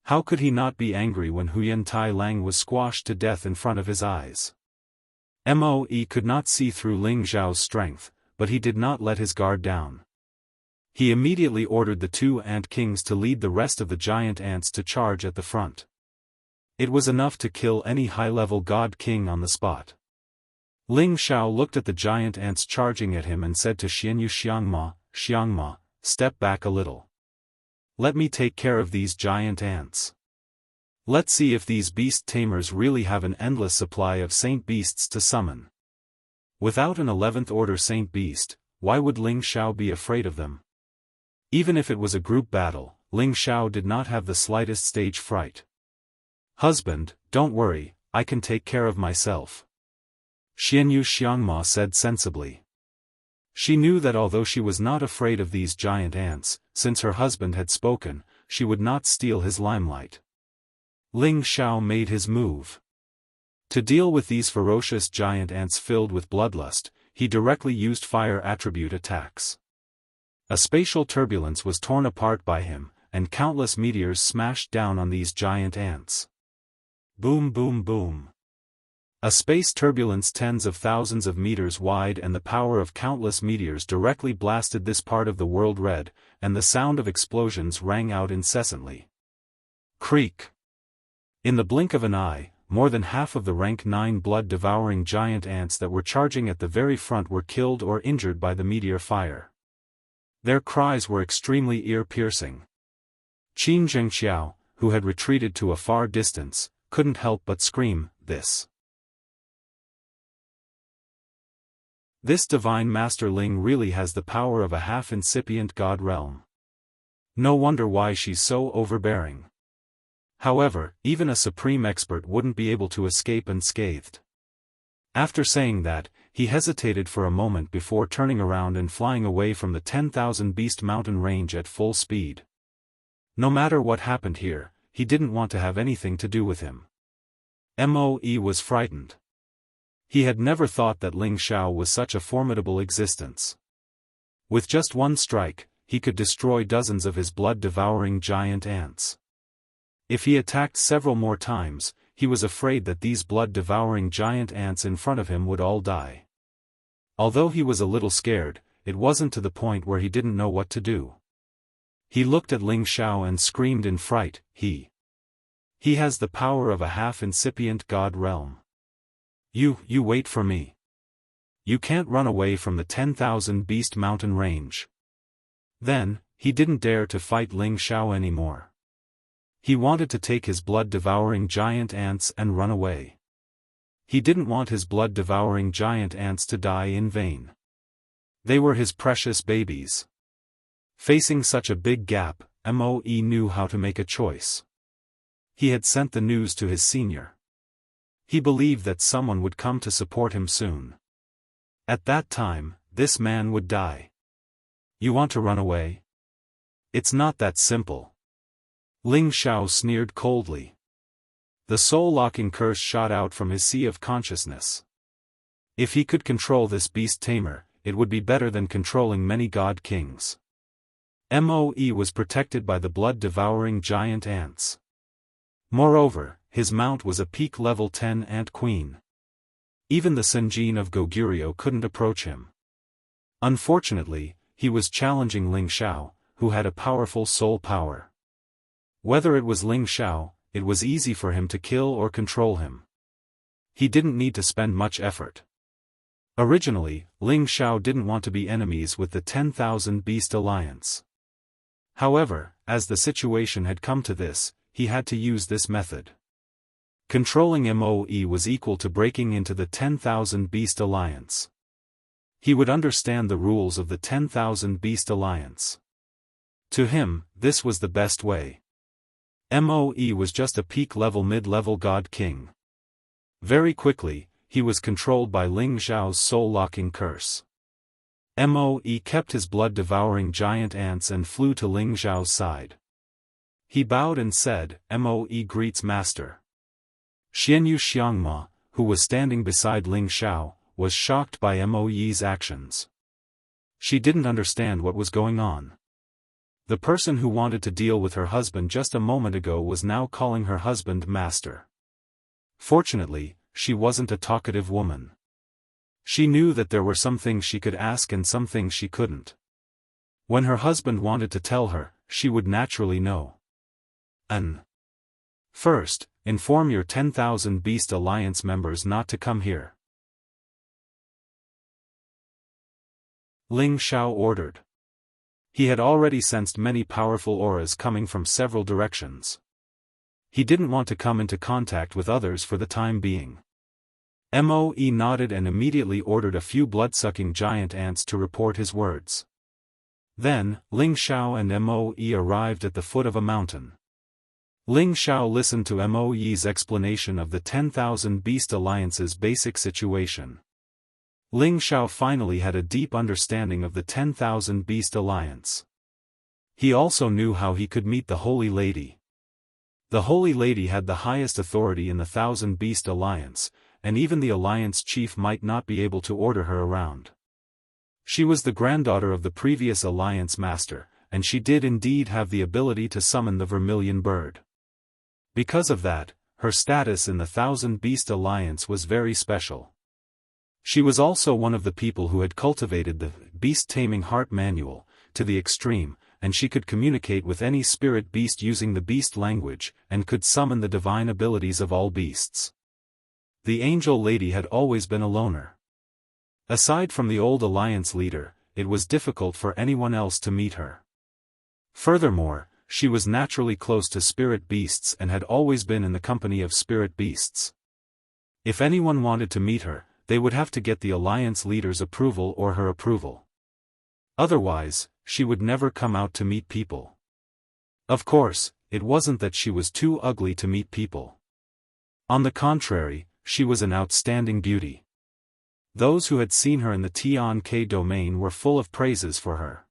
How could he not be angry when Huyan Tai Lang was squashed to death in front of his eyes? Moe could not see through Ling Xiao's strength, but he did not let his guard down. He immediately ordered the 2 ant kings to lead the rest of the giant ants to charge at the front. It was enough to kill any high-level god king on the spot. Ling Xiao looked at the giant ants charging at him and said to Xiangma, "Step back a little. Let me take care of these giant ants. Let's see if these beast tamers really have an endless supply of saint beasts to summon." Without an 11th order saint beast, why would Ling Xiao be afraid of them? Even if it was a group battle, Ling Xiao did not have the slightest stage fright. "Husband, don't worry, I can take care of myself," Xiangma said sensibly. She knew that although she was not afraid of these giant ants, since her husband had spoken, she would not steal his limelight. Ling Xiao made his move. To deal with these ferocious giant ants filled with bloodlust, he directly used fire attribute attacks. A spatial turbulence was torn apart by him, and countless meteors smashed down on these giant ants. Boom boom boom. A space turbulence tens of thousands of meters wide and the power of countless meteors directly blasted this part of the world red, and the sound of explosions rang out incessantly. Creak. In the blink of an eye, more than half of the rank 9 blood-devouring giant ants that were charging at the very front were killed or injured by the meteor fire. Their cries were extremely ear-piercing. Wuxia Xianxia, who had retreated to a far distance, couldn't help but scream, "This divine Master Ling really has the power of a half-incipient god realm. No wonder why she's so overbearing." However, even a supreme expert wouldn't be able to escape unscathed. After saying that, he hesitated for a moment before turning around and flying away from the 10,000 Beast Mountain range at full speed. No matter what happened here, he didn't want to have anything to do with him. Moe was frightened. He had never thought that Ling Xiao was such a formidable existence. With just one strike, he could destroy dozens of his blood-devouring giant ants. If he attacked several more times, he was afraid that these blood-devouring giant ants in front of him would all die. Although he was a little scared, it wasn't to the point where he didn't know what to do. He looked at Ling Xiao and screamed in fright, He has the power of a half-incipient god realm. You wait for me. You can't run away from the 10,000 Beast Mountain range." Then, he didn't dare to fight Ling Xiao anymore. He wanted to take his blood-devouring giant ants and run away. He didn't want his blood-devouring giant ants to die in vain. They were his precious babies. Facing such a big gap, Moe knew how to make a choice. He had sent the news to his senior. He believed that someone would come to support him soon. At that time, this man would die. "You want to run away? It's not that simple." Ling Xiao sneered coldly. The soul-locking curse shot out from his sea of consciousness. If he could control this beast tamer, it would be better than controlling many god kings. Moe was protected by the blood-devouring giant ants. Moreover, his mount was a peak level 10 ant queen. Even the Senjin of Goguryeo couldn't approach him. Unfortunately, he was challenging Ling Xiao, who had a powerful soul power. Whether it was Ling Xiao, it was easy for him to kill or control him. He didn't need to spend much effort. Originally, Ling Xiao didn't want to be enemies with the 10,000 Beast Alliance. However, as the situation had come to this, he had to use this method. Controlling Moe was equal to breaking into the 10,000 Beast Alliance. He would understand the rules of the 10,000 Beast Alliance. To him, this was the best way. Moe was just a peak-level mid-level god king. Very quickly, he was controlled by Ling Xiao's soul-locking curse. Moe kept his blood-devouring giant ants and flew to Ling Xiao's side. He bowed and said, "Moe greets Master." Xianyu Xiangma, who was standing beside Ling Xiao, was shocked by Moe's actions. She didn't understand what was going on. The person who wanted to deal with her husband just a moment ago was now calling her husband Master. Fortunately, she wasn't a talkative woman. She knew that there were some things she could ask and some things she couldn't. When her husband wanted to tell her, she would naturally know. First, inform your 10,000 Beast Alliance members not to come here. Ling Xiao ordered. He had already sensed many powerful auras coming from several directions. He didn't want to come into contact with others for the time being. Moe nodded and immediately ordered a few blood-sucking giant ants to report his words. Then, Ling Xiao and Moe arrived at the foot of a mountain. Ling Xiao listened to Moe's explanation of the 10,000 Beast Alliance's basic situation. Ling Xiao finally had a deep understanding of the 10,000 Beast Alliance. He also knew how he could meet the Holy Lady. The Holy Lady had the highest authority in the 1,000 Beast Alliance, and even the Alliance chief might not be able to order her around. She was the granddaughter of the previous Alliance master, and she did indeed have the ability to summon the Vermilion Bird. Because of that, her status in the 1,000 Beast Alliance was very special. She was also one of the people who had cultivated the beast-taming heart manual to the extreme, and she could communicate with any spirit beast using the beast language, and could summon the divine abilities of all beasts. The Angel Lady had always been a loner. Aside from the old Alliance leader, it was difficult for anyone else to meet her. Furthermore, she was naturally close to spirit beasts and had always been in the company of spirit beasts. If anyone wanted to meet her, they would have to get the alliance leader's approval or her approval. Otherwise, she would never come out to meet people. Of course, it wasn't that she was too ugly to meet people. On the contrary, she was an outstanding beauty. Those who had seen her in the Tian-Ke domain were full of praises for her.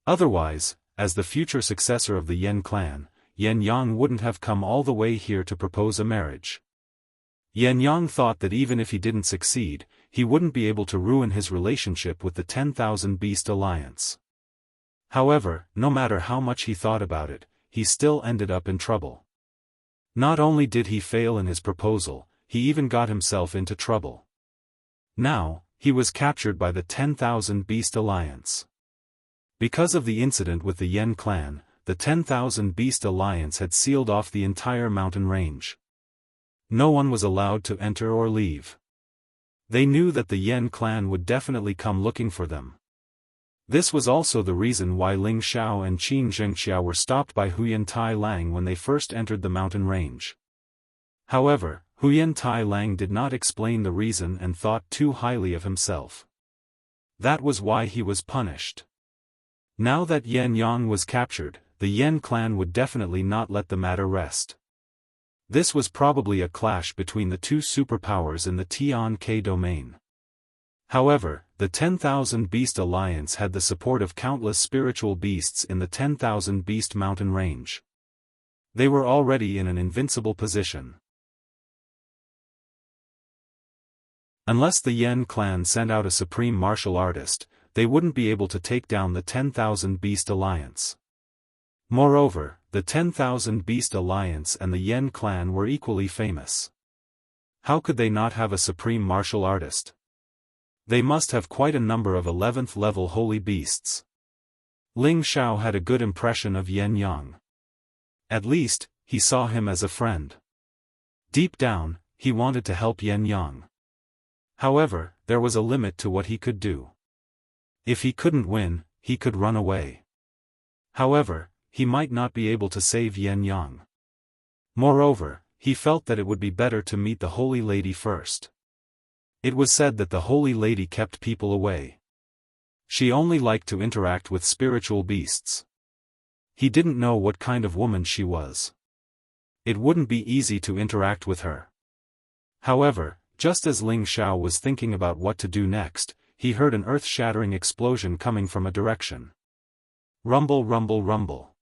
Otherwise, as the future successor of the Yan clan, Yan Yang wouldn't have come all the way here to propose a marriage. Yan Yang thought that even if he didn't succeed, he wouldn't be able to ruin his relationship with the 10,000 Beast Alliance. However, no matter how much he thought about it, he still ended up in trouble. Not only did he fail in his proposal, he even got himself into trouble. Now, he was captured by the 10,000 Beast Alliance. Because of the incident with the Yan clan, the 10,000 Beast Alliance had sealed off the entire mountain range. No one was allowed to enter or leave. They knew that the Yan clan would definitely come looking for them. This was also the reason why Ling Xiao and Qin Zhengxia were stopped by Huyan Tai Lang when they first entered the mountain range. However, Huyan Tai Lang did not explain the reason and thought too highly of himself. That was why he was punished. Now that Yan Yang was captured, the Yan clan would definitely not let the matter rest. This was probably a clash between the two superpowers in the Tian-Ke domain. However, the 10,000 Beast Alliance had the support of countless spiritual beasts in the 10,000 Beast mountain range. They were already in an invincible position. Unless the Yan clan sent out a supreme martial artist, they wouldn't be able to take down the 10,000 Beast Alliance. Moreover, the 10,000 Beast Alliance and the Yan clan were equally famous. How could they not have a supreme martial artist? They must have quite a number of 11th level holy beasts. Ling Xiao had a good impression of Yan Yang. At least, he saw him as a friend. Deep down, he wanted to help Yan Yang. However, there was a limit to what he could do. If he couldn't win, he could run away. However, he might not be able to save Yan Yang. Moreover, he felt that it would be better to meet the Holy Lady first. It was said that the Holy Lady kept people away. She only liked to interact with spiritual beasts. He didn't know what kind of woman she was. It wouldn't be easy to interact with her. However, just as Ling Xiao was thinking about what to do next, he heard an earth-shattering explosion coming from a direction. Rumble, rumble, rumble.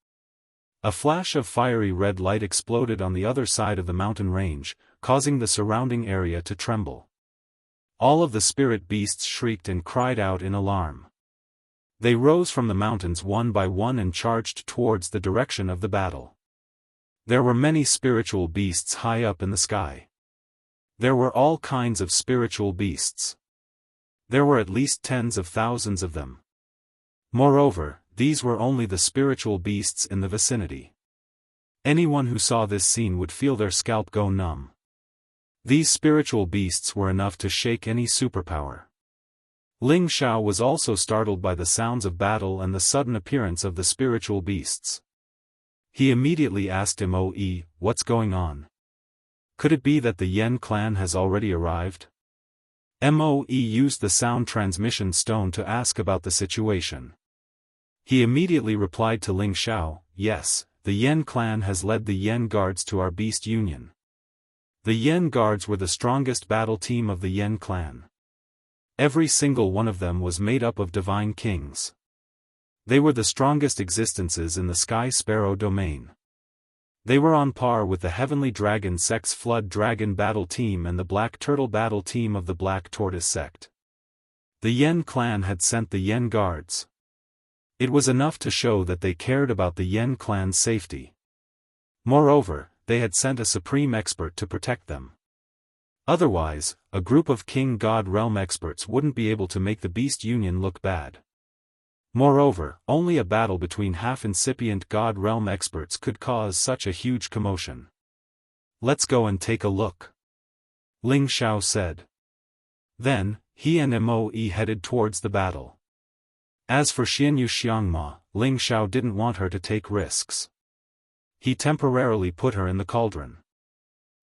A flash of fiery red light exploded on the other side of the mountain range, causing the surrounding area to tremble. All of the spirit beasts shrieked and cried out in alarm. They rose from the mountains one by one and charged towards the direction of the battle. There were many spiritual beasts high up in the sky. There were all kinds of spiritual beasts. There were at least tens of thousands of them. Moreover, these were only the spiritual beasts in the vicinity. Anyone who saw this scene would feel their scalp go numb. These spiritual beasts were enough to shake any superpower. Ling Xiao was also startled by the sounds of battle and the sudden appearance of the spiritual beasts. He immediately asked Moe, "What's going on? Could it be that the Yan clan has already arrived?" Moe used the sound transmission stone to ask about the situation. He immediately replied to Ling Xiao, "Yes, the Yan clan has led the Yan guards to our beast union." The Yan guards were the strongest battle team of the Yan clan. Every single one of them was made up of divine kings. They were the strongest existences in the Sky Sparrow domain. They were on par with the Heavenly Dragon sect's Flood Dragon battle team and the Black Turtle battle team of the Black Tortoise sect. The Yan clan had sent the Yan guards. It was enough to show that they cared about the Yan clan's safety. Moreover, they had sent a supreme expert to protect them. Otherwise, a group of King God Realm experts wouldn't be able to make the Beast Union look bad. Moreover, only a battle between half-incipient God Realm experts could cause such a huge commotion. "Let's go and take a look," Ling Xiao said. Then, he and Moe headed towards the battle. As for Wuxia Xianxia, Ling Xiao didn't want her to take risks. He temporarily put her in the cauldron.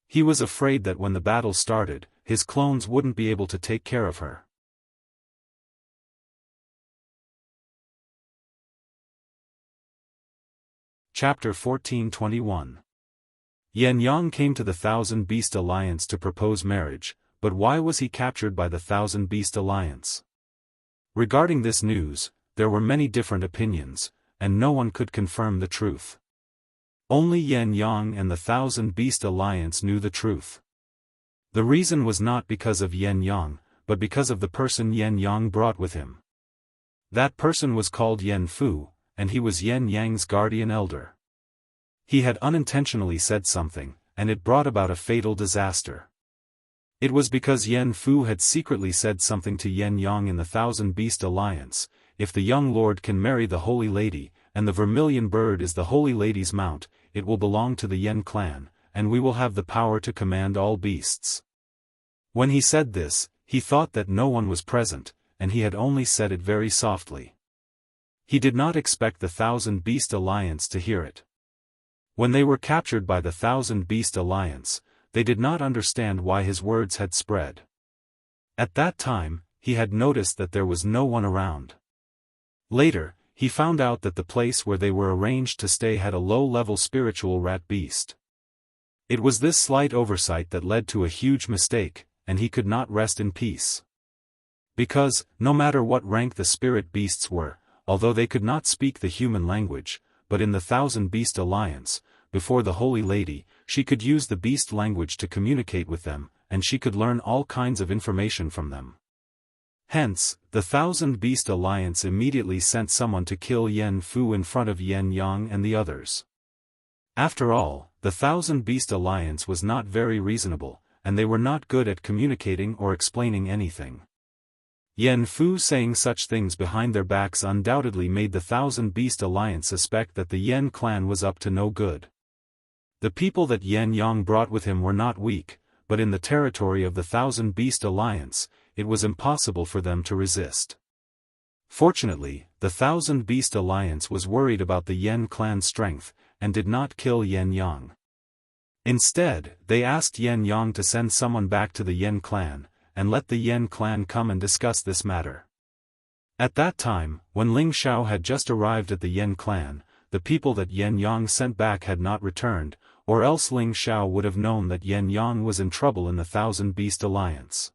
He was afraid that when the battle started, his clones wouldn't be able to take care of her. Chapter 1421. Yan Yang came to the Thousand Beast Alliance to propose marriage, but why was he captured by the Thousand Beast Alliance? Regarding this news, there were many different opinions, and no one could confirm the truth. Only Yan Yang and the Thousand Beast Alliance knew the truth. The reason was not because of Yan Yang, but because of the person Yan Yang brought with him. That person was called Yan Fu, and he was Yan Yang's guardian elder. He had unintentionally said something, and it brought about a fatal disaster. It was because Yan Fu had secretly said something to Yan Yang in the Thousand Beast Alliance: if the young lord can marry the Holy Lady, and the vermilion bird is the Holy Lady's mount, it will belong to the Yan clan, and we will have the power to command all beasts. When he said this, he thought that no one was present, and he had only said it very softly. He did not expect the Thousand Beast Alliance to hear it. When they were captured by the Thousand Beast Alliance, they did not understand why his words had spread. At that time, he had noticed that there was no one around. Later, he found out that the place where they were arranged to stay had a low-level spiritual rat beast. It was this slight oversight that led to a huge mistake, and he could not rest in peace. Because, no matter what rank the spirit beasts were, although they could not speak the human language, but in the Thousand Beast Alliance, before the Holy Lady, she could use the beast language to communicate with them, and she could learn all kinds of information from them. Hence, the Thousand Beast Alliance immediately sent someone to kill Yan Fu in front of Yan Yang and the others. After all, the Thousand Beast Alliance was not very reasonable, and they were not good at communicating or explaining anything. Yan Fu saying such things behind their backs undoubtedly made the Thousand Beast Alliance suspect that the Yan clan was up to no good. The people that Yan Yang brought with him were not weak, but in the territory of the Thousand Beast Alliance, it was impossible for them to resist. Fortunately, the Thousand Beast Alliance was worried about the Yan clan's strength, and did not kill Yan Yang. Instead, they asked Yan Yang to send someone back to the Yan clan, and let the Yan clan come and discuss this matter. At that time, when Ling Xiao had just arrived at the Yan clan, the people that Yan Yang sent back had not returned, or else Ling Xiao would have known that Yan Yang was in trouble in the Thousand Beast Alliance.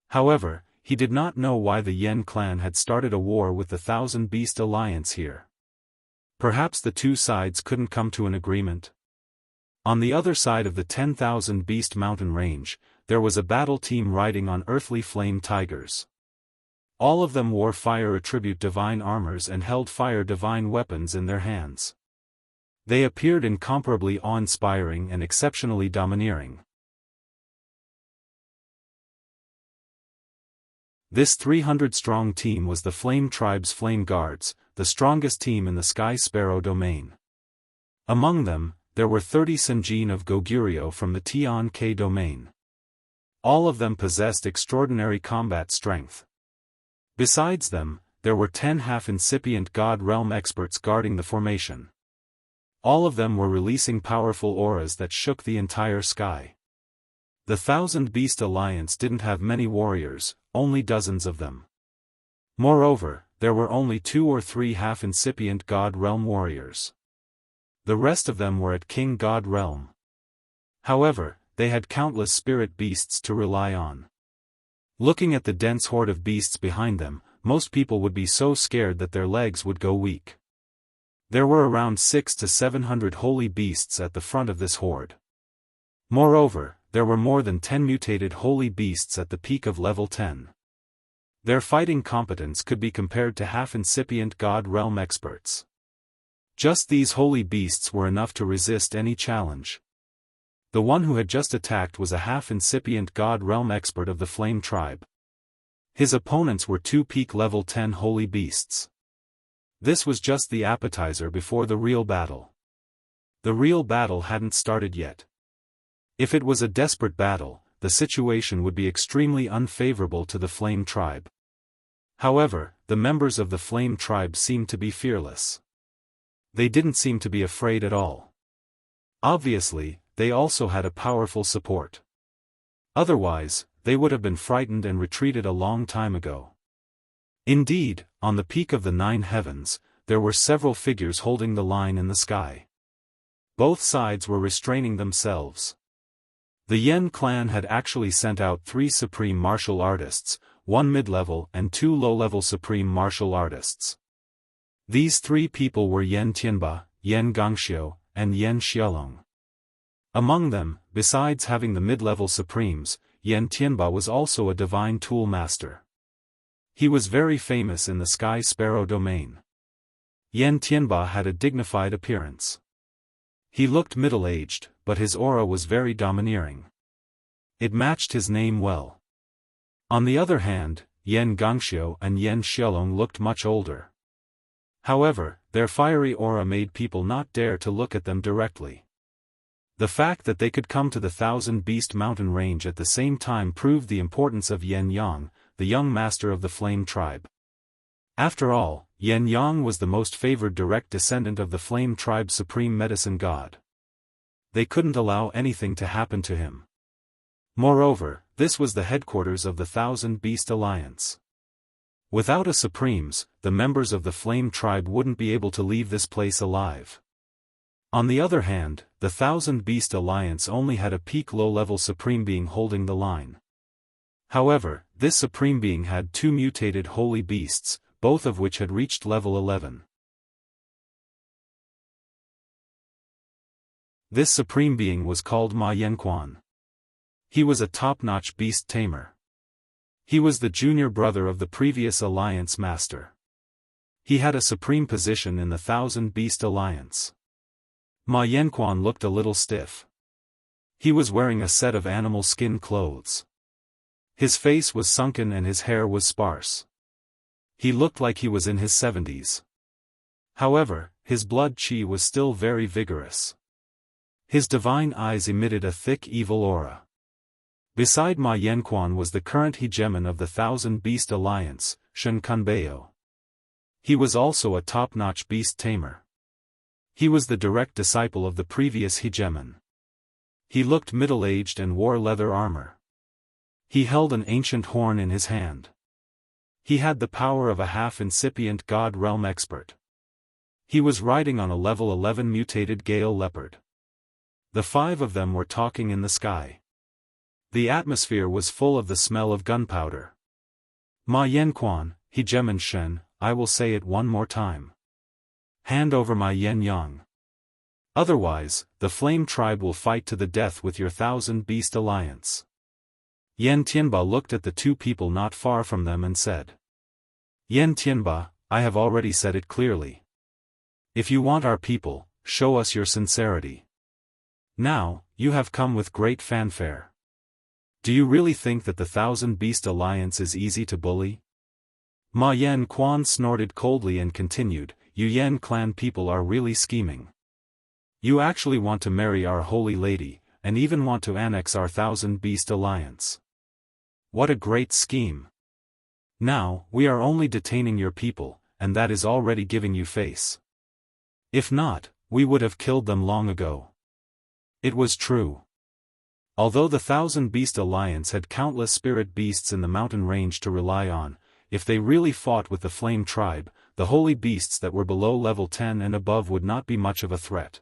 However, he did not know why the Yan clan had started a war with the Thousand Beast Alliance here. Perhaps the two sides couldn't come to an agreement. On the other side of the 10,000 Beast Mountain Range, there was a battle team riding on earthly flame tigers. All of them wore fire attribute divine armors and held fire divine weapons in their hands. They appeared incomparably awe-inspiring and exceptionally domineering. This 300-strong team was the Flame Tribe's Flame Guards, the strongest team in the Sky Sparrow domain. Among them, there were 30 Senjin of Goguryeo from the Tian K domain. All of them possessed extraordinary combat strength. Besides them, there were 10 half-incipient God Realm experts guarding the formation. All of them were releasing powerful auras that shook the entire sky. The Thousand Beast Alliance didn't have many warriors, only dozens of them. Moreover, there were only 2 or 3 half-incipient God Realm warriors. The rest of them were at King God Realm. However, they had countless spirit beasts to rely on. Looking at the dense horde of beasts behind them, most people would be so scared that their legs would go weak. There were around 600 to 700 holy beasts at the front of this horde. Moreover, there were more than 10 mutated holy beasts at the peak of level 10. Their fighting competence could be compared to half-incipient God Realm experts. Just these holy beasts were enough to resist any challenge. The one who had just attacked was a half-incipient God Realm expert of the Flame Tribe. His opponents were 2 peak level 10 holy beasts. This was just the appetizer before the real battle. The real battle hadn't started yet. If it was a desperate battle, the situation would be extremely unfavorable to the Flame Tribe. However, the members of the Flame Tribe seemed to be fearless. They didn't seem to be afraid at all. Obviously, they also had a powerful support. Otherwise, they would have been frightened and retreated a long time ago. Indeed, on the peak of the 9 heavens, there were several figures holding the line in the sky. Both sides were restraining themselves. The Yen clan had actually sent out 3 supreme martial artists, 1 mid-level and 2 low-level supreme martial artists. These 3 people were Yen Tianba, Yen Gangxiu, and Yen Xiaolong. Among them, besides having the mid-level supremes, Yen Tianba was also a divine tool master. He was very famous in the Sky Sparrow domain. Yen Tianba had a dignified appearance. He looked middle-aged, but his aura was very domineering. It matched his name well. On the other hand, Yen Gangxiu and Yen Xiaolong looked much older. However, their fiery aura made people not dare to look at them directly. The fact that they could come to the Thousand Beast mountain range at the same time proved the importance of Yen Yang, the young master of the Flame Tribe. After all, Yen Yang was the most favored direct descendant of the Flame Tribe's supreme medicine god. They couldn't allow anything to happen to him. Moreover, this was the headquarters of the Thousand Beast Alliance. Without a Supremes, the members of the Flame Tribe wouldn't be able to leave this place alive. On the other hand, the Thousand Beast Alliance only had a peak low-level Supreme Being holding the line. However, this Supreme Being had 2 mutated holy beasts, both of which had reached level 11. This Supreme Being was called Ma Yanquan. He was a top-notch beast tamer. He was the junior brother of the previous Alliance Master. He had a supreme position in the Thousand Beast Alliance. Ma Yanquan looked a little stiff. He was wearing a set of animal skin clothes. His face was sunken and his hair was sparse. He looked like he was in his 70s. However, his blood chi was still very vigorous. His divine eyes emitted a thick evil aura. Beside Ma Yanquan was the current hegemon of the Thousand Beast Alliance, Shen Kunbeo. He was also a top-notch beast tamer. He was the direct disciple of the previous hegemon. He looked middle-aged and wore leather armor. He held an ancient horn in his hand. He had the power of a half-incipient god realm expert. He was riding on a level 11 mutated Gale leopard. The 5 of them were talking in the sky. The atmosphere was full of the smell of gunpowder. Ma Yanquan, hegemon Shen, I will say it one more time. Hand over my Yen Yang. Otherwise, the Flame Tribe will fight to the death with your Thousand Beast Alliance. Yen Tianba looked at the 2 people not far from them and said. Yen Tianba, I have already said it clearly. If you want our people, show us your sincerity. Now, you have come with great fanfare. Do you really think that the Thousand Beast Alliance is easy to bully? Ma Yanquan snorted coldly and continued, you Yen clan people are really scheming. You actually want to marry our holy lady, and even want to annex our Thousand Beast Alliance. What a great scheme. Now, we are only detaining your people, and that is already giving you face. If not, we would have killed them long ago. It was true. Although the Thousand Beast Alliance had countless spirit beasts in the mountain range to rely on, if they really fought with the Flame Tribe, the holy beasts that were below level 10 and above would not be much of a threat.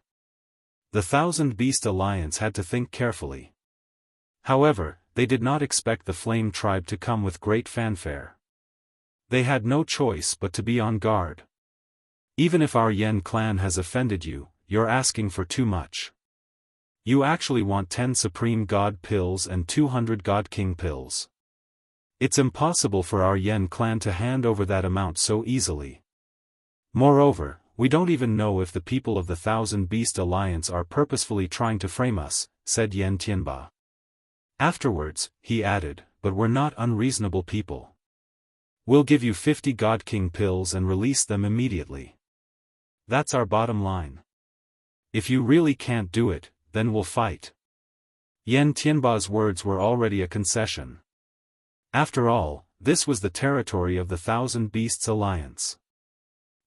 The Thousand Beast Alliance had to think carefully. However, they did not expect the Flame Tribe to come with great fanfare. They had no choice but to be on guard. Even if our Yen clan has offended you, you're asking for too much. You actually want 10 Supreme God pills and 200 God King pills. It's impossible for our Yen clan to hand over that amount so easily. Moreover, we don't even know if the people of the Thousand Beast Alliance are purposefully trying to frame us, said Yen Tianba. Afterwards, he added, but we're not unreasonable people. We'll give you 50 God King pills and release them immediately. That's our bottom line. If you really can't do it, then we'll fight. Yen Tianba's words were already a concession. After all, this was the territory of the Thousand Beasts Alliance.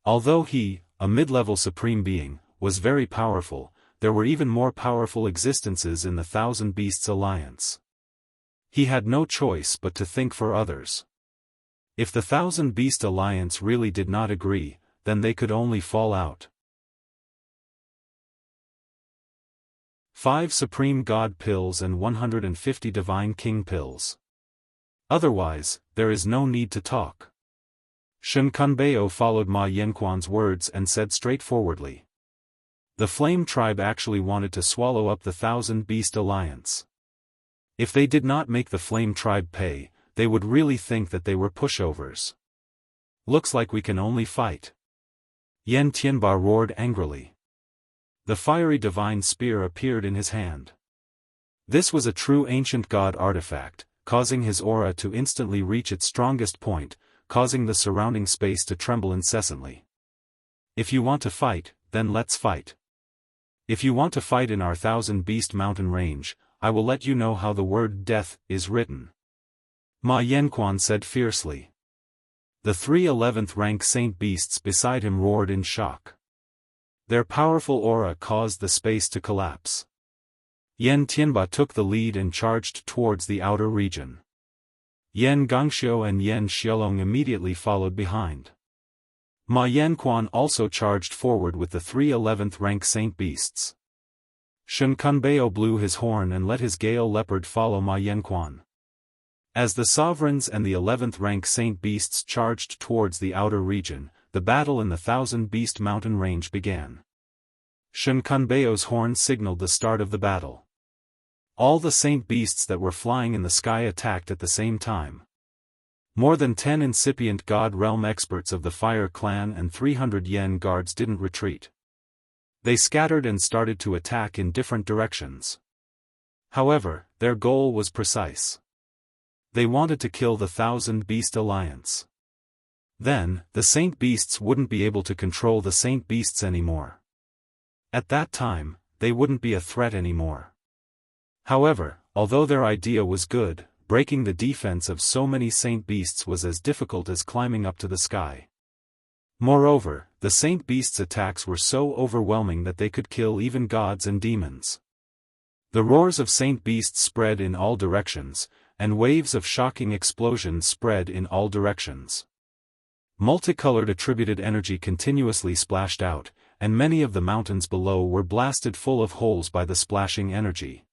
Although he, a mid-level supreme being, was very powerful, there were even more powerful existences in the Thousand Beasts Alliance. He had no choice but to think for others. If the Thousand Beast Alliance really did not agree, then they could only fall out. 5 Supreme God Pills and 150 Divine King Pills. Otherwise, there is no need to talk. Shen Kunbeo followed Ma Yanquan's words and said straightforwardly. The Flame Tribe actually wanted to swallow up the Thousand Beast Alliance. If they did not make the Flame Tribe pay, they would really think that they were pushovers. Looks like we can only fight. Yan Tianba roared angrily. The fiery divine spear appeared in his hand. This was a true ancient god artifact, causing his aura to instantly reach its strongest point, causing the surrounding space to tremble incessantly. If you want to fight, then let's fight. If you want to fight in our Thousand Beast Mountain range, I will let you know how the word death is written. Ma Yanquan said fiercely. The 3 11th rank saint beasts beside him roared in shock. Their powerful aura caused the space to collapse. Yan Tianba took the lead and charged towards the outer region. Yan Gongxiu and Yan Xiaolong immediately followed behind. Ma Yanquan also charged forward with the 3 11th rank saint beasts. Shen Kunbeo blew his horn and let his Gale Leopard follow Ma Yanquan. As the sovereigns and the 11th rank saint beasts charged towards the outer region, the battle in the Thousand Beast Mountain range began. Shen Kunbeo's horn signaled the start of the battle. All the saint beasts that were flying in the sky attacked at the same time. More than 10 incipient God Realm experts of the Fire Clan and 300 Yen guards didn't retreat. They scattered and started to attack in different directions. However, their goal was precise. They wanted to kill the Thousand Beast Alliance. Then, the Saint Beasts wouldn't be able to control the Saint Beasts anymore. At that time, they wouldn't be a threat anymore. However, although their idea was good, breaking the defense of so many Saint Beasts was as difficult as climbing up to the sky. Moreover, the Saint Beasts' attacks were so overwhelming that they could kill even gods and demons. The roars of Saint Beasts spread in all directions, and waves of shocking explosions spread in all directions. Multicolored attributed energy continuously splashed out, and many of the mountains below were blasted full of holes by the splashing energy.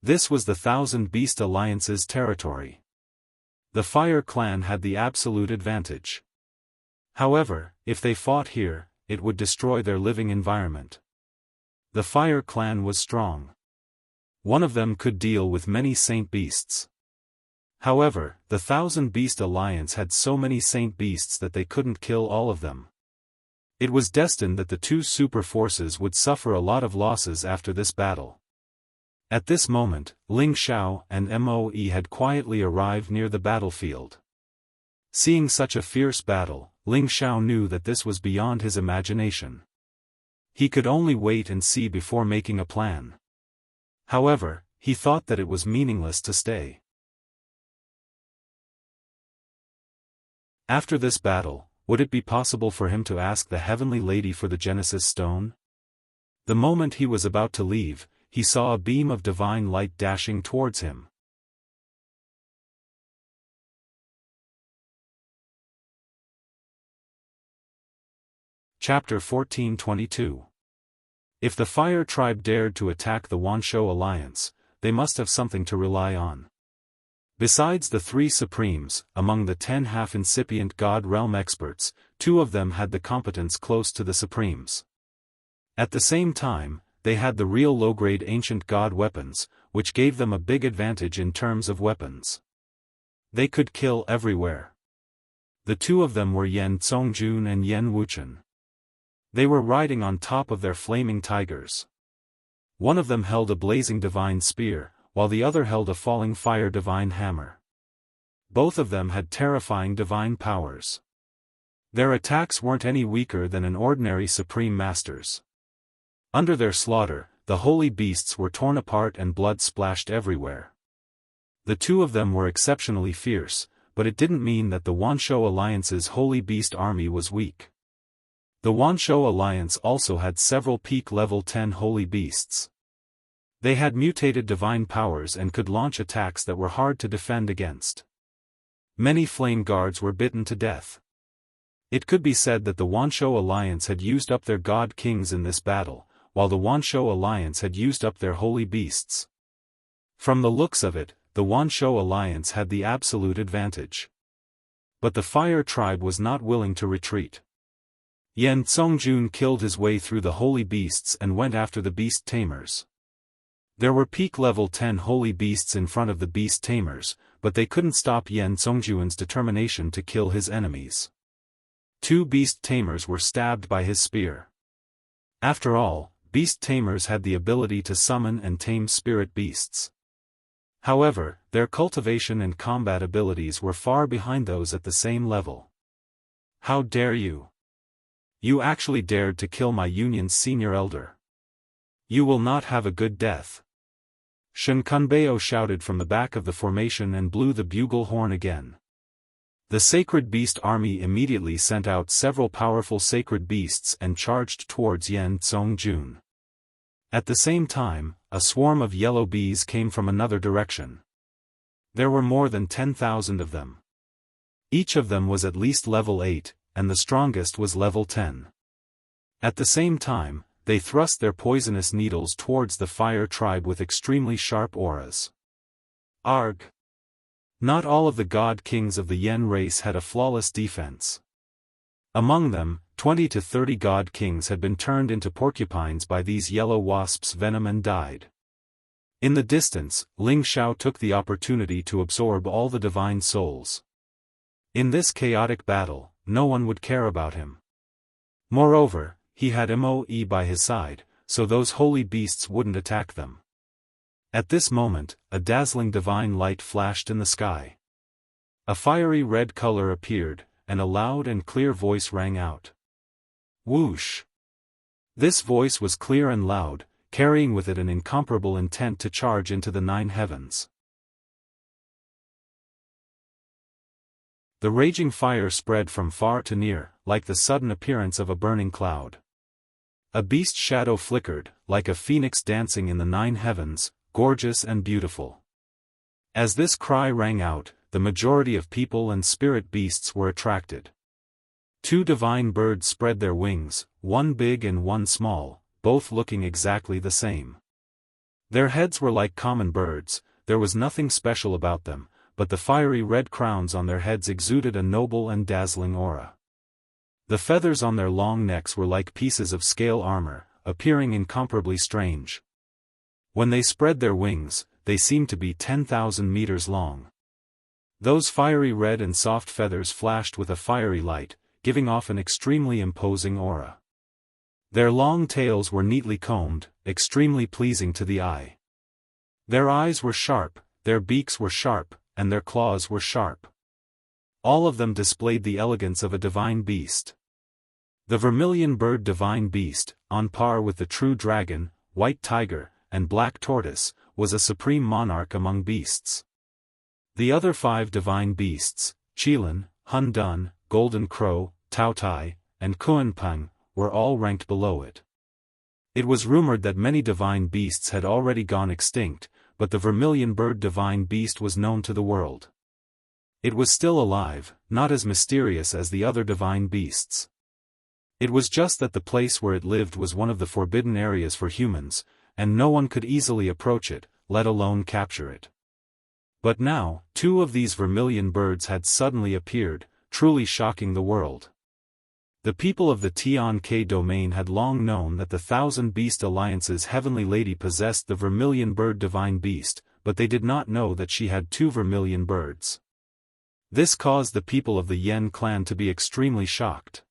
This was the Thousand Beast Alliance's territory. The Fire Clan had the absolute advantage. However, if they fought here, it would destroy their living environment. The Fire Clan was strong. One of them could deal with many Saint Beasts. However, the Thousand Beast Alliance had so many Saint Beasts that they couldn't kill all of them. It was destined that the two super forces would suffer a lot of losses after this battle. At this moment, Ling Xiao and Moe had quietly arrived near the battlefield. Seeing such a fierce battle, Ling Xiao knew that this was beyond his imagination. He could only wait and see before making a plan. However, he thought that it was meaningless to stay. After this battle, would it be possible for him to ask the Heavenly Lady for the Genesis Stone? The moment he was about to leave, he saw a beam of divine light dashing towards him. Chapter 1422. If the Fire Tribe dared to attack the Wanshou Alliance, they must have something to rely on. Besides the 3 Supremes, among the 10 half-incipient God Realm experts, 2 of them had the competence close to the Supremes. At the same time, they had the real low-grade ancient God weapons, which gave them a big advantage in terms of weapons. They could kill everywhere. The 2 of them were Yan Zongjun and Yan Wuchen. They were riding on top of their flaming tigers. One of them held a blazing divine spear, while the other held a falling fire divine hammer. Both of them had terrifying divine powers. Their attacks weren't any weaker than an ordinary Supreme Master's. Under their slaughter, the holy beasts were torn apart and blood splashed everywhere. The 2 of them were exceptionally fierce, but it didn't mean that the Wanshou Alliance's Holy Beast army was weak. The Wanshou Alliance also had several peak level 10 Holy Beasts. They had mutated divine powers and could launch attacks that were hard to defend against. Many flame guards were bitten to death. It could be said that the Wanshou Alliance had used up their god kings in this battle, while the Wanshou Alliance had used up their holy beasts. From the looks of it, the Wanshou Alliance had the absolute advantage. But the Fire Tribe was not willing to retreat. Yan Songjun killed his way through the holy beasts and went after the beast tamers. There were peak level 10 holy beasts in front of the beast tamers, but they couldn't stop Yan Songjun's determination to kill his enemies. 2 beast tamers were stabbed by his spear. After all, beast tamers had the ability to summon and tame spirit beasts. However, their cultivation and combat abilities were far behind those at the same level. How dare you? You actually dared to kill my union's senior elder. You will not have a good death. Shen Kunbeo shouted from the back of the formation and blew the bugle horn again. The Sacred Beast army immediately sent out several powerful sacred beasts and charged towards Yan Songjun. At the same time, a swarm of yellow bees came from another direction. There were more than 10,000 of them. Each of them was at least level 8, and the strongest was level 10. At the same time, they thrust their poisonous needles towards the Fire Tribe with extremely sharp auras. Arg! Not all of the god kings of the Yen race had a flawless defense. Among them, 20 to 30 god kings had been turned into porcupines by these yellow wasps' venom and died. In the distance, Ling Xiao took the opportunity to absorb all the divine souls. In this chaotic battle, no one would care about him. Moreover, he had Moe by his side, so those holy beasts wouldn't attack them. At this moment, a dazzling divine light flashed in the sky. A fiery red color appeared, and a loud and clear voice rang out. Whoosh! This voice was clear and loud, carrying with it an incomparable intent to charge into the 9 heavens. The raging fire spread from far to near, like the sudden appearance of a burning cloud. A beast shadow flickered, like a phoenix dancing in the 9 heavens, gorgeous and beautiful. As this cry rang out, the majority of people and spirit beasts were attracted. 2 divine birds spread their wings, one big and one small, both looking exactly the same. Their heads were like common birds, there was nothing special about them, but the fiery red crowns on their heads exuded a noble and dazzling aura. The feathers on their long necks were like pieces of scale armor, appearing incomparably strange. When they spread their wings, they seemed to be 10,000 meters long. Those fiery red and soft feathers flashed with a fiery light, giving off an extremely imposing aura. Their long tails were neatly combed, extremely pleasing to the eye. Their eyes were sharp, their beaks were sharp, and their claws were sharp. All of them displayed the elegance of a divine beast. The vermilion bird divine beast, on par with the true dragon, white tiger, and black tortoise, was a supreme monarch among beasts. The other 5 divine beasts, Qilin, Hun Dun, Golden Crow, Tao Tai, and Kuanpeng, were all ranked below it. It was rumored that many divine beasts had already gone extinct, but the vermilion bird divine beast was known to the world. It was still alive, not as mysterious as the other divine beasts. It was just that the place where it lived was one of the forbidden areas for humans, and no one could easily approach it, let alone capture it. But now, 2 of these vermilion birds had suddenly appeared, truly shocking the world. The people of the Tian-Ke domain had long known that the Thousand Beast Alliance's Heavenly Lady possessed the vermilion bird divine beast, but they did not know that she had 2 vermilion birds. This caused the people of the Yen clan to be extremely shocked.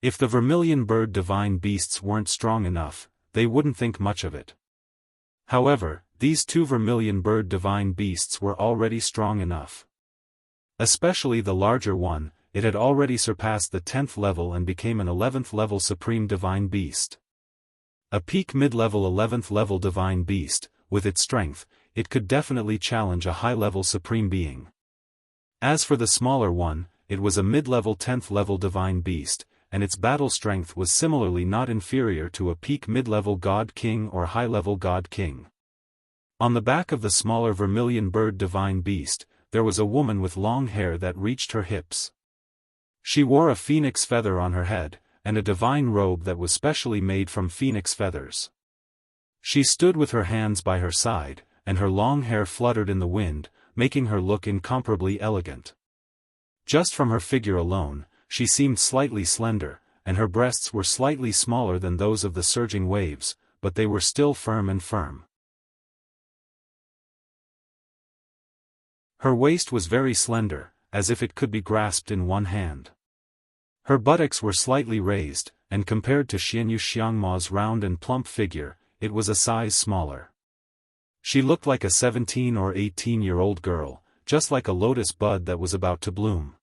If the vermilion bird divine beasts weren't strong enough, they wouldn't think much of it. However, these 2 vermilion bird divine beasts were already strong enough. Especially the larger one, it had already surpassed the 10th level and became an 11th level supreme divine beast. A peak mid-level 11th level divine beast, with its strength, it could definitely challenge a high-level supreme being. As for the smaller one, it was a mid-level 10th level divine beast, and its battle strength was similarly not inferior to a peak mid-level god king or high-level god king. On the back of the smaller vermilion bird divine beast, there was a woman with long hair that reached her hips. She wore a phoenix feather on her head, and a divine robe that was specially made from phoenix feathers. She stood with her hands by her side, and her long hair fluttered in the wind, making her look incomparably elegant. Just from her figure alone, she seemed slightly slender, and her breasts were slightly smaller than those of the surging waves, but they were still firm and firm. Her waist was very slender, as if it could be grasped in one hand. Her buttocks were slightly raised, and compared to Wuxia Xianxia's round and plump figure, it was a size smaller. She looked like a 17 or 18-year-old girl, just like a lotus bud that was about to bloom.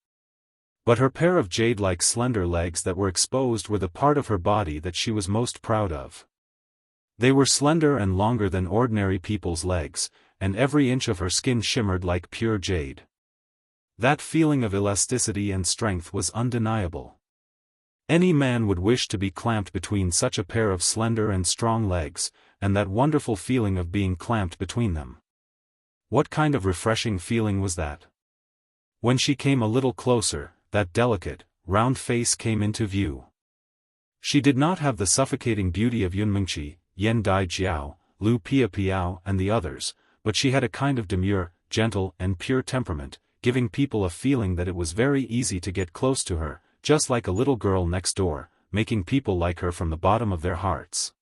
But her pair of jade-like slender legs that were exposed were the part of her body that she was most proud of. They were slender and longer than ordinary people's legs, and every inch of her skin shimmered like pure jade. That feeling of elasticity and strength was undeniable. Any man would wish to be clamped between such a pair of slender and strong legs, and that wonderful feeling of being clamped between them. What kind of refreshing feeling was that? When she came a little closer, that delicate, round face came into view. She did not have the suffocating beauty of Yunmengqi, Yan Dai Jiao, Lu Pia Piao and the others, but she had a kind of demure, gentle and pure temperament, giving people a feeling that it was very easy to get close to her, just like a little girl next door, making people like her from the bottom of their hearts.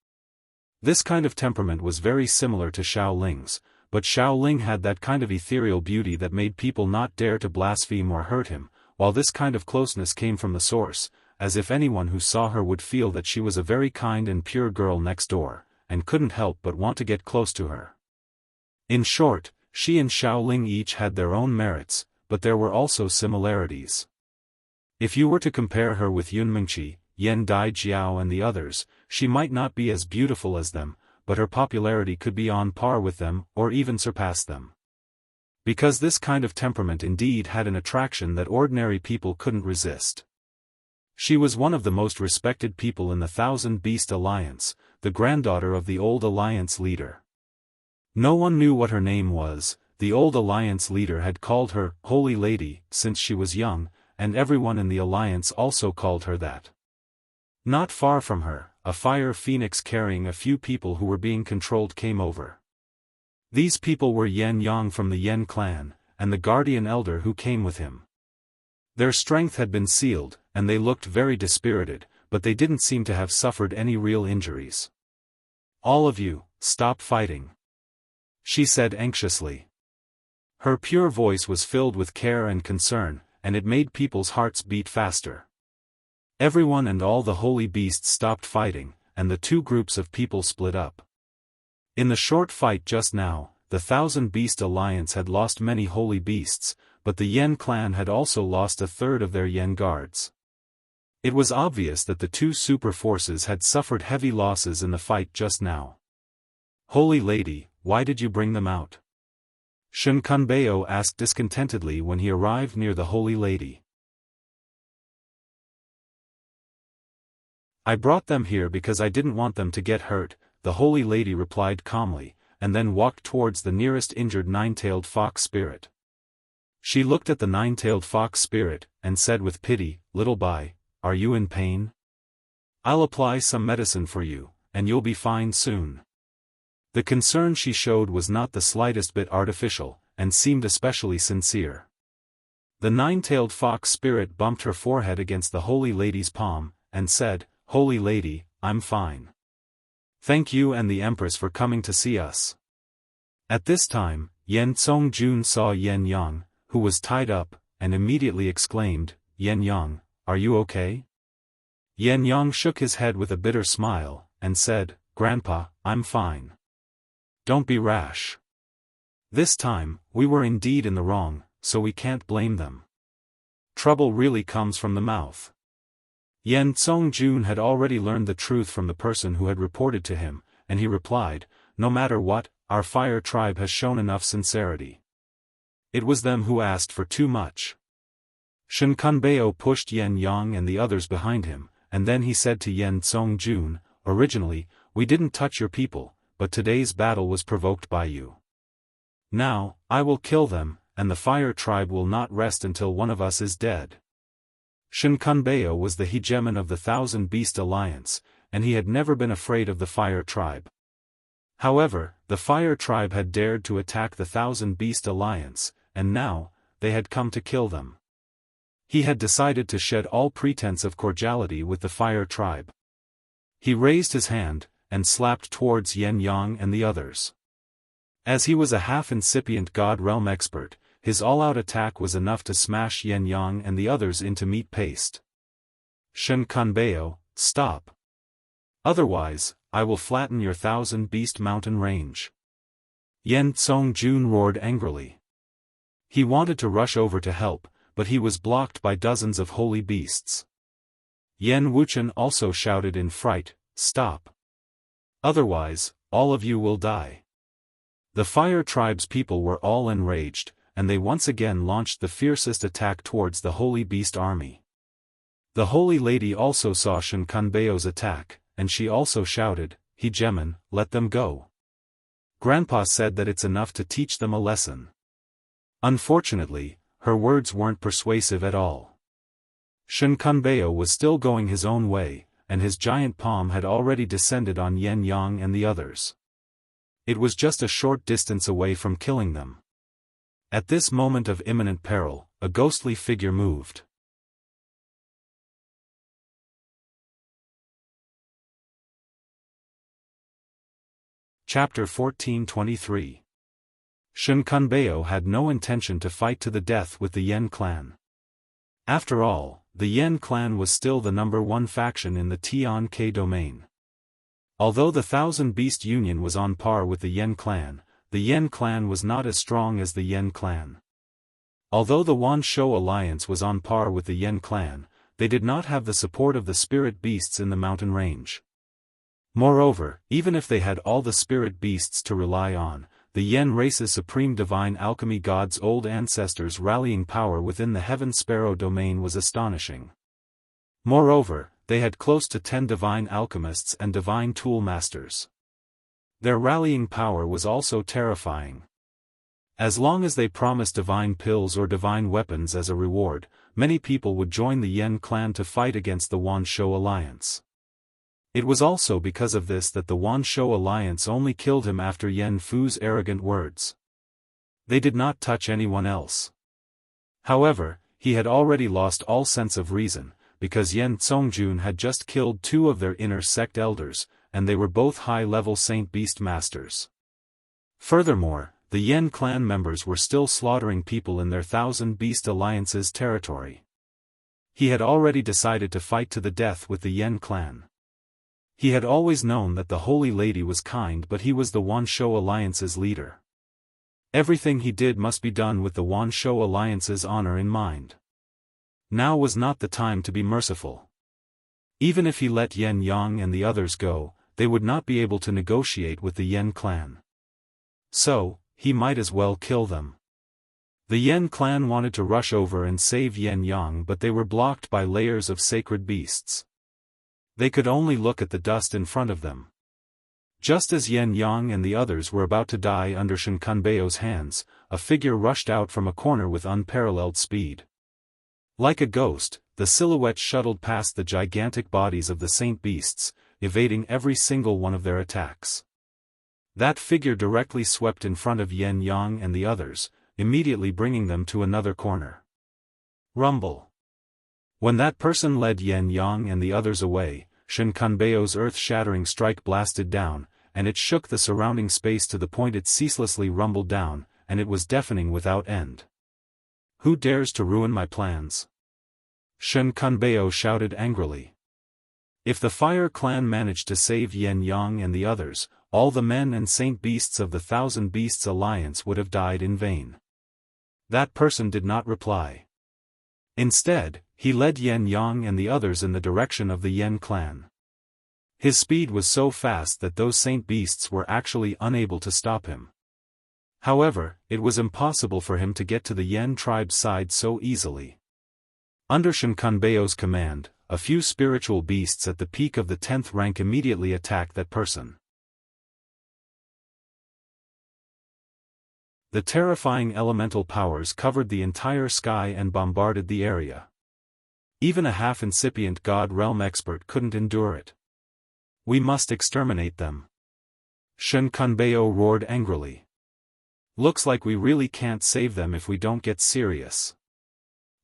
This kind of temperament was very similar to Shaoling's, but Shaoling had that kind of ethereal beauty that made people not dare to blaspheme or hurt him, while this kind of closeness came from the source, as if anyone who saw her would feel that she was a very kind and pure girl next door, and couldn't help but want to get close to her. In short, she and Shaoling each had their own merits, but there were also similarities. If you were to compare her with Yunmengqi, Yan Dai Jiao and the others, she might not be as beautiful as them, but her popularity could be on par with them or even surpass them. Because this kind of temperament indeed had an attraction that ordinary people couldn't resist. She was one of the most respected people in the Thousand Beast Alliance, the granddaughter of the old Alliance leader. No one knew what her name was. The old Alliance leader had called her Holy Lady since she was young, and everyone in the Alliance also called her that. Not far from her, a fire phoenix carrying a few people who were being controlled came over. These people were Yan Yang from the Yan clan, and the guardian elder who came with him. Their strength had been sealed, and they looked very dispirited, but they didn't seem to have suffered any real injuries. "All of you, stop fighting," she said anxiously. Her pure voice was filled with care and concern, and it made people's hearts beat faster. Everyone and all the holy beasts stopped fighting, and the two groups of people split up. In the short fight just now, the Thousand Beast Alliance had lost many holy beasts, but the Yen clan had also lost a third of their Yen guards. It was obvious that the two super forces had suffered heavy losses in the fight just now. "Holy Lady, why did you bring them out?" Shun Kunbeo asked discontentedly when he arrived near the Holy Lady. "I brought them here because I didn't want them to get hurt," the Holy Lady replied calmly, and then walked towards the nearest injured nine-tailed fox spirit. She looked at the nine-tailed fox spirit, and said with pity, "Little Bai, are you in pain? I'll apply some medicine for you, and you'll be fine soon." The concern she showed was not the slightest bit artificial, and seemed especially sincere. The nine-tailed fox spirit bumped her forehead against the Holy Lady's palm, and said, "Holy Lady, I'm fine. Thank you and the Empress for coming to see us." At this time, Yen Tsongjun saw Yen Yang, who was tied up, and immediately exclaimed, "Yen Yang, are you okay?" Yen Yang shook his head with a bitter smile, and said, "Grandpa, I'm fine. Don't be rash. This time, we were indeed in the wrong, so we can't blame them. Trouble really comes from the mouth." Yen Tsongjun had already learned the truth from the person who had reported to him, and he replied, "No matter what, our fire tribe has shown enough sincerity. It was them who asked for too much. Shen Kunbeo pushed Yan Yang and the others behind him, and then he said to Yen Tsongjun, "Originally, we didn't touch your people, but today's battle was provoked by you. Now, I will kill them, and the fire tribe will not rest until one of us is dead." Shen Kunbeo was the hegemon of the Thousand Beast Alliance, and he had never been afraid of the fire tribe. However, the fire tribe had dared to attack the Thousand Beast Alliance, and now, they had come to kill them. He had decided to shed all pretense of cordiality with the fire tribe. He raised his hand, and slapped towards Yen Yang and the others. As he was a half-incipient God Realm expert, his all-out attack was enough to smash Yen Yang and the others into meat paste. "Shen Kunbeo, stop. Otherwise, I will flatten your thousand-beast mountain range." Yen Tsongjun roared angrily. He wanted to rush over to help, but he was blocked by dozens of holy beasts. Yen Wuchen also shouted in fright, "Stop. Otherwise, all of you will die." The fire tribe's people were all enraged, and they once again launched the fiercest attack towards the holy beast army. The holy lady also saw Shen Kunbeo's attack, and she also shouted, "Hegemon, let them go. Grandpa said that it's enough to teach them a lesson." Unfortunately, her words weren't persuasive at all. Shen Kunbeo was still going his own way, and his giant palm had already descended on Yen Yang and the others. It was just a short distance away from killing them. At this moment of imminent peril, a ghostly figure moved. Chapter 1423. Shen Kunbeo had no intention to fight to the death with the Yen clan. After all, the Yen clan was still the #1 faction in the Tian-Ke domain. Although the Thousand Beast Union was on par with the Yen clan was not as strong as the Yen clan. Although the Wan Shou alliance was on par with the Yen clan, they did not have the support of the spirit beasts in the mountain range. Moreover, even if they had all the spirit beasts to rely on, the Yen race's supreme divine alchemy god's old ancestors' rallying power within the Heaven Sparrow domain was astonishing. Moreover, they had close to 10 divine alchemists and divine tool masters. Their rallying power was also terrifying. As long as they promised divine pills or divine weapons as a reward, many people would join the Yen clan to fight against the Wan Shou alliance. It was also because of this that the Wan Shou alliance only killed him after Yen Fu's arrogant words. They did not touch anyone else. However, he had already lost all sense of reason, because Yen Tsongjun had just killed 2 of their inner sect elders, and they were both high-level Saint Beast Masters. Furthermore, the Yen clan members were still slaughtering people in their Thousand Beast Alliance's territory. He had already decided to fight to the death with the Yen clan. He had always known that the Holy Lady was kind, but he was the Wan Shou Alliance's leader. Everything he did must be done with the Wan Shou Alliance's honor in mind. Now was not the time to be merciful. Even if he let Yen Yang and the others go, they would not be able to negotiate with the Yen clan. So, he might as well kill them. The Yen clan wanted to rush over and save Yen Yang, but they were blocked by layers of sacred beasts. They could only look at the dust in front of them. Just as Yen Yang and the others were about to die under Shen Kunbeo's hands, a figure rushed out from a corner with unparalleled speed. Like a ghost, the silhouette shuttled past the gigantic bodies of the Saint Beasts, evading every single one of their attacks. That figure directly swept in front of Yen Yang and the others, immediately bringing them to another corner. Rumble. When that person led Yen Yang and the others away, Shen Kunbeo's earth-shattering strike blasted down, and it shook the surrounding space to the point it ceaselessly rumbled down, and it was deafening without end. "Who dares to ruin my plans?" Shen Kunbeo shouted angrily. If the Fire Clan managed to save Yen Yang and the others, all the men and Saint Beasts of the Thousand Beasts Alliance would have died in vain. That person did not reply. Instead, he led Yen Yang and the others in the direction of the Yen clan. His speed was so fast that those Saint Beasts were actually unable to stop him. However, it was impossible for him to get to the Yen tribe's side so easily. Under Shen Kunbeo's command, a few spiritual beasts at the peak of the 10th rank immediately attacked that person. The terrifying elemental powers covered the entire sky and bombarded the area. Even a half-incipient God Realm expert couldn't endure it. We must exterminate them. Shen Kunbeo roared angrily. Looks like we really can't save them if we don't get serious.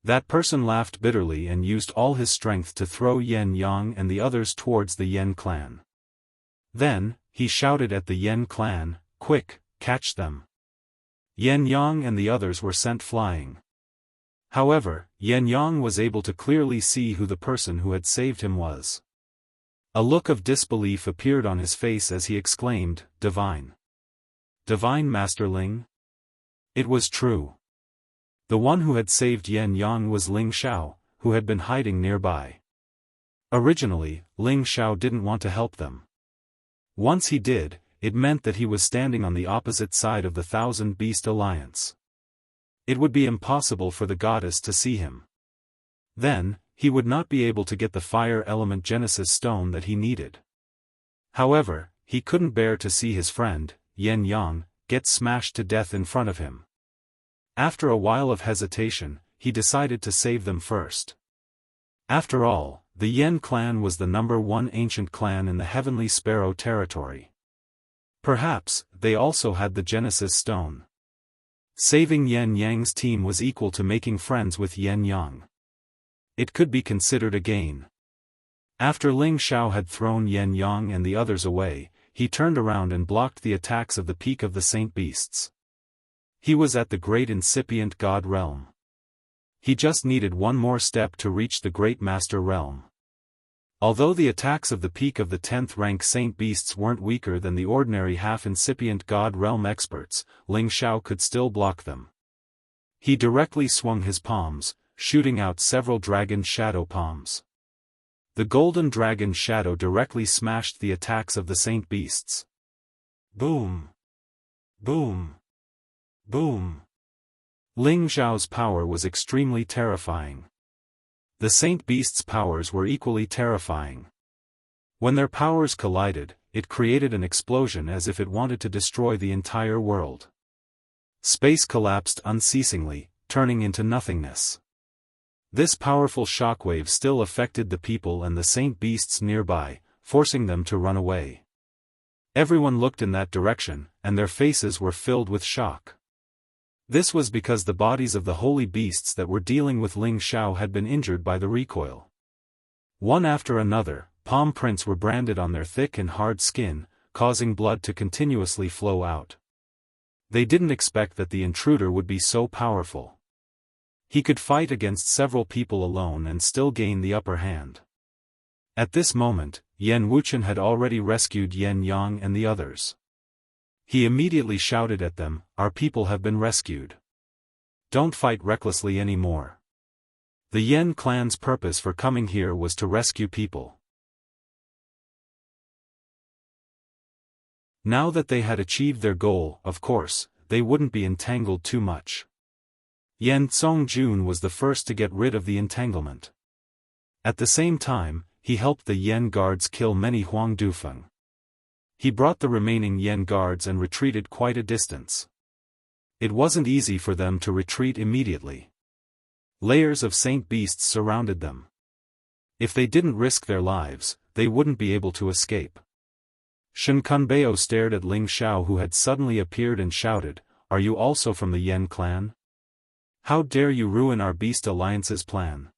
That person laughed bitterly and used all his strength to throw Yen Yang and the others towards the Yen clan. Then, he shouted at the Yen clan, "Quick, catch them!" Yen Yang and the others were sent flying. However, Yen Yang was able to clearly see who the person who had saved him was. A look of disbelief appeared on his face as he exclaimed, "Divine! Divine Master Ling?" It was true. The one who had saved Yen Yang was Ling Xiao, who had been hiding nearby. Originally, Ling Xiao didn't want to help them. Once he did, it meant that he was standing on the opposite side of the Thousand Beast Alliance. It would be impossible for the goddess to see him. Then, he would not be able to get the fire element Genesis stone that he needed. However, he couldn't bear to see his friend, Yen Yang, get smashed to death in front of him. After a while of hesitation, he decided to save them first. After all, the Yen clan was the #1 ancient clan in the Heavenly Sparrow territory. Perhaps, they also had the Genesis stone. Saving Yen Yang's team was equal to making friends with Yen Yang. It could be considered a gain. After Ling Xiao had thrown Yen Yang and the others away, he turned around and blocked the attacks of the peak of the Saint Beasts. He was at the great incipient God realm. He just needed one more step to reach the great Master realm. Although the attacks of the peak of the 10th rank Saint Beasts weren't weaker than the ordinary half-incipient God realm experts, Ling Xiao could still block them. He directly swung his palms, shooting out several dragon shadow palms. The golden dragon shadow directly smashed the attacks of the Saint Beasts. Boom! Boom! Boom! Ling Xiao's power was extremely terrifying. The Saint Beasts' powers were equally terrifying. When their powers collided, it created an explosion as if it wanted to destroy the entire world. Space collapsed unceasingly, turning into nothingness. This powerful shockwave still affected the people and the Saint Beasts nearby, forcing them to run away. Everyone looked in that direction, and their faces were filled with shock. This was because the bodies of the holy beasts that were dealing with Ling Xiao had been injured by the recoil. One after another, palm prints were branded on their thick and hard skin, causing blood to continuously flow out. They didn't expect that the intruder would be so powerful. He could fight against several people alone and still gain the upper hand. At this moment, Yen Wuchen had already rescued Yen Yang and the others. He immediately shouted at them, "Our people have been rescued. Don't fight recklessly anymore." The Yen clan's purpose for coming here was to rescue people. Now that they had achieved their goal, of course, they wouldn't be entangled too much. Yen Songjun was the first to get rid of the entanglement. At the same time, he helped the Yen guards kill many Huang Dufeng. He brought the remaining Yen guards and retreated quite a distance. It wasn't easy for them to retreat immediately. Layers of Saint Beasts surrounded them. If they didn't risk their lives, they wouldn't be able to escape. Shen Kunbeo stared at Ling Xiao, who had suddenly appeared, and shouted, "Are you also from the Yen clan? How dare you ruin our Beast Alliance's plan?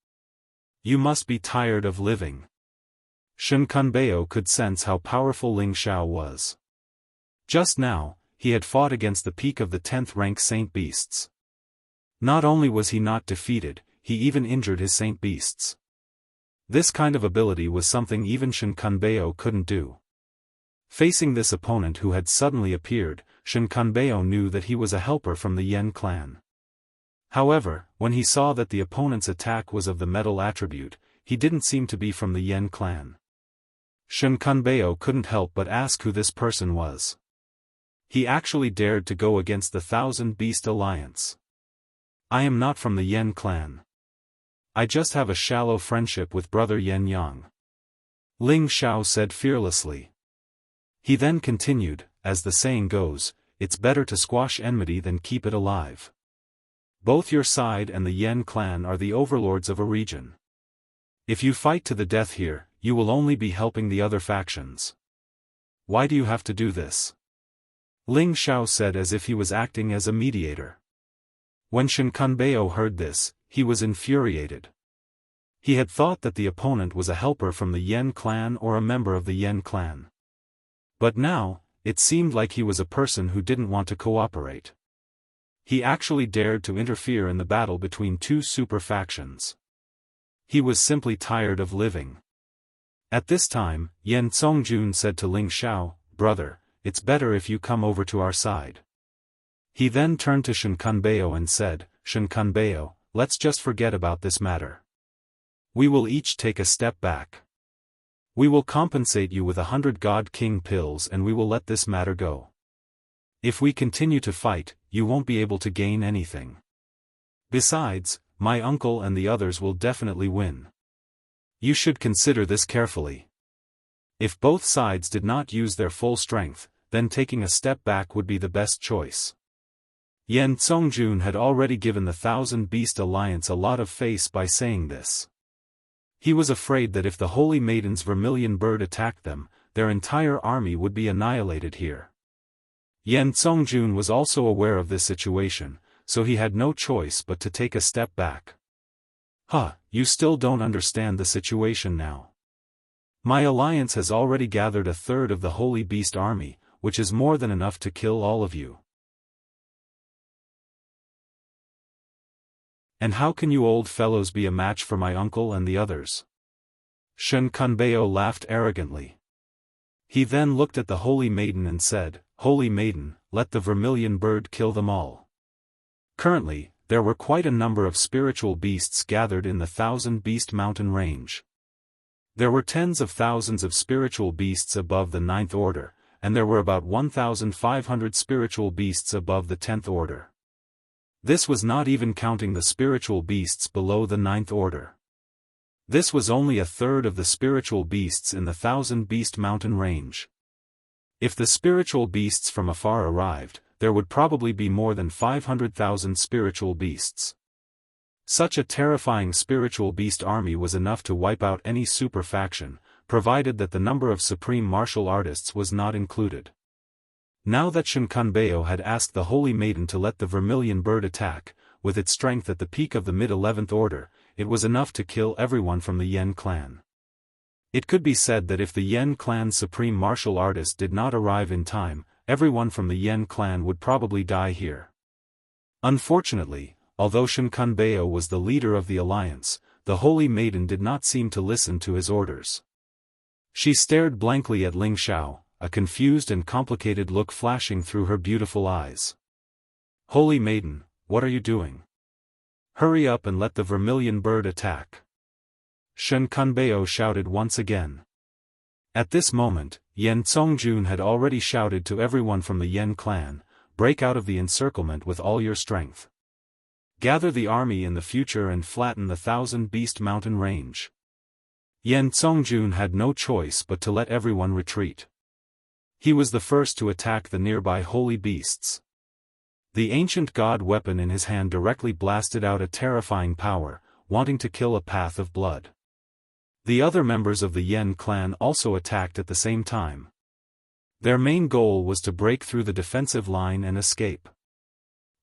You must be tired of living." Shen Kunbeo could sense how powerful Ling Xiao was. Just now, he had fought against the peak of the 10th rank Saint Beasts. Not only was he not defeated, he even injured his Saint Beasts. This kind of ability was something even Shen Kunbeo couldn't do. Facing this opponent who had suddenly appeared, Shen Kunbeo knew that he was a helper from the Yen clan. However, when he saw that the opponent's attack was of the metal attribute, he didn't seem to be from the Yen clan. Shen Kunbeo couldn't help but ask who this person was. He actually dared to go against the Thousand Beast Alliance. I am not from the Yen clan. I just have a shallow friendship with brother Yen Yang. Ling Xiao said fearlessly. He then continued, as the saying goes, it's better to squash enmity than keep it alive. Both your side and the Yen clan are the overlords of a region. If you fight to the death here, you will only be helping the other factions. Why do you have to do this? Ling Xiao said as if he was acting as a mediator. When Shen Kunbeo heard this, he was infuriated. He had thought that the opponent was a helper from the Yen clan or a member of the Yen clan. But now, it seemed like he was a person who didn't want to cooperate. He actually dared to interfere in the battle between two super factions. He was simply tired of living. At this time, Yen Songjun said to Ling Xiao, brother, it's better if you come over to our side. He then turned to Shen Kunbeo and said, Shen Kunbeo, let's just forget about this matter. We will each take a step back. We will compensate you with 100 God King pills and we will let this matter go. If we continue to fight, you won't be able to gain anything. Besides, my uncle and the others will definitely win. You should consider this carefully. If both sides did not use their full strength, then taking a step back would be the best choice. Yen Songjun had already given the Thousand Beast Alliance a lot of face by saying this. He was afraid that if the Holy Maiden's vermilion bird attacked them, their entire army would be annihilated here. Yen Songjun was also aware of this situation, so he had no choice but to take a step back. You still don't understand the situation now. My alliance has already gathered a third of the Holy Beast army, which is more than enough to kill all of you. And how can you old fellows be a match for my uncle and the others? Shen Kunbeo laughed arrogantly. He then looked at the Holy Maiden and said, Holy Maiden, let the vermilion bird kill them all. Currently, there were quite a number of spiritual beasts gathered in the Thousand Beast Mountain range. There were tens of thousands of spiritual beasts above the 9th order, and there were about 1,500 spiritual beasts above the 10th order. This was not even counting the spiritual beasts below the 9th order. This was only a third of the spiritual beasts in the Thousand Beast Mountain range. If the spiritual beasts from afar arrived, there would probably be more than 500,000 spiritual beasts. Such a terrifying spiritual beast army was enough to wipe out any super faction, provided that the number of supreme martial artists was not included. Now that Shen Kunbeo had asked the Holy Maiden to let the vermilion bird attack, with its strength at the peak of the mid-11th order, it was enough to kill everyone from the Yen clan. It could be said that if the Yen clan's supreme martial artist did not arrive in time, everyone from the Yen clan would probably die here. Unfortunately, although Shen Kunbeo was the leader of the alliance, the Holy Maiden did not seem to listen to his orders. She stared blankly at Ling Xiao, a confused and complicated look flashing through her beautiful eyes. Holy Maiden, what are you doing? Hurry up and let the vermilion bird attack. Shen Kunbeo shouted once again. At this moment, Yen Songjun had already shouted to everyone from the Yen clan, break out of the encirclement with all your strength. Gather the army in the future and flatten the Thousand Beast Mountain range. Yen Songjun had no choice but to let everyone retreat. He was the first to attack the nearby holy beasts. The ancient god weapon in his hand directly blasted out a terrifying power, wanting to kill a path of blood. The other members of the Yen clan also attacked at the same time. Their main goal was to break through the defensive line and escape.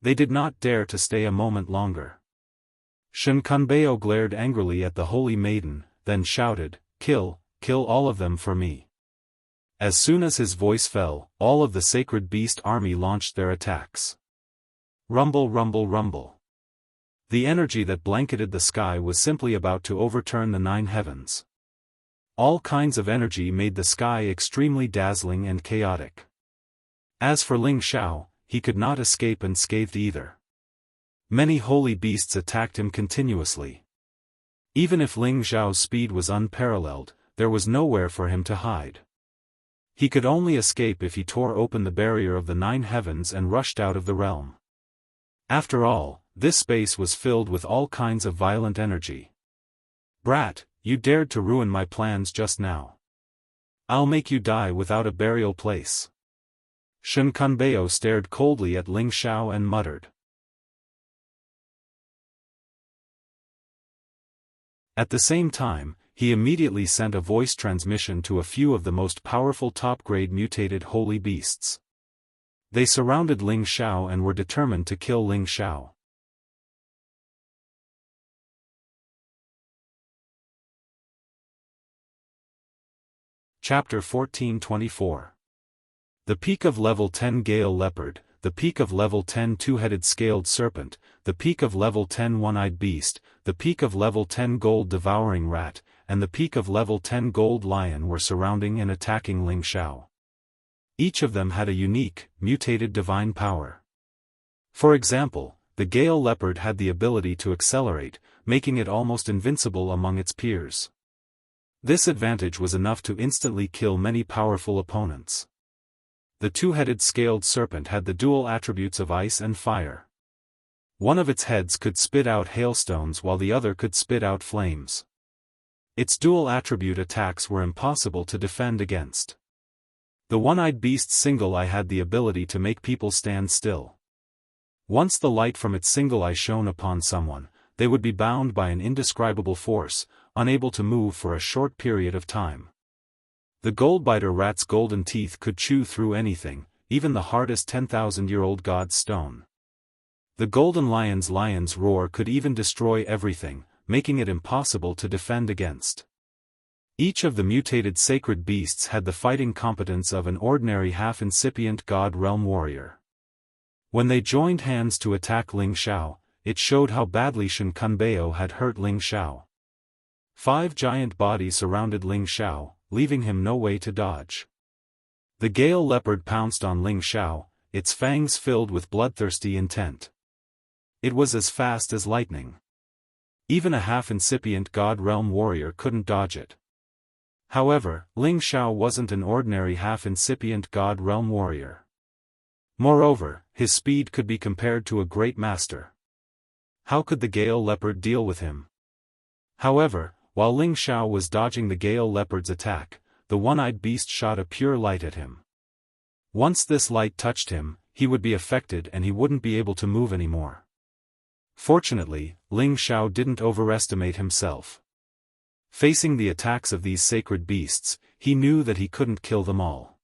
They did not dare to stay a moment longer. Shen Kunbeo glared angrily at the Holy Maiden, then shouted, kill all of them for me. As soon as his voice fell, all of the sacred beast army launched their attacks. Rumble, rumble, rumble. The energy that blanketed the sky was simply about to overturn the 9 heavens. All kinds of energy made the sky extremely dazzling and chaotic. As for Ling Xiao, he could not escape unscathed either. Many holy beasts attacked him continuously. Even if Ling Xiao's speed was unparalleled, there was nowhere for him to hide. He could only escape if he tore open the barrier of the 9 heavens and rushed out of the realm. After all, this space was filled with all kinds of violent energy. Brat, you dared to ruin my plans just now. I'll make you die without a burial place. Shen Kunbeo stared coldly at Ling Xiao and muttered. At the same time, he immediately sent a voice transmission to a few of the most powerful top-grade mutated holy beasts. They surrounded Ling Xiao and were determined to kill Ling Xiao. Chapter 1424. The peak of level 10 Gale Leopard, the peak of level 10 Two-Headed Scaled Serpent, the peak of level 10 One-Eyed Beast, the peak of level 10 Gold Devouring Rat, and the peak of level 10 Gold Lion were surrounding and attacking Ling Xiao. Each of them had a unique, mutated divine power. For example, the Gale Leopard had the ability to accelerate, making it almost invincible among its peers. This advantage was enough to instantly kill many powerful opponents. The Two-Headed Scaled Serpent had the dual attributes of ice and fire. One of its heads could spit out hailstones while the other could spit out flames. Its dual attribute attacks were impossible to defend against. The One-Eyed Beast's single eye had the ability to make people stand still. Once the light from its single eye shone upon someone, they would be bound by an indescribable force, unable to move for a short period of time. The Goldbiter Rat's golden teeth could chew through anything, even the hardest 10,000-year-old god's stone. The Golden Lion's roar could even destroy everything, making it impossible to defend against. Each of the mutated sacred beasts had the fighting competence of an ordinary half-incipient god realm warrior. When they joined hands to attack Ling Xiao, it showed how badly Shen Kunbeo had hurt Ling Xiao. 5 giant bodies surrounded Ling Xiao, leaving him no way to dodge. The Gale Leopard pounced on Ling Xiao, its fangs filled with bloodthirsty intent. It was as fast as lightning. Even a half-incipient god realm warrior couldn't dodge it. However, Ling Xiao wasn't an ordinary half-incipient god realm warrior. Moreover, his speed could be compared to a great master. How could the Gale Leopard deal with him? However, while Ling Xiao was dodging the Gale Leopard's attack, the One-Eyed Beast shot a pure light at him. Once this light touched him, he would be affected and he wouldn't be able to move anymore. Fortunately, Ling Xiao didn't overestimate himself. Facing the attacks of these sacred beasts, he knew that he couldn't kill them all.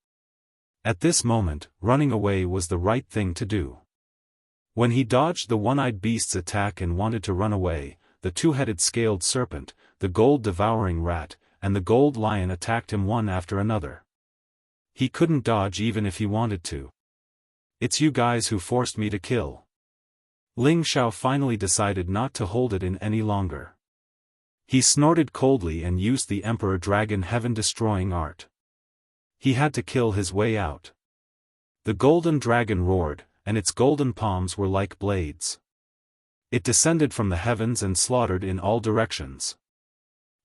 At this moment, running away was the right thing to do. When he dodged the One-Eyed Beast's attack and wanted to run away, the Two-Headed Scaled Serpent, the Gold Devouring Rat, and the Gold Lion attacked him one after another. He couldn't dodge even if he wanted to. It's you guys who forced me to kill. Ling Xiao finally decided not to hold it in any longer. He snorted coldly and used the Emperor Dragon heaven-destroying art. He had to kill his way out. The Golden Dragon roared, and its golden palms were like blades. It descended from the heavens and slaughtered in all directions.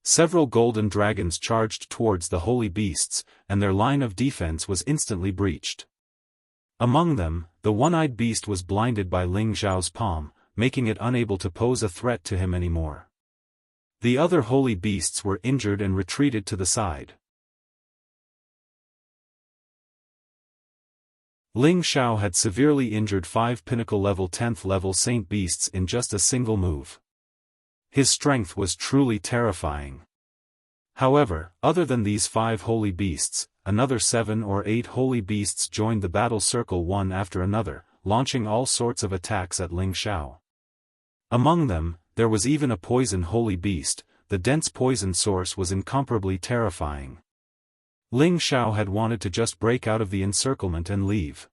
Several golden dragons charged towards the holy beasts, and their line of defense was instantly breached. Among them, the One-Eyed Beast was blinded by Ling Xiao's palm, making it unable to pose a threat to him anymore. The other holy beasts were injured and retreated to the side. Ling Xiao had severely injured 5 pinnacle level 10th level saint beasts in just a single move. His strength was truly terrifying. However, other than these 5 holy beasts, another 7 or 8 holy beasts joined the battle circle one after another, launching all sorts of attacks at Ling Xiao. Among them, there was even a poison holy beast. The dense poison source was incomparably terrifying. Ling Xiao had wanted to just break out of the encirclement and leave.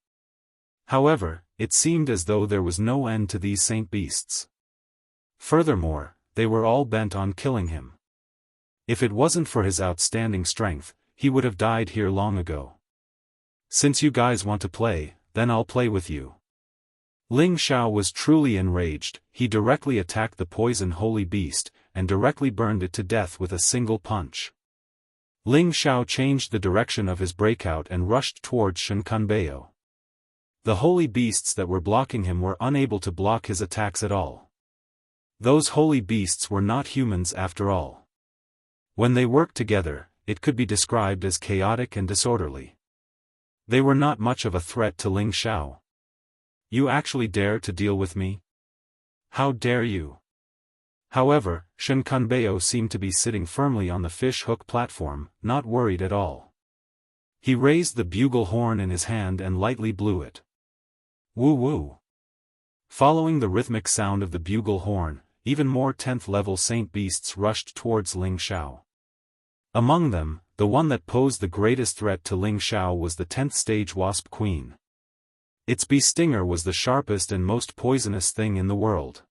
However, it seemed as though there was no end to these saint beasts. Furthermore, they were all bent on killing him. If it wasn't for his outstanding strength, he would have died here long ago. Since you guys want to play, then I'll play with you. Ling Xiao was truly enraged. He directly attacked the poison holy beast, and directly burned it to death with a single punch. Ling Xiao changed the direction of his breakout and rushed towards Shen Kunbeo. The holy beasts that were blocking him were unable to block his attacks at all. Those holy beasts were not humans after all. When they worked together, it could be described as chaotic and disorderly. They were not much of a threat to Ling Xiao. You actually dare to deal with me? How dare you? However, Shen Kunbeo seemed to be sitting firmly on the fish hook platform, not worried at all. He raised the bugle horn in his hand and lightly blew it. Woo woo. Following the rhythmic sound of the bugle horn, even more 10th level saint beasts rushed towards Ling Xiao. Among them, the one that posed the greatest threat to Ling Xiao was the 10th stage wasp queen. Its bee stinger was the sharpest and most poisonous thing in the world.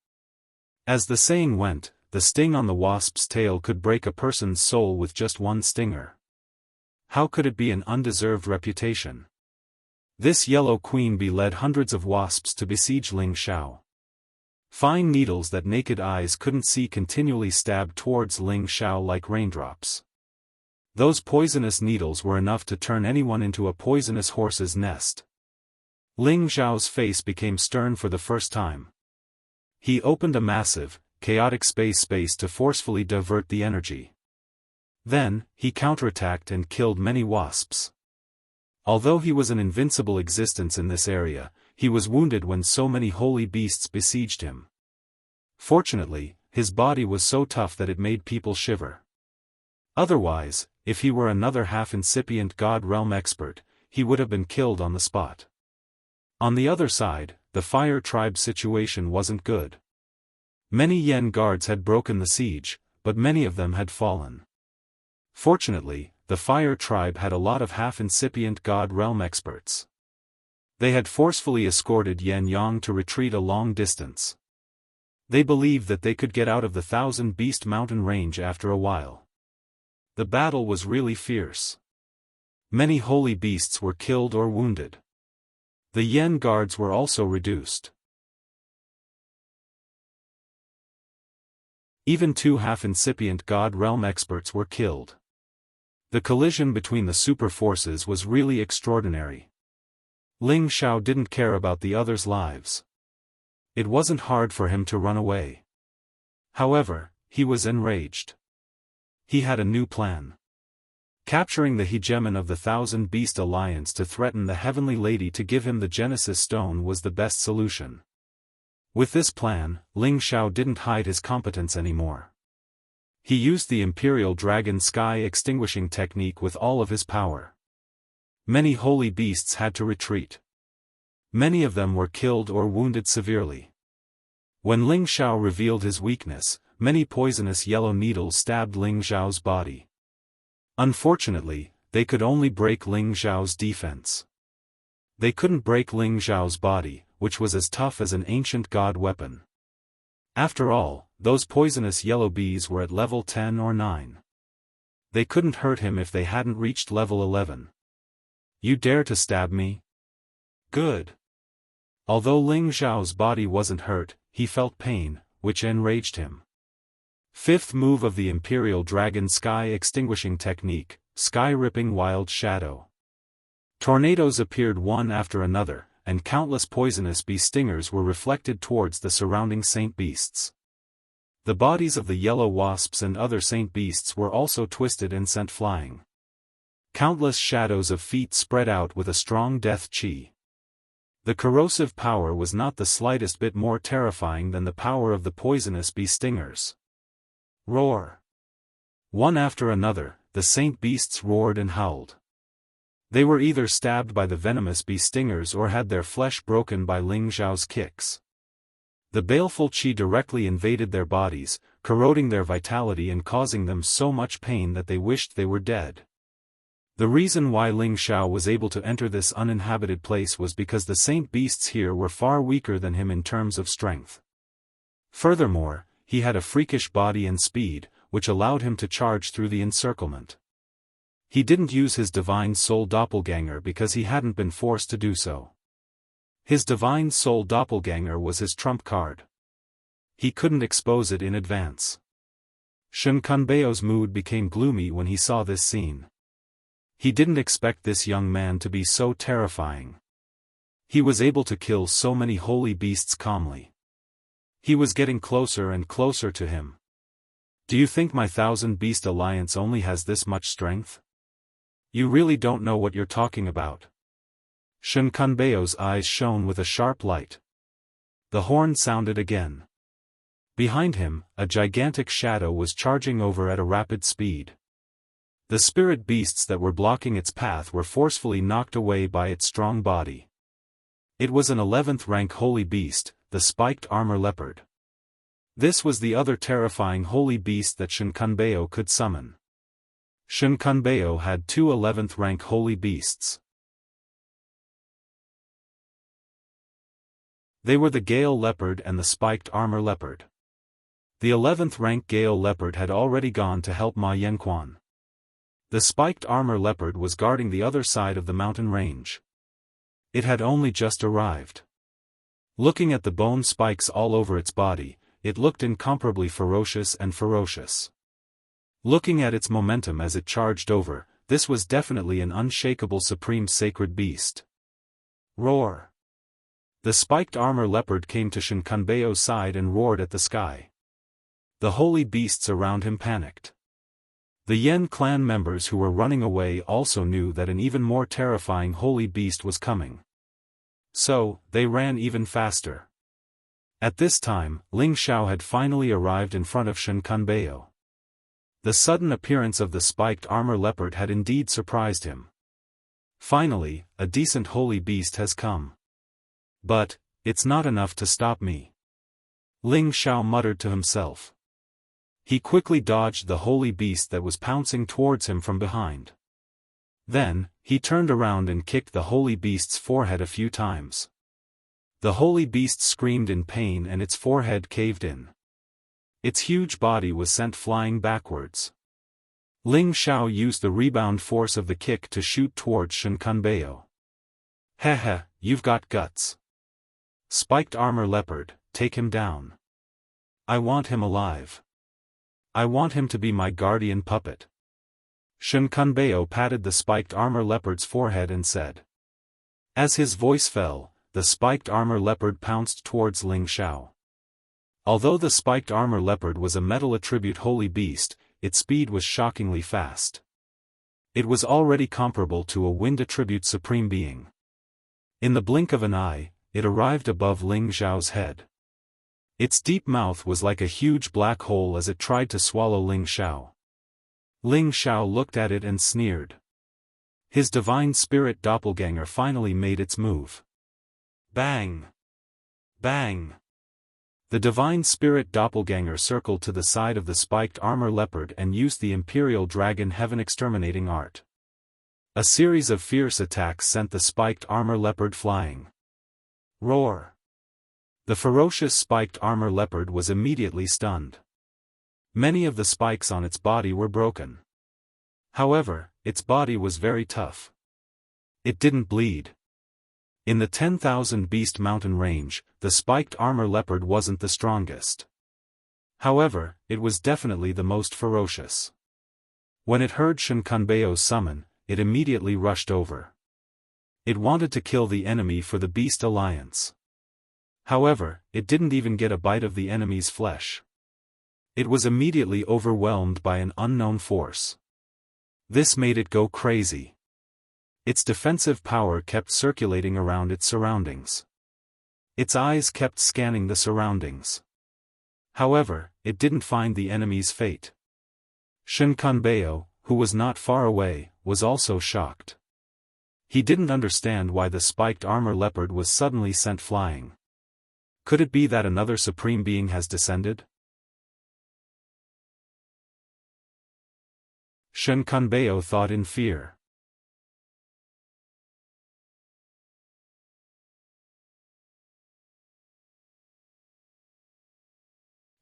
As the saying went, the sting on the wasp's tail could break a person's soul with just one stinger. How could it be an undeserved reputation? This yellow queen bee led hundreds of wasps to besiege Ling Xiao. Fine needles that naked eyes couldn't see continually stabbed towards Ling Xiao like raindrops. Those poisonous needles were enough to turn anyone into a poisonous horse's nest. Ling Xiao's face became stern for the first time. He opened a massive, chaotic space to forcefully divert the energy. Then, he counterattacked and killed many wasps. Although he was an invincible existence in this area, he was wounded when so many holy beasts besieged him. Fortunately, his body was so tough that it made people shiver. Otherwise, if he were another half-incipient God Realm expert, he would have been killed on the spot. On the other side, the Fire Tribe situation wasn't good. Many Yen guards had broken the siege, but many of them had fallen. Fortunately, the Fire Tribe had a lot of half-incipient God Realm experts. They had forcefully escorted Yan Yang to retreat a long distance. They believed that they could get out of the 1,000 Beast Mountain range after a while. The battle was really fierce. Many holy beasts were killed or wounded. The Yen guards were also reduced. Even 2 half-incipient God Realm experts were killed. The collision between the super forces was really extraordinary. Ling Xiao didn't care about the others' lives. It wasn't hard for him to run away. However, he was enraged. He had a new plan. Capturing the hegemon of the 1,000 Beast Alliance to threaten the Heavenly Lady to give him the Genesis Stone was the best solution. With this plan, Ling Xiao didn't hide his competence anymore. He used the Imperial Dragon Sky Extinguishing technique with all of his power. Many holy beasts had to retreat. Many of them were killed or wounded severely. When Ling Xiao revealed his weakness, many poisonous yellow needles stabbed Ling Xiao's body. Unfortunately, they could only break Ling Xiao's defense. They couldn't break Ling Xiao's body, which was as tough as an ancient god weapon. After all, those poisonous yellow bees were at level 10 or 9. They couldn't hurt him if they hadn't reached level 11. You dare to stab me? Good. Although Ling Xiao's body wasn't hurt, he felt pain, which enraged him. Fifth move of the Imperial Dragon Sky Extinguishing technique, Sky-Ripping Wild Shadow. Tornadoes appeared one after another, and countless poisonous bee stingers were reflected towards the surrounding saint beasts. The bodies of the yellow wasps and other saint beasts were also twisted and sent flying. Countless shadows of feet spread out with a strong death chi. The corrosive power was not the slightest bit more terrifying than the power of the poisonous bee stingers. Roar! One after another, the saint beasts roared and howled. They were either stabbed by the venomous bee stingers or had their flesh broken by Ling Xiao's kicks. The baleful qi directly invaded their bodies, corroding their vitality and causing them so much pain that they wished they were dead. The reason why Ling Xiao was able to enter this uninhabited place was because the saint beasts here were far weaker than him in terms of strength. Furthermore, he had a freakish body and speed, which allowed him to charge through the encirclement. He didn't use his Divine Soul Doppelganger because he hadn't been forced to do so. His Divine Soul Doppelganger was his trump card. He couldn't expose it in advance. Shen Kunbeo's mood became gloomy when he saw this scene. He didn't expect this young man to be so terrifying. He was able to kill so many holy beasts calmly. He was getting closer and closer to him. Do you think my 1,000-beast alliance only has this much strength? You really don't know what you're talking about. Shen Kunbeo's eyes shone with a sharp light. The horn sounded again. Behind him, a gigantic shadow was charging over at a rapid speed. The spirit beasts that were blocking its path were forcefully knocked away by its strong body. It was an 11th rank holy beast, the spiked armor leopard. This was the other terrifying holy beast that Shen Kunbeo could summon. Shen Kunbeo had two 11th rank holy beasts. They were the Gale Leopard and the Spiked Armor Leopard. The 11th rank Gale Leopard had already gone to help Ma Yanquan. The Spiked Armor Leopard was guarding the other side of the mountain range. It had only just arrived. Looking at the bone spikes all over its body, it looked incomparably ferocious and ferocious. Looking at its momentum as it charged over, this was definitely an unshakable supreme sacred beast. Roar! The Spiked Armor Leopard came to Shen Kunbeo's side and roared at the sky. The holy beasts around him panicked. The Yen clan members who were running away also knew that an even more terrifying holy beast was coming. So, they ran even faster. At this time, Ling Xiao had finally arrived in front of Shen Kunbeo. The sudden appearance of the Spiked Armor Leopard had indeed surprised him. Finally, a decent holy beast has come. But, it's not enough to stop me. Ling Xiao muttered to himself. He quickly dodged the holy beast that was pouncing towards him from behind. Then, he turned around and kicked the holy beast's forehead a few times. The holy beast screamed in pain and its forehead caved in. Its huge body was sent flying backwards. Ling Xiao used the rebound force of the kick to shoot towards Shen Kunbeo. Heh, you've got guts. Spiked Armor Leopard, take him down. I want him alive. I want him to be my guardian puppet. Shen Kunbeo patted the Spiked Armor Leopard's forehead and said. As his voice fell, the Spiked Armor Leopard pounced towards Ling Xiao. Although the Spiked Armor Leopard was a metal attribute holy beast, its speed was shockingly fast. It was already comparable to a wind attribute supreme being. In the blink of an eye, it arrived above Ling Xiao's head. Its deep mouth was like a huge black hole as it tried to swallow Ling Xiao. Ling Xiao looked at it and sneered. His divine spirit doppelganger finally made its move. Bang! Bang! The divine spirit doppelganger circled to the side of the Spiked Armor Leopard and used the Imperial Dragon Heaven exterminating art. A series of fierce attacks sent the Spiked Armor Leopard flying. Roar! The ferocious Spiked Armor Leopard was immediately stunned. Many of the spikes on its body were broken. However, its body was very tough. It didn't bleed. In the 10,000 Beast Mountain range, the Spiked Armor Leopard wasn't the strongest. However, it was definitely the most ferocious. When it heard Shen Kunbeo's summon, it immediately rushed over. It wanted to kill the enemy for the Beast Alliance. However, it didn't even get a bite of the enemy's flesh. It was immediately overwhelmed by an unknown force. This made it go crazy. Its defensive power kept circulating around its surroundings. Its eyes kept scanning the surroundings. However, it didn't find the enemy's fate. Shen Kunbeo, who was not far away, was also shocked. He didn't understand why the Spiked Armor Leopard was suddenly sent flying. Could it be that another supreme being has descended? Shen Kunbeo thought in fear.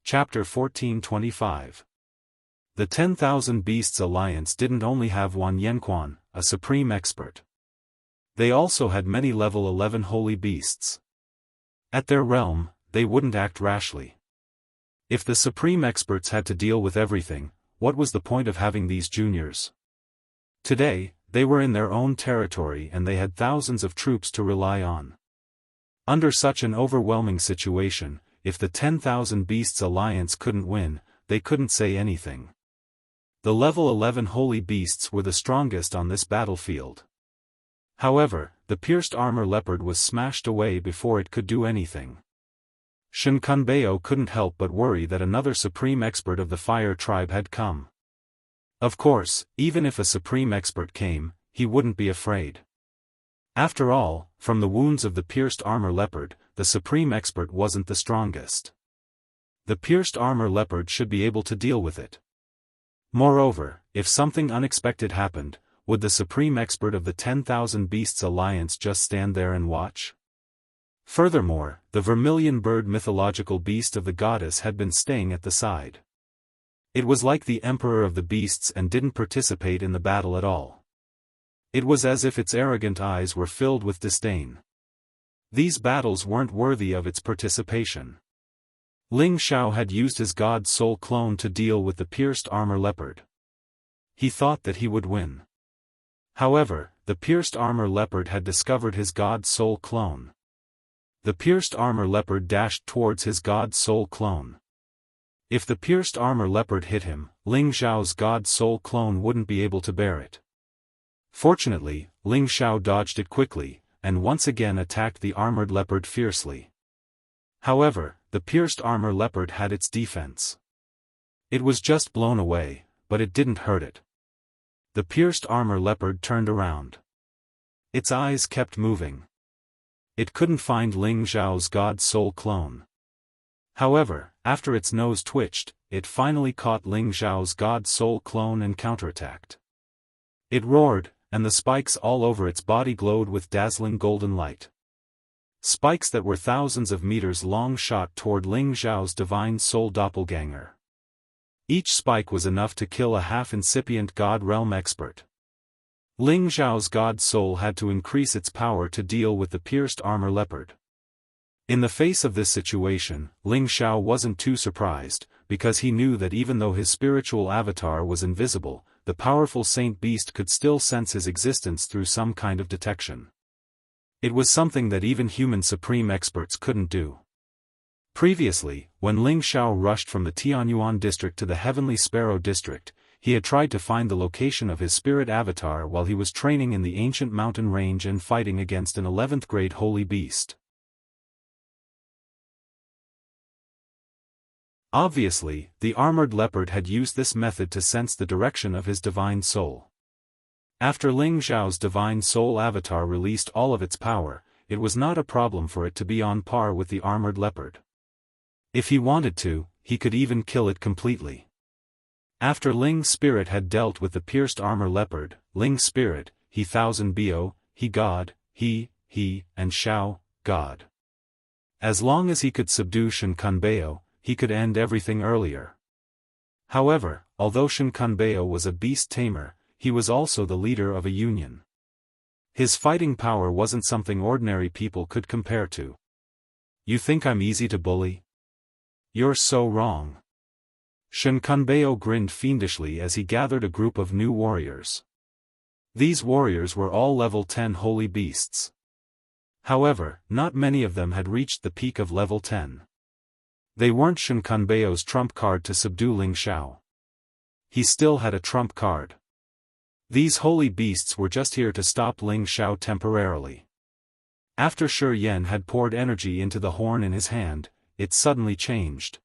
Chapter 1425. The 10,000 Beasts Alliance didn't only have Wan Yanquan, a supreme expert. They also had many level 11 holy beasts. At their realm, they wouldn't act rashly. If the supreme experts had to deal with everything, what was the point of having these juniors? Today, they were in their own territory and they had thousands of troops to rely on. Under such an overwhelming situation, if the 10,000 Beasts Alliance couldn't win, they couldn't say anything. The level 11 holy beasts were the strongest on this battlefield. However, the pierced armor leopard was smashed away before it could do anything. Shen Kunbeo couldn't help but worry that another supreme expert of the fire tribe had come. Of course, even if a supreme expert came, he wouldn't be afraid. After all, from the wounds of the pierced armor leopard, the supreme expert wasn't the strongest. The pierced armor leopard should be able to deal with it. Moreover, if something unexpected happened, would the supreme expert of the 10,000 Beasts Alliance just stand there and watch? Furthermore, the vermilion bird mythological beast of the goddess had been staying at the side. It was like the emperor of the beasts and didn't participate in the battle at all. It was as if its arrogant eyes were filled with disdain. These battles weren't worthy of its participation. Ling Xiao had used his god soul clone to deal with the pierced armor leopard. He thought that he would win. However, the pierced armor leopard had discovered his god soul clone. The pierced armor leopard dashed towards his god soul clone. If the pierced armor leopard hit him, Ling Xiao's god soul clone wouldn't be able to bear it. Fortunately, Ling Xiao dodged it quickly, and once again attacked the armored leopard fiercely. However, the pierced armor leopard had its defense. It was just blown away, but it didn't hurt it. The pierced armor leopard turned around. Its eyes kept moving. It couldn't find Ling Xiao's god soul clone. However, after its nose twitched, it finally caught Ling Xiao's god soul clone and counterattacked. It roared, and the spikes all over its body glowed with dazzling golden light. Spikes that were thousands of meters long shot toward Ling Xiao's divine soul doppelganger. Each spike was enough to kill a half-incipient god realm expert. Ling Xiao's god soul had to increase its power to deal with the pierced armor leopard. In the face of this situation, Ling Xiao wasn't too surprised, because he knew that even though his spiritual avatar was invisible, the powerful Saint Beast could still sense his existence through some kind of detection. It was something that even human supreme experts couldn't do. Previously, when Ling Xiao rushed from the Tianyuan district to the Heavenly Sparrow district, he had tried to find the location of his spirit avatar while he was training in the ancient mountain range and fighting against an 11th grade holy beast. Obviously, the armored leopard had used this method to sense the direction of his divine soul. After Ling Xiao's divine soul avatar released all of its power, it was not a problem for it to be on par with the armored leopard. If he wanted to, he could even kill it completely. After Ling's spirit had dealt with the pierced armor leopard, Ling's spirit, he thousand Bo, he god, he, and Xiao, god. As long as he could subdue Shen Kunbeo, he could end everything earlier. However, although Shen Kunbeo was a beast tamer, he was also the leader of a union. His fighting power wasn't something ordinary people could compare to. You think I'm easy to bully? You're so wrong. Shen Kunbeo grinned fiendishly as he gathered a group of new warriors. These warriors were all level 10 holy beasts. However, not many of them had reached the peak of level 10. They weren't Shen Kunbeo's trump card to subdue Ling Xiao. He still had a trump card. These holy beasts were just here to stop Ling Xiao temporarily. After Shi Yan had poured energy into the horn in his hand, it suddenly changed.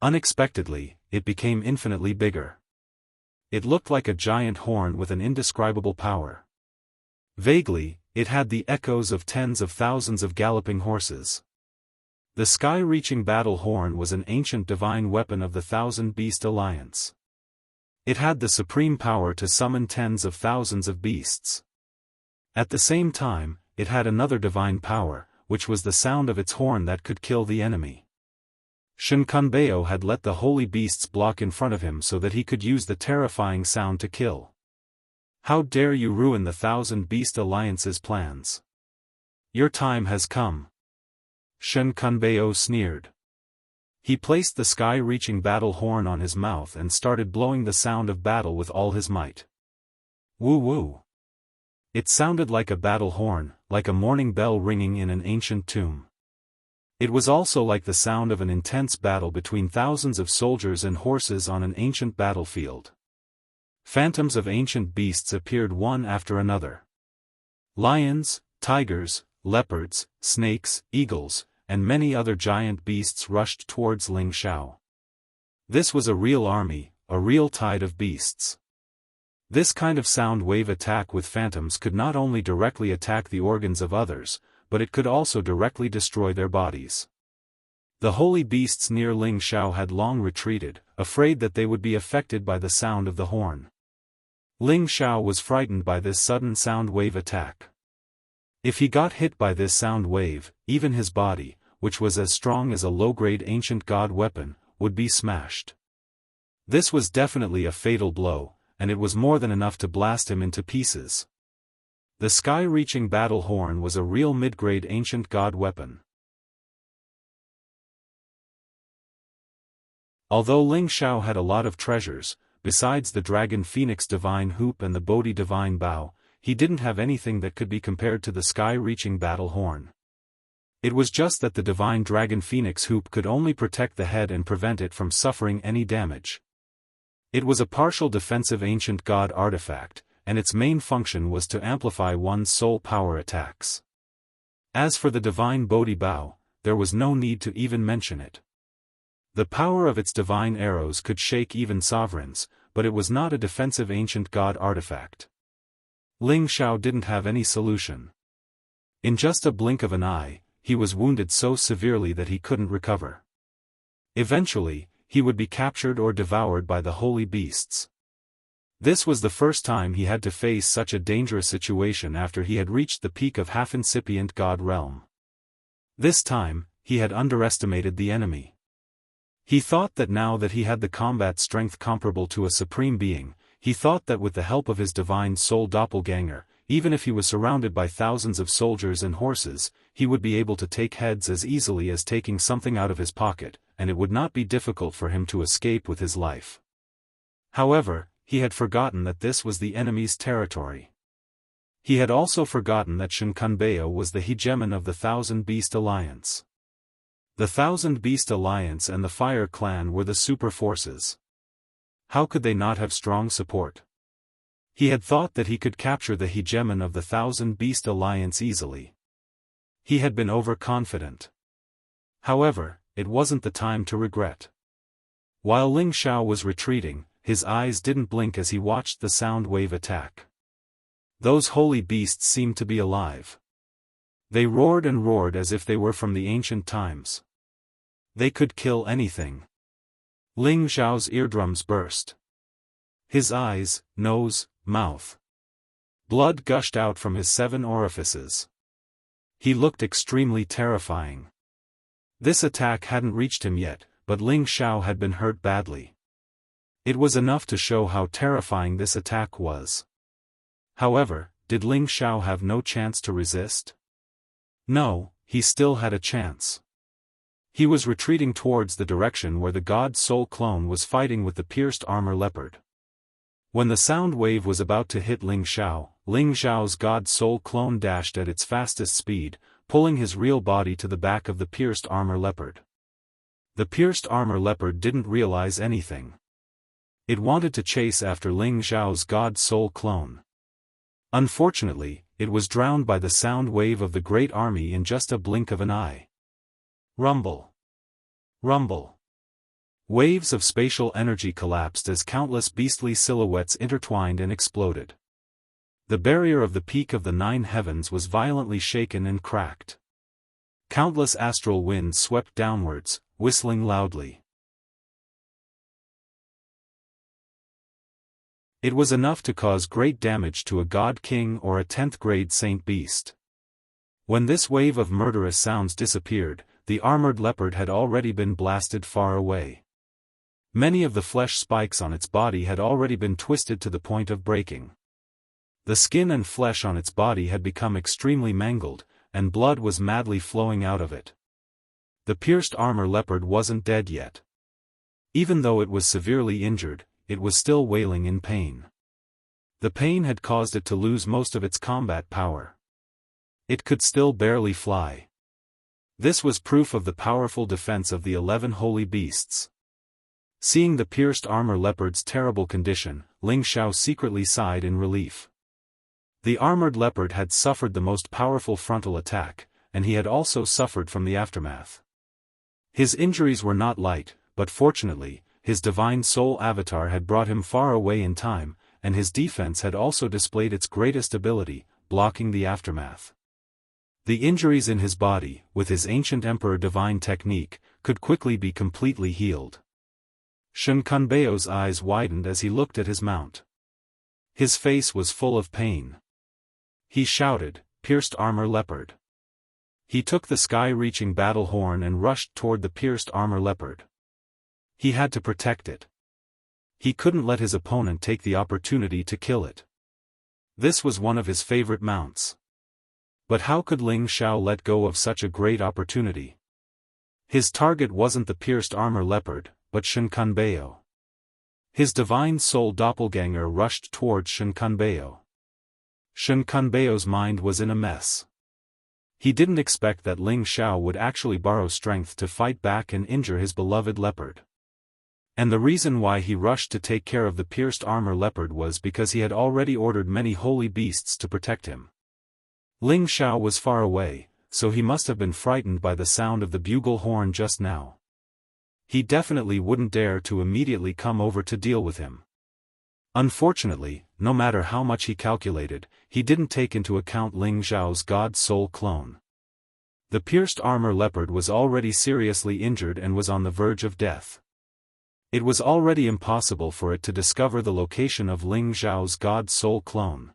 Unexpectedly, it became infinitely bigger. It looked like a giant horn with an indescribable power. Vaguely, it had the echoes of tens of thousands of galloping horses. The sky-reaching battle horn was an ancient divine weapon of the Thousand Beast Alliance. It had the supreme power to summon tens of thousands of beasts. At the same time, it had another divine power, which was the sound of its horn that could kill the enemy. Shen Kunbeo had let the holy beasts block in front of him so that he could use the terrifying sound to kill. How dare you ruin the Thousand Beast Alliance's plans? Your time has come. Shen Kunbeo sneered. He placed the sky-reaching battle horn on his mouth and started blowing the sound of battle with all his might. Woo-woo! It sounded like a battle horn, like a morning bell ringing in an ancient tomb. It was also like the sound of an intense battle between thousands of soldiers and horses on an ancient battlefield. Phantoms of ancient beasts appeared one after another. Lions, tigers, leopards, snakes, eagles, and many other giant beasts rushed towards Ling Xiao. This was a real army, a real tide of beasts. This kind of sound wave attack with phantoms could not only directly attack the organs of others, but it could also directly destroy their bodies. The holy beasts near Ling Xiao had long retreated, afraid that they would be affected by the sound of the horn. Ling Xiao was frightened by this sudden sound wave attack. If he got hit by this sound wave, even his body, which was as strong as a low-grade ancient god weapon, would be smashed. This was definitely a fatal blow, and it was more than enough to blast him into pieces. The sky-reaching battle horn was a real mid-grade ancient god weapon. Although Ling Xiao had a lot of treasures, besides the dragon phoenix divine hoop and the Bodhi divine bow, he didn't have anything that could be compared to the sky-reaching battle horn. It was just that the divine dragon phoenix hoop could only protect the head and prevent it from suffering any damage. It was a partial defensive ancient god artifact, and its main function was to amplify one's soul power attacks. As for the divine Bodhi bow, there was no need to even mention it. The power of its divine arrows could shake even sovereigns, but it was not a defensive ancient god artifact. Ling Xiao didn't have any solution. In just a blink of an eye, he was wounded so severely that he couldn't recover. Eventually, he would be captured or devoured by the holy beasts. This was the first time he had to face such a dangerous situation after he had reached the peak of half-incipient god realm. This time, he had underestimated the enemy. He thought that now that he had the combat strength comparable to a supreme being, he thought that with the help of his divine soul doppelganger, even if he was surrounded by thousands of soldiers and horses, he would be able to take heads as easily as taking something out of his pocket, and it would not be difficult for him to escape with his life. However, he had forgotten that this was the enemy's territory. He had also forgotten that Shenkunbeo was the hegemon of the Thousand Beast Alliance. The Thousand Beast Alliance and the Fire Clan were the super forces. How could they not have strong support? He had thought that he could capture the hegemon of the Thousand Beast Alliance easily. He had been overconfident. However, it wasn't the time to regret. While Ling Xiao was retreating, his eyes didn't blink as he watched the sound wave attack. Those holy beasts seemed to be alive. They roared and roared as if they were from the ancient times. They could kill anything. Ling Xiao's eardrums burst. His eyes, nose, mouth. Blood gushed out from his 7 orifices. He looked extremely terrifying. This attack hadn't reached him yet, but Ling Xiao had been hurt badly. It was enough to show how terrifying this attack was. However, did Ling Xiao have no chance to resist? No, he still had a chance. He was retreating towards the direction where the god soul clone was fighting with the pierced armor leopard. When the sound wave was about to hit Ling Xiao's god soul clone dashed at its fastest speed, pulling his real body to the back of the pierced armor leopard. The pierced armor leopard didn't realize anything. It wanted to chase after Ling Xiao's god soul clone. Unfortunately, it was drowned by the sound wave of the great army in just a blink of an eye. Rumble. Rumble. Waves of spatial energy collapsed as countless beastly silhouettes intertwined and exploded. The barrier of the peak of the 9 heavens was violently shaken and cracked. Countless astral winds swept downwards, whistling loudly. It was enough to cause great damage to a god king or a 10th grade saint beast. When this wave of murderous sounds disappeared, the armored leopard had already been blasted far away. Many of the flesh spikes on its body had already been twisted to the point of breaking. The skin and flesh on its body had become extremely mangled, and blood was madly flowing out of it. The pierced armor leopard wasn't dead yet. Even though it was severely injured, it was still wailing in pain. The pain had caused it to lose most of its combat power. It could still barely fly. This was proof of the powerful defense of the 11 holy beasts. Seeing the pierced armor leopard's terrible condition, Ling Xiao secretly sighed in relief. The armored leopard had suffered the most powerful frontal attack, and he had also suffered from the aftermath. His injuries were not light, but fortunately, his divine soul avatar had brought him far away in time, and his defense had also displayed its greatest ability, blocking the aftermath. The injuries in his body, with his ancient emperor divine technique, could quickly be completely healed. Shen Kunbeo's eyes widened as he looked at his mount. His face was full of pain. He shouted, "Pierced armor leopard." He took the sky-reaching battle horn and rushed toward the pierced armor leopard. He had to protect it. He couldn't let his opponent take the opportunity to kill it. This was one of his favorite mounts. But how could Ling Xiao let go of such a great opportunity? His target wasn't the pierced armor leopard, but Shen Kunbeo. His divine soul doppelganger rushed towards Shen Kunbeo. Shen Kunbeo's mind was in a mess. He didn't expect that Ling Xiao would actually borrow strength to fight back and injure his beloved leopard. And the reason why he rushed to take care of the pierced armor leopard was because he had already ordered many holy beasts to protect him. Ling Xiao was far away, so he must have been frightened by the sound of the bugle horn just now. He definitely wouldn't dare to immediately come over to deal with him. Unfortunately, no matter how much he calculated, he didn't take into account Ling Xiao's god soul clone. The pierced armor leopard was already seriously injured and was on the verge of death. It was already impossible for it to discover the location of Ling Xiao's god soul clone.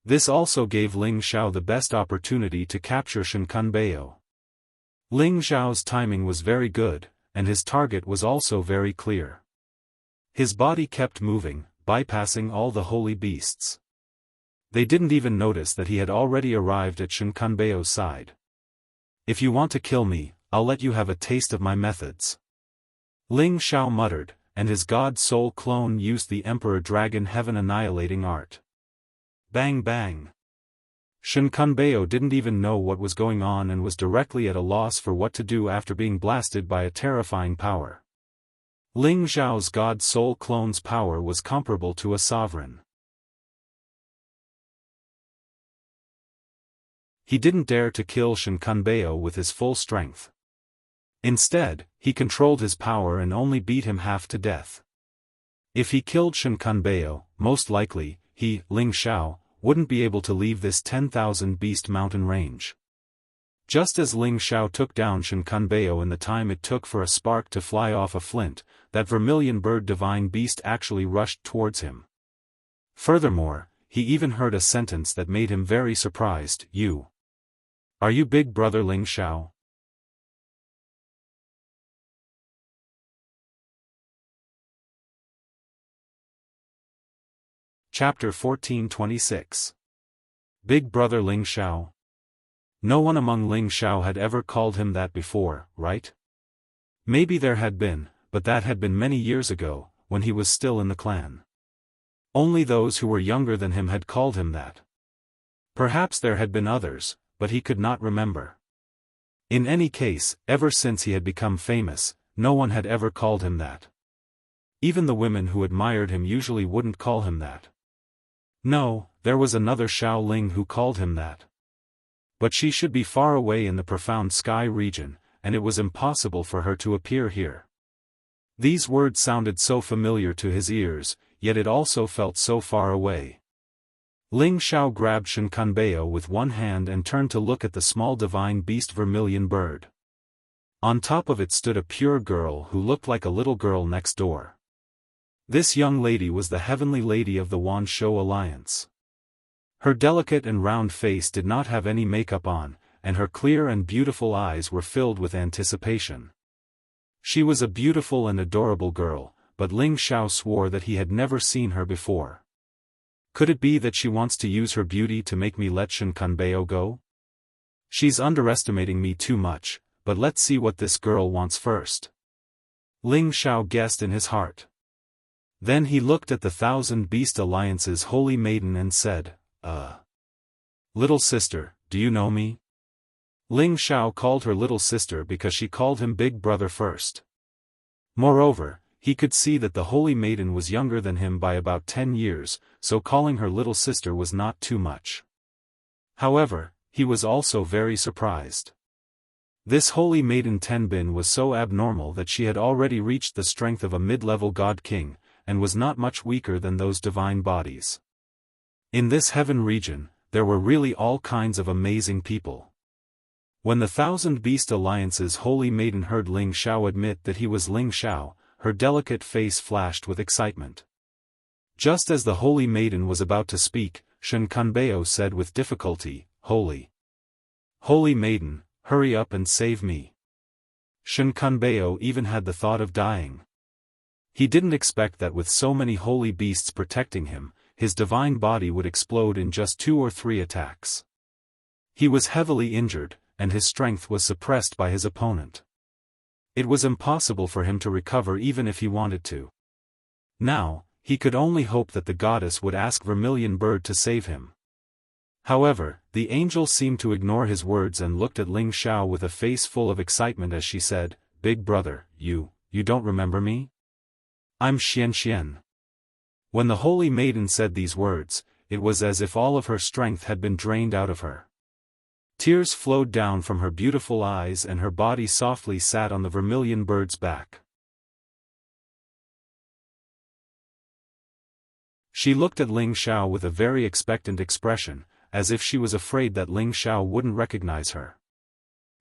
This also gave Ling Xiao the best opportunity to capture Shen Kunbeo. Ling Xiao's timing was very good, and his target was also very clear. His body kept moving, bypassing all the holy beasts. They didn't even notice that he had already arrived at Shen Kunbeo's side. "If you want to kill me, I'll let you have a taste of my methods." Ling Xiao muttered, and his god soul clone used the Emperor Dragon Heaven annihilating art. Bang bang. Shen Kunbeo didn't even know what was going on and was directly at a loss for what to do after being blasted by a terrifying power. Ling Xiao's god soul clone's power was comparable to a sovereign. He didn't dare to kill Shen Kunbeo with his full strength. Instead, he controlled his power and only beat him half to death. If he killed Shen Kunbeo, most likely, he, Ling Xiao, wouldn't be able to leave this 10,000 beast mountain range. Just as Ling Xiao took down Shen Kunbeo in the time it took for a spark to fly off a flint, that vermilion bird divine beast actually rushed towards him. Furthermore, he even heard a sentence that made him very surprised. Are you big brother Ling Xiao?" Chapter 1426. Big Brother Ling Xiao. No one among Ling Xiao had ever called him that before, right? Maybe there had been, but that had been many years ago, when he was still in the clan. Only those who were younger than him had called him that. Perhaps there had been others, but he could not remember. In any case, ever since he had become famous, no one had ever called him that. Even the women who admired him usually wouldn't call him that. No, there was another Xiao Ling who called him that. But she should be far away in the profound sky region, and it was impossible for her to appear here. These words sounded so familiar to his ears, yet it also felt so far away. Ling Xiao grabbed Shen Kunbeo with one hand and turned to look at the small divine beast vermilion bird. On top of it stood a pure girl who looked like a little girl next door. This young lady was the heavenly lady of the Wanshou Alliance. Her delicate and round face did not have any makeup on, and her clear and beautiful eyes were filled with anticipation. She was a beautiful and adorable girl, but Ling Xiao swore that he had never seen her before. Could it be that she wants to use her beauty to make me let Shen Kunbeo go? She's underestimating me too much, but let's see what this girl wants first. Ling Xiao guessed in his heart. Then he looked at the Thousand Beast Alliance's holy maiden and said, Little sister, do you know me? Ling Xiao called her little sister because she called him big brother first. Moreover, he could see that the holy maiden was younger than him by about 10 years, so calling her little sister was not too much. However, he was also very surprised. This holy maiden Tenbin was so abnormal that she had already reached the strength of a mid-level god king, and was not much weaker than those divine bodies. In this heaven region, there were really all kinds of amazing people. When the Thousand Beast Alliance's holy maiden heard Ling Xiao admit that he was Ling Xiao, her delicate face flashed with excitement. Just as the holy maiden was about to speak, Shen Kanbeo said with difficulty, Holy maiden, hurry up and save me. Shen Kanbeo even had the thought of dying. He didn't expect that with so many holy beasts protecting him, his divine body would explode in just 2 or 3 attacks. He was heavily injured, and his strength was suppressed by his opponent. It was impossible for him to recover even if he wanted to. Now, he could only hope that the goddess would ask Vermilion Bird to save him. However, the angel seemed to ignore his words and looked at Ling Xiao with a face full of excitement as she said, Big brother, you don't remember me? I'm Xianxian. When the holy maiden said these words, it was as if all of her strength had been drained out of her. Tears flowed down from her beautiful eyes and her body softly sat on the Vermilion Bird's back. She looked at Ling Xiao with a very expectant expression, as if she was afraid that Ling Xiao wouldn't recognize her.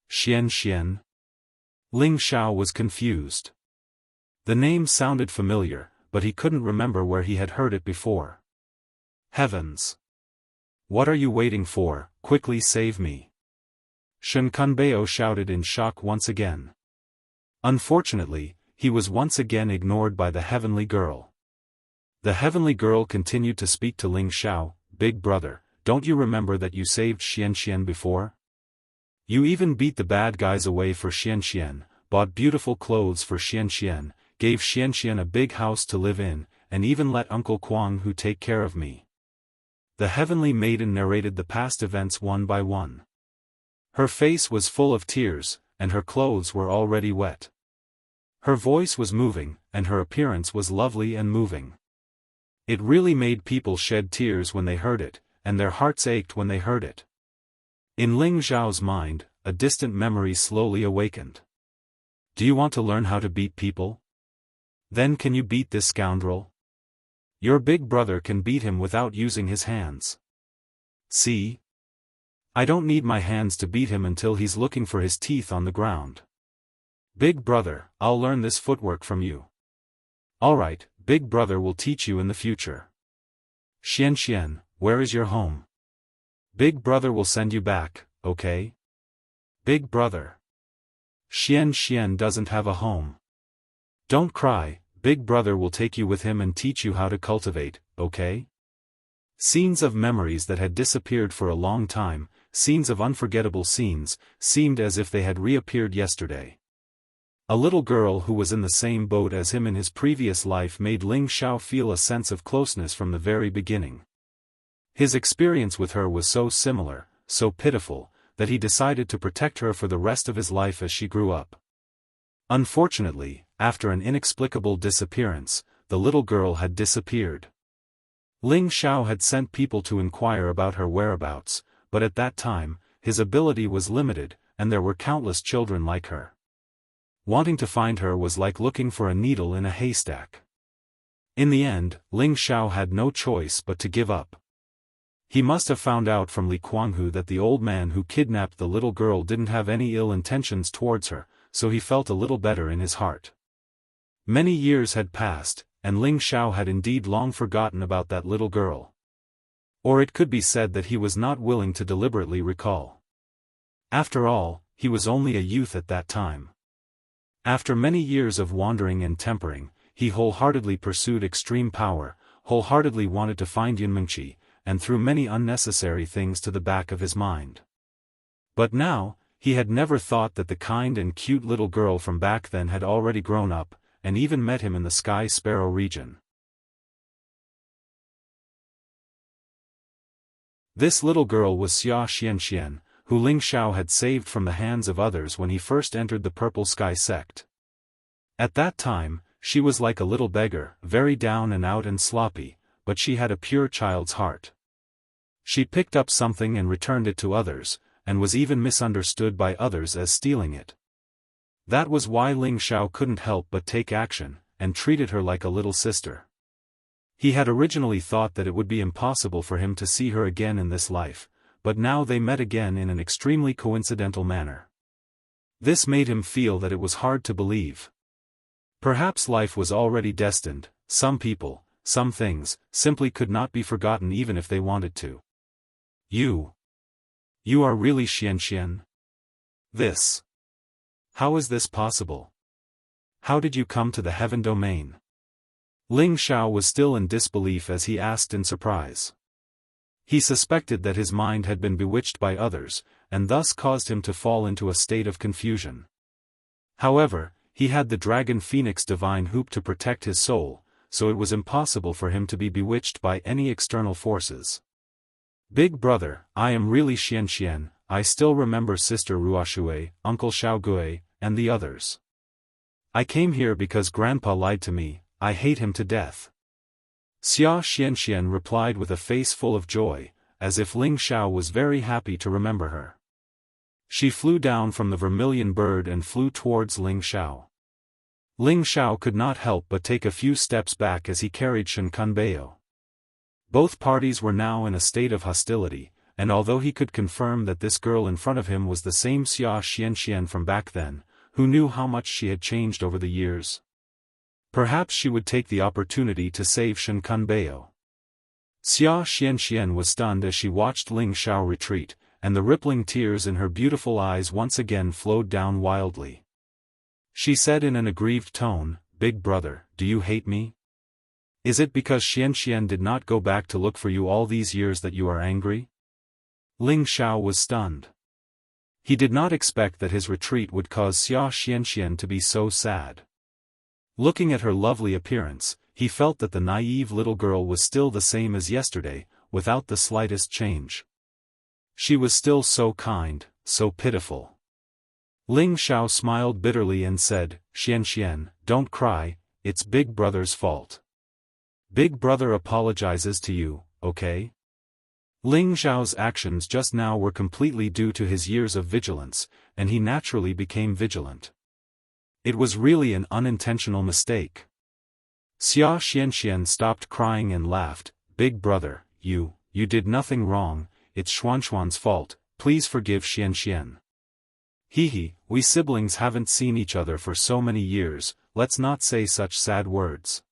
Xianxian? Ling Xiao was confused. The name sounded familiar, but he couldn't remember where he had heard it before. Heavens! What are you waiting for? Quickly save me! Shen Kanbeo shouted in shock once again. Unfortunately, he was once again ignored by the heavenly girl. The heavenly girl continued to speak to Ling Xiao, Big brother, don't you remember that you saved Xianxian before? You even beat the bad guys away for Xianxian, bought beautiful clothes for Xianxian, gave Xianxian a big house to live in, and even let Uncle Kuang Hu take care of me. The heavenly maiden narrated the past events one by one. Her face was full of tears, and her clothes were already wet. Her voice was moving, and her appearance was lovely and moving. It really made people shed tears when they heard it, and their hearts ached when they heard it. In Ling Xiao's mind, a distant memory slowly awakened. Do you want to learn how to beat people? Then can you beat this scoundrel? Your big brother can beat him without using his hands. See? I don't need my hands to beat him until he's looking for his teeth on the ground. Big brother, I'll learn this footwork from you. Alright, big brother will teach you in the future. Xianxian, where is your home? Big brother will send you back, okay? Big brother. Xianxian doesn't have a home. Don't cry, big brother will take you with him and teach you how to cultivate, okay? Scenes of memories that had disappeared for a long time, scenes of unforgettable scenes, seemed as if they had reappeared yesterday. A little girl who was in the same boat as him in his previous life made Ling Xiao feel a sense of closeness from the very beginning. His experience with her was so similar, so pitiful, that he decided to protect her for the rest of his life as she grew up. Unfortunately, after an inexplicable disappearance, the little girl had disappeared. Ling Xiao had sent people to inquire about her whereabouts, but at that time, his ability was limited, and there were countless children like her. Wanting to find her was like looking for a needle in a haystack. In the end, Ling Xiao had no choice but to give up. He must have found out from Li Kuanghu that the old man who kidnapped the little girl didn't have any ill intentions towards her, so he felt a little better in his heart. Many years had passed, and Ling Xiao had indeed long forgotten about that little girl. Or it could be said that he was not willing to deliberately recall. After all, he was only a youth at that time. After many years of wandering and tempering, he wholeheartedly pursued extreme power, wholeheartedly wanted to find Yunmengqi, and threw many unnecessary things to the back of his mind. But now, he had never thought that the kind and cute little girl from back then had already grown up, and even met him in the Sky Sparrow region. This little girl was Wuxia Xianxia, who Ling Xiao had saved from the hands of others when he first entered the Purple Sky sect. At that time, she was like a little beggar, very down and out and sloppy, but she had a pure child's heart. She picked up something and returned it to others, and was even misunderstood by others as stealing it. That was why Ling Xiao couldn't help but take action, and treated her like a little sister. He had originally thought that it would be impossible for him to see her again in this life, but now they met again in an extremely coincidental manner. This made him feel that it was hard to believe. Perhaps life was already destined. Some people, some things, simply could not be forgotten even if they wanted to. You are really Xianxian? This. How is this possible? How did you come to the heaven domain? Ling Xiao was still in disbelief as he asked in surprise. He suspected that his mind had been bewitched by others, and thus caused him to fall into a state of confusion. However, he had the Dragon Phoenix Divine Hoop to protect his soul, so it was impossible for him to be bewitched by any external forces. Big brother, I am really Xianxian. I still remember Sister Ruoshui, Uncle Xiaogui, and the others. I came here because Grandpa lied to me. I hate him to death. Xia Xianxian replied with a face full of joy, as if Ling Xiao was very happy to remember her. She flew down from the vermilion bird and flew towards Ling Xiao. Ling Xiao could not help but take a few steps back as he carried Shen Kunbeo. Both parties were now in a state of hostility, and although he could confirm that this girl in front of him was the same Xia Xianxian from back then, who knew how much she had changed over the years, perhaps she would take the opportunity to save Shen Kunbeo. Xia Xianxian was stunned as she watched Ling Xiao retreat, and the rippling tears in her beautiful eyes once again flowed down wildly. She said in an aggrieved tone, "Big brother, do you hate me? Is it because Xianxian did not go back to look for you all these years that you are angry?" Ling Xiao was stunned. He did not expect that his retreat would cause Xia Xianxian to be so sad. Looking at her lovely appearance, he felt that the naive little girl was still the same as yesterday, without the slightest change. She was still so kind, so pitiful. Ling Xiao smiled bitterly and said, "Xianxian, don't cry, it's Big Brother's fault. Big Brother apologizes to you, okay?" Ling Xiao's actions just now were completely due to his years of vigilance, and he naturally became vigilant. It was really an unintentional mistake. Xia Xianxian stopped crying and laughed. "Big brother, you did nothing wrong, it's Xuanxuan's fault, please forgive Xianxian." "Hee, we siblings haven't seen each other for so many years, let's not say such sad words.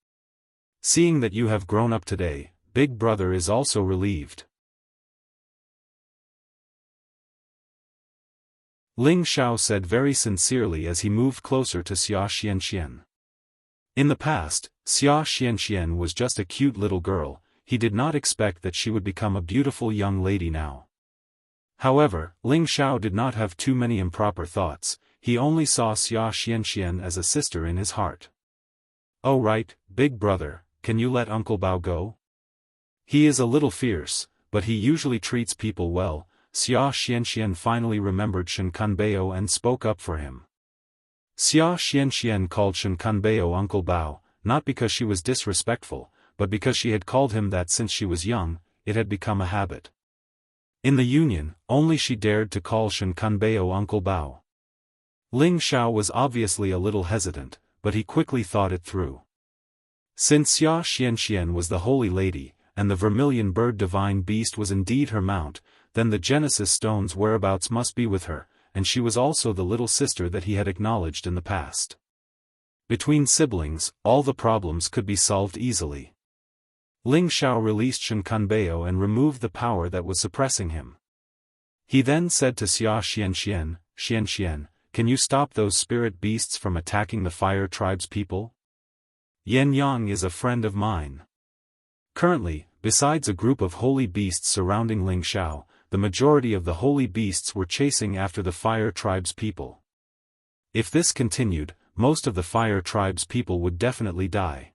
Seeing that you have grown up today, Big brother is also relieved." Ling Xiao said very sincerely as he moved closer to Xia Xianxian. In the past, Xia Xianxian was just a cute little girl. He did not expect that she would become a beautiful young lady now. However, Ling Xiao did not have too many improper thoughts. He only saw Xia Xianxian as a sister in his heart. "Oh right, Big brother, can you let Uncle Bao go? He is a little fierce, but he usually treats people well." Xia Xianxian finally remembered Shen Kunbeo and spoke up for him. Xia Xianxian called Shen Kunbeo Uncle Bao, not because she was disrespectful, but because she had called him that since she was young. It had become a habit. In the union, only she dared to call Shen Kunbeo Uncle Bao. Ling Xiao was obviously a little hesitant, but he quickly thought it through. Since Xia Xianxian was the holy lady, and the vermilion bird divine beast was indeed her mount, then the Genesis stone's whereabouts must be with her, and she was also the little sister that he had acknowledged in the past. Between siblings, all the problems could be solved easily. Ling Xiao released Shen Kunbeo and removed the power that was suppressing him. He then said to Xia Xianxian, "Xianxian, can you stop those spirit beasts from attacking the Fire Tribe's people? Yan Yang is a friend of mine." Currently, besides a group of holy beasts surrounding Ling Xiao, the majority of the holy beasts were chasing after the Fire Tribe's people. If this continued, most of the Fire Tribe's people would definitely die.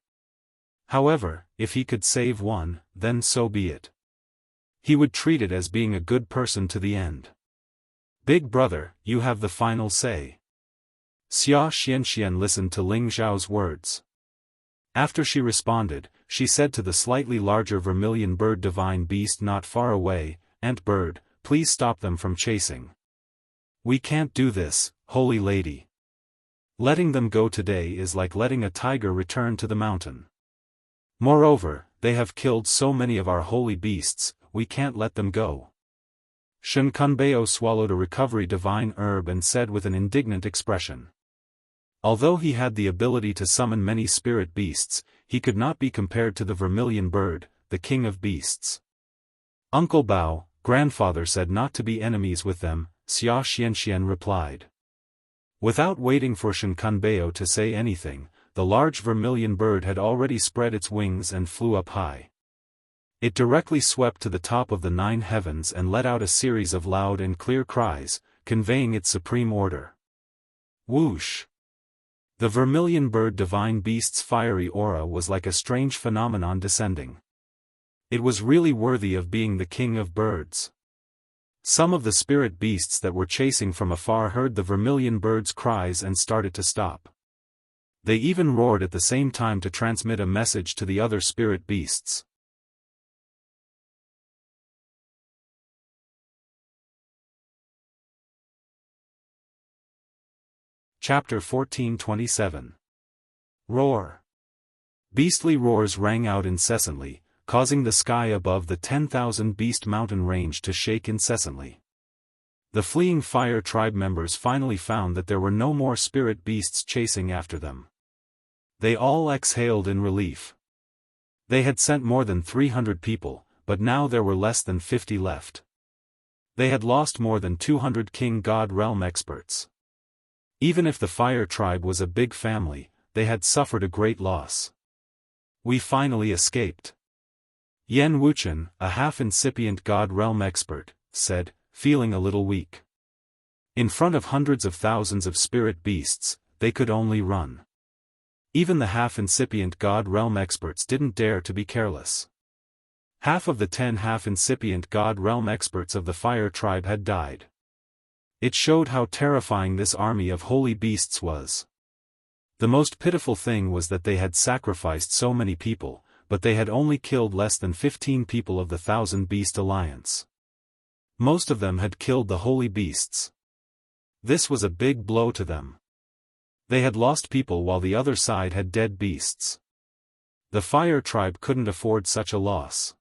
However, if he could save one, then so be it. He would treat it as being a good person to the end. Big brother, you have the final say. Wuxia Xianxia listened to Ling Xiao's words. After she responded, she said to the slightly larger vermilion bird divine beast not far away, "Ant bird, please stop them from chasing. We can't do this, holy lady. Letting them go today is like letting a tiger return to the mountain. Moreover, they have killed so many of our holy beasts, we can't let them go." Shenkunbeo swallowed a recovery divine herb and said with an indignant expression. Although he had the ability to summon many spirit beasts, he could not be compared to the vermilion bird, the king of beasts. Uncle Bao, grandfather said not to be enemies with them, Wuxia Xianxia replied. Without waiting for Shenkunbeo to say anything, the large vermilion bird had already spread its wings and flew up high. It directly swept to the top of the 9 heavens and let out a series of loud and clear cries, conveying its supreme order. Whoosh! The vermilion bird divine beast's fiery aura was like a strange phenomenon descending. It was really worthy of being the king of birds. Some of the spirit beasts that were chasing from afar heard the vermilion bird's cries and started to stop. They even roared at the same time to transmit a message to the other spirit beasts. Chapter 14:27. Roar. Beastly roars rang out incessantly, causing the sky above the 10,000 beast mountain range to shake incessantly. The fleeing Fire Tribe members finally found that there were no more spirit beasts chasing after them. They all exhaled in relief. They had sent more than 300 people, but now there were less than 50 left. They had lost more than 200 King God realm experts. Even if the Fire Tribe was a big family, they had suffered a great loss. We finally escaped. Yan Wuchen, a half-incipient God realm expert, said, feeling a little weak. In front of hundreds of thousands of spirit beasts, they could only run. Even the half-incipient God realm experts didn't dare to be careless. Half of the 10 half-incipient God realm experts of the Fire Tribe had died. It showed how terrifying this army of holy beasts was. The most pitiful thing was that they had sacrificed so many people, but they had only killed less than 15 people of the 1,000 Beast Alliance. Most of them had killed the holy beasts. This was a big blow to them. They had lost people while the other side had dead beasts. The Fire Tribe couldn't afford such a loss.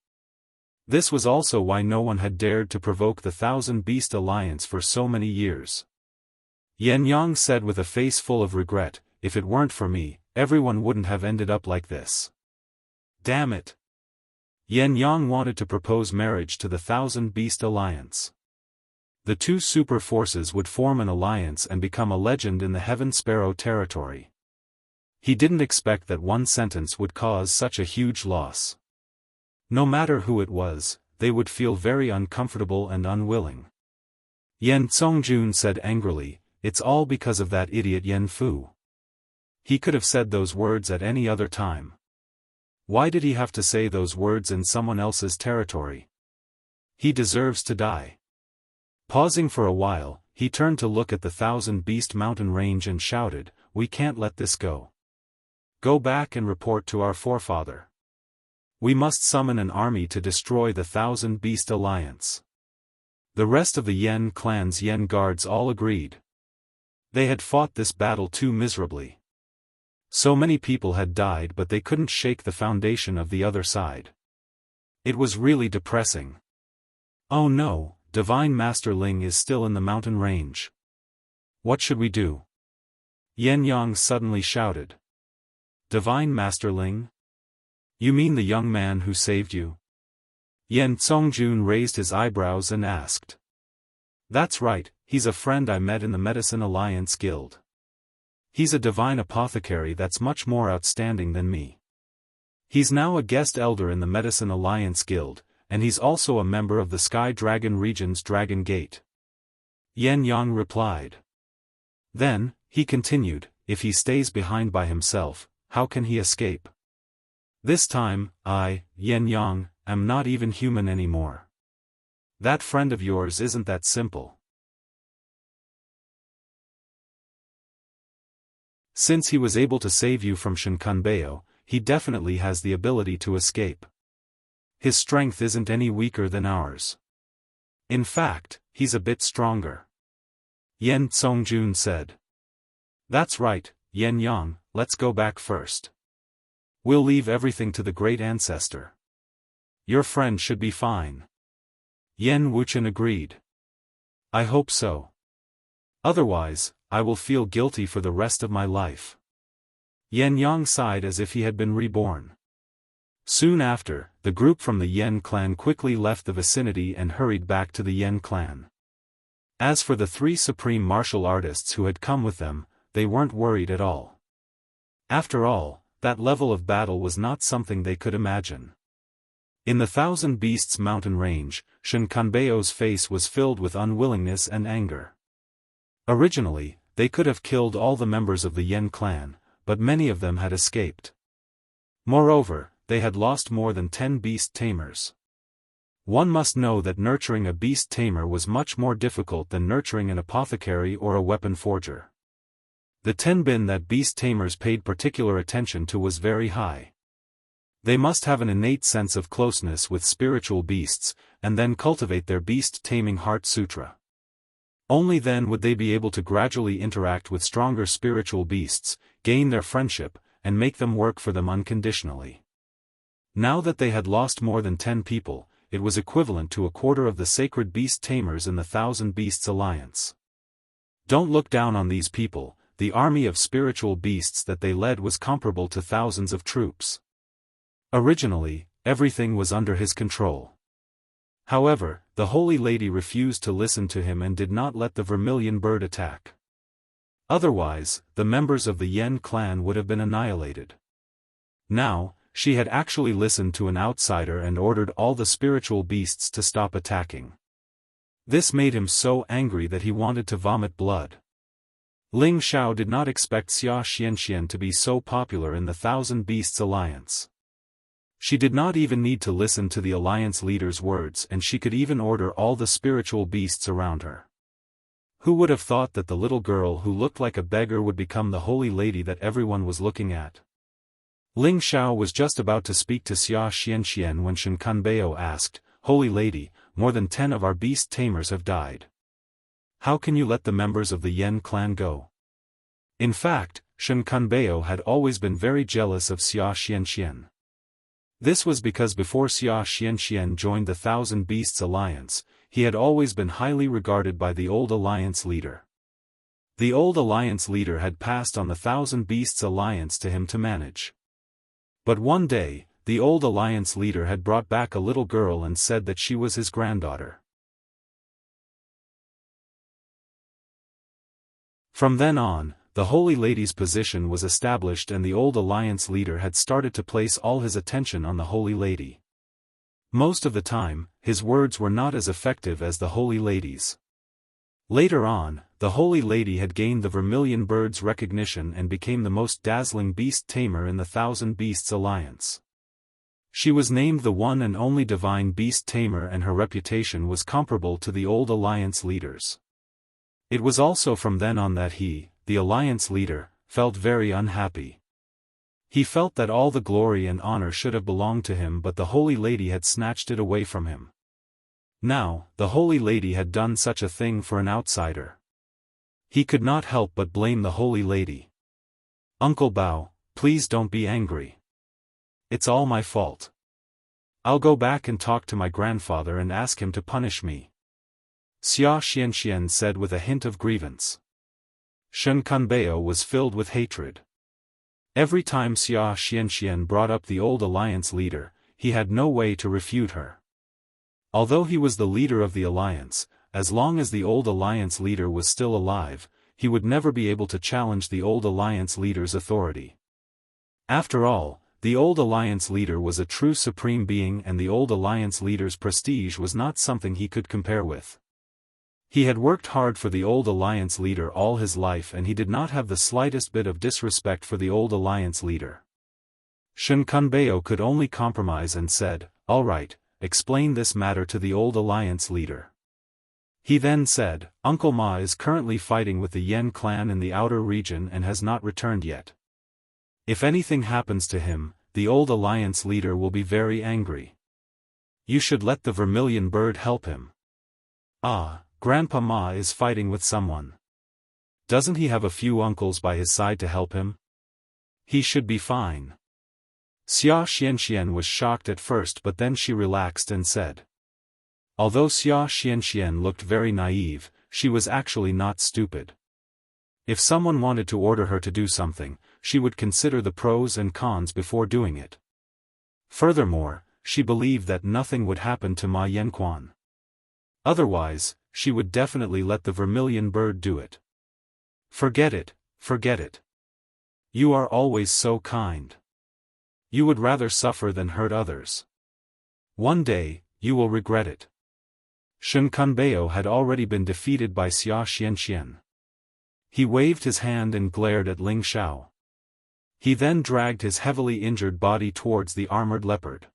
This was also why no one had dared to provoke the 1,000 Beast Alliance for so many years. Yan Yang said with a face full of regret, "If it weren't for me, everyone wouldn't have ended up like this. Damn it." Yan Yang wanted to propose marriage to the 1,000 Beast Alliance. The two super forces would form an alliance and become a legend in the Heaven Sparrow territory. He didn't expect that one sentence would cause such a huge loss. No matter who it was, they would feel very uncomfortable and unwilling. Yan Songjun said angrily, "It's all because of that idiot Yan Fu. He could have said those words at any other time. Why did he have to say those words in someone else's territory? He deserves to die." Pausing for a while, he turned to look at the 1,000 Beast Mountain range and shouted, "We can't let this go. Go back and report to our forefather. We must summon an army to destroy the 1,000 Beast Alliance." The rest of the Yen clan's Yen guards all agreed. They had fought this battle too miserably. So many people had died, but they couldn't shake the foundation of the other side. It was really depressing. "Oh no, Divine Master Ling is still in the mountain range. What should we do?" Yan Yang suddenly shouted. "Divine Master Ling? You mean the young man who saved you?" Yan Songjun raised his eyebrows and asked. "That's right, he's a friend I met in the Medicine Alliance Guild. He's a divine apothecary that's much more outstanding than me. He's now a guest elder in the Medicine Alliance Guild, and he's also a member of the Sky Dragon Region's Dragon Gate. Yan Yang replied. Then, he continued, if he stays behind by himself, how can he escape? This time, I, Yan Yang, am not even human anymore. That friend of yours isn't that simple. Since he was able to save you from Shinkanbeo, he definitely has the ability to escape. His strength isn't any weaker than ours. In fact, he's a bit stronger. Yan Songjun said. That's right, Yan Yang, let's go back first. We'll leave everything to the great ancestor. Your friend should be fine. Yan Wuchen agreed. I hope so. Otherwise, I will feel guilty for the rest of my life. Yan Yang sighed as if he had been reborn. Soon after, the group from the Yen clan quickly left the vicinity and hurried back to the Yen clan. As for the three supreme martial artists who had come with them, they weren't worried at all. After all, that level of battle was not something they could imagine. In the Thousand Beasts mountain range, Shinkanbeo's face was filled with unwillingness and anger. Originally, they could have killed all the members of the Yen clan, but many of them had escaped. Moreover, they had lost more than 10 beast tamers. One must know that nurturing a beast tamer was much more difficult than nurturing an apothecary or a weapon forger. The tenbin that beast tamers paid particular attention to was very high. They must have an innate sense of closeness with spiritual beasts, and then cultivate their beast-taming heart sutra. Only then would they be able to gradually interact with stronger spiritual beasts, gain their friendship, and make them work for them unconditionally. Now that they had lost more than 10 people, it was equivalent to a quarter of the sacred beast tamers in the Thousand Beasts Alliance. Don't look down on these people, the army of spiritual beasts that they led was comparable to thousands of troops. Originally, everything was under his control. However, the Holy Lady refused to listen to him and did not let the Vermilion Bird attack. Otherwise, the members of the Yen clan would have been annihilated. Now, she had actually listened to an outsider and ordered all the spiritual beasts to stop attacking. This made him so angry that he wanted to vomit blood. Ling Xiao did not expect Wuxia Xianxia to be so popular in the Thousand Beasts Alliance. She did not even need to listen to the alliance leader's words, and she could even order all the spiritual beasts around her. Who would have thought that the little girl who looked like a beggar would become the holy lady that everyone was looking at? Ling Xiao was just about to speak to Wuxia Xianxia when Shinkanbeo asked, Holy Lady, more than 10 of our beast tamers have died. How can you let the members of the Yen clan go? In fact, Shinkanbeo had always been very jealous of Wuxia Xianxia. This was because before Wuxia Xianxia joined the Thousand Beasts Alliance, he had always been highly regarded by the old Alliance leader. The old Alliance leader had passed on the Thousand Beasts Alliance to him to manage. But one day, the old Alliance leader had brought back a little girl and said that she was his granddaughter. From then on, the Holy Lady's position was established and the old Alliance leader had started to place all his attention on the Holy Lady. Most of the time, his words were not as effective as the Holy Lady's. Later on, the Holy Lady had gained the Vermilion Bird's recognition and became the most dazzling beast tamer in the Thousand Beasts Alliance. She was named the one and only divine beast tamer, and her reputation was comparable to the old Alliance leaders. It was also from then on that he, the Alliance leader, felt very unhappy. He felt that all the glory and honor should have belonged to him, but the Holy Lady had snatched it away from him. Now, the Holy Lady had done such a thing for an outsider. He could not help but blame the Holy Lady. Uncle Bao, please don't be angry. It's all my fault. I'll go back and talk to my grandfather and ask him to punish me. Wuxia Xianxia said with a hint of grievance. Shinkanbeo was filled with hatred. Every time Wuxia Xianxia brought up the old Alliance leader, he had no way to refute her. Although he was the leader of the Alliance, as long as the old Alliance leader was still alive, he would never be able to challenge the old Alliance leader's authority. After all, The Old Alliance leader was a true supreme being, and the Old Alliance leader's prestige was not something he could compare with. He had worked hard for the Old Alliance leader all his life, and he did not have the slightest bit of disrespect for the Old Alliance leader. Shen Kunbeo could only compromise and said, "All right, explain this matter to the Old Alliance leader." He then said, "Uncle Ma is currently fighting with the Yen clan in the outer region and has not returned yet. If anything happens to him, the Old Alliance leader will be very angry. You should let the Vermilion Bird help him." "Ah, Grandpa Ma is fighting with someone. Doesn't he have a few uncles by his side to help him? He should be fine." Wuxia Xianxia was shocked at first, but then she relaxed and said. Although Wuxia Xianxia looked very naive, she was actually not stupid. If someone wanted to order her to do something, she would consider the pros and cons before doing it. Furthermore, she believed that nothing would happen to Ma Yanquan. Otherwise, she would definitely let the Vermilion Bird do it. Forget it, forget it. You are always so kind. You would rather suffer than hurt others. One day, you will regret it. Shen Kunbeo had already been defeated by Wuxia Xianxia. He waved his hand and glared at Ling Xiao. He then dragged his heavily injured body towards the armored leopard.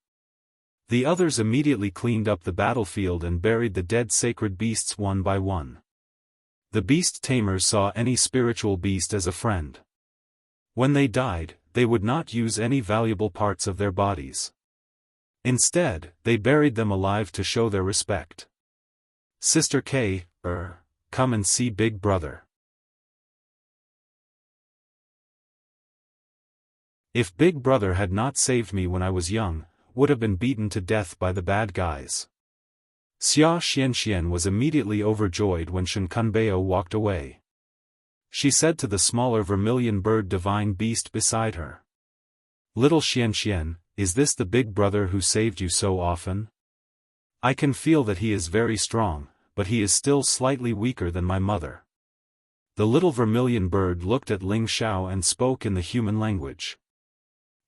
The others immediately cleaned up the battlefield and buried the dead sacred beasts one by one. The beast tamers saw any spiritual beast as a friend. When they died, they would not use any valuable parts of their bodies. Instead, they buried them alive to show their respect. Sister K, come and see Big Brother. If Big Brother had not saved me when I was young, would have been beaten to death by the bad guys. Wuxia Xianxia was immediately overjoyed when Shen Kunbeo walked away. She said to the smaller Vermilion Bird divine beast beside her. "Little Xianxia, is this the Big Brother who saved you so often? I can feel that he is very strong, but he is still slightly weaker than my mother." The little Vermilion Bird looked at Ling Xiao and spoke in the human language.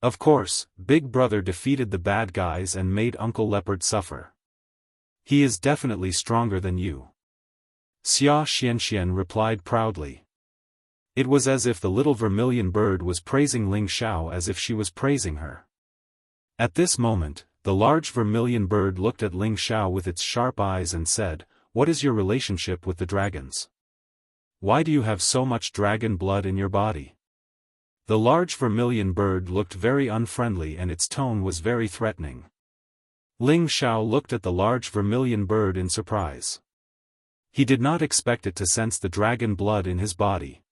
"Of course, Big Brother defeated the bad guys and made Uncle Leopard suffer. He is definitely stronger than you." Wuxia Xianxia replied proudly. It was as if the little Vermilion Bird was praising Ling Xiao as if she was praising her. At this moment, the large Vermilion Bird looked at Ling Xiao with its sharp eyes and said, "What is your relationship with the dragons? Why do you have so much dragon blood in your body?" The large Vermilion Bird looked very unfriendly and its tone was very threatening. Ling Xiao looked at the large Vermilion Bird in surprise. He did not expect it to sense the dragon blood in his body.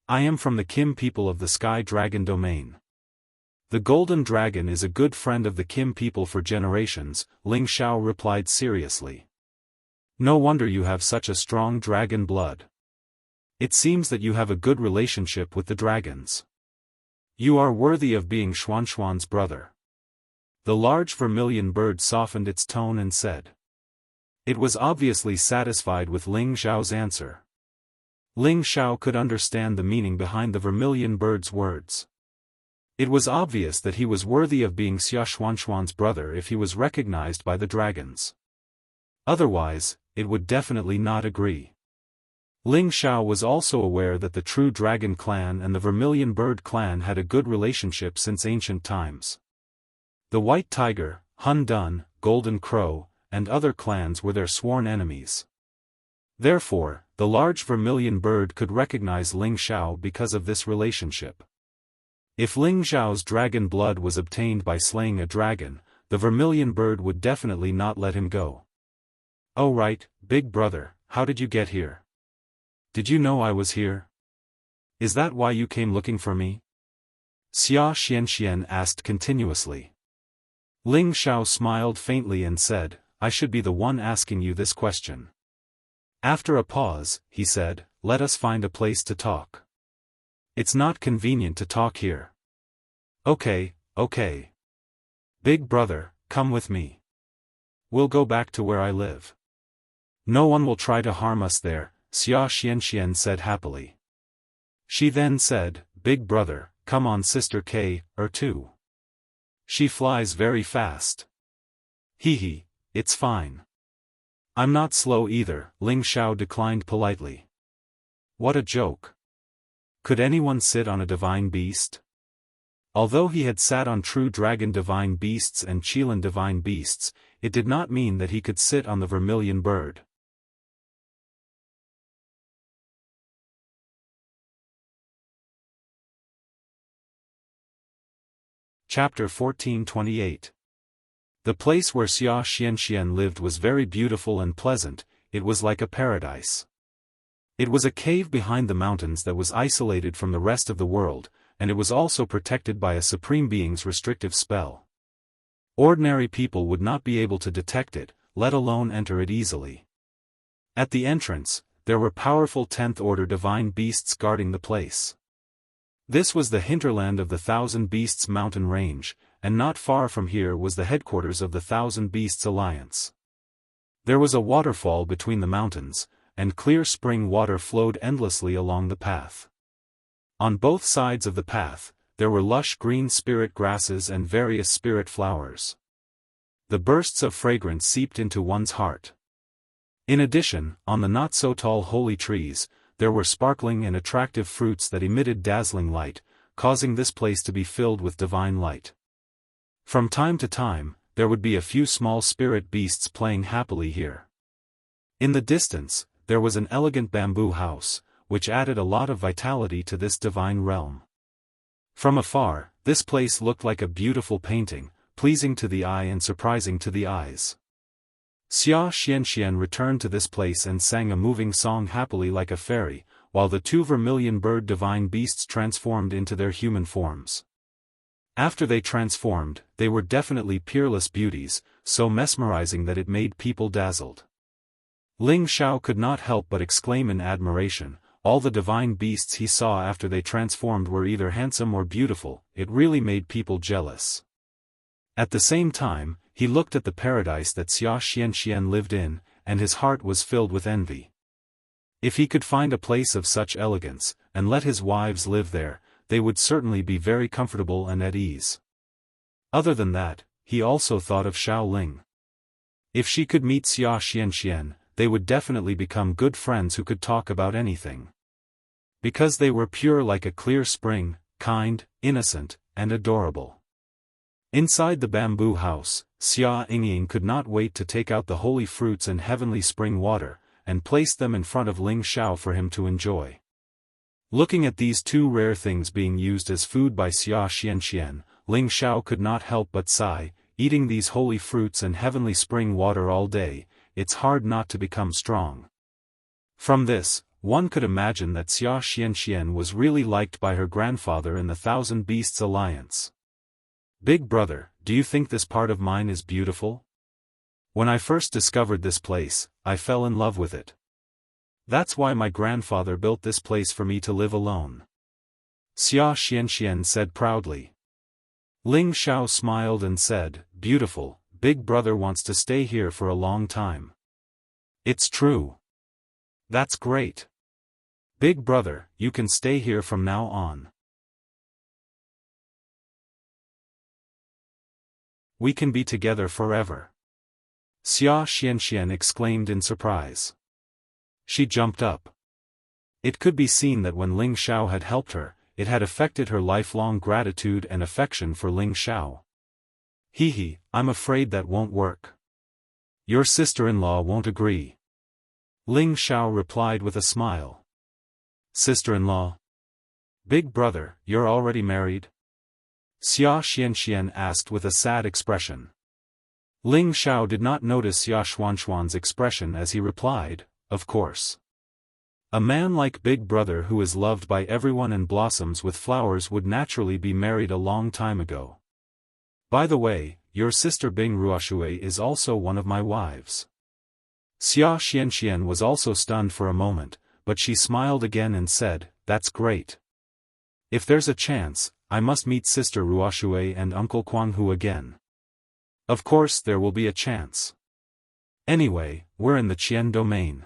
"I am from the Kim people of the Sky Dragon domain. The Golden Dragon is a good friend of the Kim people for generations," Ling Xiao replied seriously. "No wonder you have such a strong dragon blood. It seems that you have a good relationship with the dragons. You are worthy of being Xuanxuan's brother." The large Vermilion Bird softened its tone and said. It was obviously satisfied with Ling Xiao's answer. Ling Xiao could understand the meaning behind the Vermilion Bird's words. It was obvious that he was worthy of being Xia Xuanxuan's brother if he was recognized by the dragons. Otherwise, it would definitely not agree. Ling Xiao was also aware that the True Dragon clan and the Vermilion Bird clan had a good relationship since ancient times. The White Tiger, Hun Dun, Golden Crow, and other clans were their sworn enemies. Therefore, the large Vermilion Bird could recognize Ling Xiao because of this relationship. If Ling Xiao's dragon blood was obtained by slaying a dragon, the Vermilion Bird would definitely not let him go. "Oh right, Big Brother, how did you get here? Did you know I was here? Is that why you came looking for me?" Wuxia Xianxia asked continuously. Ling Xiao smiled faintly and said, "I should be the one asking you this question." After a pause, he said, "Let us find a place to talk. It's not convenient to talk here." Okay. Big Brother, come with me. We'll go back to where I live. No one will try to harm us there," Wuxia Xianxia said happily. She then said, "Big Brother, come on Sister K, too. She flies very fast. Hee, it's fine. I'm not slow either, Ling Xiao declined politely. What a joke. Could anyone sit on a divine beast? Although he had sat on true dragon divine beasts and Qilin divine beasts, it did not mean that he could sit on the vermilion bird. Chapter 1428. The place where Wuxia Xianxia lived was very beautiful and pleasant, it was like a paradise. It was a cave behind the mountains that was isolated from the rest of the world, and it was also protected by a supreme being's restrictive spell. Ordinary people would not be able to detect it, let alone enter it easily. At the entrance, there were powerful 10th-order divine beasts guarding the place. This was the hinterland of the Thousand Beasts mountain range, and not far from here was the headquarters of the Thousand Beasts Alliance. There was a waterfall between the mountains, and clear spring water flowed endlessly along the path. On both sides of the path, there were lush green spirit grasses and various spirit flowers. The bursts of fragrance seeped into one's heart. In addition, on the not-so-tall holy trees, there were sparkling and attractive fruits that emitted dazzling light, causing this place to be filled with divine light. From time to time, there would be a few small spirit beasts playing happily here. In the distance, there was an elegant bamboo house, which added a lot of vitality to this divine realm. From afar, this place looked like a beautiful painting, pleasing to the eye and surprising to the eyes. Wuxia Xianxia returned to this place and sang a moving song happily like a fairy, while the two vermilion bird divine beasts transformed into their human forms. After they transformed, they were definitely peerless beauties, so mesmerizing that it made people dazzled. Ling Xiao could not help but exclaim in admiration, all the divine beasts he saw after they transformed were either handsome or beautiful, it really made people jealous. At the same time, he looked at the paradise that Wuxia Xianxia lived in, and his heart was filled with envy. If he could find a place of such elegance, and let his wives live there, they would certainly be very comfortable and at ease. Other than that, he also thought of Xiao Ling. If she could meet Wuxia Xianxia, they would definitely become good friends who could talk about anything. Because they were pure like a clear spring, kind, innocent, and adorable. Inside the bamboo house, Xia Yingying could not wait to take out the holy fruits and heavenly spring water, and place them in front of Ling Xiao for him to enjoy. Looking at these two rare things being used as food by Wuxia Xianxia, Ling Xiao could not help but sigh, eating these holy fruits and heavenly spring water all day, it's hard not to become strong. From this, one could imagine that Wuxia Xianxia was really liked by her grandfather in the Thousand Beasts Alliance. Big brother, do you think this part of mine is beautiful? When I first discovered this place, I fell in love with it. That's why my grandfather built this place for me to live alone. Wuxia Xianxia said proudly. Ling Xiao smiled and said, beautiful, big brother wants to stay here for a long time. It's true. That's great. Big brother, you can stay here from now on. We can be together forever. Wuxia Xianxia exclaimed in surprise. She jumped up. It could be seen that when Ling Xiao had helped her, it had affected her lifelong gratitude and affection for Ling Xiao. Hee, I'm afraid that won't work. Your sister-in-law won't agree. Ling Xiao replied with a smile. Sister-in-law? Big brother, you're already married? Wuxia Xianxia asked with a sad expression. Ling Xiao did not notice Wuxia Xianxia's expression as he replied, of course. A man like Big Brother who is loved by everyone and blossoms with flowers would naturally be married a long time ago. By the way, your sister Bing Ruoshui is also one of my wives. Wuxia Xianxia was also stunned for a moment, but she smiled again and said, that's great. If there's a chance, I must meet Sister Ruoshui and Uncle Guanghu again. Of course there will be a chance. Anyway, we're in the Qian domain.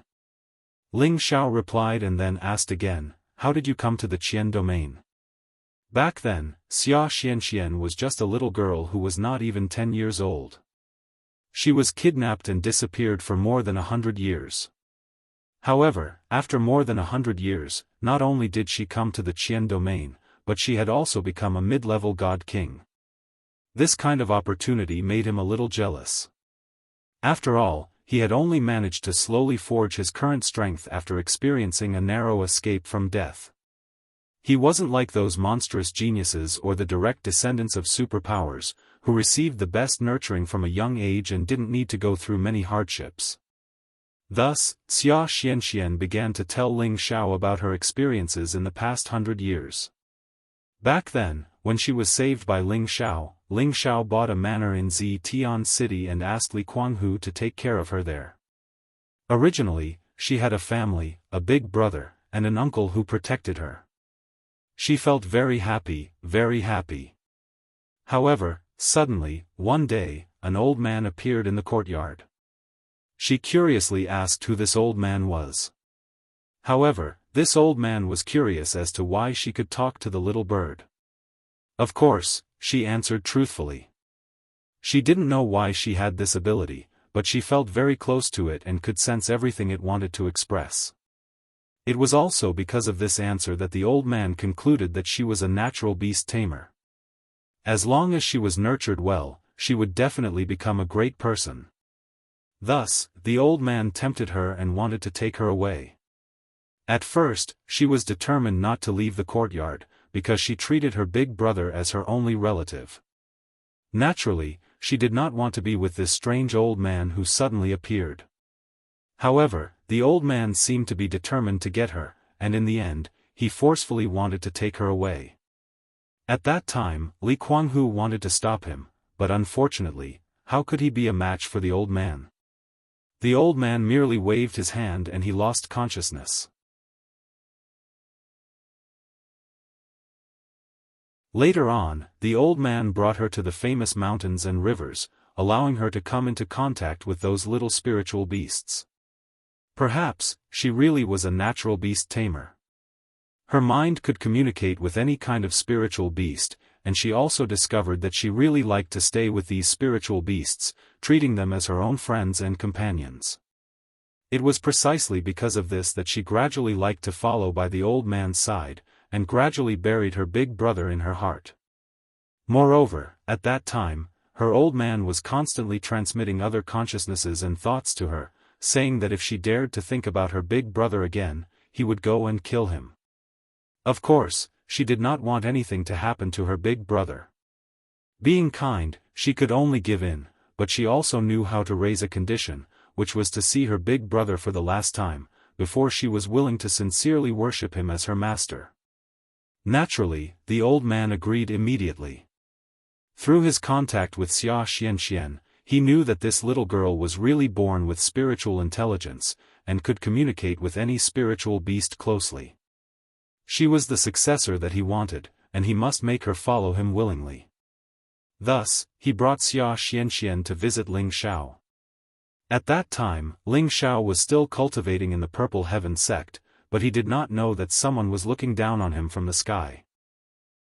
Ling Xiao replied and then asked again, how did you come to the Qian domain? Back then, Wuxia Xianxia was just a little girl who was not even 10 years old. She was kidnapped and disappeared for more than 100 years. However, after more than 100 years, not only did she come to the Qian domain, but she had also become a mid-level god king. This kind of opportunity made him a little jealous. After all, he had only managed to slowly forge his current strength after experiencing a narrow escape from death. He wasn't like those monstrous geniuses or the direct descendants of superpowers, who received the best nurturing from a young age and didn't need to go through many hardships. Thus, Wuxia Xianxia began to tell Ling Xiao about her experiences in the past 100 years. Back then, when she was saved by Ling Xiao bought a manor in Zitian City and asked Li Kuanghu to take care of her there. Originally, she had a family, a big brother, and an uncle who protected her. She felt very happy, very happy. However, suddenly, one day, an old man appeared in the courtyard. She curiously asked who this old man was. However, this old man was curious as to why she could talk to the little bird. Of course, she answered truthfully. She didn't know why she had this ability, but she felt very close to it and could sense everything it wanted to express. It was also because of this answer that the old man concluded that she was a natural beast tamer. As long as she was nurtured well, she would definitely become a great person. Thus, the old man tempted her and wanted to take her away. At first, she was determined not to leave the courtyard, because she treated her big brother as her only relative. Naturally, she did not want to be with this strange old man who suddenly appeared. However, the old man seemed to be determined to get her, and in the end, he forcefully wanted to take her away. At that time, Li Kuanghu wanted to stop him, but unfortunately, how could he be a match for the old man? The old man merely waved his hand and he lost consciousness. Later on, the old man brought her to the famous mountains and rivers, allowing her to come into contact with those little spiritual beasts. Perhaps, she really was a natural beast tamer. Her mind could communicate with any kind of spiritual beast, and she also discovered that she really liked to stay with these spiritual beasts, treating them as her own friends and companions. It was precisely because of this that she gradually liked to follow by the old man's side, and gradually buried her big brother in her heart. Moreover, at that time, her old man was constantly transmitting other consciousnesses and thoughts to her, saying that if she dared to think about her big brother again, he would go and kill him. Of course, she did not want anything to happen to her big brother. Being kind, she could only give in, but she also knew how to raise a condition, which was to see her big brother for the last time, before she was willing to sincerely worship him as her master. Naturally, the old man agreed immediately. Through his contact with Wuxia Xianxia, he knew that this little girl was really born with spiritual intelligence, and could communicate with any spiritual beast closely. She was the successor that he wanted, and he must make her follow him willingly. Thus, he brought Wuxia Xianxia to visit Ling Xiao. At that time, Ling Xiao was still cultivating in the Purple Heaven sect, but he did not know that someone was looking down on him from the sky.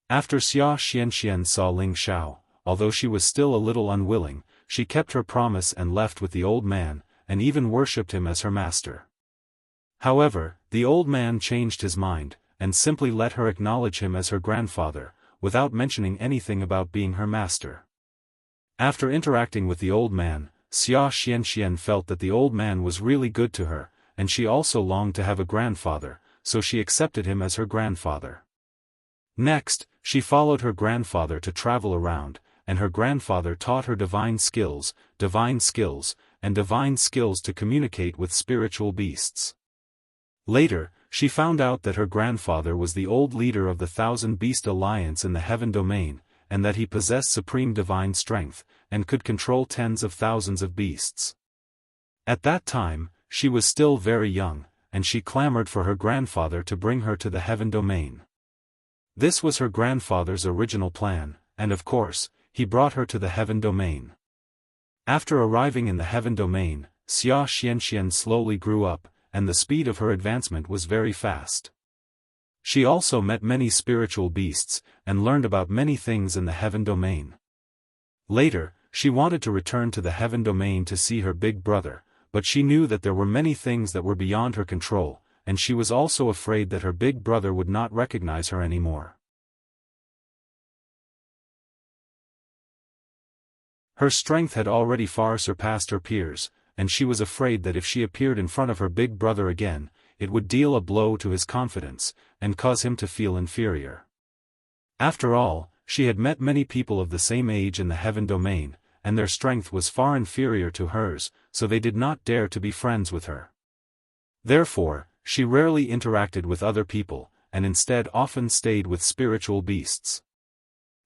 After Wuxia Xianxia saw Ling Xiao, although she was still a little unwilling, she kept her promise and left with the old man, and even worshipped him as her master. However, the old man changed his mind, and simply let her acknowledge him as her grandfather, without mentioning anything about being her master. After interacting with the old man, Wuxia Xianxia felt that the old man was really good to her, and she also longed to have a grandfather, so she accepted him as her grandfather. Next, she followed her grandfather to travel around, and her grandfather taught her divine skills, and divine skills to communicate with spiritual beasts. Later, she found out that her grandfather was the old leader of the Thousand Beast Alliance in the Heaven Domain, and that he possessed supreme divine strength, and could control tens of thousands of beasts. At that time, she was still very young, and she clamored for her grandfather to bring her to the Heaven Domain. This was her grandfather's original plan, and of course, he brought her to the Heaven Domain. After arriving in the Heaven Domain, Wuxia Xianxia slowly grew up, and the speed of her advancement was very fast. She also met many spiritual beasts, and learned about many things in the heaven domain. Later, she wanted to return to the heaven domain to see her big brother, but she knew that there were many things that were beyond her control, and she was also afraid that her big brother would not recognize her anymore. Her strength had already far surpassed her peers, and she was afraid that if she appeared in front of her big brother again, it would deal a blow to his confidence, and cause him to feel inferior. After all, she had met many people of the same age in the heaven domain, and their strength was far inferior to hers, so they did not dare to be friends with her. Therefore, she rarely interacted with other people, and instead often stayed with spiritual beasts.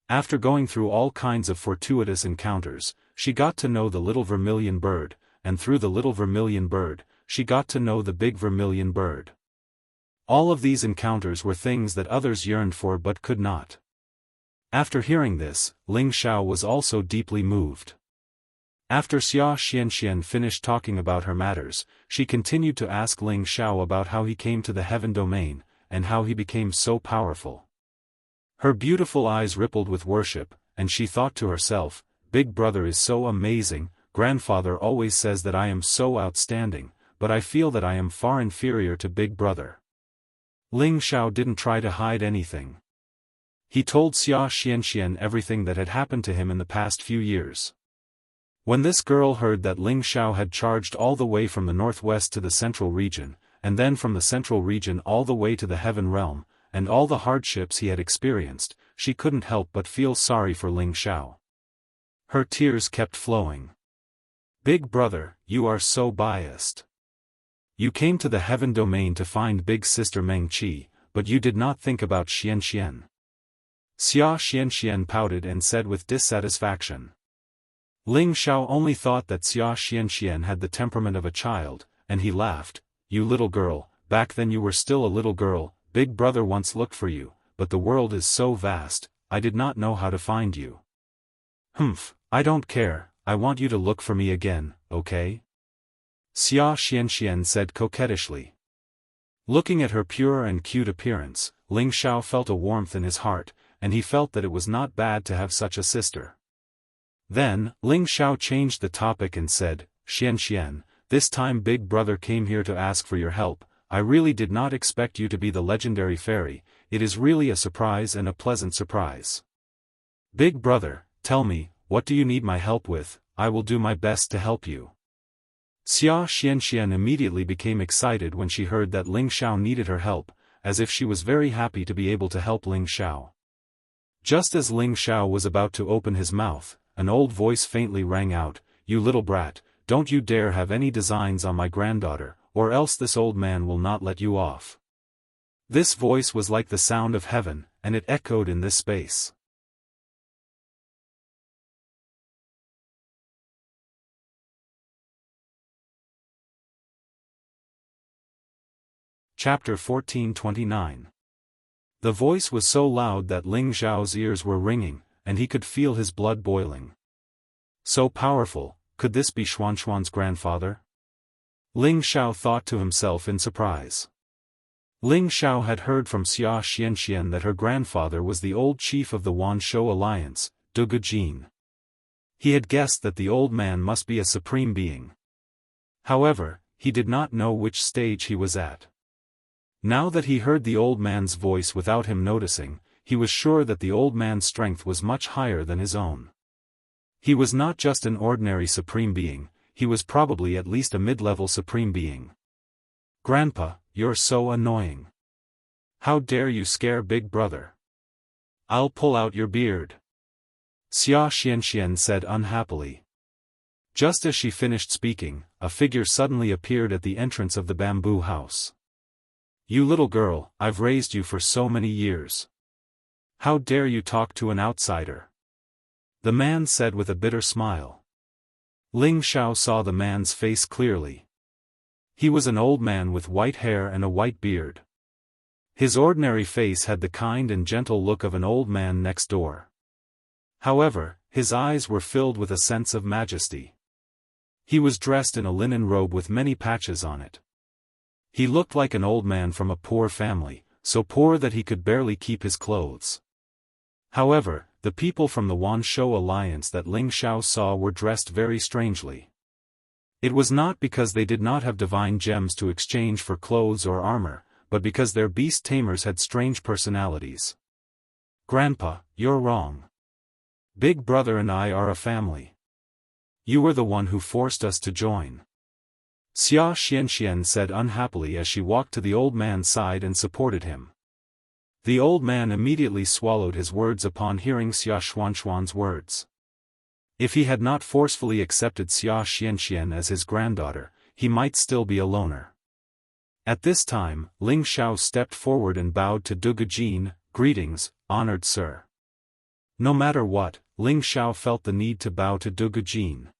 After going through all kinds of fortuitous encounters, she got to know the little vermilion bird, and through the little vermilion bird, she got to know the big vermilion bird. All of these encounters were things that others yearned for but could not. After hearing this, Ling Xiao was also deeply moved. After Wuxia Xianxia finished talking about her matters, she continued to ask Ling Xiao about how he came to the heaven domain, and how he became so powerful. Her beautiful eyes rippled with worship, and she thought to herself, "Big brother is so amazing, grandfather always says that I am so outstanding, but I feel that I am far inferior to big brother." Ling Xiao didn't try to hide anything. He told Wuxia Xianxia everything that had happened to him in the past few years. When this girl heard that Ling Xiao had charged all the way from the northwest to the central region, and then from the central region all the way to the heaven realm, and all the hardships he had experienced, she couldn't help but feel sorry for Ling Xiao. Her tears kept flowing. "Big brother, you are so biased. You came to the heaven domain to find big sister Meng Qi, but you did not think about Xianxian." Wuxia Xianxia pouted and said with dissatisfaction. Ling Xiao only thought that Wuxia Xianxia had the temperament of a child, and he laughed. "You little girl, back then you were still a little girl, big brother once looked for you, but the world is so vast, I did not know how to find you." "Humph, I don't care, I want you to look for me again, okay?" Wuxia Xianxia said coquettishly. Looking at her pure and cute appearance, Ling Xiao felt a warmth in his heart, and he felt that it was not bad to have such a sister. Then, Ling Xiao changed the topic and said, "Xianxian, this time big brother came here to ask for your help. I really did not expect you to be the legendary fairy, it is really a surprise and a pleasant surprise. Big brother, tell me, what do you need my help with? I will do my best to help you." Wuxia Xianxia immediately became excited when she heard that Ling Xiao needed her help, as if she was very happy to be able to help Ling Xiao. Just as Ling Xiao was about to open his mouth, an old voice faintly rang out, "You little brat, don't you dare have any designs on my granddaughter, or else this old man will not let you off." This voice was like the sound of heaven, and it echoed in this space. Chapter 1429. The voice was so loud that Ling Xiao's ears were ringing, and he could feel his blood boiling. So powerful, could this be Xuanxuan's grandfather? Ling Xiao thought to himself in surprise. Ling Xiao had heard from Wuxia Xianxia that her grandfather was the old chief of the Wanshou alliance, Du Gujin. He had guessed that the old man must be a supreme being. However, he did not know which stage he was at. Now that he heard the old man's voice without him noticing, he was sure that the old man's strength was much higher than his own. He was not just an ordinary supreme being, he was probably at least a mid-level supreme being. "Grandpa, you're so annoying. How dare you scare big brother? I'll pull out your beard," Wuxia Xianxia said unhappily. Just as she finished speaking, a figure suddenly appeared at the entrance of the bamboo house. "You little girl, I've raised you for so many years. How dare you talk to an outsider?" the man said with a bitter smile. Ling Xiao saw the man's face clearly. He was an old man with white hair and a white beard. His ordinary face had the kind and gentle look of an old man next door. However, his eyes were filled with a sense of majesty. He was dressed in a linen robe with many patches on it. He looked like an old man from a poor family, so poor that he could barely keep his clothes. However, the people from the Wanshou alliance that Ling Xiao saw were dressed very strangely. It was not because they did not have divine gems to exchange for clothes or armor, but because their beast tamers had strange personalities. "Grandpa, you're wrong. Big Brother and I are a family. You were the one who forced us to join," Wuxia Xianxia said unhappily as she walked to the old man's side and supported him. The old man immediately swallowed his words upon hearing Wuxia Xianxia's words. If he had not forcefully accepted Wuxia Xianxia as his granddaughter, he might still be a loner. At this time, Ling Xiao stepped forward and bowed to Dugujin. "Greetings, honored sir." No matter what, Ling Xiao felt the need to bow to Dugujin.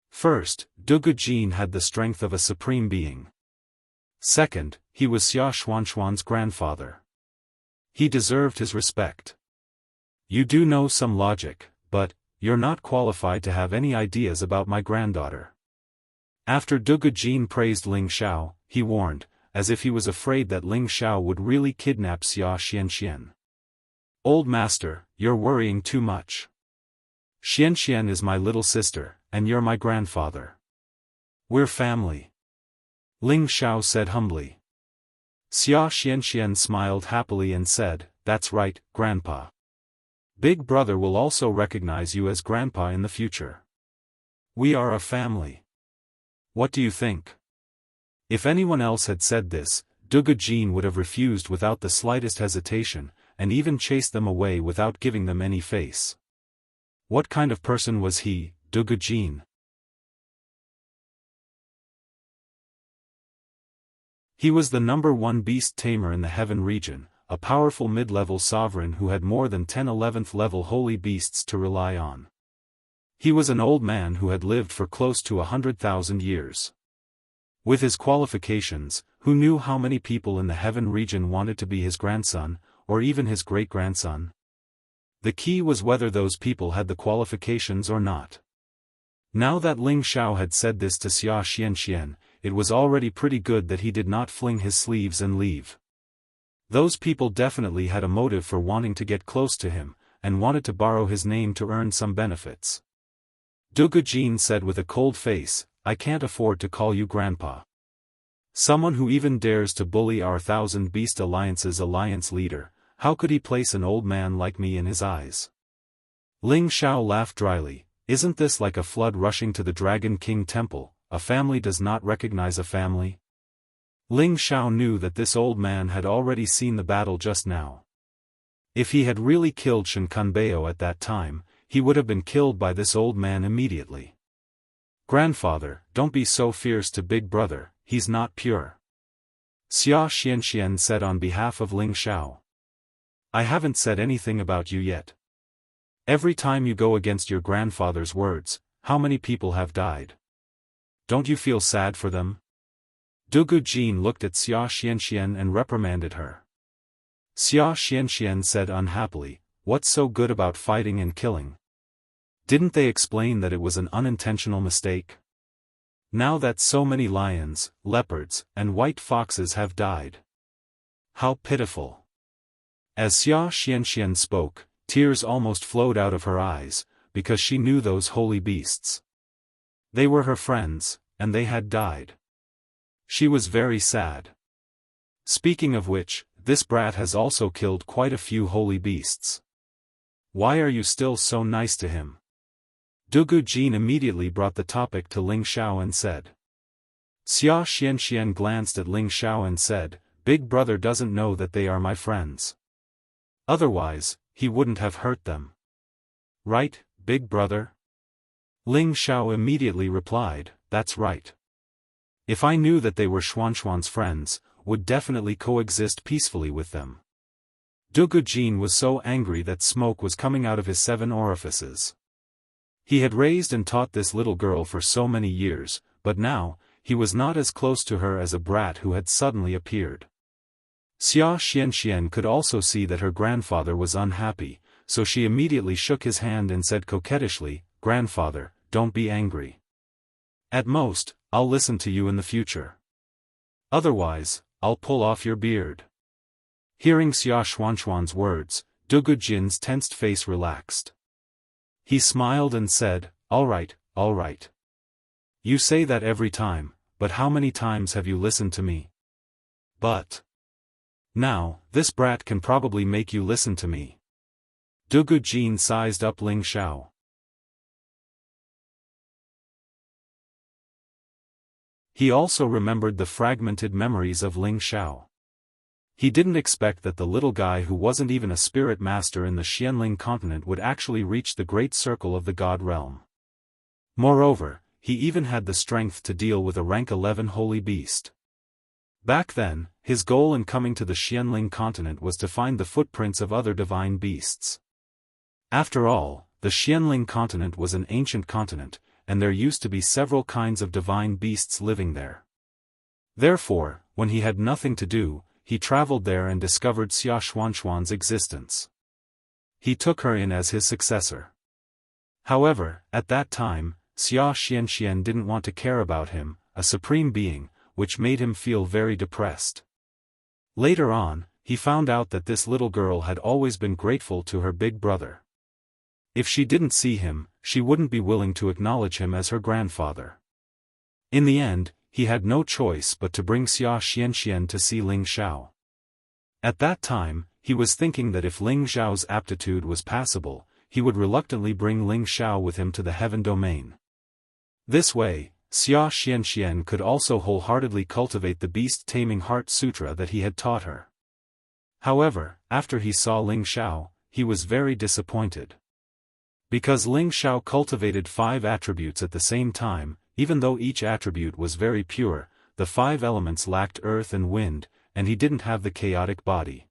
First, Dugujin had the strength of a supreme being. Second, he was Wuxia Xianxia's grandfather. He deserved his respect. "You do know some logic, but you're not qualified to have any ideas about my granddaughter." After Dugujin praised Ling Xiao, he warned, as if he was afraid that Ling Xiao would really kidnap Wuxia Xianxia. "Old master, you're worrying too much. Xianxia is my little sister, and you're my grandfather. We're family," Ling Xiao said humbly. Wuxia Xianxia smiled happily and said, "That's right, Grandpa. Big Brother will also recognize you as Grandpa in the future. We are a family. What do you think?" If anyone else had said this, Dugujin would have refused without the slightest hesitation, and even chased them away without giving them any face. What kind of person was he, Dugujin? He was the #1 beast tamer in the Heaven region, a powerful mid-level sovereign who had more than 10 11th level holy beasts to rely on. He was an old man who had lived for close to 100,000 years. With his qualifications, who knew how many people in the Heaven region wanted to be his grandson, or even his great-grandson? The key was whether those people had the qualifications or not. Now that Ling Xiao had said this to Wuxia Xianxia, it was already pretty good that he did not fling his sleeves and leave. Those people definitely had a motive for wanting to get close to him, and wanted to borrow his name to earn some benefits. Dugujin said with a cold face, "I can't afford to call you Grandpa. Someone who even dares to bully our Thousand Beast Alliance's alliance leader, how could he place an old man like me in his eyes?" Ling Xiao laughed dryly, "Isn't this like a flood rushing to the Dragon King Temple? A family does not recognize a family?" Ling Xiao knew that this old man had already seen the battle just now. If he had really killed Shen Kunbeo at that time, he would have been killed by this old man immediately. "Grandfather, don't be so fierce to Big Brother, he's not pure," Wuxia Xianxia said on behalf of Ling Xiao. "I haven't said anything about you yet. Every time you go against your grandfather's words, how many people have died? Don't you feel sad for them?" Dugujin looked at Wuxia Xianxia and reprimanded her. Wuxia Xianxia said unhappily, "What's so good about fighting and killing? Didn't they explain that it was an unintentional mistake? Now that so many lions, leopards, and white foxes have died. How pitiful." As Wuxia Xianxia spoke, tears almost flowed out of her eyes, because she knew those holy beasts. They were her friends, and they had died. She was very sad. Speaking of which, this brat has also killed quite a few holy beasts. Why are you still so nice to him? Dugujin immediately brought the topic to Ling Xiao and said. Wuxia Xianxia glanced at Ling Xiao and said, "Big Brother doesn't know that they are my friends. Otherwise, he wouldn't have hurt them. Right, Big Brother?" Ling Xiao immediately replied, "That's right. If I knew that they were Xuanxuan's friends, would definitely coexist peacefully with them." Dugujin was so angry that smoke was coming out of his 7 orifices. He had raised and taught this little girl for so many years, but now, he was not as close to her as a brat who had suddenly appeared. Wuxia Xianxia could also see that her grandfather was unhappy, so she immediately shook his hand and said coquettishly, "Grandfather, don't be angry. At most, I'll listen to you in the future. Otherwise, I'll pull off your beard." Hearing Xia Xuanxuan's words, Dugujin's tensed face relaxed. He smiled and said, all right. You say that every time, but how many times have you listened to me? But now, this brat can probably make you listen to me. Dugujin sized up Ling Xiao. He also remembered the fragmented memories of Ling Xiao. He didn't expect that the little guy who wasn't even a spirit master in the Xianling continent would actually reach the great circle of the God realm. Moreover, he even had the strength to deal with a rank 11 holy beast. Back then, his goal in coming to the Xianling continent was to find the footprints of other divine beasts. After all, the Xianling continent was an ancient continent, and there used to be several kinds of divine beasts living there. Therefore, when he had nothing to do, he traveled there and discovered Xia Xuanxuan's existence. He took her in as his successor. However, at that time, Xia Xianxia didn't want to care about him, a supreme being, which made him feel very depressed. Later on, he found out that this little girl had always been grateful to her big brother. If she didn't see him, she wouldn't be willing to acknowledge him as her grandfather. In the end, he had no choice but to bring Xia Xianxia to see Ling Xiao. At that time, he was thinking that if Ling Xiao's aptitude was passable, he would reluctantly bring Ling Xiao with him to the heaven domain. This way, Xia Xianxia could also wholeheartedly cultivate the beast-taming heart sutra that he had taught her. However, after he saw Ling Xiao, he was very disappointed. Because Ling Xiao cultivated 5 attributes at the same time, even though each attribute was very pure, the 5 elements lacked earth and wind, and he didn't have the chaotic body.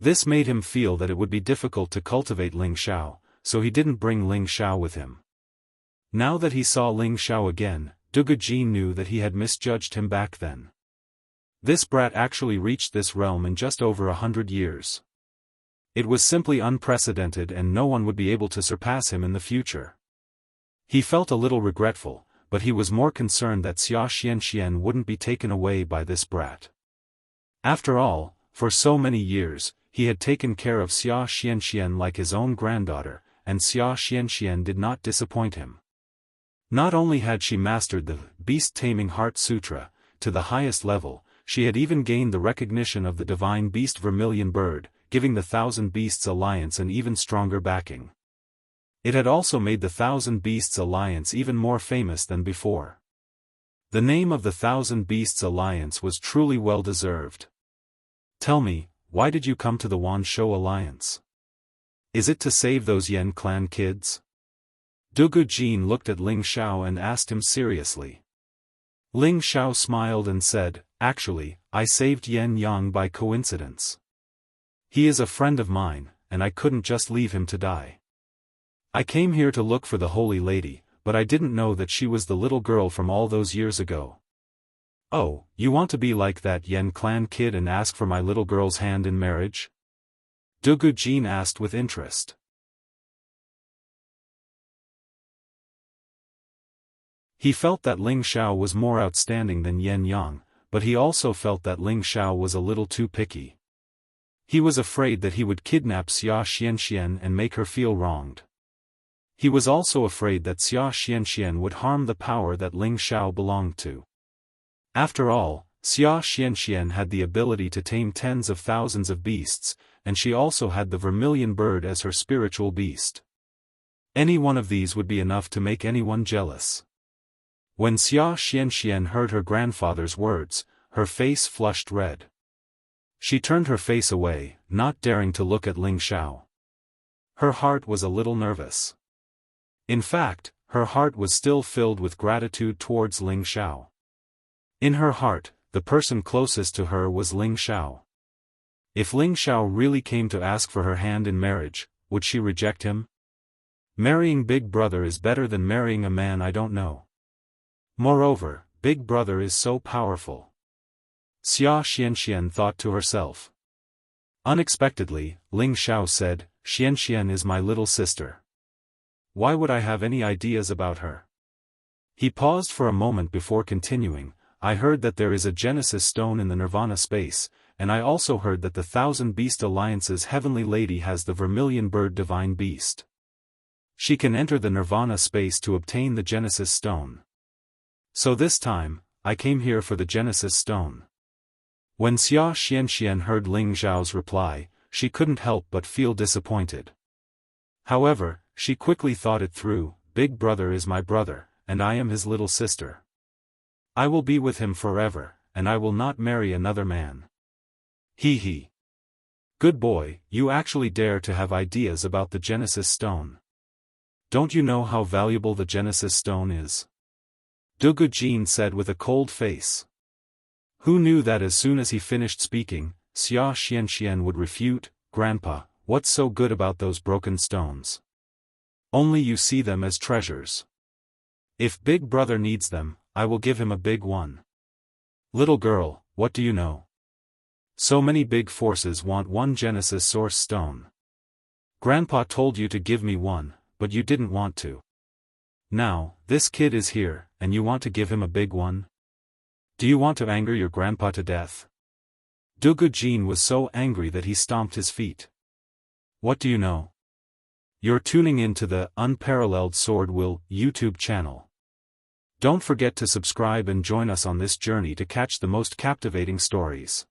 This made him feel that it would be difficult to cultivate Ling Xiao, so he didn't bring Ling Xiao with him. Now that he saw Ling Xiao again, Dugujin knew that he had misjudged him back then. This brat actually reached this realm in just over 100 years. It was simply unprecedented and no one would be able to surpass him in the future. He felt a little regretful, but he was more concerned that Xia Xianxia wouldn't be taken away by this brat. After all, for so many years, he had taken care of Xia Xianxia like his own granddaughter, and Xia Xianxia did not disappoint him. Not only had she mastered the beast-taming heart sutra to the highest level, she had even gained the recognition of the divine beast Vermilion Bird, giving the Thousand Beasts Alliance an even stronger backing. It had also made the Thousand Beasts Alliance even more famous than before. The name of the Thousand Beasts Alliance was truly well-deserved. Tell me, why did you come to the Wanshou Alliance? Is it to save those Yan clan kids? Dugujin looked at Ling Xiao and asked him seriously. Ling Xiao smiled and said, actually, I saved Yan Yang by coincidence. He is a friend of mine, and I couldn't just leave him to die. I came here to look for the Holy Lady, but I didn't know that she was the little girl from all those years ago. Oh, you want to be like that Yan clan kid and ask for my little girl's hand in marriage? Dugujin asked with interest. He felt that Ling Xiao was more outstanding than Yan Yang, but he also felt that Ling Xiao was a little too picky. He was afraid that he would kidnap Xia Xianxia and make her feel wronged. He was also afraid that Xia Xianxia would harm the power that Ling Xiao belonged to. After all, Xia Xianxia had the ability to tame tens of thousands of beasts, and she also had the Vermilion Bird as her spiritual beast. Any one of these would be enough to make anyone jealous. When Xia Xianxia heard her grandfather's words, her face flushed red. She turned her face away, not daring to look at Ling Xiao. Her heart was a little nervous. In fact, her heart was still filled with gratitude towards Ling Xiao. In her heart, the person closest to her was Ling Xiao. If Ling Xiao really came to ask for her hand in marriage, would she reject him? Marrying Big Brother is better than marrying a man I don't know. Moreover, Big Brother is so powerful. Xia Xianxia thought to herself. Unexpectedly, Ling Xiao said, Xianxia is my little sister. Why would I have any ideas about her? He paused for a moment before continuing. I heard that there is a Genesis stone in the Nirvana space, and I also heard that the Thousand Beast Alliance's Heavenly Lady has the Vermilion Bird Divine Beast. She can enter the Nirvana space to obtain the Genesis Stone. So this time, I came here for the Genesis Stone. When Wuxia Xianxia heard Ling Zhao's reply, she couldn't help but feel disappointed. However, she quickly thought it through. Big brother is my brother, and I am his little sister. I will be with him forever, and I will not marry another man. Hee hee. Good boy, you actually dare to have ideas about the Genesis Stone. Don't you know how valuable the Genesis Stone is? Dugu Jin said with a cold face. Who knew that as soon as he finished speaking, Wuxia Xianxia would refute, Grandpa, what's so good about those broken stones? Only you see them as treasures. If Big Brother needs them, I will give him a big one. Little girl, what do you know? So many big forces want one Genesis Source Stone. Grandpa told you to give me one, but you didn't want to. Now, this kid is here, and you want to give him a big one? Do you want to anger your grandpa to death? Dugu Jin was so angry that he stomped his feet. What do you know? You're tuning in to the Unparalleled SwordWill YouTube channel. Don't forget to subscribe and join us on this journey to catch the most captivating stories.